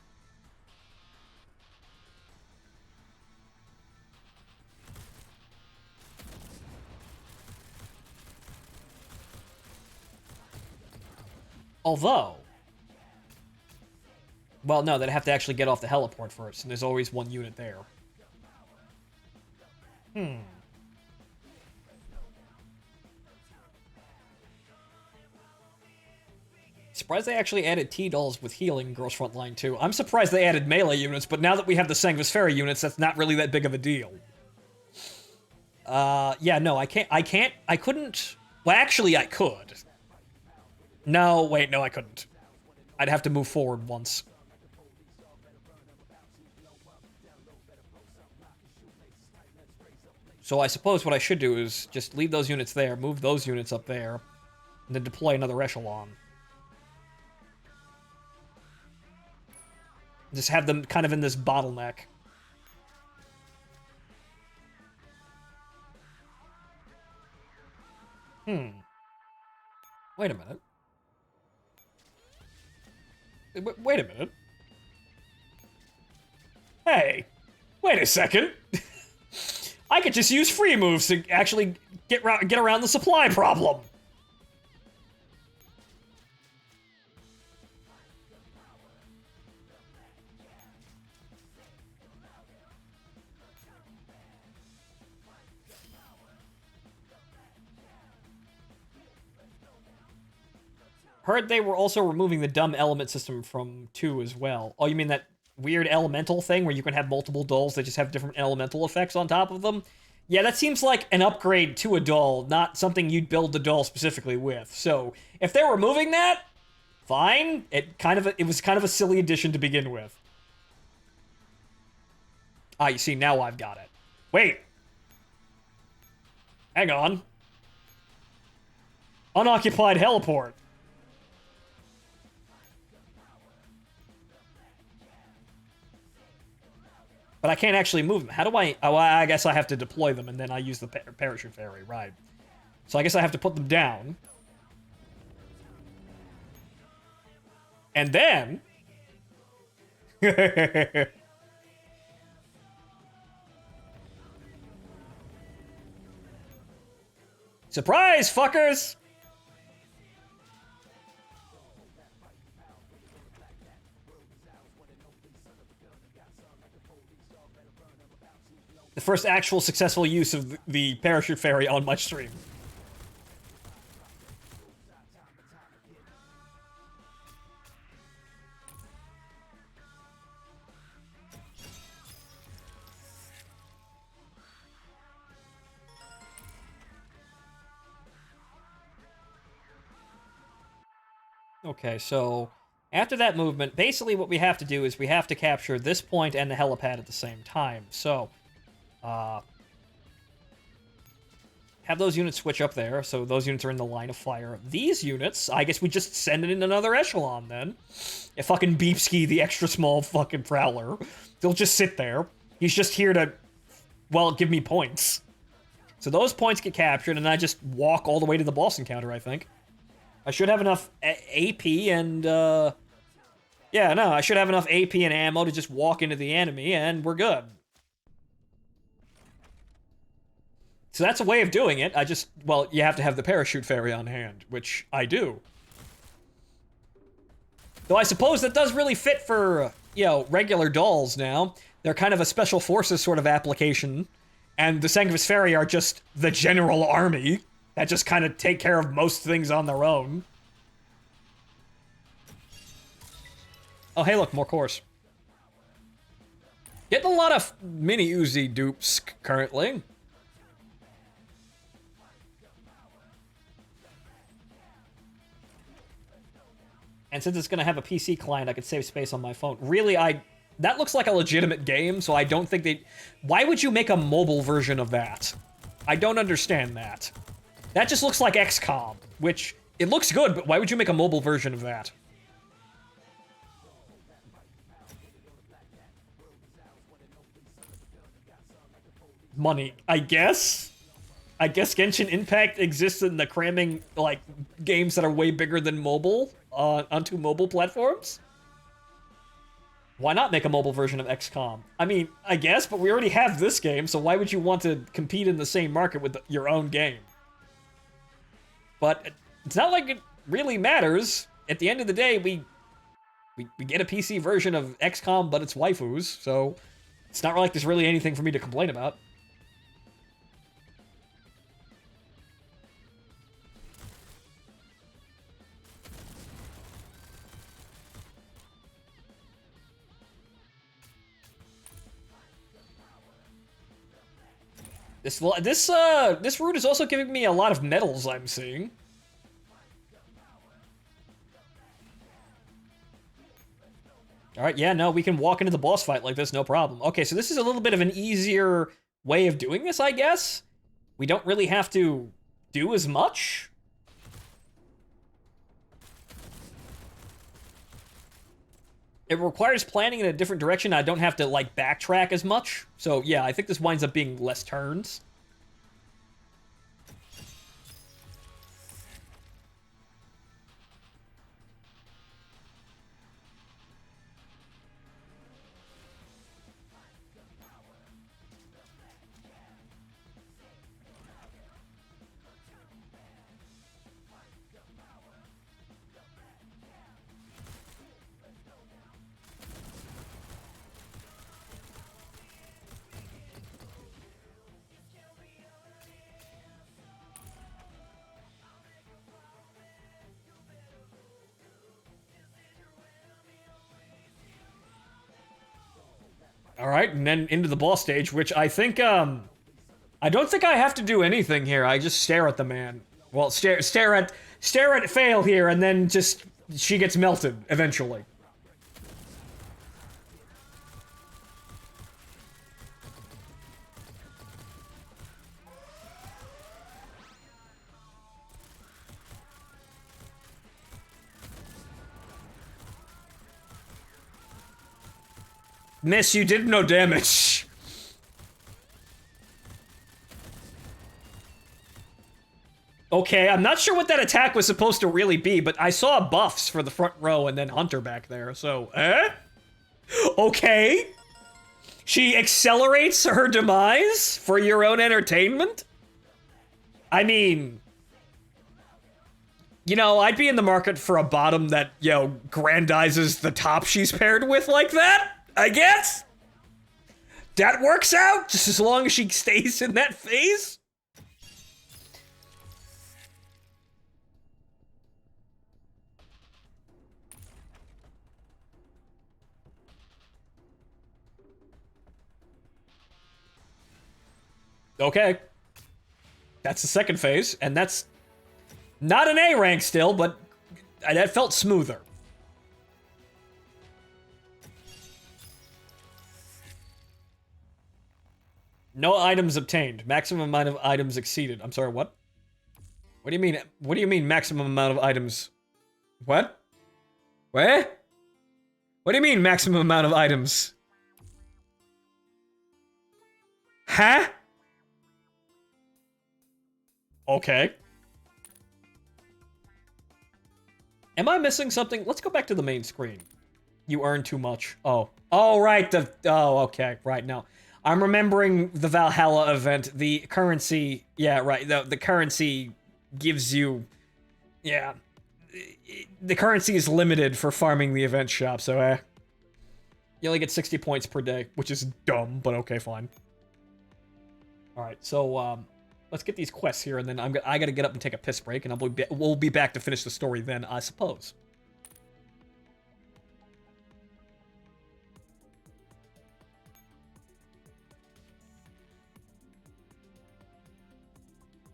Although... well, no, they'd have to actually get off the heliport first, and there's always one unit there. Surprised they actually added T-Dolls with healing in Girls Frontline 2. I'm surprised they added melee units, but now that we have the Sengvis Ferry units, that's not really that big of a deal. Yeah, no, I couldn't... well, actually, I could. No, wait, no, I couldn't. I'd have to move forward once. So I suppose what I should do is just leave those units there, move those units up there, and then deploy another echelon. Just have them kind of in this bottleneck. Wait a minute. Wait a minute. Hey, wait a second. I could just use free moves to actually get around the supply problem. Heard they were also removing the dumb element system from 2 as well. Oh, you mean that weird elemental thing where you can have multiple dolls that just have different elemental effects on top of them? Yeah, that seems like an upgrade to a doll, not something you'd build the doll specifically with. So, if they're removing that, fine. It was kind of a silly addition to begin with. Ah, you see, now I've got it. Wait. Hang on. Unoccupied heliport. But I can't actually move them. How do I... Oh, I guess I have to deploy them, and then I use the parachute fairy, right. So I guess I have to put them down. And then... Surprise, fuckers! The first actual successful use of the parachute fairy on my stream. Okay, so after that movement, basically what we have to do is we have to capture this point and the helipad at the same time. So, have those units switch up there, so those units are in the line of fire. These units, I guess we just send it in another echelon, then. If fucking Beepski, the extra small fucking Prowler, they'll just sit there. He's just here to, well, give me points. So those points get captured, and I just walk all the way to the boss encounter, I think. I should have enough AP and, yeah, no, I should have enough AP and ammo to just walk into the enemy, and we're good. So that's a way of doing it. Well, you have to have the parachute fairy on hand, which I do. Though I suppose that does really fit for, you know, regular dolls now. They're kind of a special forces sort of application, and the Sanguis Fairy are just the general army that just kind of take care of most things on their own. Oh, hey, look, more cores. Getting a lot of mini Uzi dupes currently. And since it's going to have a PC client, I could save space on my phone. Really, that looks like a legitimate game, so I don't think they... Why would you make a mobile version of that? I don't understand that. That just looks like XCOM, which, it looks good, but why would you make a mobile version of that? Money, I guess? I guess Genshin Impact exists in the cramming, like, games that are way bigger than mobile onto mobile platforms? Why not make a mobile version of XCOM? I mean, I guess, but we already have this game, so why would you want to compete in the same market with your own game? But it's not like it really matters. At the end of the day, we get a PC version of XCOM, but it's waifus, so it's not like there's really anything for me to complain about. This route is also giving me a lot of medals, I'm seeing. Alright, yeah, no, we can walk into the boss fight like this, no problem. Okay, so this is a little bit of an easier way of doing this, I guess? We don't really have to do as much? It requires planning in a different direction. I don't have to, like, backtrack as much. So, yeah, I think this winds up being less turns. All right, and then into the boss stage, which I think, I don't think I have to do anything here. I just stare at the man. Well, stare at Fail here, and then just, she gets melted, eventually. Miss, you did no damage. Okay, I'm not sure what that attack was supposed to really be, but I saw buffs for the front row and then Hunter back there, so, Okay. She accelerates her demise for your own entertainment? I mean, you know, I'd be in the market for a bottom that, you know, grandizes the top she's paired with like that, I guess? That works out, just as long as she stays in that phase? Okay. That's the second phase, and that's not an A rank still, but that felt smoother. No items obtained. Maximum amount of items exceeded. I'm sorry, what? What do you mean? What do you mean maximum amount of items? What? What? What do you mean maximum amount of items? Huh? Okay. Am I missing something? Let's go back to the main screen. You earn too much. Oh. Oh, right. Oh, okay. Right, now. I'm remembering the Valhalla event. The currency... Yeah, right. The currency gives you... Yeah. The currency is limited for farming the event shop, so you only get 60 points per day, which is dumb, but okay, fine. Alright, so, let's get these quests here, and then I gotta get up and take a piss break, and we'll be back to finish the story then, I suppose.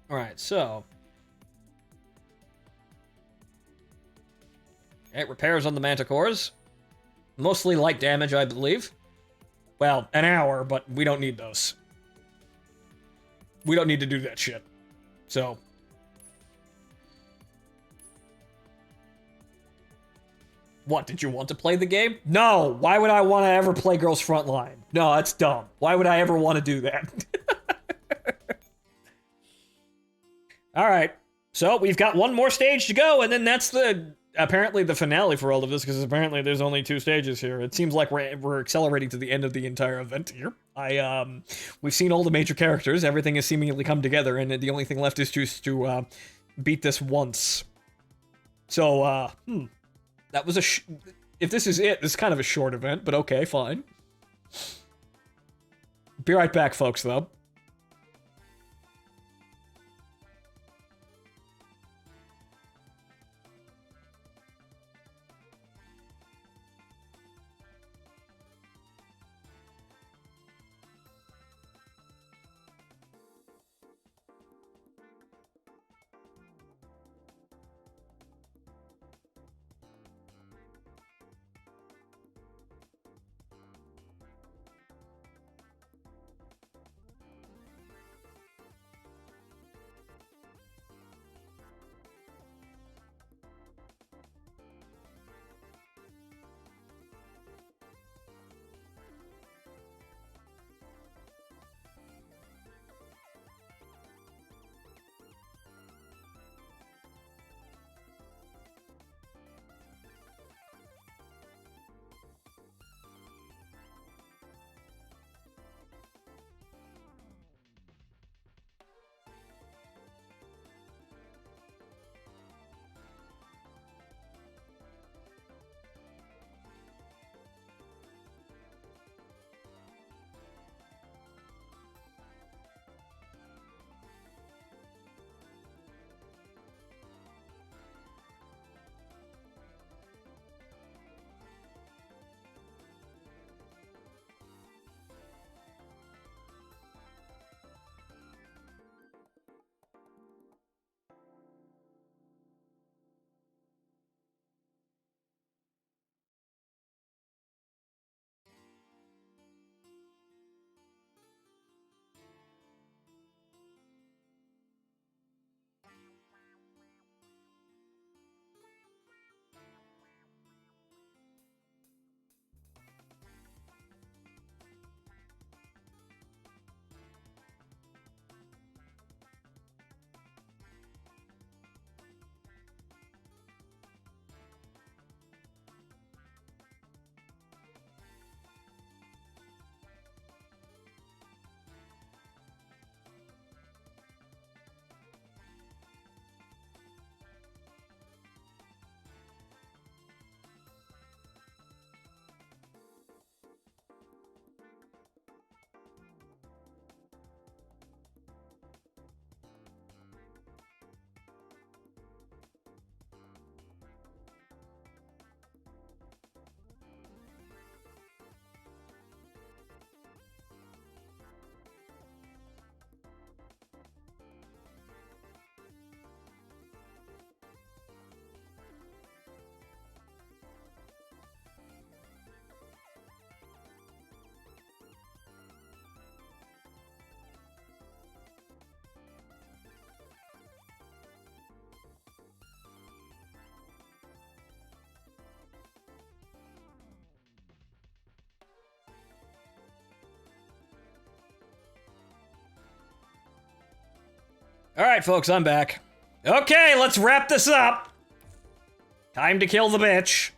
Alright, so... It repairs on the Manticores. Mostly light damage, I believe. Well, an hour, but we don't need those. We don't need to do that shit. So... What, did you want to play the game? No! Why would I want to ever play Girls Frontline? No, that's dumb. Why would I ever want to do that? Alright. So, we've got one more stage to go, and then that's apparently the finale for all of this, because apparently there's only 2 stages here. It seems like we're accelerating to the end of the entire event here. We've seen all the major characters, everything has seemingly come together, and the only thing left is just to, beat this once. So, that was if this is it, this is kind of a short event, but okay, fine. Be right back, folks, though. Alright, folks, I'm back. Okay, let's wrap this up. Time to kill the bitch.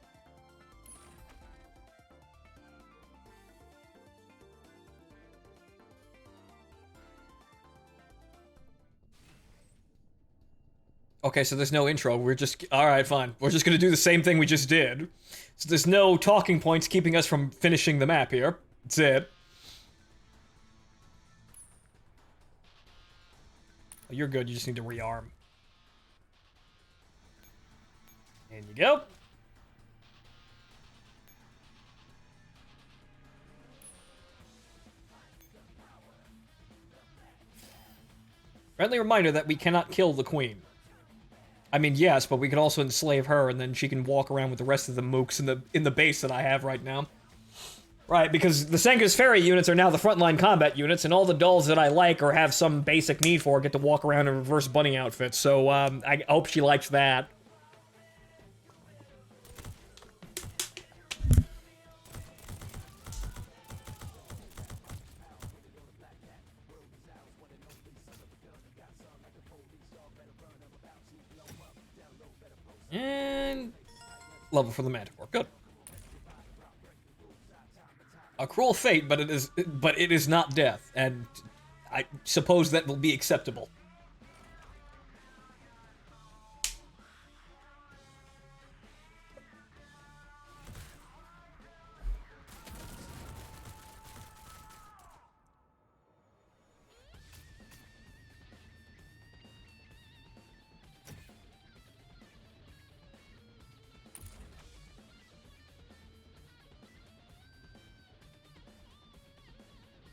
Okay, so there's no intro. We're just... Alright, fine. We're just gonna do the same thing we just did. So there's no talking points keeping us from finishing the map here. That's it. Oh, you're good. You just need to rearm. And you go. Friendly reminder that we cannot kill the queen. I mean, yes, but we can also enslave her, and then she can walk around with the rest of the mooks in the base that I have right now. Right, because the Senga's Fairy units are now the frontline combat units, and all the dolls that I like or have some basic need for get to walk around in reverse bunny outfits, so I hope she likes that. And level for the Manticore. Good. A cruel fate, but it is not death, and I suppose that will be acceptable.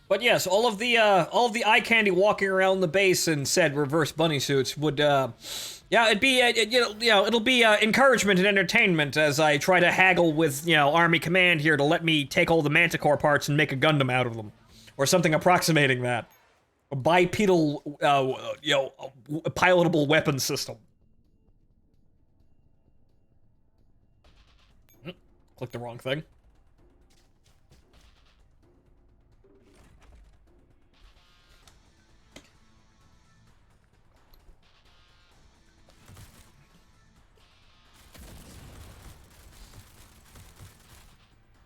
But yes, all of the eye candy walking around the base in said reverse bunny suits would, yeah, it'd be, it'll be encouragement and entertainment as I try to haggle with, Army Command here to let me take all the Manticore parts and make a Gundam out of them, or something approximating that. A bipedal, pilotable weapon system. Click the wrong thing.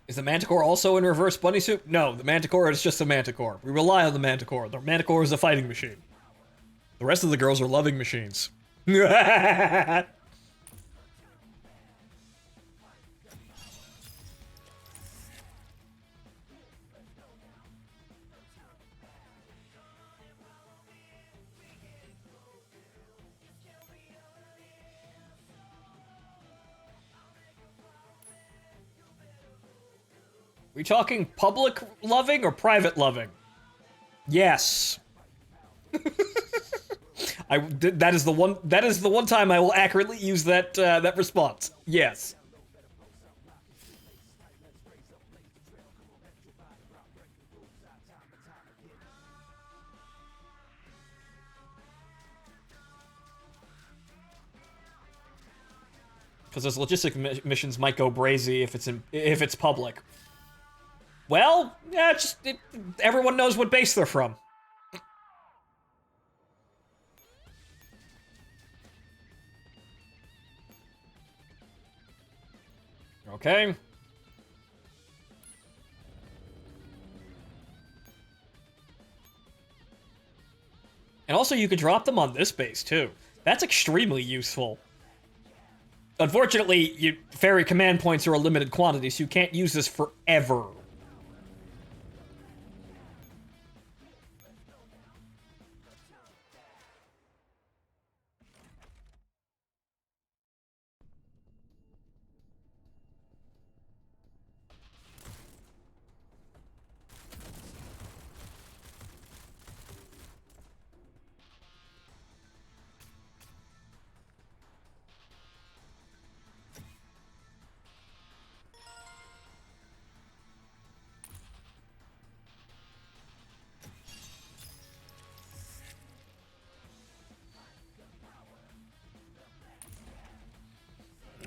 Is the Manticore also in reverse bunny suit? No, the Manticore is just a Manticore. We rely on the Manticore. The Manticore is a fighting machine. The rest of the girls are loving machines. We talking public loving or private loving? Yes. That is the one time I will accurately use that that response. Yes. Because those logistic missions might go brazy if it's public. Well, yeah, everyone knows what base they're from. Okay. And also, you could drop them on this base, too. That's extremely useful. Unfortunately, fairy command points are a limited quantity, so you can't use this forever.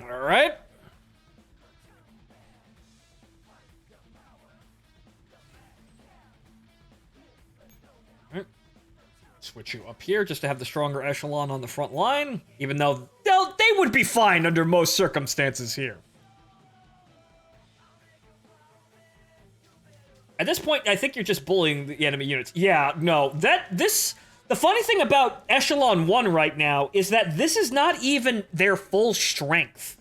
Alright. put you up here just to have the stronger echelon on the front line, even though they would be fine under most circumstances here. At this point, I think you're just bullying the enemy units. Yeah, no, the funny thing about Echelon 1 right now is that this is not even their full strength.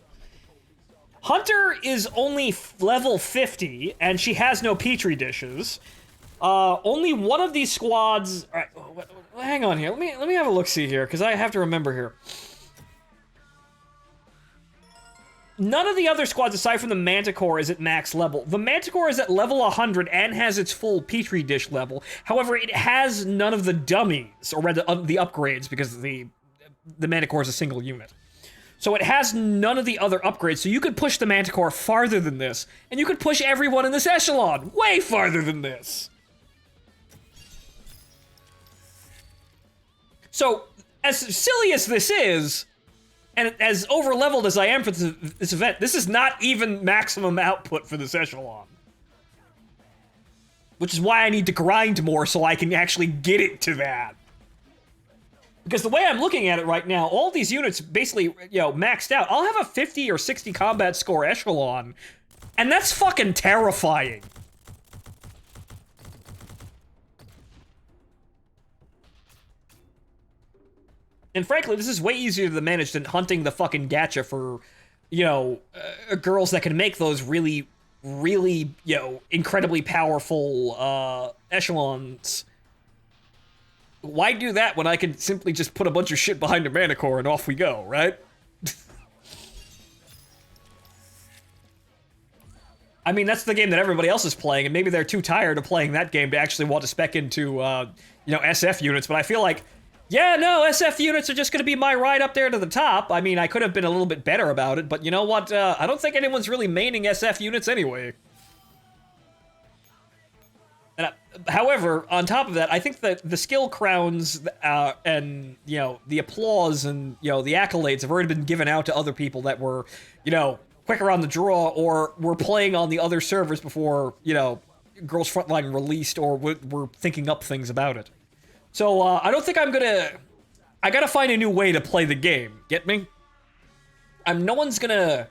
Hunter is only level 50, and she has no petri dishes. Only one of these squads... All right, hang on here. Let me have a look-see here, because I have to remember here. None of the other squads, aside from the Manticore, is at max level. The Manticore is at level 100 and has its full Petri dish level. However, it has none of the dummies, or rather, the upgrades, because the Manticore is a single unit. So it has none of the other upgrades, so you could push the Manticore farther than this, and you could push everyone in this echelon way farther than this. So, as silly as this is, and as over-leveled as I am for this event, this is not even maximum output for this echelon. Which is why I need to grind more so I can actually get it to that. Because the way I'm looking at it right now, all these units basically, maxed out. I'll have a 50 or 60 combat score echelon, and that's fucking terrifying. And frankly, this is way easier to manage than hunting the fucking gacha for, girls that can make those really, really, incredibly powerful, echelons. Why do that when I can simply just put a bunch of shit behind a Manticore and off we go, right? I mean, that's the game that everybody else is playing, and maybe they're too tired of playing that game to actually want to spec into, SF units, but I feel like, yeah, no, SF units are just going to be my ride up there to the top. I mean, I could have been a little bit better about it, but you know what? I don't think anyone's really maining SF units anyway. And however, on top of that, I think that the skill crowns and, the applause and, the accolades have already been given out to other people that were, quicker on the draw or were playing on the other servers before, Girls Frontline released or were thinking up things about it. So, I don't think I gotta find a new way to play the game. Get me? Nobody's gonna,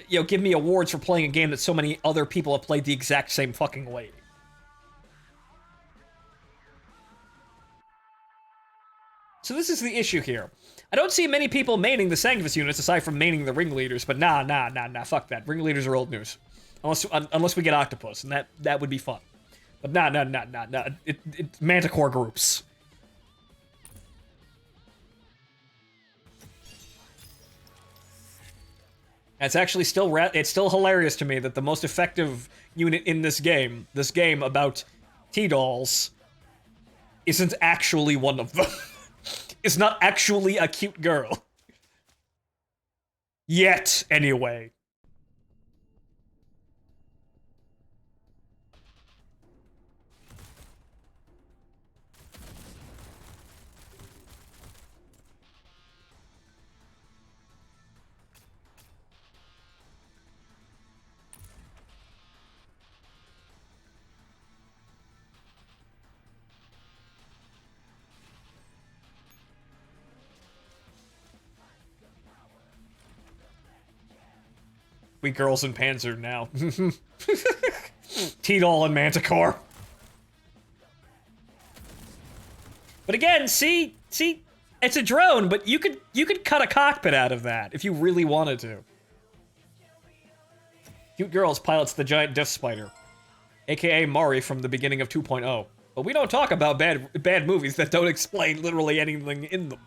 give me awards for playing a game that so many other people have played the exact same fucking way. So this is the issue here. I don't see many people maining the Sanctivus units aside from maining the ringleaders, but nah, fuck that. Ringleaders are old news. Unless we get Octopus, and that would be fun. But nah. It's Manticore groups. It's actually still hilarious to me that the most effective unit in this game about T-dolls, isn't actually one of them. It's not actually a cute girl. Yet, anyway. We girls in Panzer now. T-doll and Manticore. But again, see, it's a drone, but you could cut a cockpit out of that if you really wanted to. Cute Girls pilots the giant Death Spider, aka Mari from the beginning of 2.0. But we don't talk about bad movies that don't explain literally anything in them.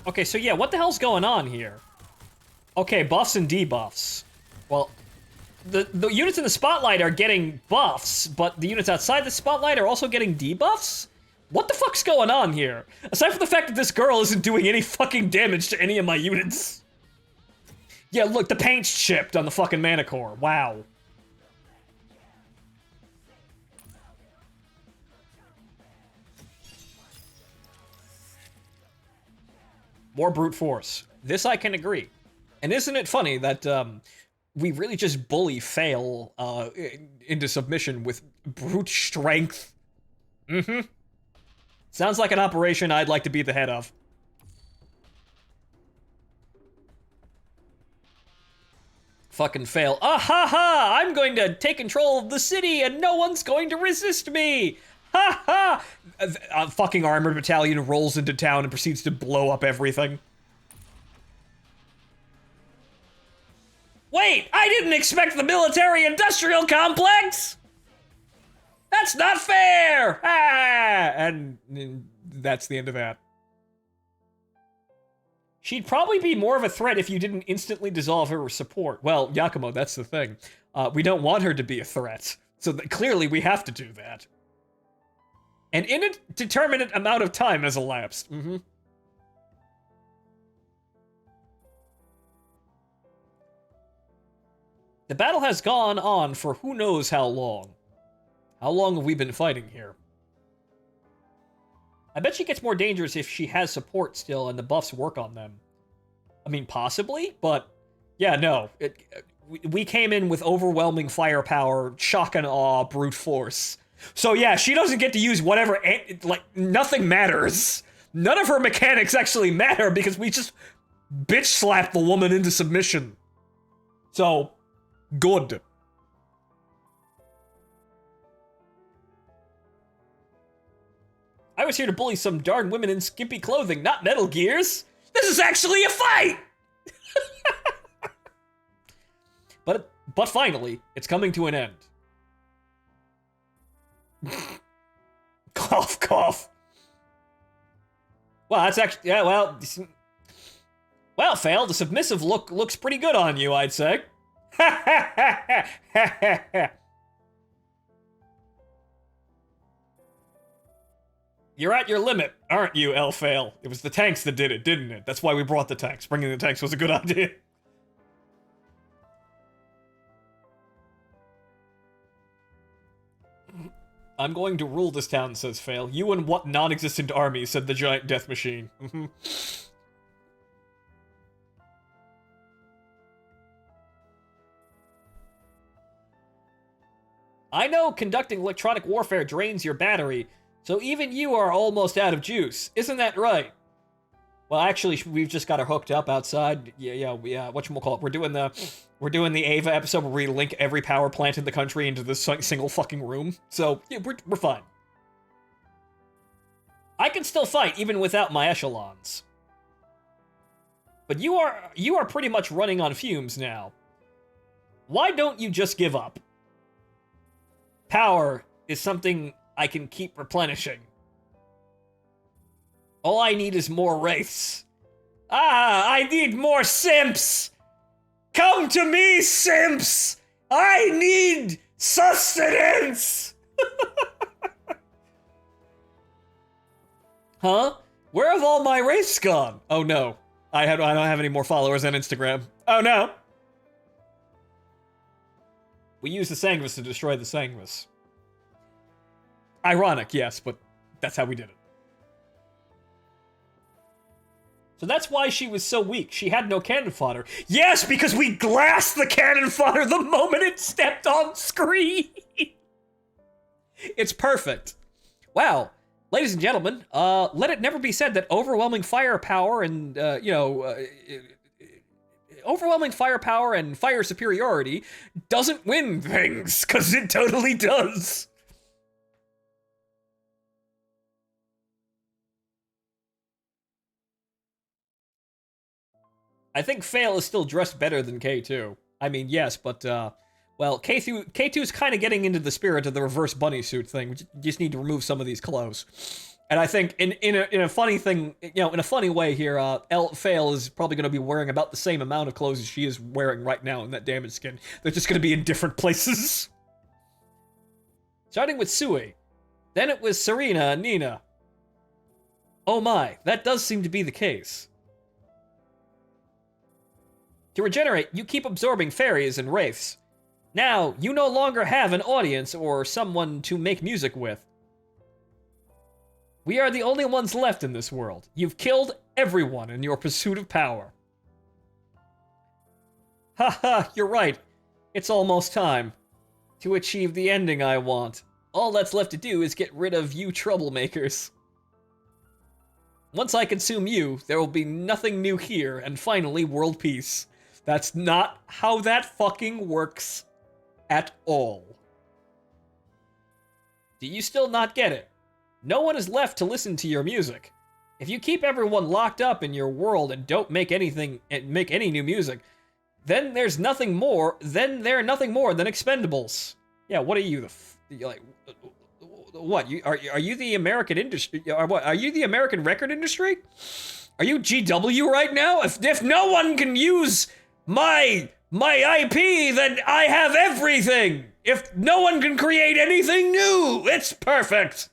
Okay, so yeah, what the hell's going on here? Okay, buffs and debuffs. Well, the units in the spotlight are getting buffs, but the units outside the spotlight are also getting debuffs? going on here? Aside from the fact that this girl isn't doing any fucking damage to any of my units. Yeah, look, the paint's chipped on the fucking mana core. Wow. More brute force. This I can agree. And isn't it funny that we really just bully Fail into submission with brute strength? Mm-hmm. Sounds like an operation I'd like to be the head of. Fucking Fail. Ah ha ha! I'm going to take control of the city and no one's going to resist me! Ha ha! A fucking armored battalion rolls into town and proceeds to blow up everything. Wait! I didn't expect the military-industrial complex! That's not fair! Ah! And that's the end of that. She'd probably be more of a threat if you didn't instantly dissolve her support. Well, Yakumo, that's the thing. We don't want her to be a threat. So clearly we have to do that. An indeterminate amount of time has elapsed. Mm-hmm. The battle has gone on for who knows how long. How long have we been fighting here? I bet she gets more dangerous if she has support still and the buffs work on them. I mean, possibly, but yeah, no. We came in with overwhelming firepower, shock and awe, brute force. So yeah, she doesn't get to use whatever, like, nothing matters. None of her mechanics actually matter because we just bitch slapped the woman into submission. So, good. I was here to bully some darn women in skimpy clothing, not Metal Gears. This is actually a fight! But finally, it's coming to an end. Cough, cough. Well, that's actually, yeah, well, Fail, the submissive look looks pretty good on you, I'd say. You're at your limit, aren't you, Fail? It was the tanks that did it, didn't it? That's why we brought the tanks. Bringing the tanks was a good idea. I'm going to rule this town, says Fail. You and what non-existent army, said the giant death machine. I know conducting electronic warfare drains your battery, so even you are almost out of juice. Isn't that right? Well, actually, we've just got her hooked up outside. Yeah, whatchamacallit. We're doing the Ava episode where we link every power plant in the country into this single fucking room. So, yeah, we're fine. I can still fight even without my echelons. But you are pretty much running on fumes now. Why don't you just give up? Power is something I can keep replenishing. All I need is more wraiths. Ah, I need more simps! Come to me, simps! I need sustenance! Huh? Where have all my wraiths gone? Oh no. I don't have any more followers on Instagram. Oh no. We used the Sanguis to destroy the Sanguis. Ironic, yes, but that's how we did it. So that's why she was so weak. She had no cannon fodder. Yes, because we glassed the cannon fodder the moment it stepped on screen. It's perfect. Wow. Ladies and gentlemen, let it never be said that overwhelming firepower and, overwhelming firepower and fire superiority doesn't win things, because it totally does. I think Fail is still dressed better than K2. I mean, yes, but, well, K2's kind of getting into the spirit of the reverse bunny suit thing. We just need to remove some of these clothes. And I think in a funny thing, in a funny way here, Fail is probably going to be wearing about the same amount of clothes as she is wearing right now in that damaged skin. They're just going to be in different places. Starting with Sui. Then it was Serena and Nina. Oh my, that does seem to be the case. To regenerate, you keep absorbing fairies and wraiths. Now, you no longer have an audience or someone to make music with. We are the only ones left in this world. You've killed everyone in your pursuit of power. Haha, you're right. It's almost time to achieve the ending I want. All that's left to do is get rid of you troublemakers. Once I consume you, there will be nothing new here, and finally, world peace. That's not how that fucking works at all. Do you still not get it? No one is left to listen to your music. If you keep everyone locked up in your world and don't make any new music, then there's nothing more. Then they're nothing more than expendables. Yeah, what are you? What? Are you the American industry? What? Are you the American record industry? Are you GW right now? If no one can use my IP, then I have everything. If no one can create anything new, it's perfect.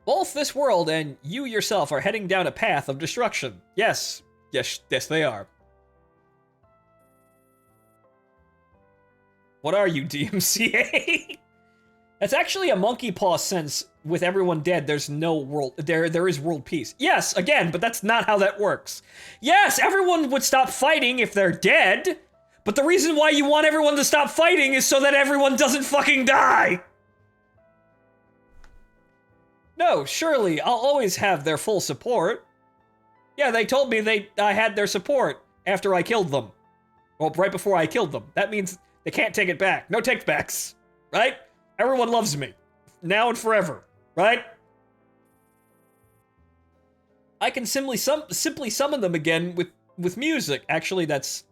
Both this world and you yourself are heading down a path of destruction. Yes, they are. What are you, DMCA? That's actually a monkey paw sense. With everyone dead, there's no world. There is world peace. Yes, again, but that's not how that works. Yes, everyone would stop fighting if they're dead, but the reason why you want everyone to stop fighting is so that everyone doesn't fucking die. No, surely I'll always have their full support. Yeah, they told me I had their support after I killed them. Well, right before I killed them. That means they can't take it back. No takebacks, right? Everyone loves me, now and forever, right? I can simply summon them again with music. Actually, that's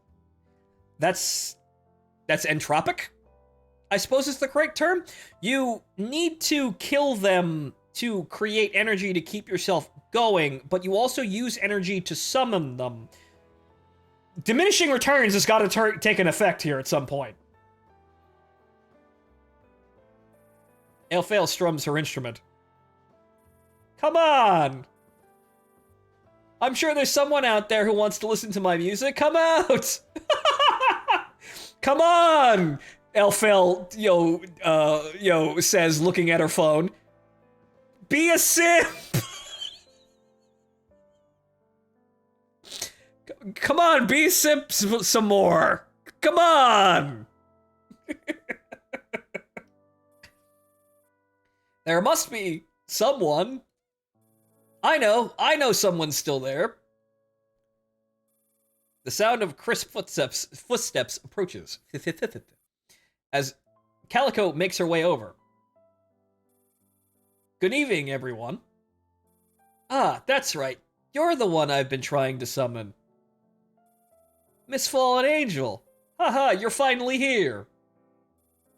entropic, I suppose is the correct term. You need to kill them to create energy to keep yourself going, but you also use energy to summon them. Diminishing returns has got to take an effect here at some point. Elphael strums her instrument. Come on! I'm sure there's someone out there who wants to listen to my music. Come out! Come on! Elphael, says, looking at her phone. Be a simp! Come on, be a simp some more. Come on! There must be someone. I know someone's still there. The sound of crisp footsteps approaches. As Calico makes her way over. Good evening, everyone. Ah, that's right. You're the one I've been trying to summon. Miss Fallen Angel. Haha, you're finally here.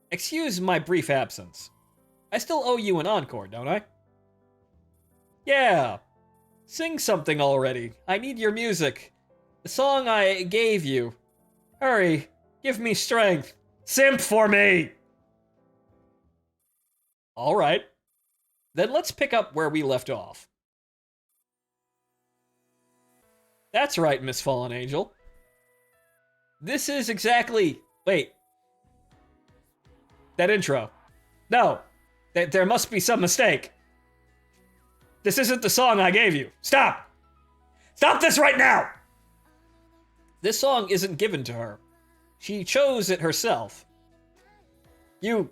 Excuse my brief absence. I still owe you an encore, don't I? Yeah. Sing something already. I need your music. The song I gave you. Hurry. Give me strength. Simp for me! Alright. Then let's pick up where we left off. That's right, Miss Fallen Angel. This is exactly... Wait. That intro. No. There must be some mistake. This isn't the song I gave you. Stop! Stop this right now! This song isn't given to her. She chose it herself. You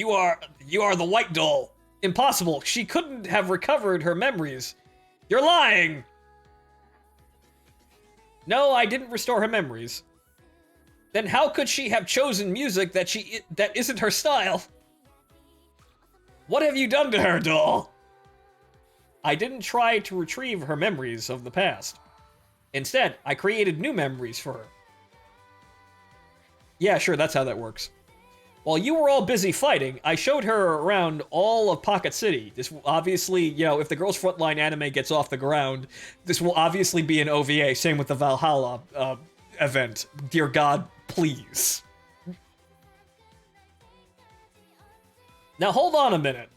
are the white doll. Impossible. She couldn't have recovered her memories. You're lying! No, I didn't restore her memories. Then how could she have chosen music that isn't her style? What have you done to her, doll? I didn't try to retrieve her memories of the past. Instead, I created new memories for her. Yeah, sure, that's how that works. While you were all busy fighting, I showed her around all of Pocket City. This will obviously, if the Girls Frontline anime gets off the ground, this will obviously be an OVA. Same with the Valhalla event. Dear God, please. Now hold on a minute.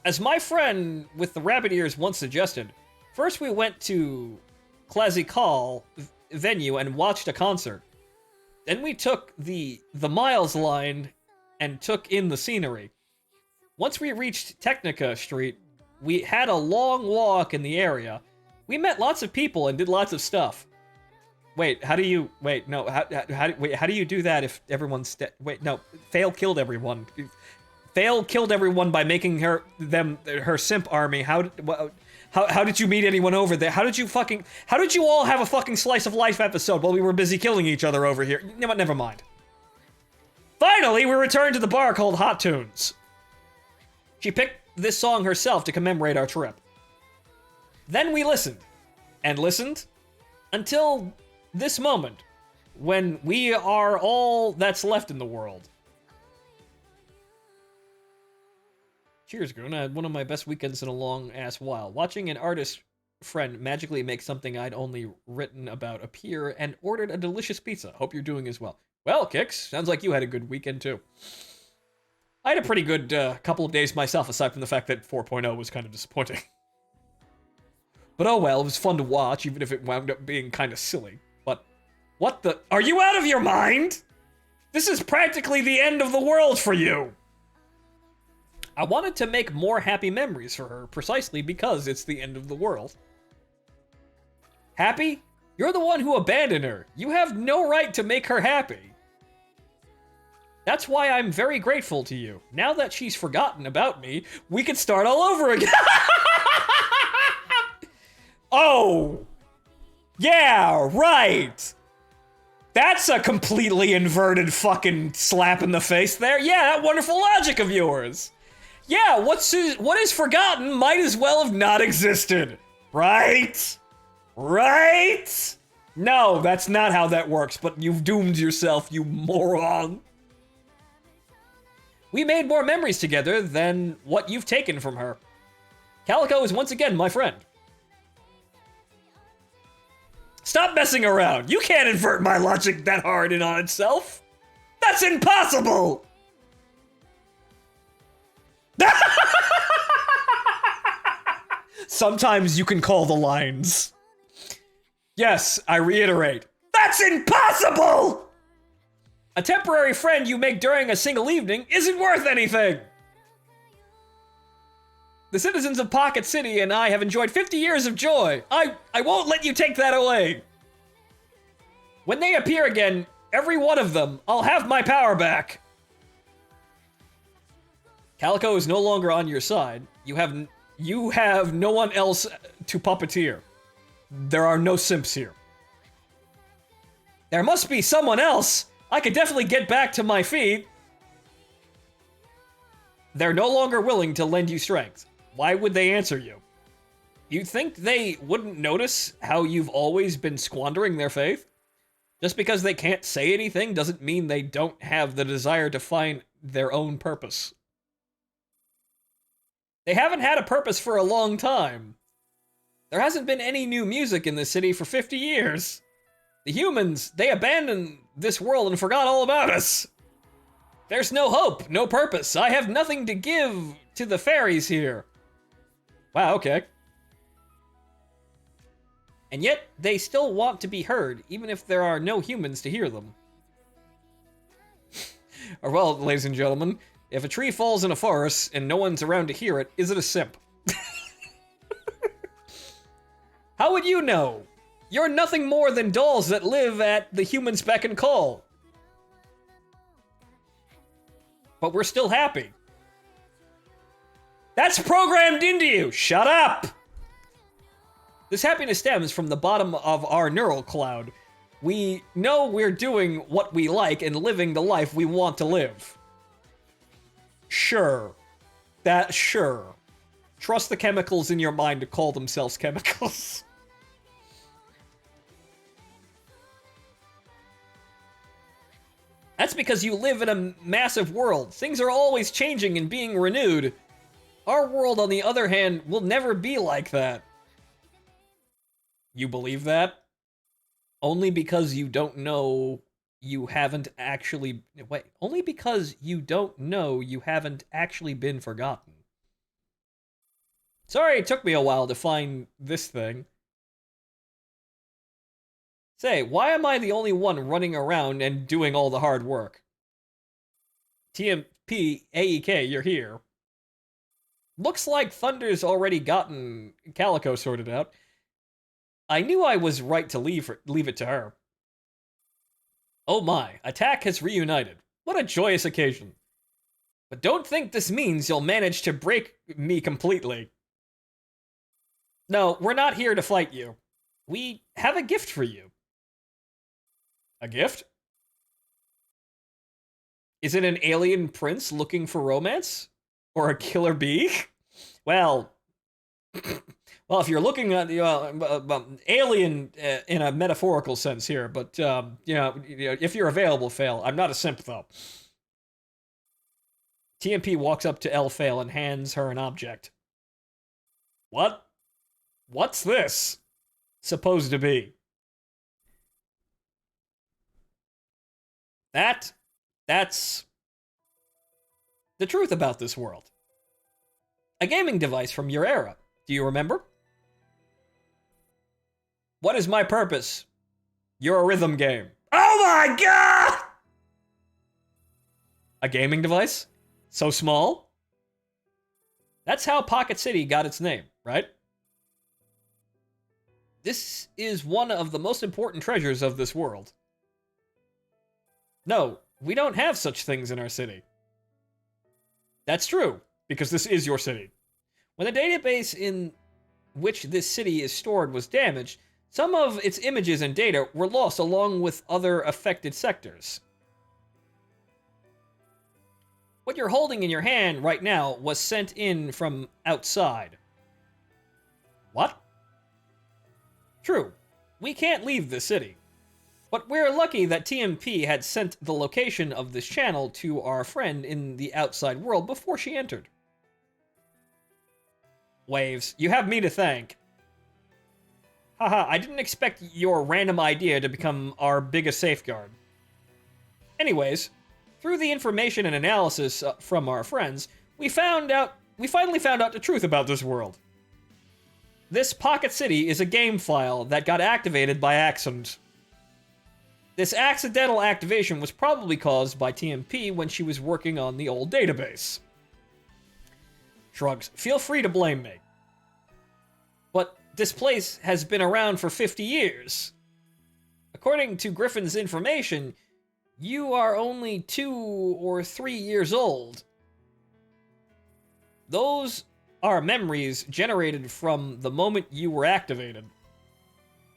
As my friend with the rabbit ears once suggested, first we went to Classical venue and watched a concert. Then we took the Miles line and took in the scenery. Once we reached Technica Street, we had a long walk in the area. We met lots of people and did lots of stuff. Wait, how do you... Wait, no, how do you do that if everyone's... Wait, no, Fail killed everyone. Fail killed everyone by making her simp army. How did you meet anyone over there? How did you all have a fucking slice of life episode while we were busy killing each other over here? You know what, never mind. Finally, we returned to the bar called Hot Tunes. She picked this song herself to commemorate our trip. Then we listened, and listened, until this moment, when we are all that's left in the world. Cheers, Goon. I had one of my best weekends in a long-ass while. Watching an artist friend magically make something I'd only written about appear and ordered a delicious pizza. Hope you're doing as well. Well, Kix, sounds like you had a good weekend, too. I had a pretty good couple of days myself, aside from the fact that 4.0 was kind of disappointing. But oh well, it was fun to watch, even if it wound up being kind of silly. But what the... Are you out of your mind? This is practically the end of the world for you! I wanted to make more happy memories for her, precisely because it's the end of the world. Happy? You're the one who abandoned her. You have no right to make her happy. That's why I'm very grateful to you. Now that she's forgotten about me, we can start all over again. Oh! Yeah, right! That's a completely inverted fucking slap in the face there. Yeah, that wonderful logic of yours. Yeah, what is forgotten might as well have not existed. Right? Right? No, that's not how that works, but you've doomed yourself, you moron. We made more memories together than what you've taken from her. Calico is once again my friend. Stop messing around. You can't invert my logic that hard in on itself. That's impossible! Sometimes you can call the lines. Yes, I reiterate. That's impossible! A temporary friend you make during a single evening isn't worth anything! The citizens of Pocket City and I have enjoyed 50 years of joy. I won't let you take that away. When they appear again, every one of them, I'll have my power back. Calico is no longer on your side. You have no one else to puppeteer. There are no simps here. There must be someone else. I could definitely get back to my feet. They're no longer willing to lend you strength. Why would they answer you? You think they wouldn't notice how you've always been squandering their faith? Just because they can't say anything doesn't mean they don't have the desire to find their own purpose. They haven't had a purpose for a long time. There hasn't been any new music in this city for 50 years. The humans, they abandoned this world and forgot all about us. There's no hope, no purpose. I have nothing to give to the fairies here. Wow, okay. And yet, they still want to be heard, even if there are no humans to hear them. Or well, ladies and gentlemen, if a tree falls in a forest and no one's around to hear it, is it a simp? How would you know? You're nothing more than dolls that live at the human's beck and call. But we're still happy. That's programmed into you! Shut up! This happiness stems from the bottom of our neural cloud. We know we're doing what we like and living the life we want to live. Sure. Sure. Trust the chemicals in your mind to call themselves chemicals. That's because you live in a massive world. Things are always changing and being renewed. Our world, on the other hand, will never be like that. You believe that? Only because you don't know you haven't actually... Wait, only because you don't know you haven't actually been forgotten. Sorry it took me a while to find this thing. Say, why am I the only one running around and doing all the hard work? TMP AEK, you're here. Looks like Thunder's already gotten Calico sorted out. I knew I was right to leave it to her. Oh my, Attack has reunited. What a joyous occasion. But don't think this means you'll manage to break me completely. No, we're not here to fight you. We have a gift for you. A gift? Is it an alien prince looking for romance? Or a killer bee? Well, well, if you're looking at the alien in a metaphorical sense here, but if you're available, Fail. I'm not a simp though. TMP walks up to L Fail and hands her an object. What? What's this supposed to be? That's the truth about this world. A gaming device from your era. Do you remember? What is my purpose? You're a rhythm game. Oh my god! A gaming device? So small? That's how Pocket City got its name, right? This is one of the most important treasures of this world. No, we don't have such things in our city. That's true, because this is your city. When the database in which this city is stored was damaged, some of its images and data were lost along with other affected sectors. What you're holding in your hand right now was sent in from outside. What? True. We can't leave the city. But we're lucky that TMP had sent the location of this channel to our friend in the outside world before she entered. Waves, you have me to thank. Haha, I didn't expect your random idea to become our biggest safeguard. Anyways, through the information and analysis from our friends, we finally found out the truth about this world. This Pocket City is a game file that got activated by accident. This accidental activation was probably caused by TMP when she was working on the old database. Shrugs, feel free to blame me. But this place has been around for 50 years. According to Griffin's information, you are only 2 or 3 years old. Those are memories generated from the moment you were activated.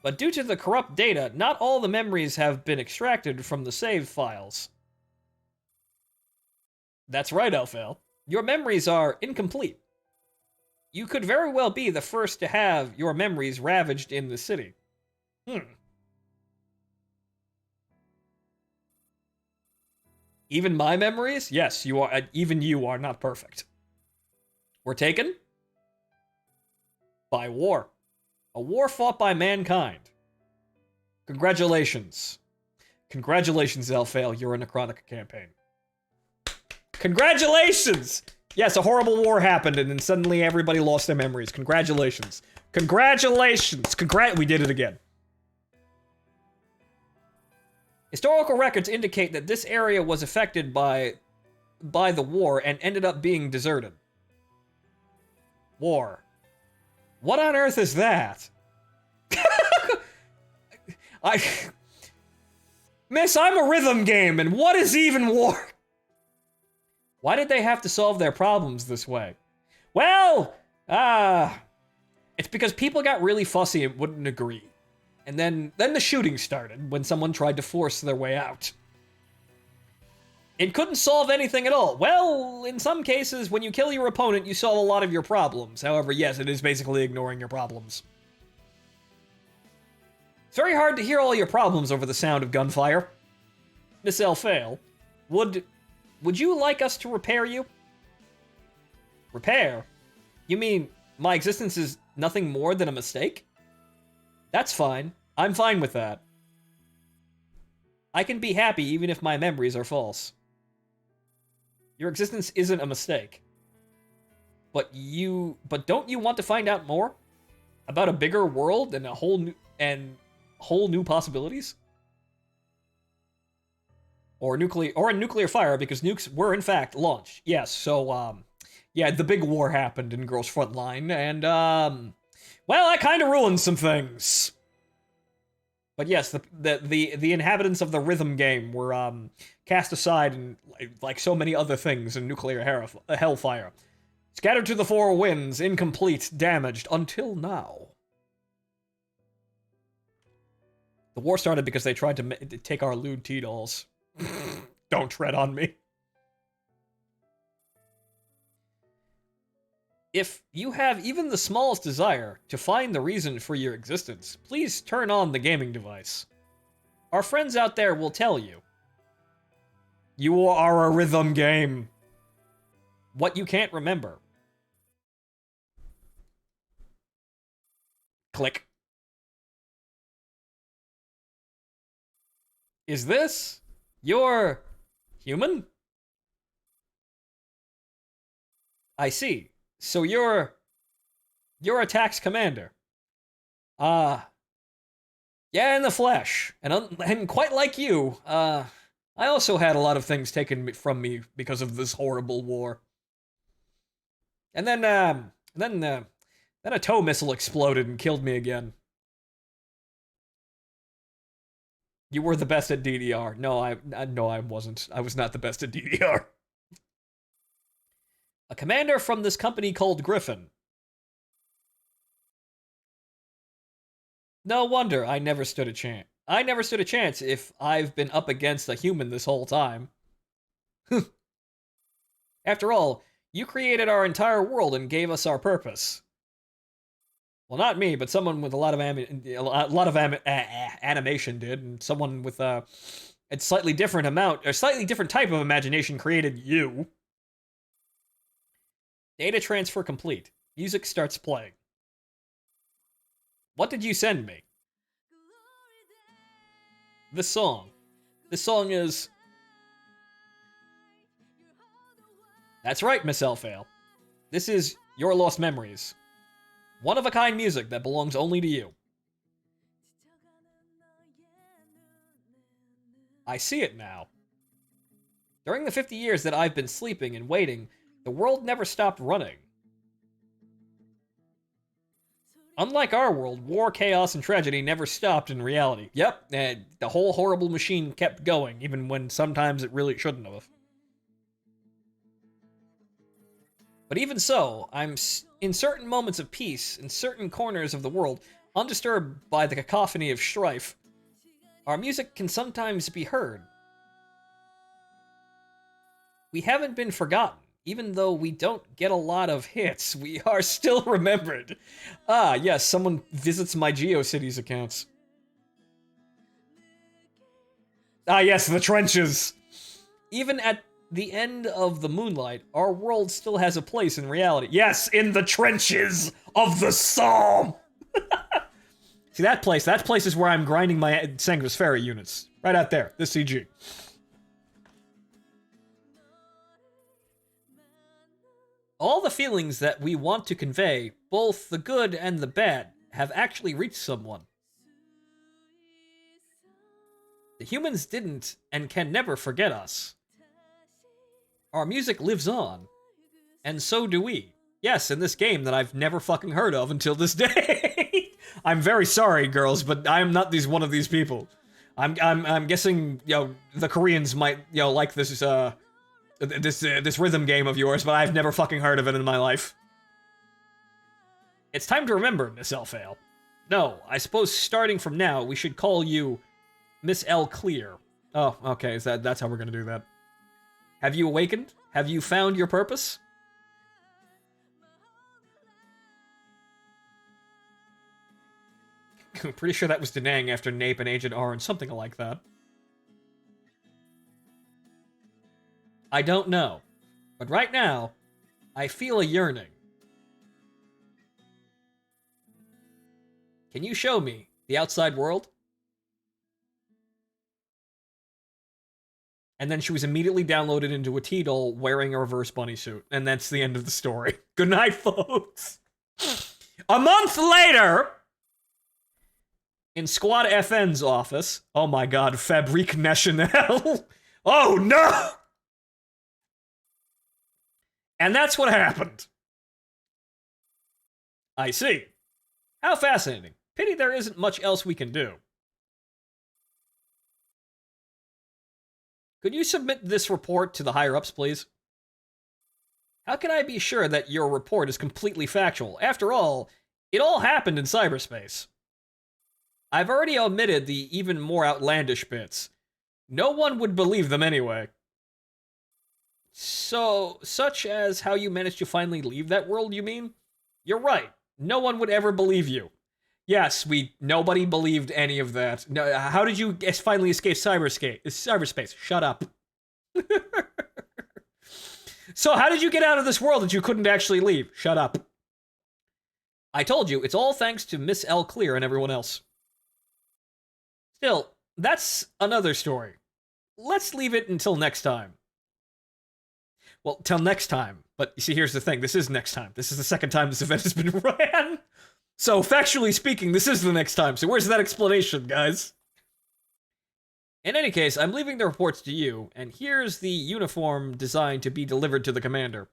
But due to the corrupt data, not all the memories have been extracted from the save files. That's right, Elfale. Your memories are incomplete. You could very well be the first to have your memories ravaged in the city. Even my memories? Yes, you are. Even you are not perfect. Were taken by war. A war fought by mankind. Congratulations. Congratulations, Elfale. You're in a Necrotica campaign. Congratulations! Yes, a horrible war happened and then suddenly everybody lost their memories. Congratulations. Congratulations! We did it again. Historical records indicate that this area was affected by the war and ended up being deserted. War. What on earth is that? Miss, I'm a rhythm game, and what is even war? Why did they have to solve their problems this way? Well, it's because people got really fussy and wouldn't agree. And then the shooting started when someone tried to force their way out. It couldn't solve anything at all. Well, in some cases, when you kill your opponent, you solve a lot of your problems. However, yes, it is basically ignoring your problems. It's very hard to hear all your problems over the sound of gunfire. Miss Elfale, would you like us to repair you? Repair? You mean my existence is nothing more than a mistake? That's fine. I'm fine with that. I can be happy even if my memories are false. Your existence isn't a mistake. But don't you want to find out more about a bigger world and whole new possibilities? Or a nuclear fire, because nukes were in fact launched. Yes, so yeah, the big war happened in Girls Frontline, and well, that kind of ruined some things. But yes, the inhabitants of the rhythm game were cast aside in like so many other things in nuclear hellfire. Scattered to the four winds, incomplete, damaged, until now. The war started because they tried to take our lewd T-dolls. Don't tread on me. If you have even the smallest desire to find the reason for your existence, please turn on the gaming device. Our friends out there will tell you. You are a rhythm game. What you can't remember. Click. Is this your human? I see. So you're a tax commander. Yeah, in the flesh. And quite like you, I also had a lot of things taken from me because of this horrible war. And then a tow missile exploded and killed me again. You were the best at DDR. No, I wasn't. I was not the best at DDR. A commander from this company called Griffin. No wonder I never stood a chance. I never stood a chance if I've been up against a human this whole time. After all, you created our entire world and gave us our purpose. Well, not me, but someone with a lot of animation did, and someone with a slightly different amount, or slightly different type of imagination created you. Data transfer complete. Music starts playing. What did you send me? This song. This song is... That's right, Miss Elfale. This is Your Lost Memories. One-of-a-kind music that belongs only to you. I see it now. During the 50 years that I've been sleeping and waiting, the world never stopped running. Unlike our world, war, chaos, and tragedy never stopped in reality. Yep, and the whole horrible machine kept going, even when sometimes it really shouldn't have. But even so, I'm in certain moments of peace, in certain corners of the world, undisturbed by the cacophony of strife. Our music can sometimes be heard. We haven't been forgotten. Even though we don't get a lot of hits, we are still remembered. Ah, yes, someone visits my GeoCities accounts. Ah, yes, the trenches. Even at the end of the moonlight, our world still has a place in reality. Yes, in the trenches of the Psalm. See, that place is where I'm grinding my Sanguis Ferry units. Right out there, this CG. All the feelings that we want to convey, both the good and the bad, have actually reached someone. The humans didn't and can never forget us. Our music lives on, and so do we. Yes, in this game that I've never fucking heard of until this day. I'm very sorry, girls, but I am not one of these people. I'm guessing, the Koreans might, like this, this rhythm game of yours, but I've never fucking heard of it in my life. It's time to remember, Miss Elfale. No, I suppose starting from now, we should call you Miss L Clear. Oh, okay, that's how we're gonna do that. Have you awakened? Have you found your purpose? I'm pretty sure that was Denang after Nape and Agent Orange, something like that. I don't know. But right now, I feel a yearning. Can you show me the outside world? And then she was immediately downloaded into a T-doll wearing a reverse bunny suit. And that's the end of the story. Good night, folks. A month later, in Squad FN's office, oh my god, Fabrique Nationale. Oh no! And that's what happened. I see. How fascinating. Pity there isn't much else we can do. Could you submit this report to the higher-ups, please? How can I be sure that your report is completely factual? After all, it all happened in cyberspace. I've already omitted the even more outlandish bits. No one would believe them anyway. So, such as how you managed to finally leave that world, you mean? You're right. No one would ever believe you. Yes, nobody believed any of that. No, how did you finally escape cyberspace? Shut up. So how did you get out of this world that you couldn't actually leave? Shut up. I told you, it's all thanks to Miss L. Clear and everyone else. Still, that's another story. Let's leave it until next time. Well, till next time. But you see, here's the thing. This is next time. This is the second time this event has been ran. So, factually speaking, this is the next time. So where's that explanation, guys? In any case, I'm leaving the reports to you, and here's the uniform designed to be delivered to the commander.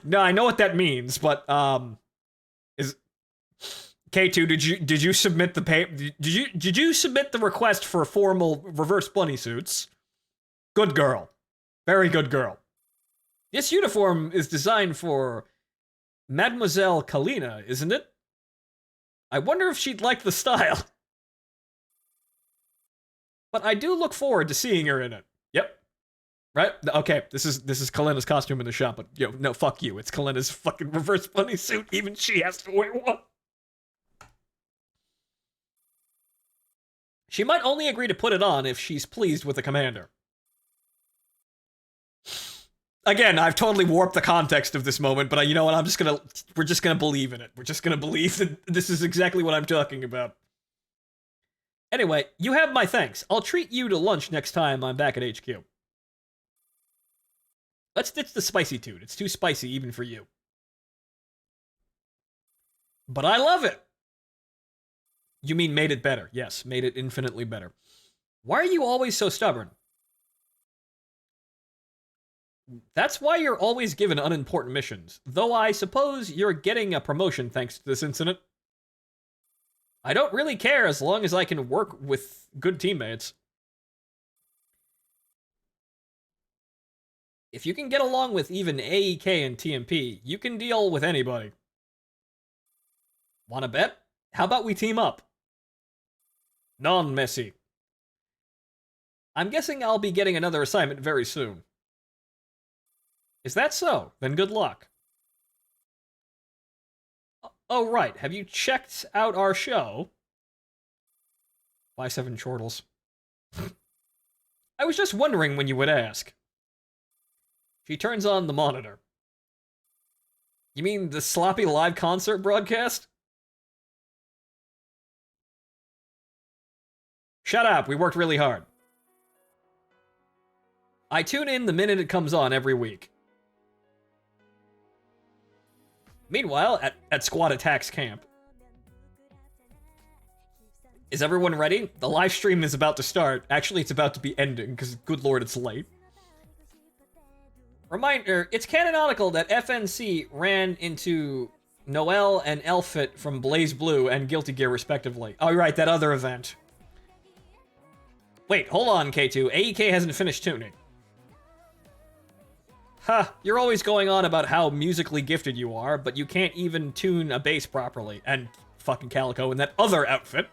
No, I know what that means, but, is... K2, did you submit the did you submit the request for formal reverse bunny suits? Good girl. Very good girl. This uniform is designed for Mademoiselle Kalina, isn't it? I wonder if she'd like the style. But I do look forward to seeing her in it. Yep. Right? Okay, this is Kalina's costume in the shop, but no, fuck you. It's Kalina's fucking reverse bunny suit. Even she has to wear one. She might only agree to put it on if she's pleased with the commander. Again, I've totally warped the context of this moment, but you know what? We're just gonna believe in it. We're just gonna believe that this is exactly what I'm talking about. Anyway, you have my thanks. I'll treat you to lunch next time I'm back at HQ. Let's ditch the spicy toot. It's too spicy even for you. But I love it! You mean made it better. Yes, made it infinitely better. Why are you always so stubborn? That's why you're always given unimportant missions. Though I suppose you're getting a promotion thanks to this incident. I don't really care as long as I can work with good teammates. If you can get along with even AEK and TMP, you can deal with anybody. Wanna bet? How about we team up? Non-messy. I'm guessing I'll be getting another assignment very soon. Is that so? Then good luck. Oh, right. Have you checked out our show? Why 7 chortles? I was just wondering when you would ask. She turns on the monitor. You mean the sloppy live concert broadcast? Shut up, we worked really hard. I tune in the minute it comes on every week. Meanwhile, at Squad Attacks Camp. Is everyone ready? The live stream is about to start. Actually, it's about to be ending, because good lord, it's late. Reminder, it's canonical that FNC ran into Noel and Elfit from Blaze Blue and Guilty Gear, respectively. Oh, right, that other event. Wait, hold on, K2. AEK hasn't finished tuning. Huh, you're always going on about how musically gifted you are, but you can't even tune a bass properly. And fucking Calico in that other outfit.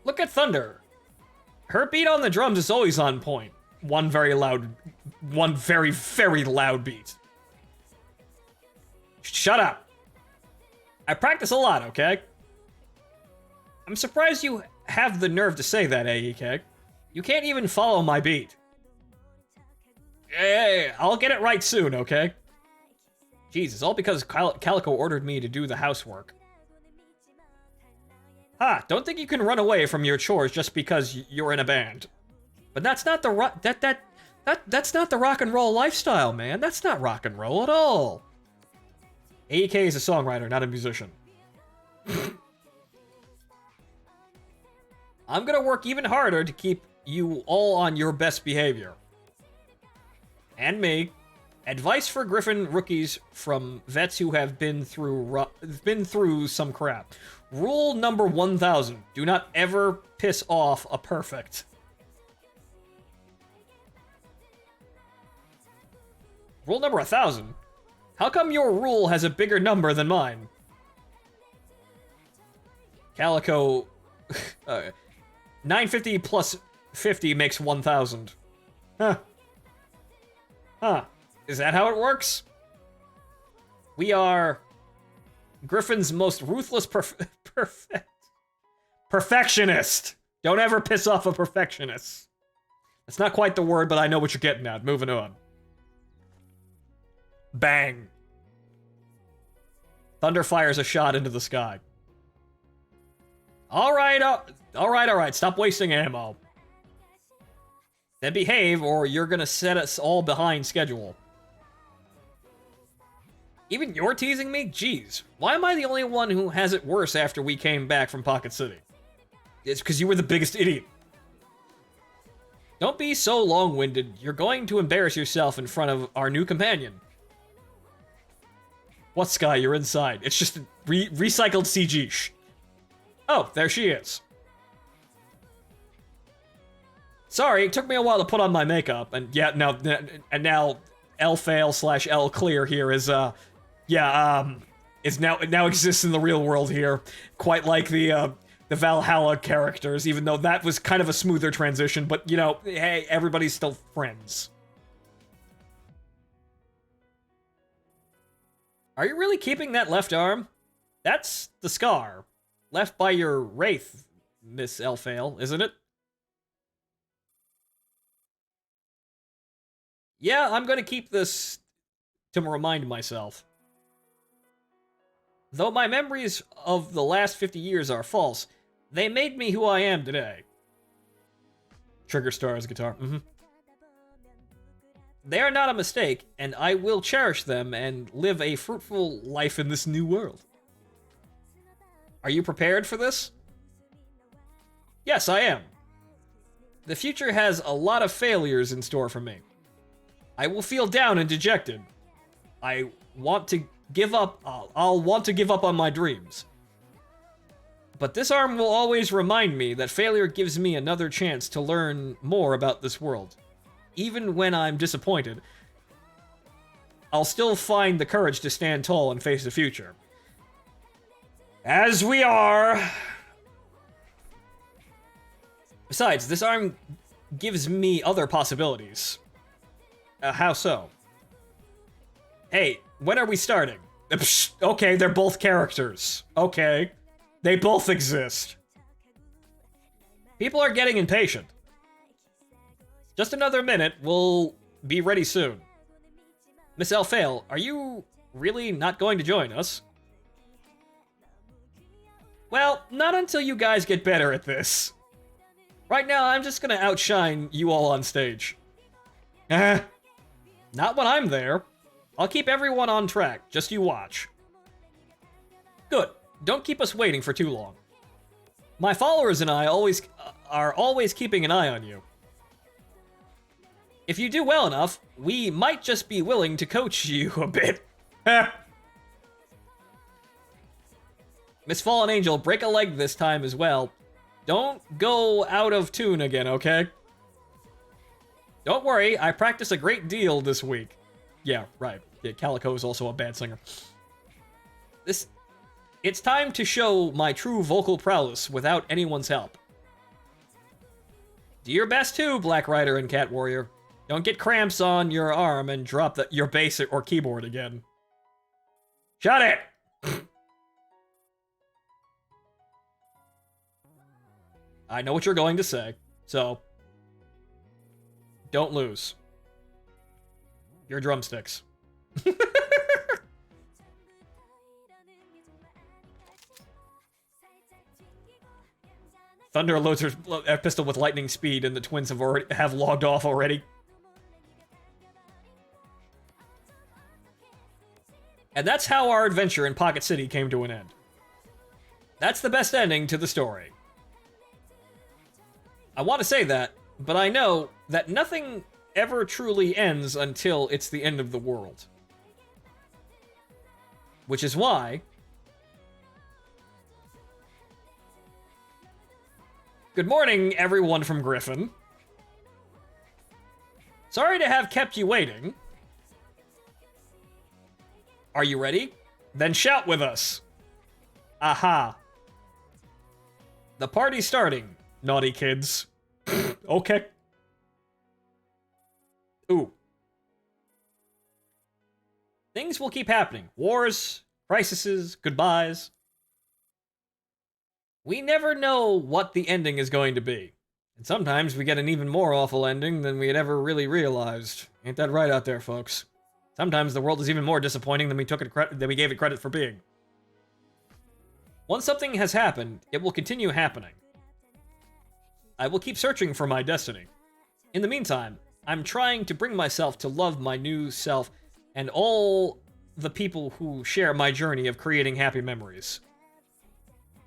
Look at Thunder. Her beat on the drums is always on point. One very, very loud beat. Shut up. I practice a lot, okay? I'm surprised you have the nerve to say that, AEK. You can't even follow my beat. Hey, I'll get it right soon, okay? Jeez, it's all because Calico ordered me to do the housework. Ha! Don't think you can run away from your chores just because you're in a band. But that's not the that's not the rock and roll lifestyle, man. That's not rock and roll at all. AEK is a songwriter, not a musician. I'm gonna work even harder to keep you all on your best behavior. And me. Advice for Griffin rookies from vets who have been through some crap. Rule number 1000. Do not ever piss off a perfect. Rule number 1000. How come your rule has a bigger number than mine? Calico... 950 plus 50 makes 1000. Huh. Huh. Is that how it works? We are Griffin's most ruthless perfectionist. Don't ever piss off a perfectionist. That's not quite the word, but I know what you're getting at. Moving on. Bang. Thunder fires a shot into the sky. All right. Stop wasting ammo. Then behave, or you're gonna set us all behind schedule. Even you're teasing me? Jeez. Why am I the only one who has it worse after we came back from Pocket City? It's because you were the biggest idiot. Don't be so long-winded. You're going to embarrass yourself in front of our new companion. What, Sky? You're inside. It's just recycled CG. Oh, there she is. Sorry, it took me a while to put on my makeup, and yeah, now L fail / L clear here is is now exists in the real world here, quite like the Valhalla characters, even though that was kind of a smoother transition, but you know, hey, everybody's still friends. Are you really keeping that left arm? That's the scar left by your wraith, Miss Elfail, isn't it? Yeah, I'm gonna keep this to remind myself. Though my memories of the last 50 years are false, they made me who I am today. Trigger Star's guitar. They are not a mistake, and I will cherish them and live a fruitful life in this new world. Are you prepared for this? Yes, I am. The future has a lot of failures in store for me. I will feel down and dejected. I want to give up. I'll want to give up on my dreams. But this arm will always remind me that failure gives me another chance to learn more about this world. Even when I'm disappointed, I'll still find the courage to stand tall and face the future. As we are. Besides, this arm gives me other possibilities. How so? Hey, when are we starting? Okay, they're both characters. Okay. They both exist. People are getting impatient. Just another minute, we'll be ready soon. Miss Elfail, are you really not going to join us? Well, not until you guys get better at this. Right now, I'm just gonna outshine you all on stage. Not when I'm there. I'll keep everyone on track, just you watch. Good. Don't keep us waiting for too long. My followers and I are always keeping an eye on you. If you do well enough, we might just be willing to coach you a bit. Miss Fallen Angel, break a leg this time as well. Don't go out of tune again, okay? Don't worry, I practice a great deal this week. Yeah, right. Yeah, Calico is also a bad singer. It's time to show my true vocal prowess without anyone's help. Do your best too, Black Rider and Cat Warrior. Don't get cramps on your arm and drop your bass or keyboard again. Shut it! I know what you're going to say, so don't lose. Your drumsticks. Thunder loads her pistol with lightning speed, and the twins have logged off already. And that's how our adventure in Pocket City came to an end. That's the best ending to the story. I want to say that, but I know that nothing ever truly ends until it's the end of the world. Which is why... Good morning, everyone from Griffin. Sorry to have kept you waiting. Are you ready? Then shout with us. Aha. The party's starting, naughty kids. Okay. Ooh. Things will keep happening. Wars, crises, goodbyes. We never know what the ending is going to be. And sometimes we get an even more awful ending than we had ever really realized. Ain't that right out there, folks? Sometimes the world is even more disappointing than we gave it credit for being. Once something has happened, it will continue happening. I will keep searching for my destiny. In the meantime, I'm trying to bring myself to love my new self and all the people who share my journey of creating happy memories.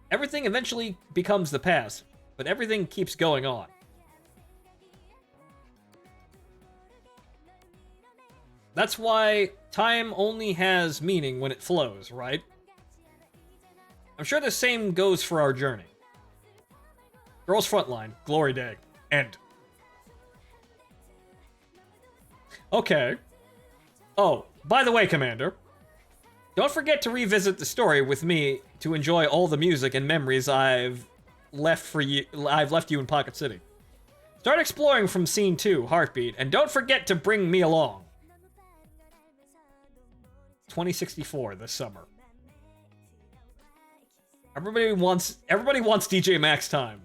Everything eventually becomes the past, but everything keeps going on. That's why time only has meaning when it flows, right? I'm sure the same goes for our journey. Girls Frontline, Glory Day, end. Okay. Oh, by the way, Commander, don't forget to revisit the story with me to enjoy all the music and memories I've left you in Pocket City. Start exploring from Scene 2, Heartbeat, and don't forget to bring me along. 2064 this summer. Everybody wants DJ Max time.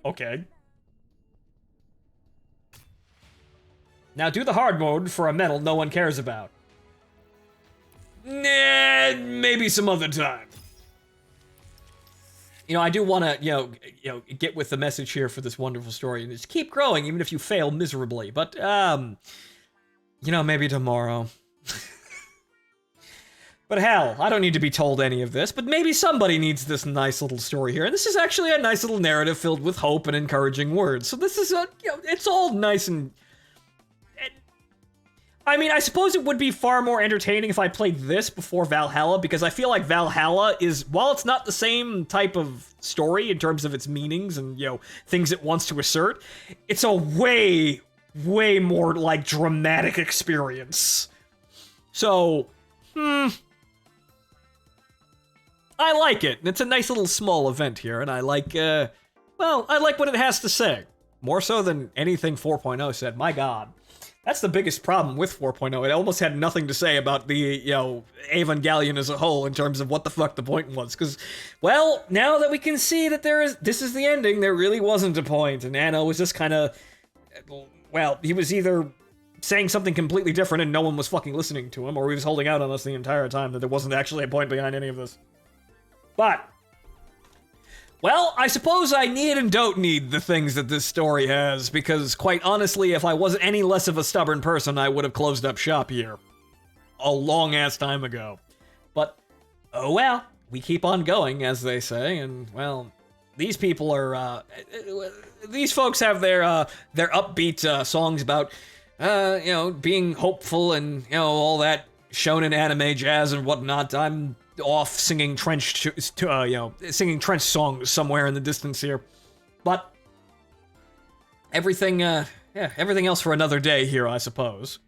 Okay. Now do the hard mode for a medal no one cares about. Nah, maybe some other time. You know, I do want to, get with the message here for this wonderful story and just keep growing even if you fail miserably. But, maybe tomorrow. But hell, I don't need to be told any of this, but maybe somebody needs this nice little story here. And this is actually a nice little narrative filled with hope and encouraging words. So this is, it's all nice and... I mean, I suppose it would be far more entertaining if I played this before Valhalla, because I feel like Valhalla is, while it's not the same type of story in terms of its meanings and, things it wants to assert, it's a way, way more, dramatic experience. So, I like it. It's a nice little small event here, and I like, I like what it has to say. More so than anything 4.0 said, my god. That's the biggest problem with 4.0. It almost had nothing to say about the, Evangelion as a whole in terms of what the fuck the point was. Because, well, now that we can see that this is the ending, there really wasn't a point. And Anno was just kind of, he was either saying something completely different and no one was fucking listening to him, or he was holding out on us the entire time that there wasn't actually a point behind any of this. But, well, I suppose I need and don't need the things that this story has, because quite honestly, if I wasn't any less of a stubborn person, I would have closed up shop here a long-ass time ago. But, oh well, we keep on going, as they say, and, well, these people are, these folks have their upbeat songs about, being hopeful and, all that shonen anime jazz and whatnot. I'm off singing trench songs somewhere in the distance here. But everything else for another day here, I suppose.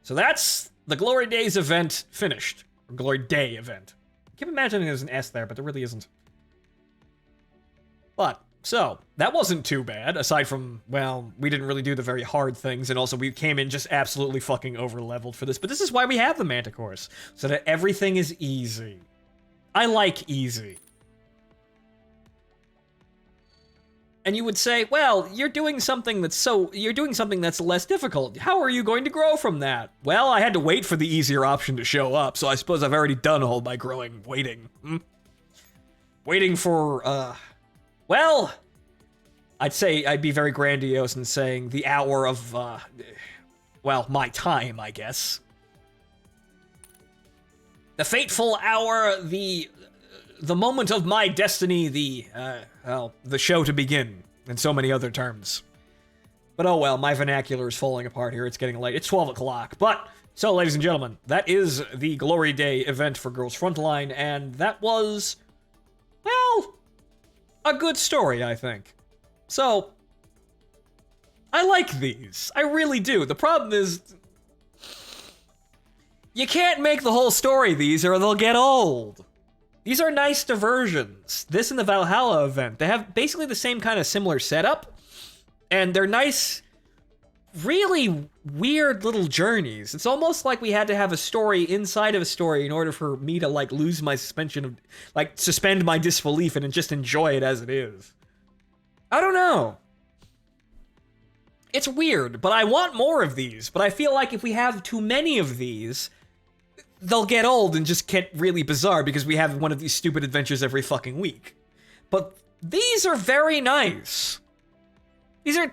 So that's the Glory Days event finished. Or Glory Day event. I keep imagining there's an S there, but there really isn't. But, so, that wasn't too bad, aside from, well, we didn't really do the very hard things, and also we came in just absolutely fucking over-leveled for this. But this is why we have the Manticores, so that everything is easy. I like easy. And you would say, well, you're doing something that's less difficult. How are you going to grow from that? Well, I had to wait for the easier option to show up, so I suppose I've already done all my growing waiting. Waiting for, well, I'd be very grandiose in saying the hour of, well, my time, I guess. The fateful hour, the moment of my destiny, the show to begin, and so many other terms. But oh well, my vernacular is falling apart here. It's getting late. It's 12 o'clock. But, so ladies and gentlemen, that is the Glory Day event for Girls Frontline, and that was, well, a good story, I think. So, I like these. I really do. The problem is, you can't make the whole story these or they'll get old. These are nice diversions. This and the Valhalla event, they have basically the same kind of similar setup, and they're nice, really weird little journeys. It's almost like we had to have a story inside of a story in order for me to, like, lose my suspension of, like, suspend my disbelief and just enjoy it as it is. I don't know. It's weird, but I want more of these, but I feel like if we have too many of these, they'll get old and just get really bizarre because we have one of these stupid adventures every fucking week. But these are very nice. These are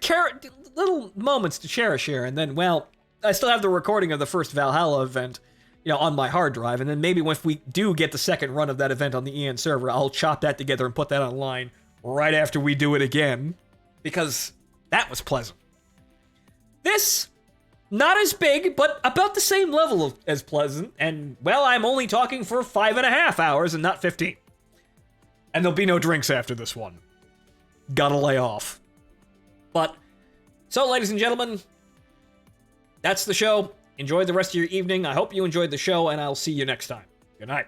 little moments to cherish here, and then, well, I still have the recording of the first Valhalla event, you know, on my hard drive, and then maybe if we do get the second run of that event on the EN server, I'll chop that together and put that online right after we do it again, because that was pleasant. This, not as big, but about the same level as pleasant, and, well, I'm only talking for 5.5 hours and not 15. And there'll be no drinks after this one. Gotta lay off. But, so, ladies and gentlemen, that's the show. Enjoy the rest of your evening. I hope you enjoyed the show, and I'll see you next time. Good night.